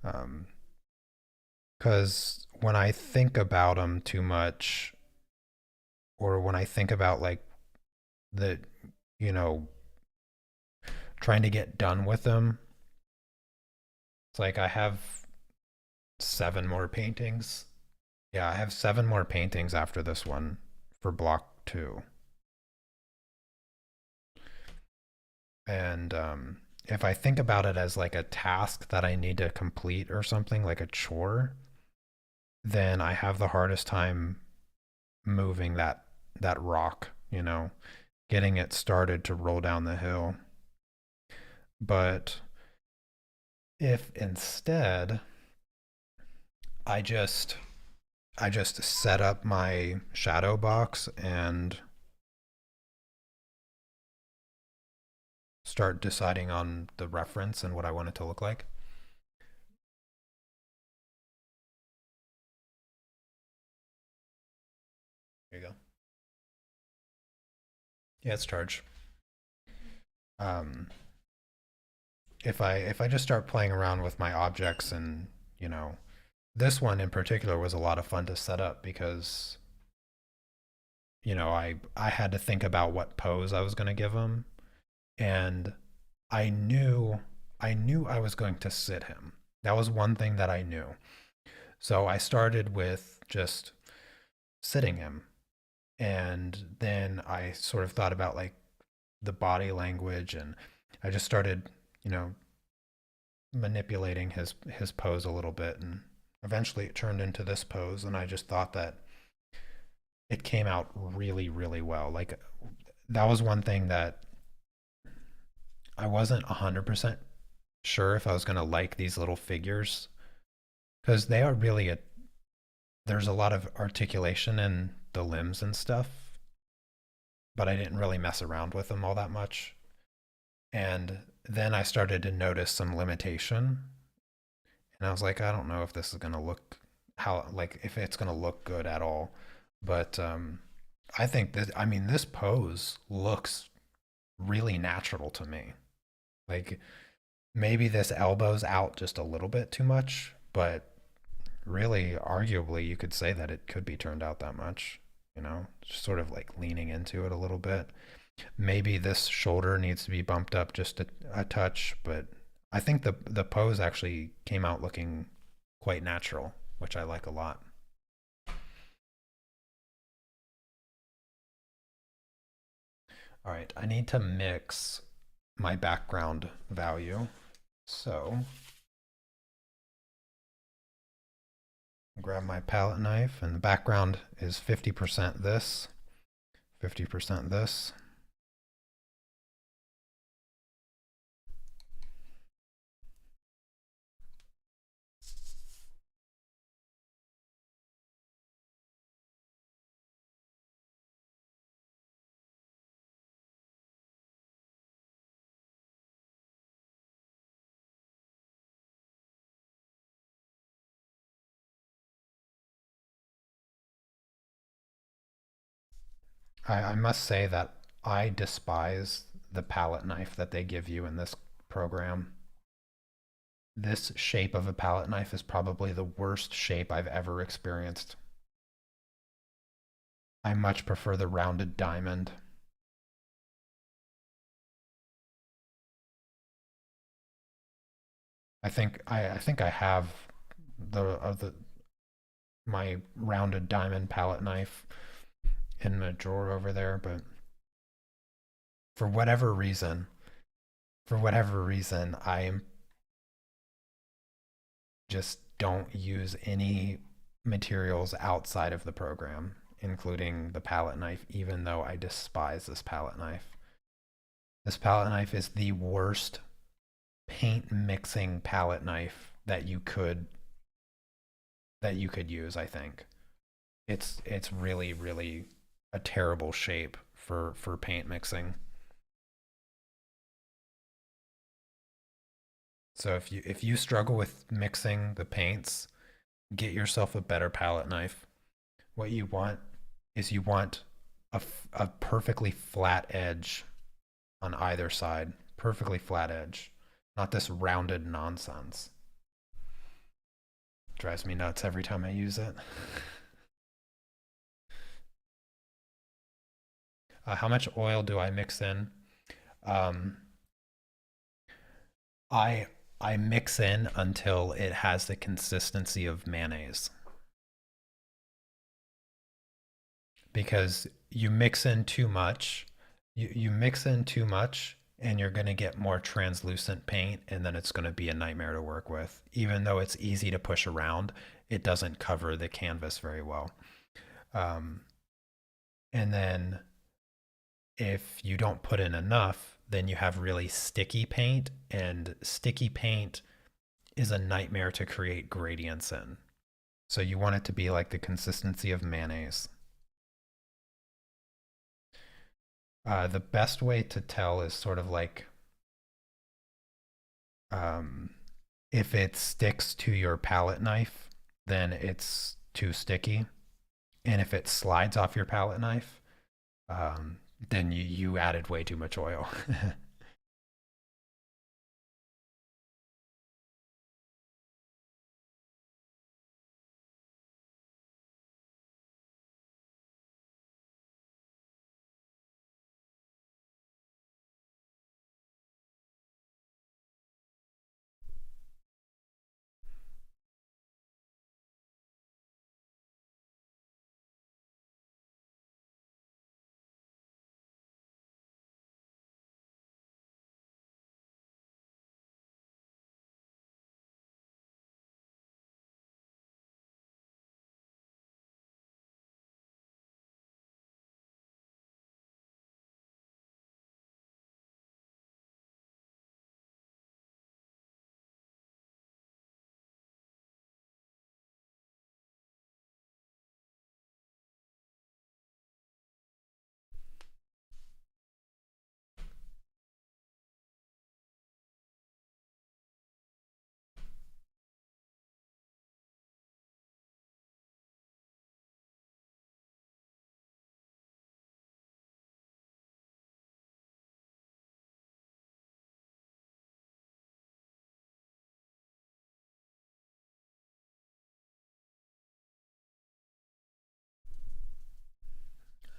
um because when I think about them too much, or when I think about like the you know trying to get done with them, it's like I have 7 more paintings. Yeah, I have 7 more paintings after this one for block 2. And if I think about it as like a task that I need to complete or something, like a chore, then I have the hardest time moving that rock, getting it started to roll down the hill. But if instead I just I just set up my shadow box and start deciding on the reference and what I want it to look like. There you go. Yeah, it's charged. Um, if I just start playing around with my objects, and you know, this one in particular was a lot of fun to set up because I had to think about what pose I was going to give him, and I knew I was going to sit him. That was one thing that I knew. So I started with just sitting him, and then I sort of thought about like the body language, and I just started, you know, manipulating his pose a little bit, and eventually it turned into this pose, and I just thought that it came out really really well. Like that was one thing that I wasn't 100% sure if I was going to like these little figures, because they are really there's a lot of articulation in the limbs and stuff, but I didn't really mess around with them all that much. And then I started to notice some limitation, and I was like, I don't know if this is going to look how, like, if it's going to look good at all. But I think that, I mean, this pose looks really natural to me. Like, maybe this elbow's out just a little bit too much, but really, arguably, you could say that it could be turned out that much, just sort of like leaning into it a little bit. Maybe this shoulder needs to be bumped up just a touch, but I think the pose actually came out looking quite natural, which I like a lot. All right, I need to mix my background value. So grab my palette knife, and the background is 50% this, 50% this. I must say that I despise the palette knife that they give you in this program. This shape of a palette knife is probably the worst shape I've ever experienced. I much prefer the rounded diamond. I think I have the my rounded diamond palette knife in the drawer over there, but for whatever reason, I just don't use any materials outside of the program, including the palette knife, even though I despise this palette knife. This palette knife is the worst paint mixing palette knife that you could use, I think. It's really, really a terrible shape for paint mixing. So if you struggle with mixing the paints, get yourself a better palette knife. What you want is you want a perfectly flat edge on either side, perfectly flat edge, not this rounded nonsense. Drives me nuts every time I use it. How much oil do I mix in? Um, I I mix in until it has the consistency of mayonnaise, because you mix in too much and you're going to get more translucent paint, and then it's going to be a nightmare to work with. Even though it's easy to push around, it doesn't cover the canvas very well. Um, and then if you don't put in enough, then you have really sticky paint, and sticky paint is a nightmare to create gradients in. So you want it to be like the consistency of mayonnaise. The best way to tell is sort of like, um, if it sticks to your palette knife, then it's too sticky. And if it slides off your palette knife, then you added way too much oil.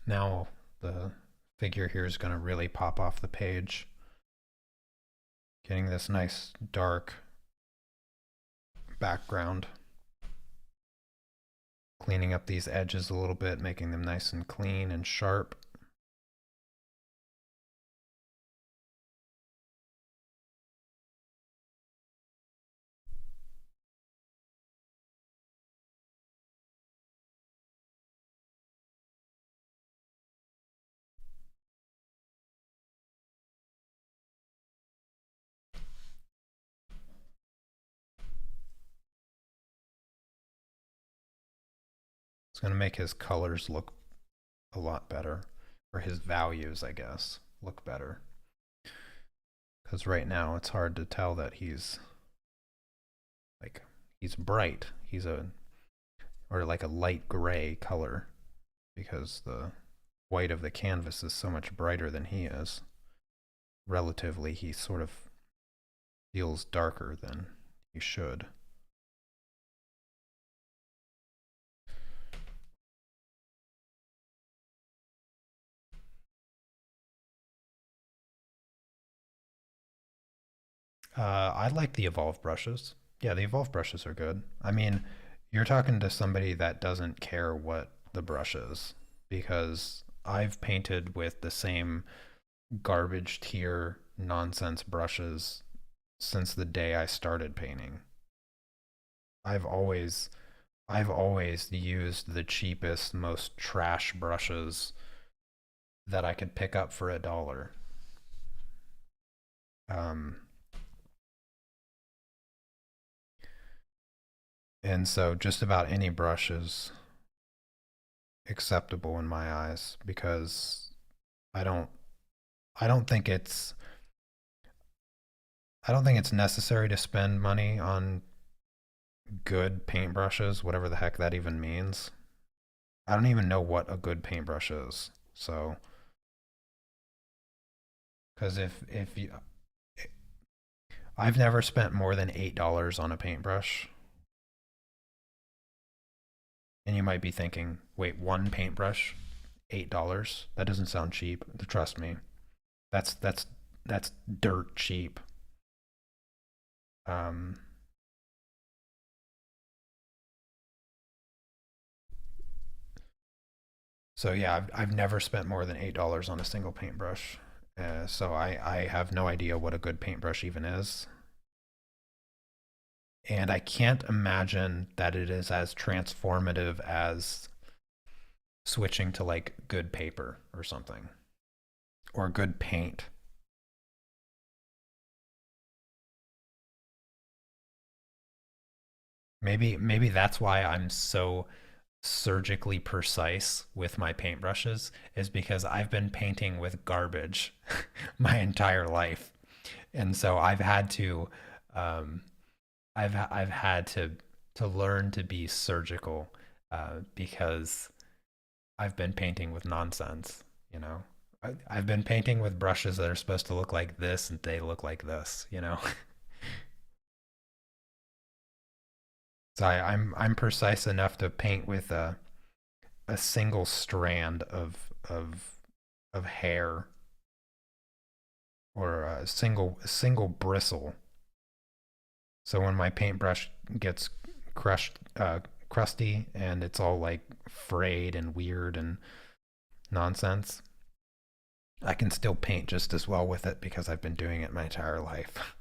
Now the figure here is going to really pop off the page, getting this nice dark background, cleaning up these edges a little bit, making them nice and clean and sharp. It's going to make his colors look a lot better, or his values, I guess, look better. Because right now it's hard to tell that like he's bright. He's a or like a light gray color because the white of the canvas is so much brighter than he is. Relatively, he sort of feels darker than he should. I like the evolved brushes. Yeah, the evolved brushes are good. I mean, you're talking to somebody that doesn't care what the brush is because I've painted with the same garbage tier nonsense brushes since the day I started painting. I've always I've always used the cheapest, most trash brushes that I could pick up for $1. Um, and so just about any brush is acceptable in my eyes because I don't I don't think it's I don't think it's necessary to spend money on good paintbrushes, whatever the heck that even means. I don't even know what a good paintbrush is. So, because if you, I've never spent more than $8 on a paintbrush, and you might be thinking, wait, one paintbrush, $8? That doesn't sound cheap. Trust me, that's that's that's dirt cheap. Um, so yeah, I've never spent more than $8 on a single paintbrush. So I have no idea what a good paintbrush even is. And I can't imagine that it is as transformative as switching to like good paper or something or good paint. Maybe that's why I'm so surgically precise with my paintbrushes is because I've been painting with garbage my entire life. And so um, I've had to learn to be surgical because I've been painting with nonsense, you know. Have been painting with brushes that are supposed to look like this and they look like this, you know. So I'm precise enough to paint with a single strand of hair or a single bristle. So when my paintbrush gets crusty and it's all like frayed and weird and nonsense, I can still paint just as well with it because I've been doing it my entire life.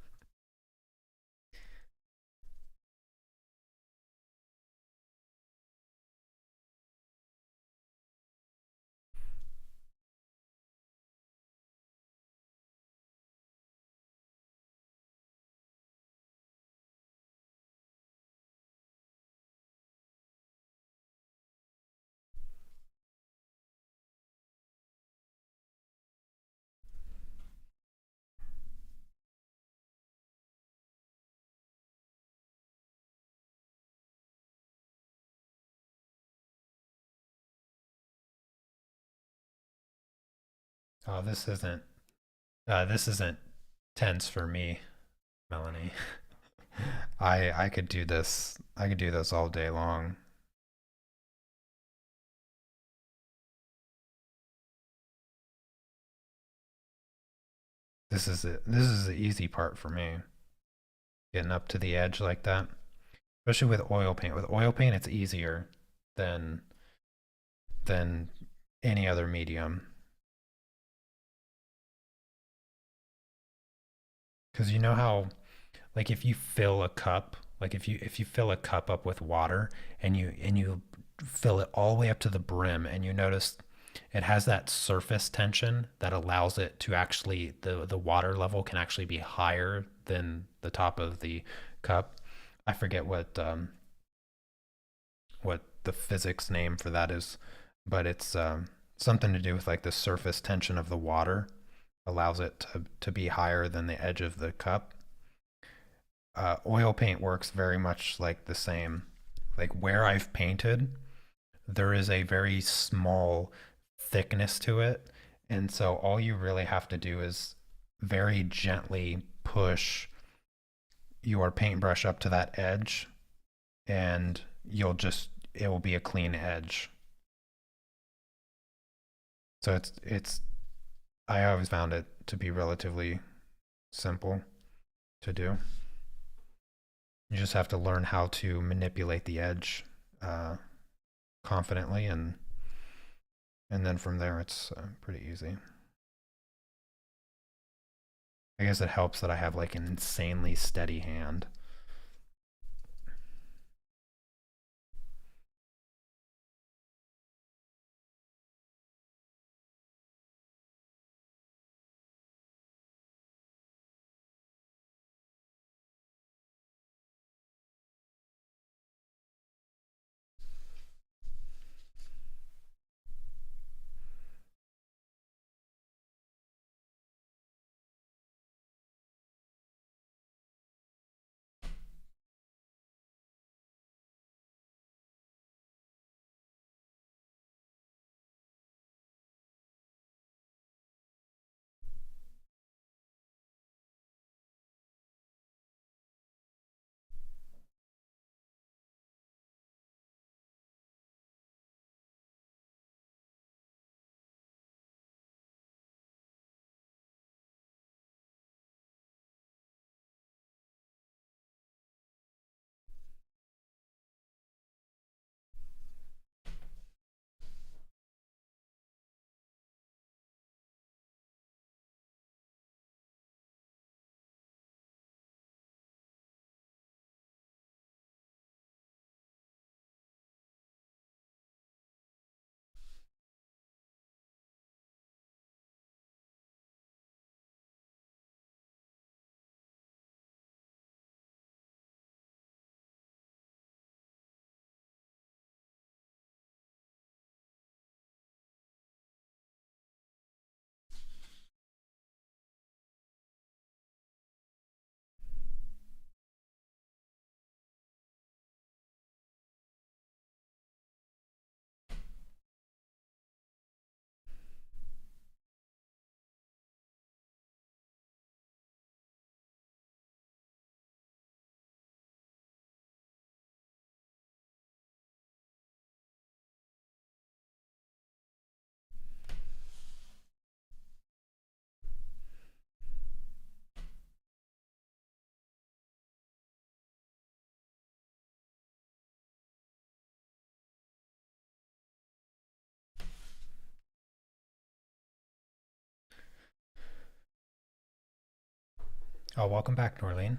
Oh, this isn't tense for me, Melanie. I could do this. I could do this all day long. This is it. This is the easy part for me. Getting up to the edge like that, especially with oil paint. With oil paint, it's easier than than any other medium because you know how like if you fill a cup, like if you fill a cup up with water and you fill it all the way up to the brim and you notice it has that surface tension that allows it to actually the water level can actually be higher than the top of the cup. I forget what the physics name for that is, but it's something to do with like the surface tension of the water allows it to be higher than the edge of the cup. Oil paint works very much like the same. Like where I've painted, there is a very small thickness to it. And so all you really have to do is very gently push your paintbrush up to that edge, and it will be a clean edge. So I always found it to be relatively simple to do. You just have to learn how to manipulate the edge uh, confidently, and then from there it's pretty easy. I guess it helps that I have like an insanely steady hand. Oh, welcome back, Norlene.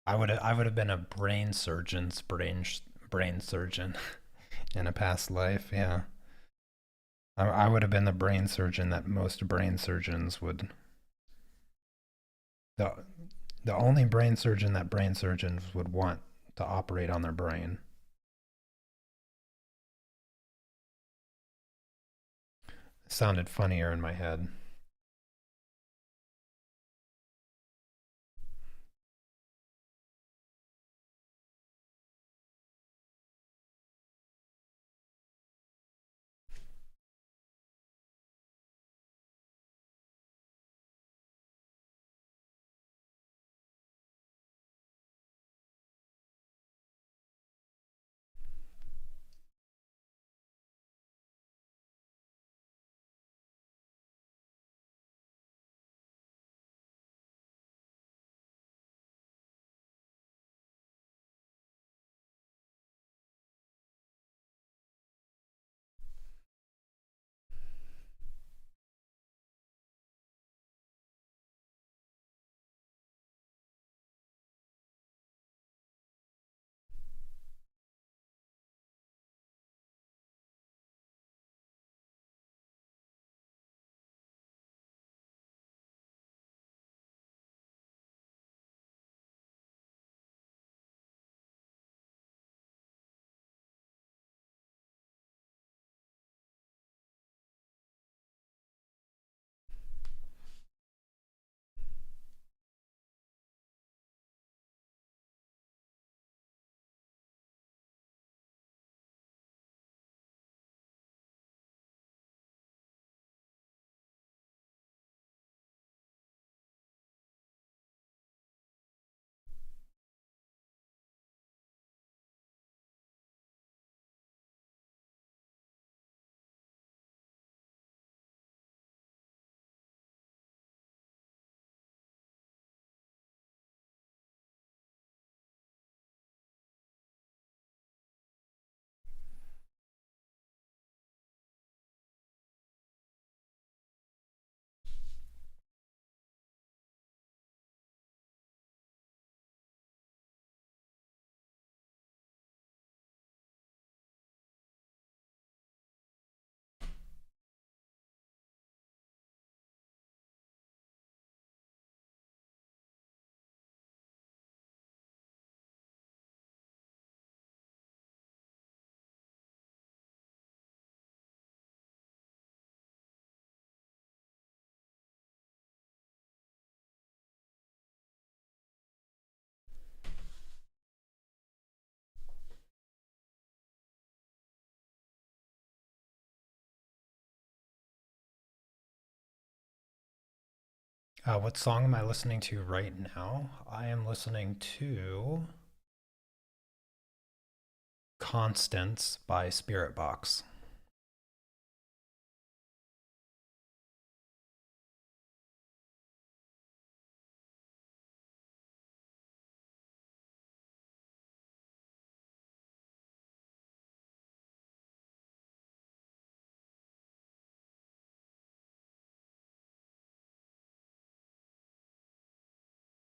I would have been a brain surgeon in a past life. Yeah, I would have been the brain surgeon that most brain surgeons would. The the only brain surgeon that brain surgeons would want to operate on their brain. It sounded funnier in my head. What song am I listening to right now? I am listening to Constance by Spirit Box.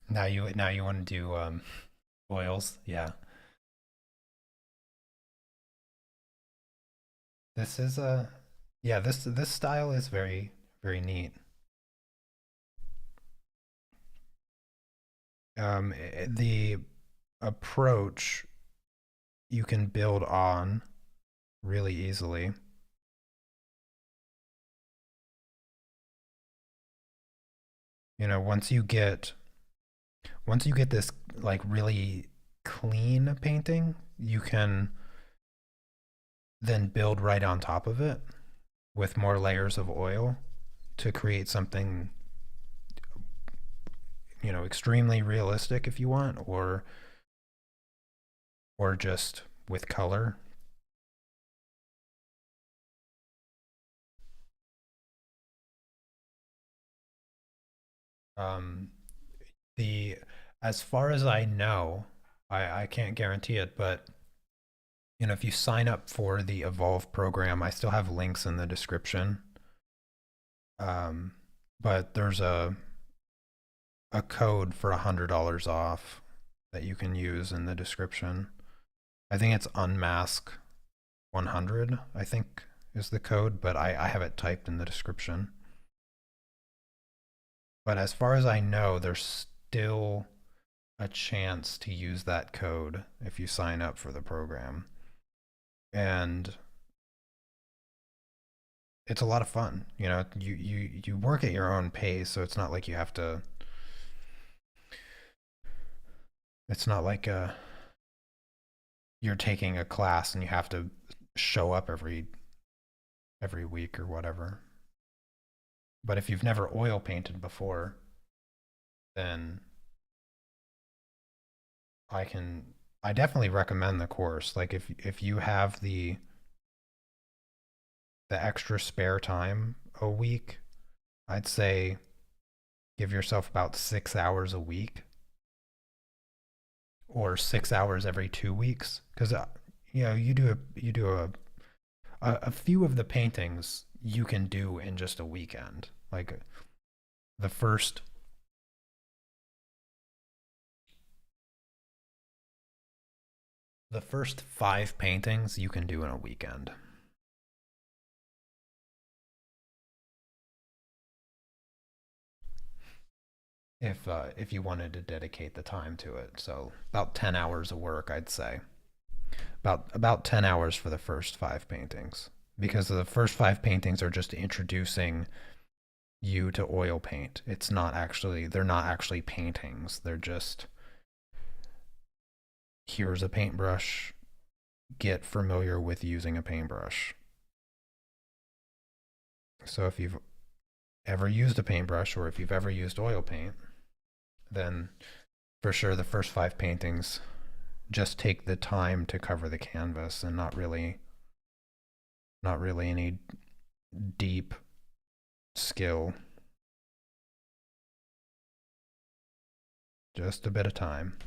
Now you want to do oils? Yeah. This is a yeah, this style is very neat. The approach you can build on really easily. You know, once you get this like really clean painting, you can then build right on top of it with more layers of oil to create something, you know, extremely realistic if you want, or just with color. Um, the as far as I know, I can't guarantee it, but you know, if you sign up for the Evolve program, I still have links in the description. Um, but there's a code for $100 off that you can use in the description. I think it's Unmask 100, I think is the code, but I have it typed in the description. But as far as I know, there's still a chance to use that code if you sign up for the program. And it's a lot of fun. You know, you work at your own pace, so it's not like you have to it's not like you're taking a class and you have to show up every week or whatever. But if you've never oil painted before, then I can I definitely recommend the course. Like if you have the extra spare time a week, I'd say give yourself about 6 hours a week or 6 hours every 2 weeks because you know you do a few of the paintings you can do in just a weekend. Like the first the first five paintings you can do in a weekend if you wanted to dedicate the time to it. So about 10 hours of work, I'd say. About 10 hours for the first five paintings because the first five paintings are just introducing you to oil paint. They're not actually paintings. They're just here's a paintbrush. Get familiar with using a paintbrush. So if you've ever used a paintbrush or if you've ever used oil paint, then for sure the first five paintings just take the time to cover the canvas and not really any deep skill, just a bit of time.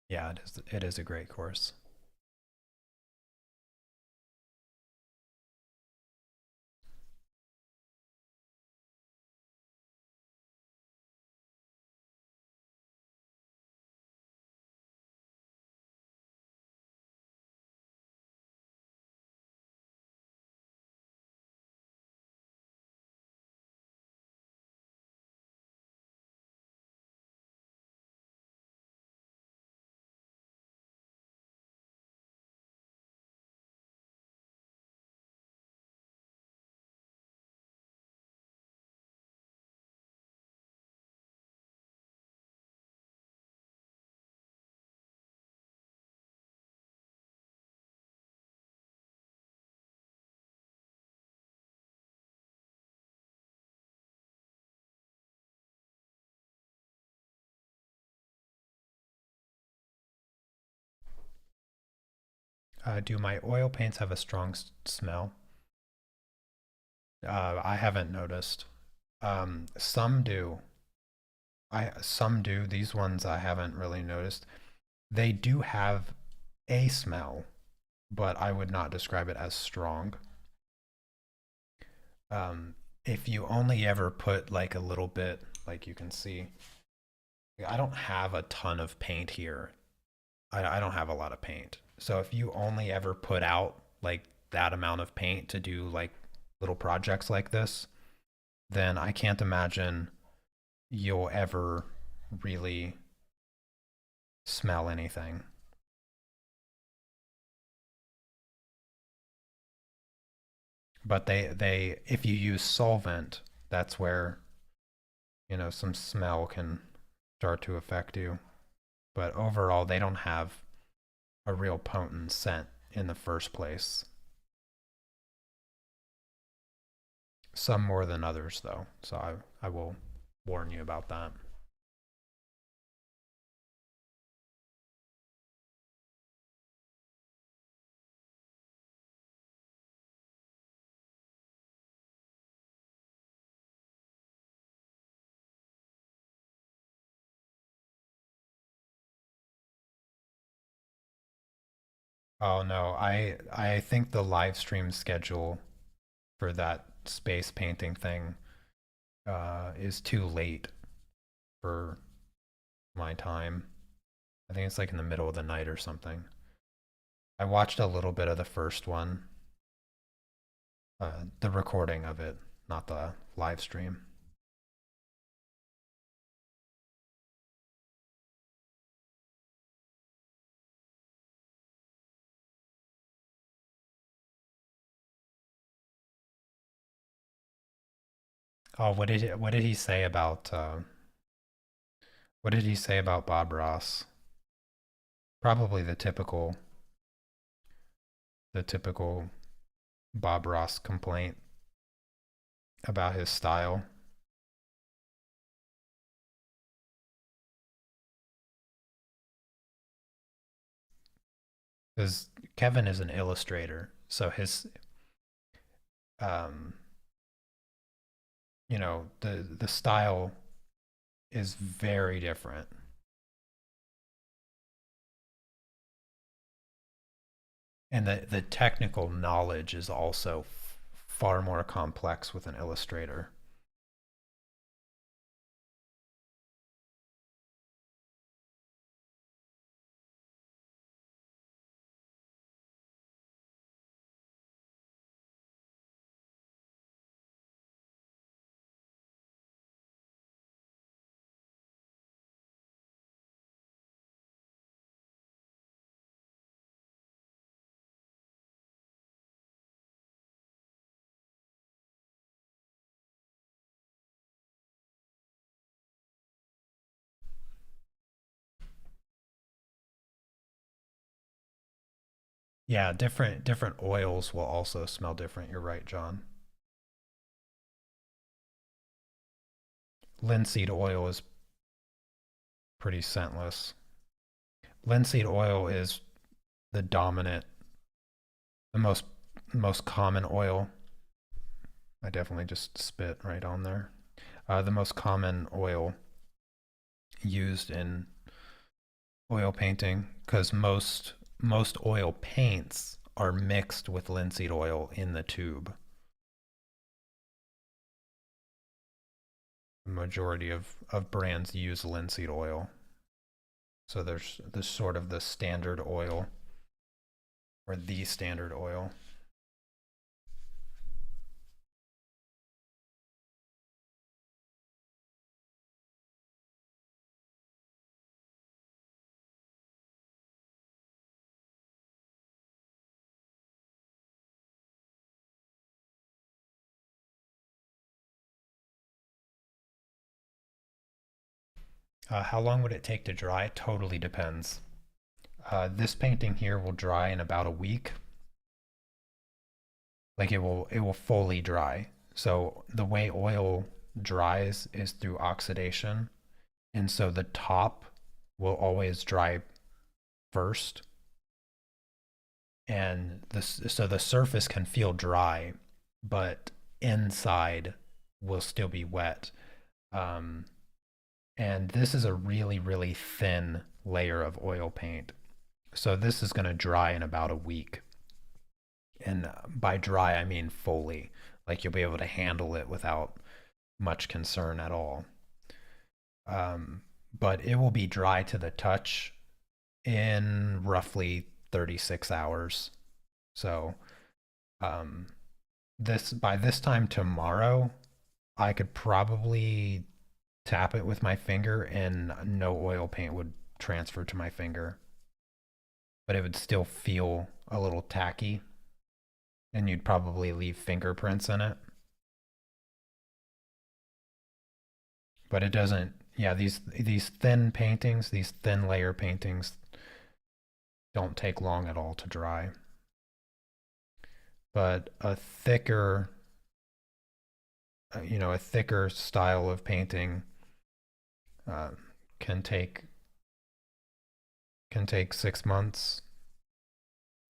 Yeah, it is a great course. Do my oil paints have a strong smell? I haven't noticed. Some do. Some do. These ones I haven't really noticed. They do have a smell, but I would not describe it as strong. If you only ever put like a little bit, like you can see, I don't have a ton of paint here. I don't have a lot of paint. So if you only ever put out like that amount of paint to do like little projects like this, then I can't imagine you'll ever really smell anything. But they if you use solvent, that's where, some smell can start to affect you. But overall, they don't have a real potent scent in the first place. Some more than others, though. So I will warn you about that. Oh no, I think the live stream schedule for that space painting thing is too late for my time. I think it's like in the middle of the night or something. I watched a little bit of the first one, the recording of it, not the live stream. Oh, what did he say about what did he say about Bob Ross? Probably the typical Bob Ross complaint about his style. Because Kevin is an illustrator, so his um the style is very different, and the technical knowledge is also far more complex with an illustrator. Yeah, different oils will also smell different. You're right, John. Linseed oil is pretty scentless. Linseed oil is the dominant, the most common oil. I definitely just spit right on there. The most common oil used in oil painting, because most oil paints are mixed with linseed oil in the tube. The majority of brands use linseed oil. So there's this sort of the standard oil or the standard oil. How long would it take to dry? Totally depends. This painting here will dry in about a week. Like it will fully dry. So the way oil dries is through oxidation, and so the top will always dry first. and so the surface can feel dry, but inside will still be wet. Um, and this is a really, really thin layer of oil paint. So this is going to dry in about a week. And by dry, I mean fully. Like you'll be able to handle it without much concern at all. Um, but it will be dry to the touch in roughly 36 hours. So um, this by this time tomorrow, I could probably tap it with my finger and no oil paint would transfer to my finger, but it would still feel a little tacky and you'd probably leave fingerprints in it. But it doesn't, yeah, these thin paintings, these thin layer paintings don't take long at all to dry. But a thicker style of painting uh, can take 6 months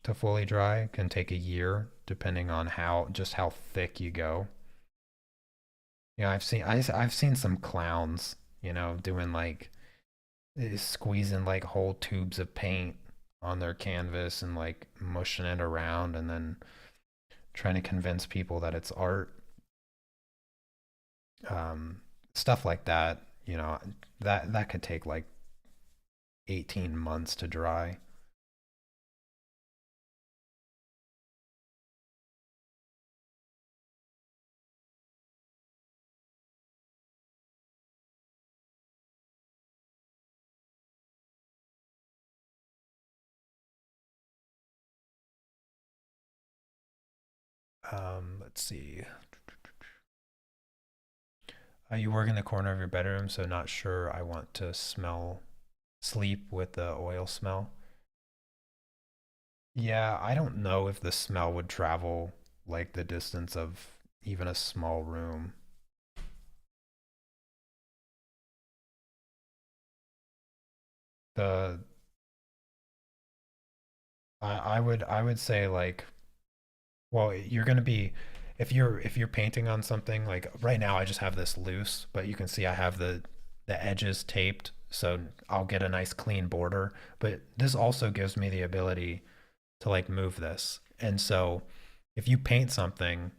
to fully dry, can take a year depending on how thick you go. I've seen some clowns, doing like squeezing like whole tubes of paint on their canvas and like mushing it around and then trying to convince people that it's art. Um, Stuff like that, that could take like 18 months to dry. Let's see. You work in the corner of your bedroom, so not sure I want to sleep with the oil smell. Yeah, I don't know if the smell would travel like the distance of even a small room. The I would say like, well, you're gonna be if you're painting on something like right now I just have this loose, but you can see I have the edges taped, so I'll get a nice clean border. But this also gives me the ability to like move this. And so if you paint something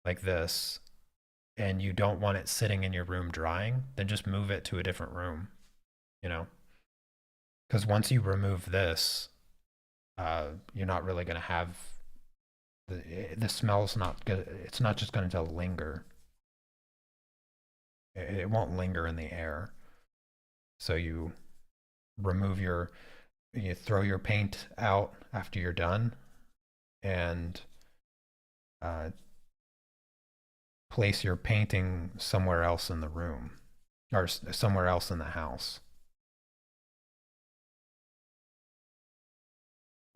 like this and you don't want it sitting in your room drying, then just move it to a different room, you know? Because once you remove this, you're not really going to have the smell's not good. It's not just going to linger. It won't linger in the air. So remove your, you throw your paint out after you're done and uh, place your painting somewhere else in the room or somewhere else in the house.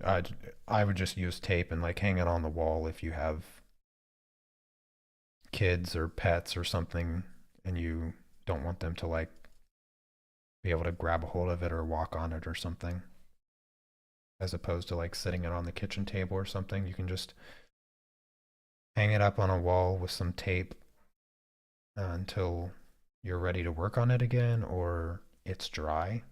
I I would just use tape and like hang it on the wall if you have kids or pets or something and you don't want them to like be able to grab a hold of it or walk on it or something, as opposed to like sitting it on the kitchen table or something. You can just hang it up on a wall with some tape until you're ready to work on it again or it's dry.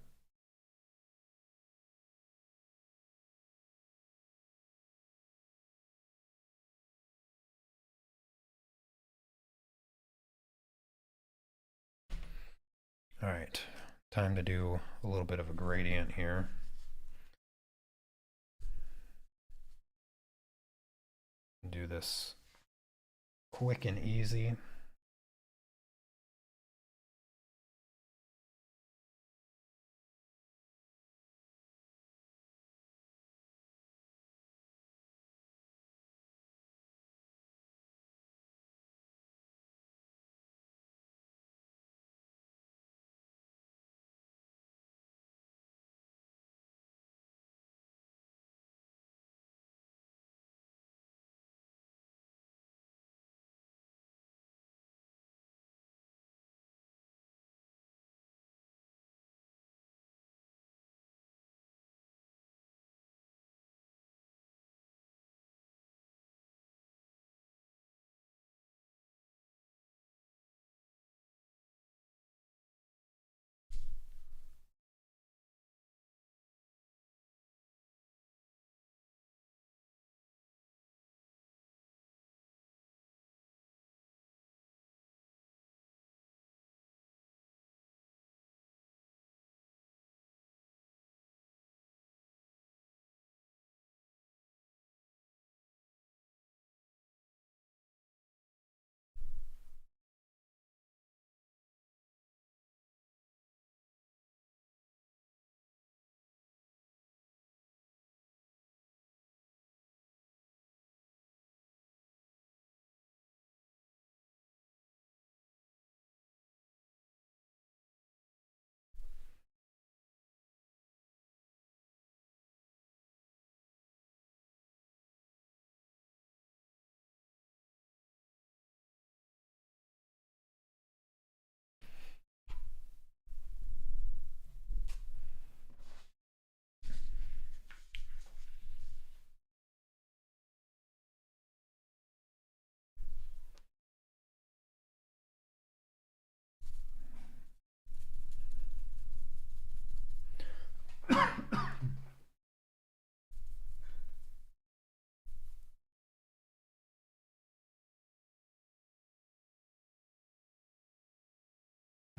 All right, time to do a little bit of a gradient here. Do this quick and easy.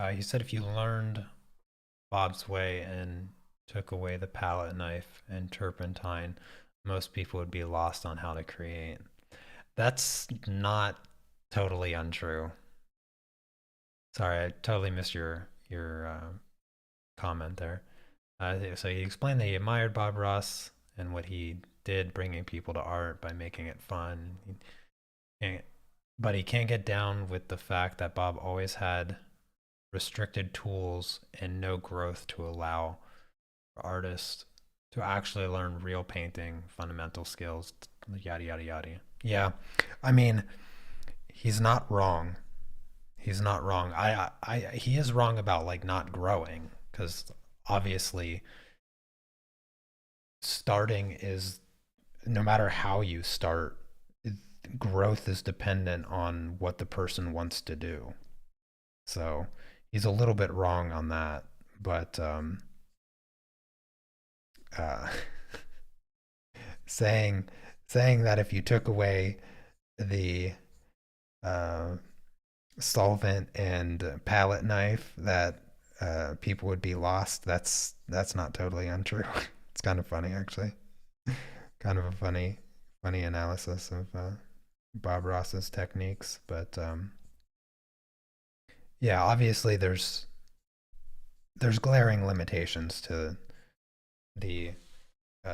He said if you learned Bob's way and took away the palette knife and turpentine, most people would be lost on how to create. That's not totally untrue. Sorry, I totally missed your comment there. So he explained that he admired Bob Ross and what he did, bringing people to art by making it fun. But he can't get down with the fact that Bob always had restricted tools and no growth to allow artists to actually learn real painting fundamental skills, yada yada yada. Yeah, I mean, he's not wrong. He's not wrong. He is wrong about like not growing because obviously starting is no matter how you start, growth is dependent on what the person wants to do. So he's a little bit wrong on that, but uh, saying saying that if you took away the uh, solvent and palette knife, that people would be lost. That's not totally untrue. It's kind of funny actually. Kind of a funny analysis of Bob Ross's techniques, but yeah, obviously there's glaring limitations to the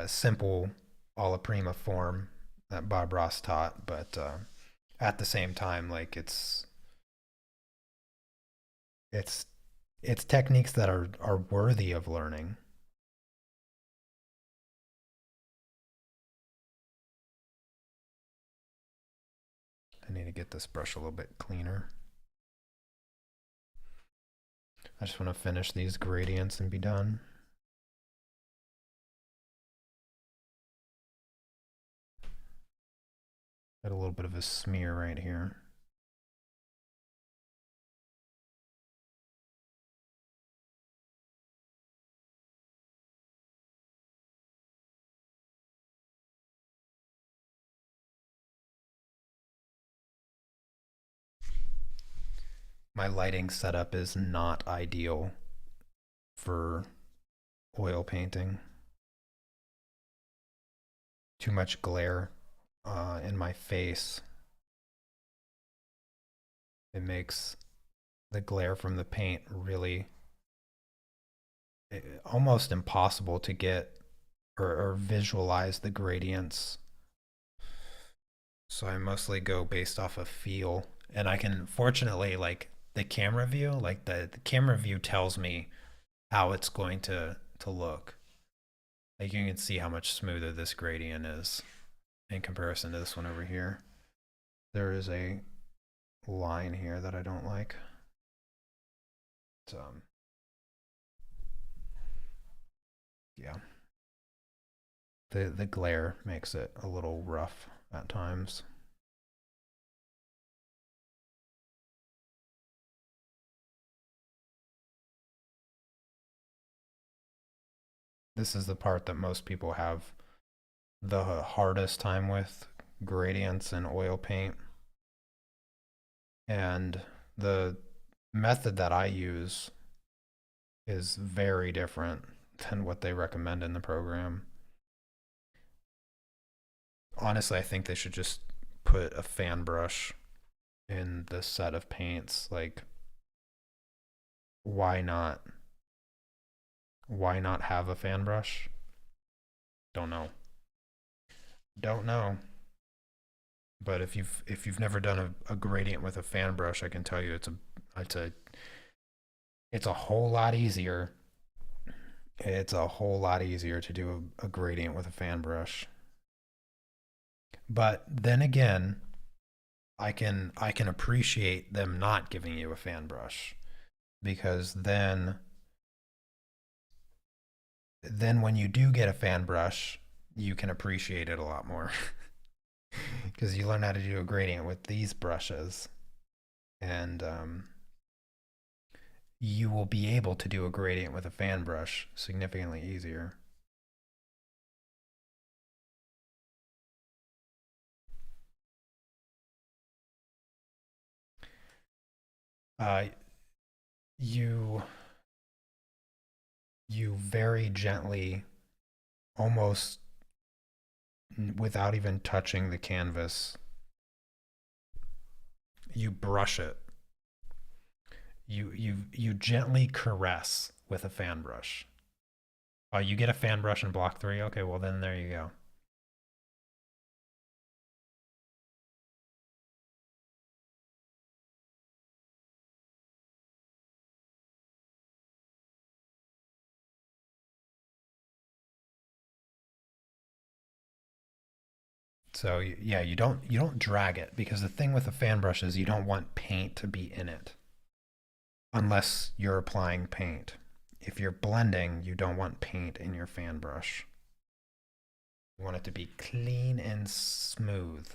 simple alla prima form that Bob Ross taught, but at the same time, like it's it's techniques that are worthy of learning. I need to get this brush a little bit cleaner. I just want to finish these gradients and be done. Got a little bit of a smear right here. My lighting setup is not ideal for oil painting. Too much glare in my face. It makes the glare from the paint really almost impossible to get or visualize the gradients. So I mostly go based off of feel. And I can, fortunately, like the camera view, like the camera view tells me how it's going to look. Like you can see how much smoother this gradient is in comparison to this one over here. There is a line here that I don't like. But, yeah. The glare makes it a little rough at times. This is the part that most people have the hardest time with, gradients and oil paint. And the method that I use is very different than what they recommend in the program. Honestly, I think they should just put a fan brush in the set of paints. Like, why not? Why not have a fan brush? Don't know. Don't know. But if you've never done a gradient with a fan brush, I can tell you it's a it's a whole lot easier. It's a whole lot easier to do a gradient with a fan brush. But then again, I can appreciate them not giving you a fan brush because then when you do get a fan brush, you can appreciate it a lot more because you learn how to do a gradient with these brushes, and you will be able to do a gradient with a fan brush significantly easier. Uh, you you very gently, almost without even touching the canvas, you brush it. You gently caress with a fan brush. Oh, you get a fan brush in block 3? Okay, well then there you go. So yeah, you don't drag it, because the thing with a fan brush is you don't want paint to be in it unless you're applying paint. If you're blending, you don't want paint in your fan brush. You want it to be clean and smooth.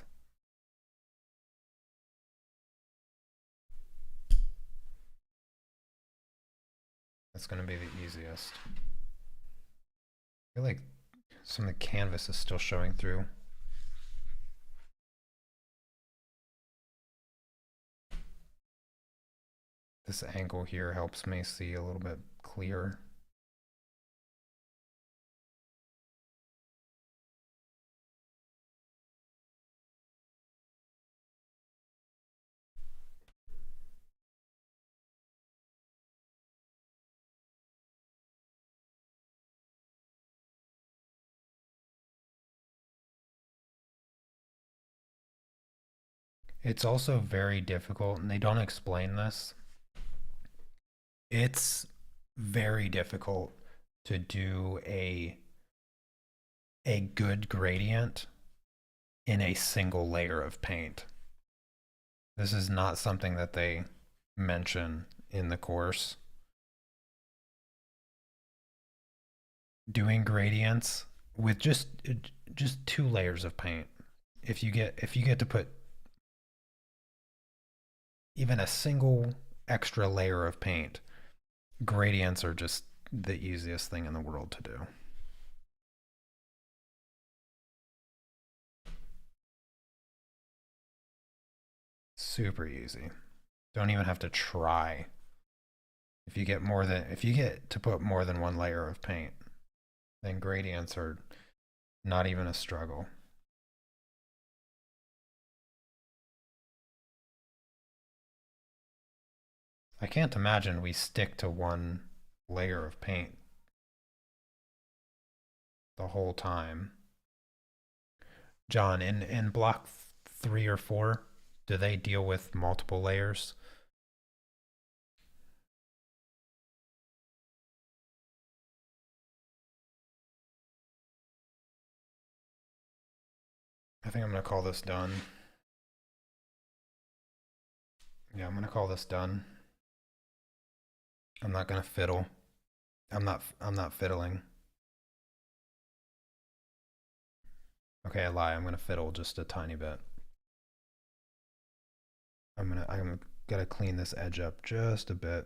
That's going to be the easiest. I feel like some of the canvas is still showing through. This angle here helps me see a little bit clearer. It's also very difficult, and they don't explain this. It's very difficult to do a good gradient in a single layer of paint. This is not something that they mention in the course. Doing gradients with just 2 layers of paint. If you get to put even a single extra layer of paint, gradients are just the easiest thing in the world to do. Super easy. Don't even have to try. If you get to put more than 1 layer of paint, then gradients are not even a struggle. I can't imagine we stick to 1 layer of paint the whole time. John, in block 3 or 4, do they deal with multiple layers? I think I'm gonna call this done. Yeah, I'm gonna call this done. I'm not gonna fiddle. I'm not fiddling. Okay, I lie. I'm gonna fiddle just a tiny bit. I'm gonna clean this edge up just a bit.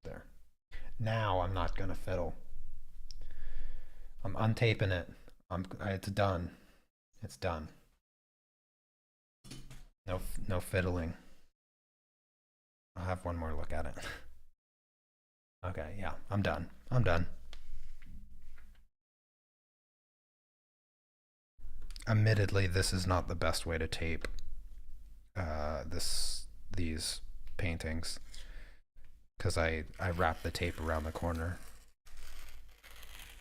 There. Now I'm not gonna fiddle. I'm untaping it. It's done. It's done. No fiddling. I'll have one more look at it. Okay, yeah, I'm done. I'm done. Admittedly, this is not the best way to tape these paintings, because I wrap the tape around the corner,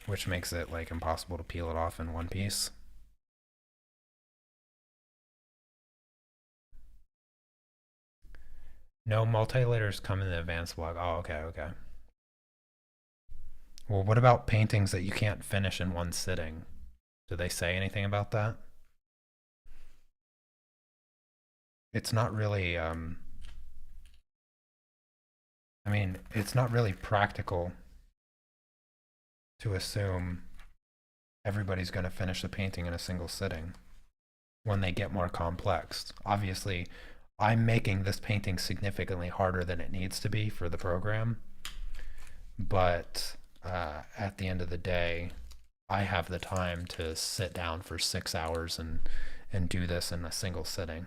which makes it like impossible to peel it off in one piece. No, multi-layers come in the advanced block. Oh, okay, okay. Well, what about paintings that you can't finish in one sitting? Do they say anything about that? It's not really, I mean, it's not really practical to assume everybody's going to finish the painting in a single sitting when they get more complex. Obviously, I'm making this painting significantly harder than it needs to be for the program, but at the end of the day, I have the time to sit down for 6 hours and do this in a single sitting.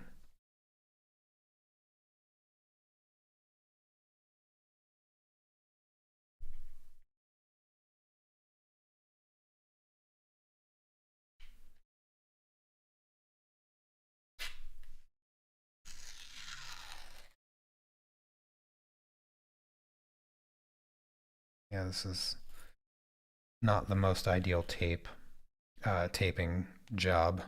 Yeah, this is not the most ideal taping job.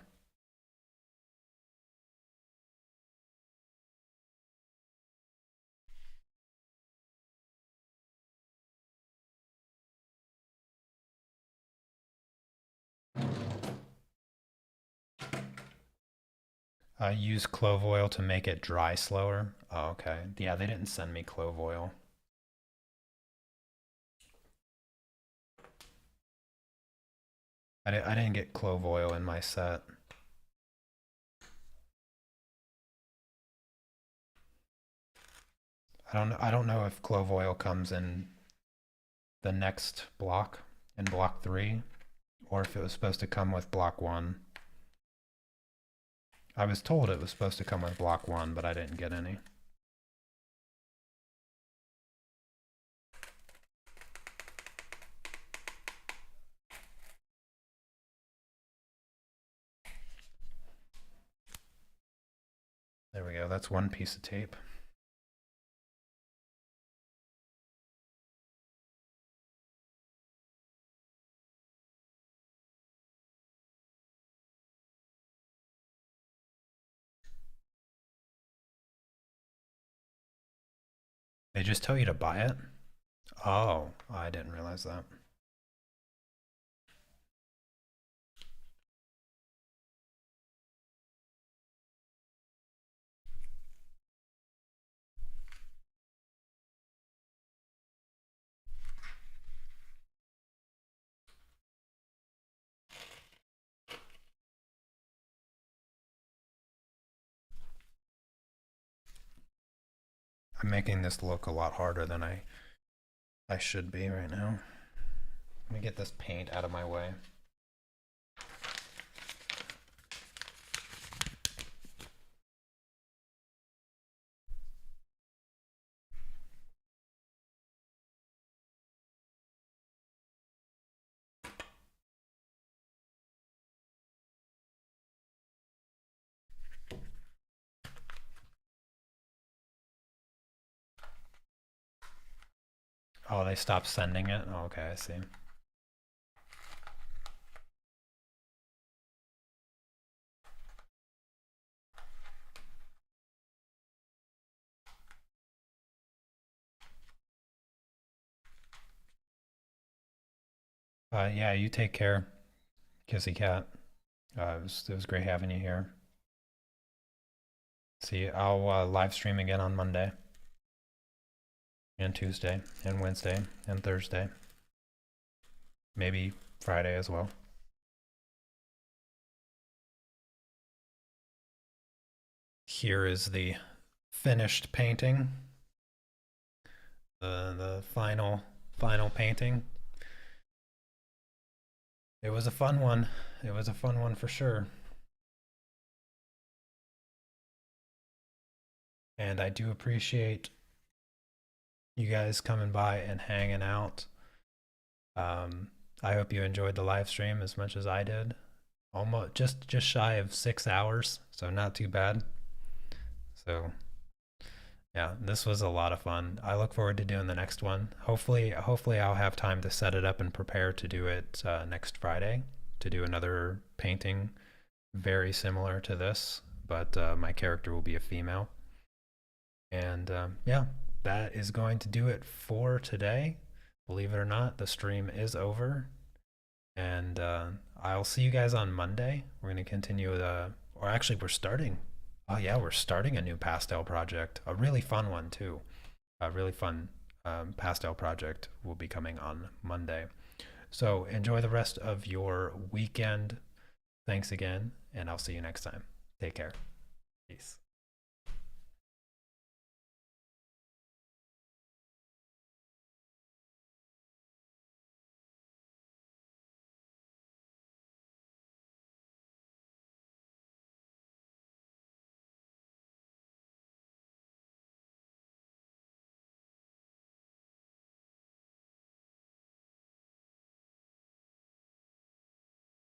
Use clove oil to make it dry slower. Oh, okay. Yeah, they didn't send me clove oil. I didn't get clove oil in my set. I don't know if clove oil comes in the next block, in block 3, or if it was supposed to come with block 1. I was told it was supposed to come with block 1, but I didn't get any. There we go. That's one piece of tape. They just tell you to buy it? Oh, I didn't realize that. I'm making this look a lot harder than I should be right now. Let me get this paint out of my way. Oh, they stopped sending it? Oh, okay, I see. Yeah, you take care, Kissy Cat. It was great having you here. See, I'll live stream again on Monday, and Tuesday, and Wednesday, and Thursday. Maybe Friday as well. Here is the finished painting. The final painting. It was a fun one. It was a fun one for sure. And I do appreciate you guys coming by and hanging out. I hope you enjoyed the live stream as much as I did. Almost just shy of 6 hours, so not too bad. So yeah, this was a lot of fun. I look forward to doing the next one. Hopefully I'll have time to set it up and prepare to do it next Friday, to do another painting very similar to this, but my character will be a female. And yeah, that is going to do it for today. Believe it or not, the stream is over. And I'll see you guys on Monday. We're going to continue or actually we're starting. Oh yeah, we're starting a new pastel project. A really fun one too. A really fun pastel project will be coming on Monday. So enjoy the rest of your weekend. Thanks again, and I'll see you next time. Take care. Peace.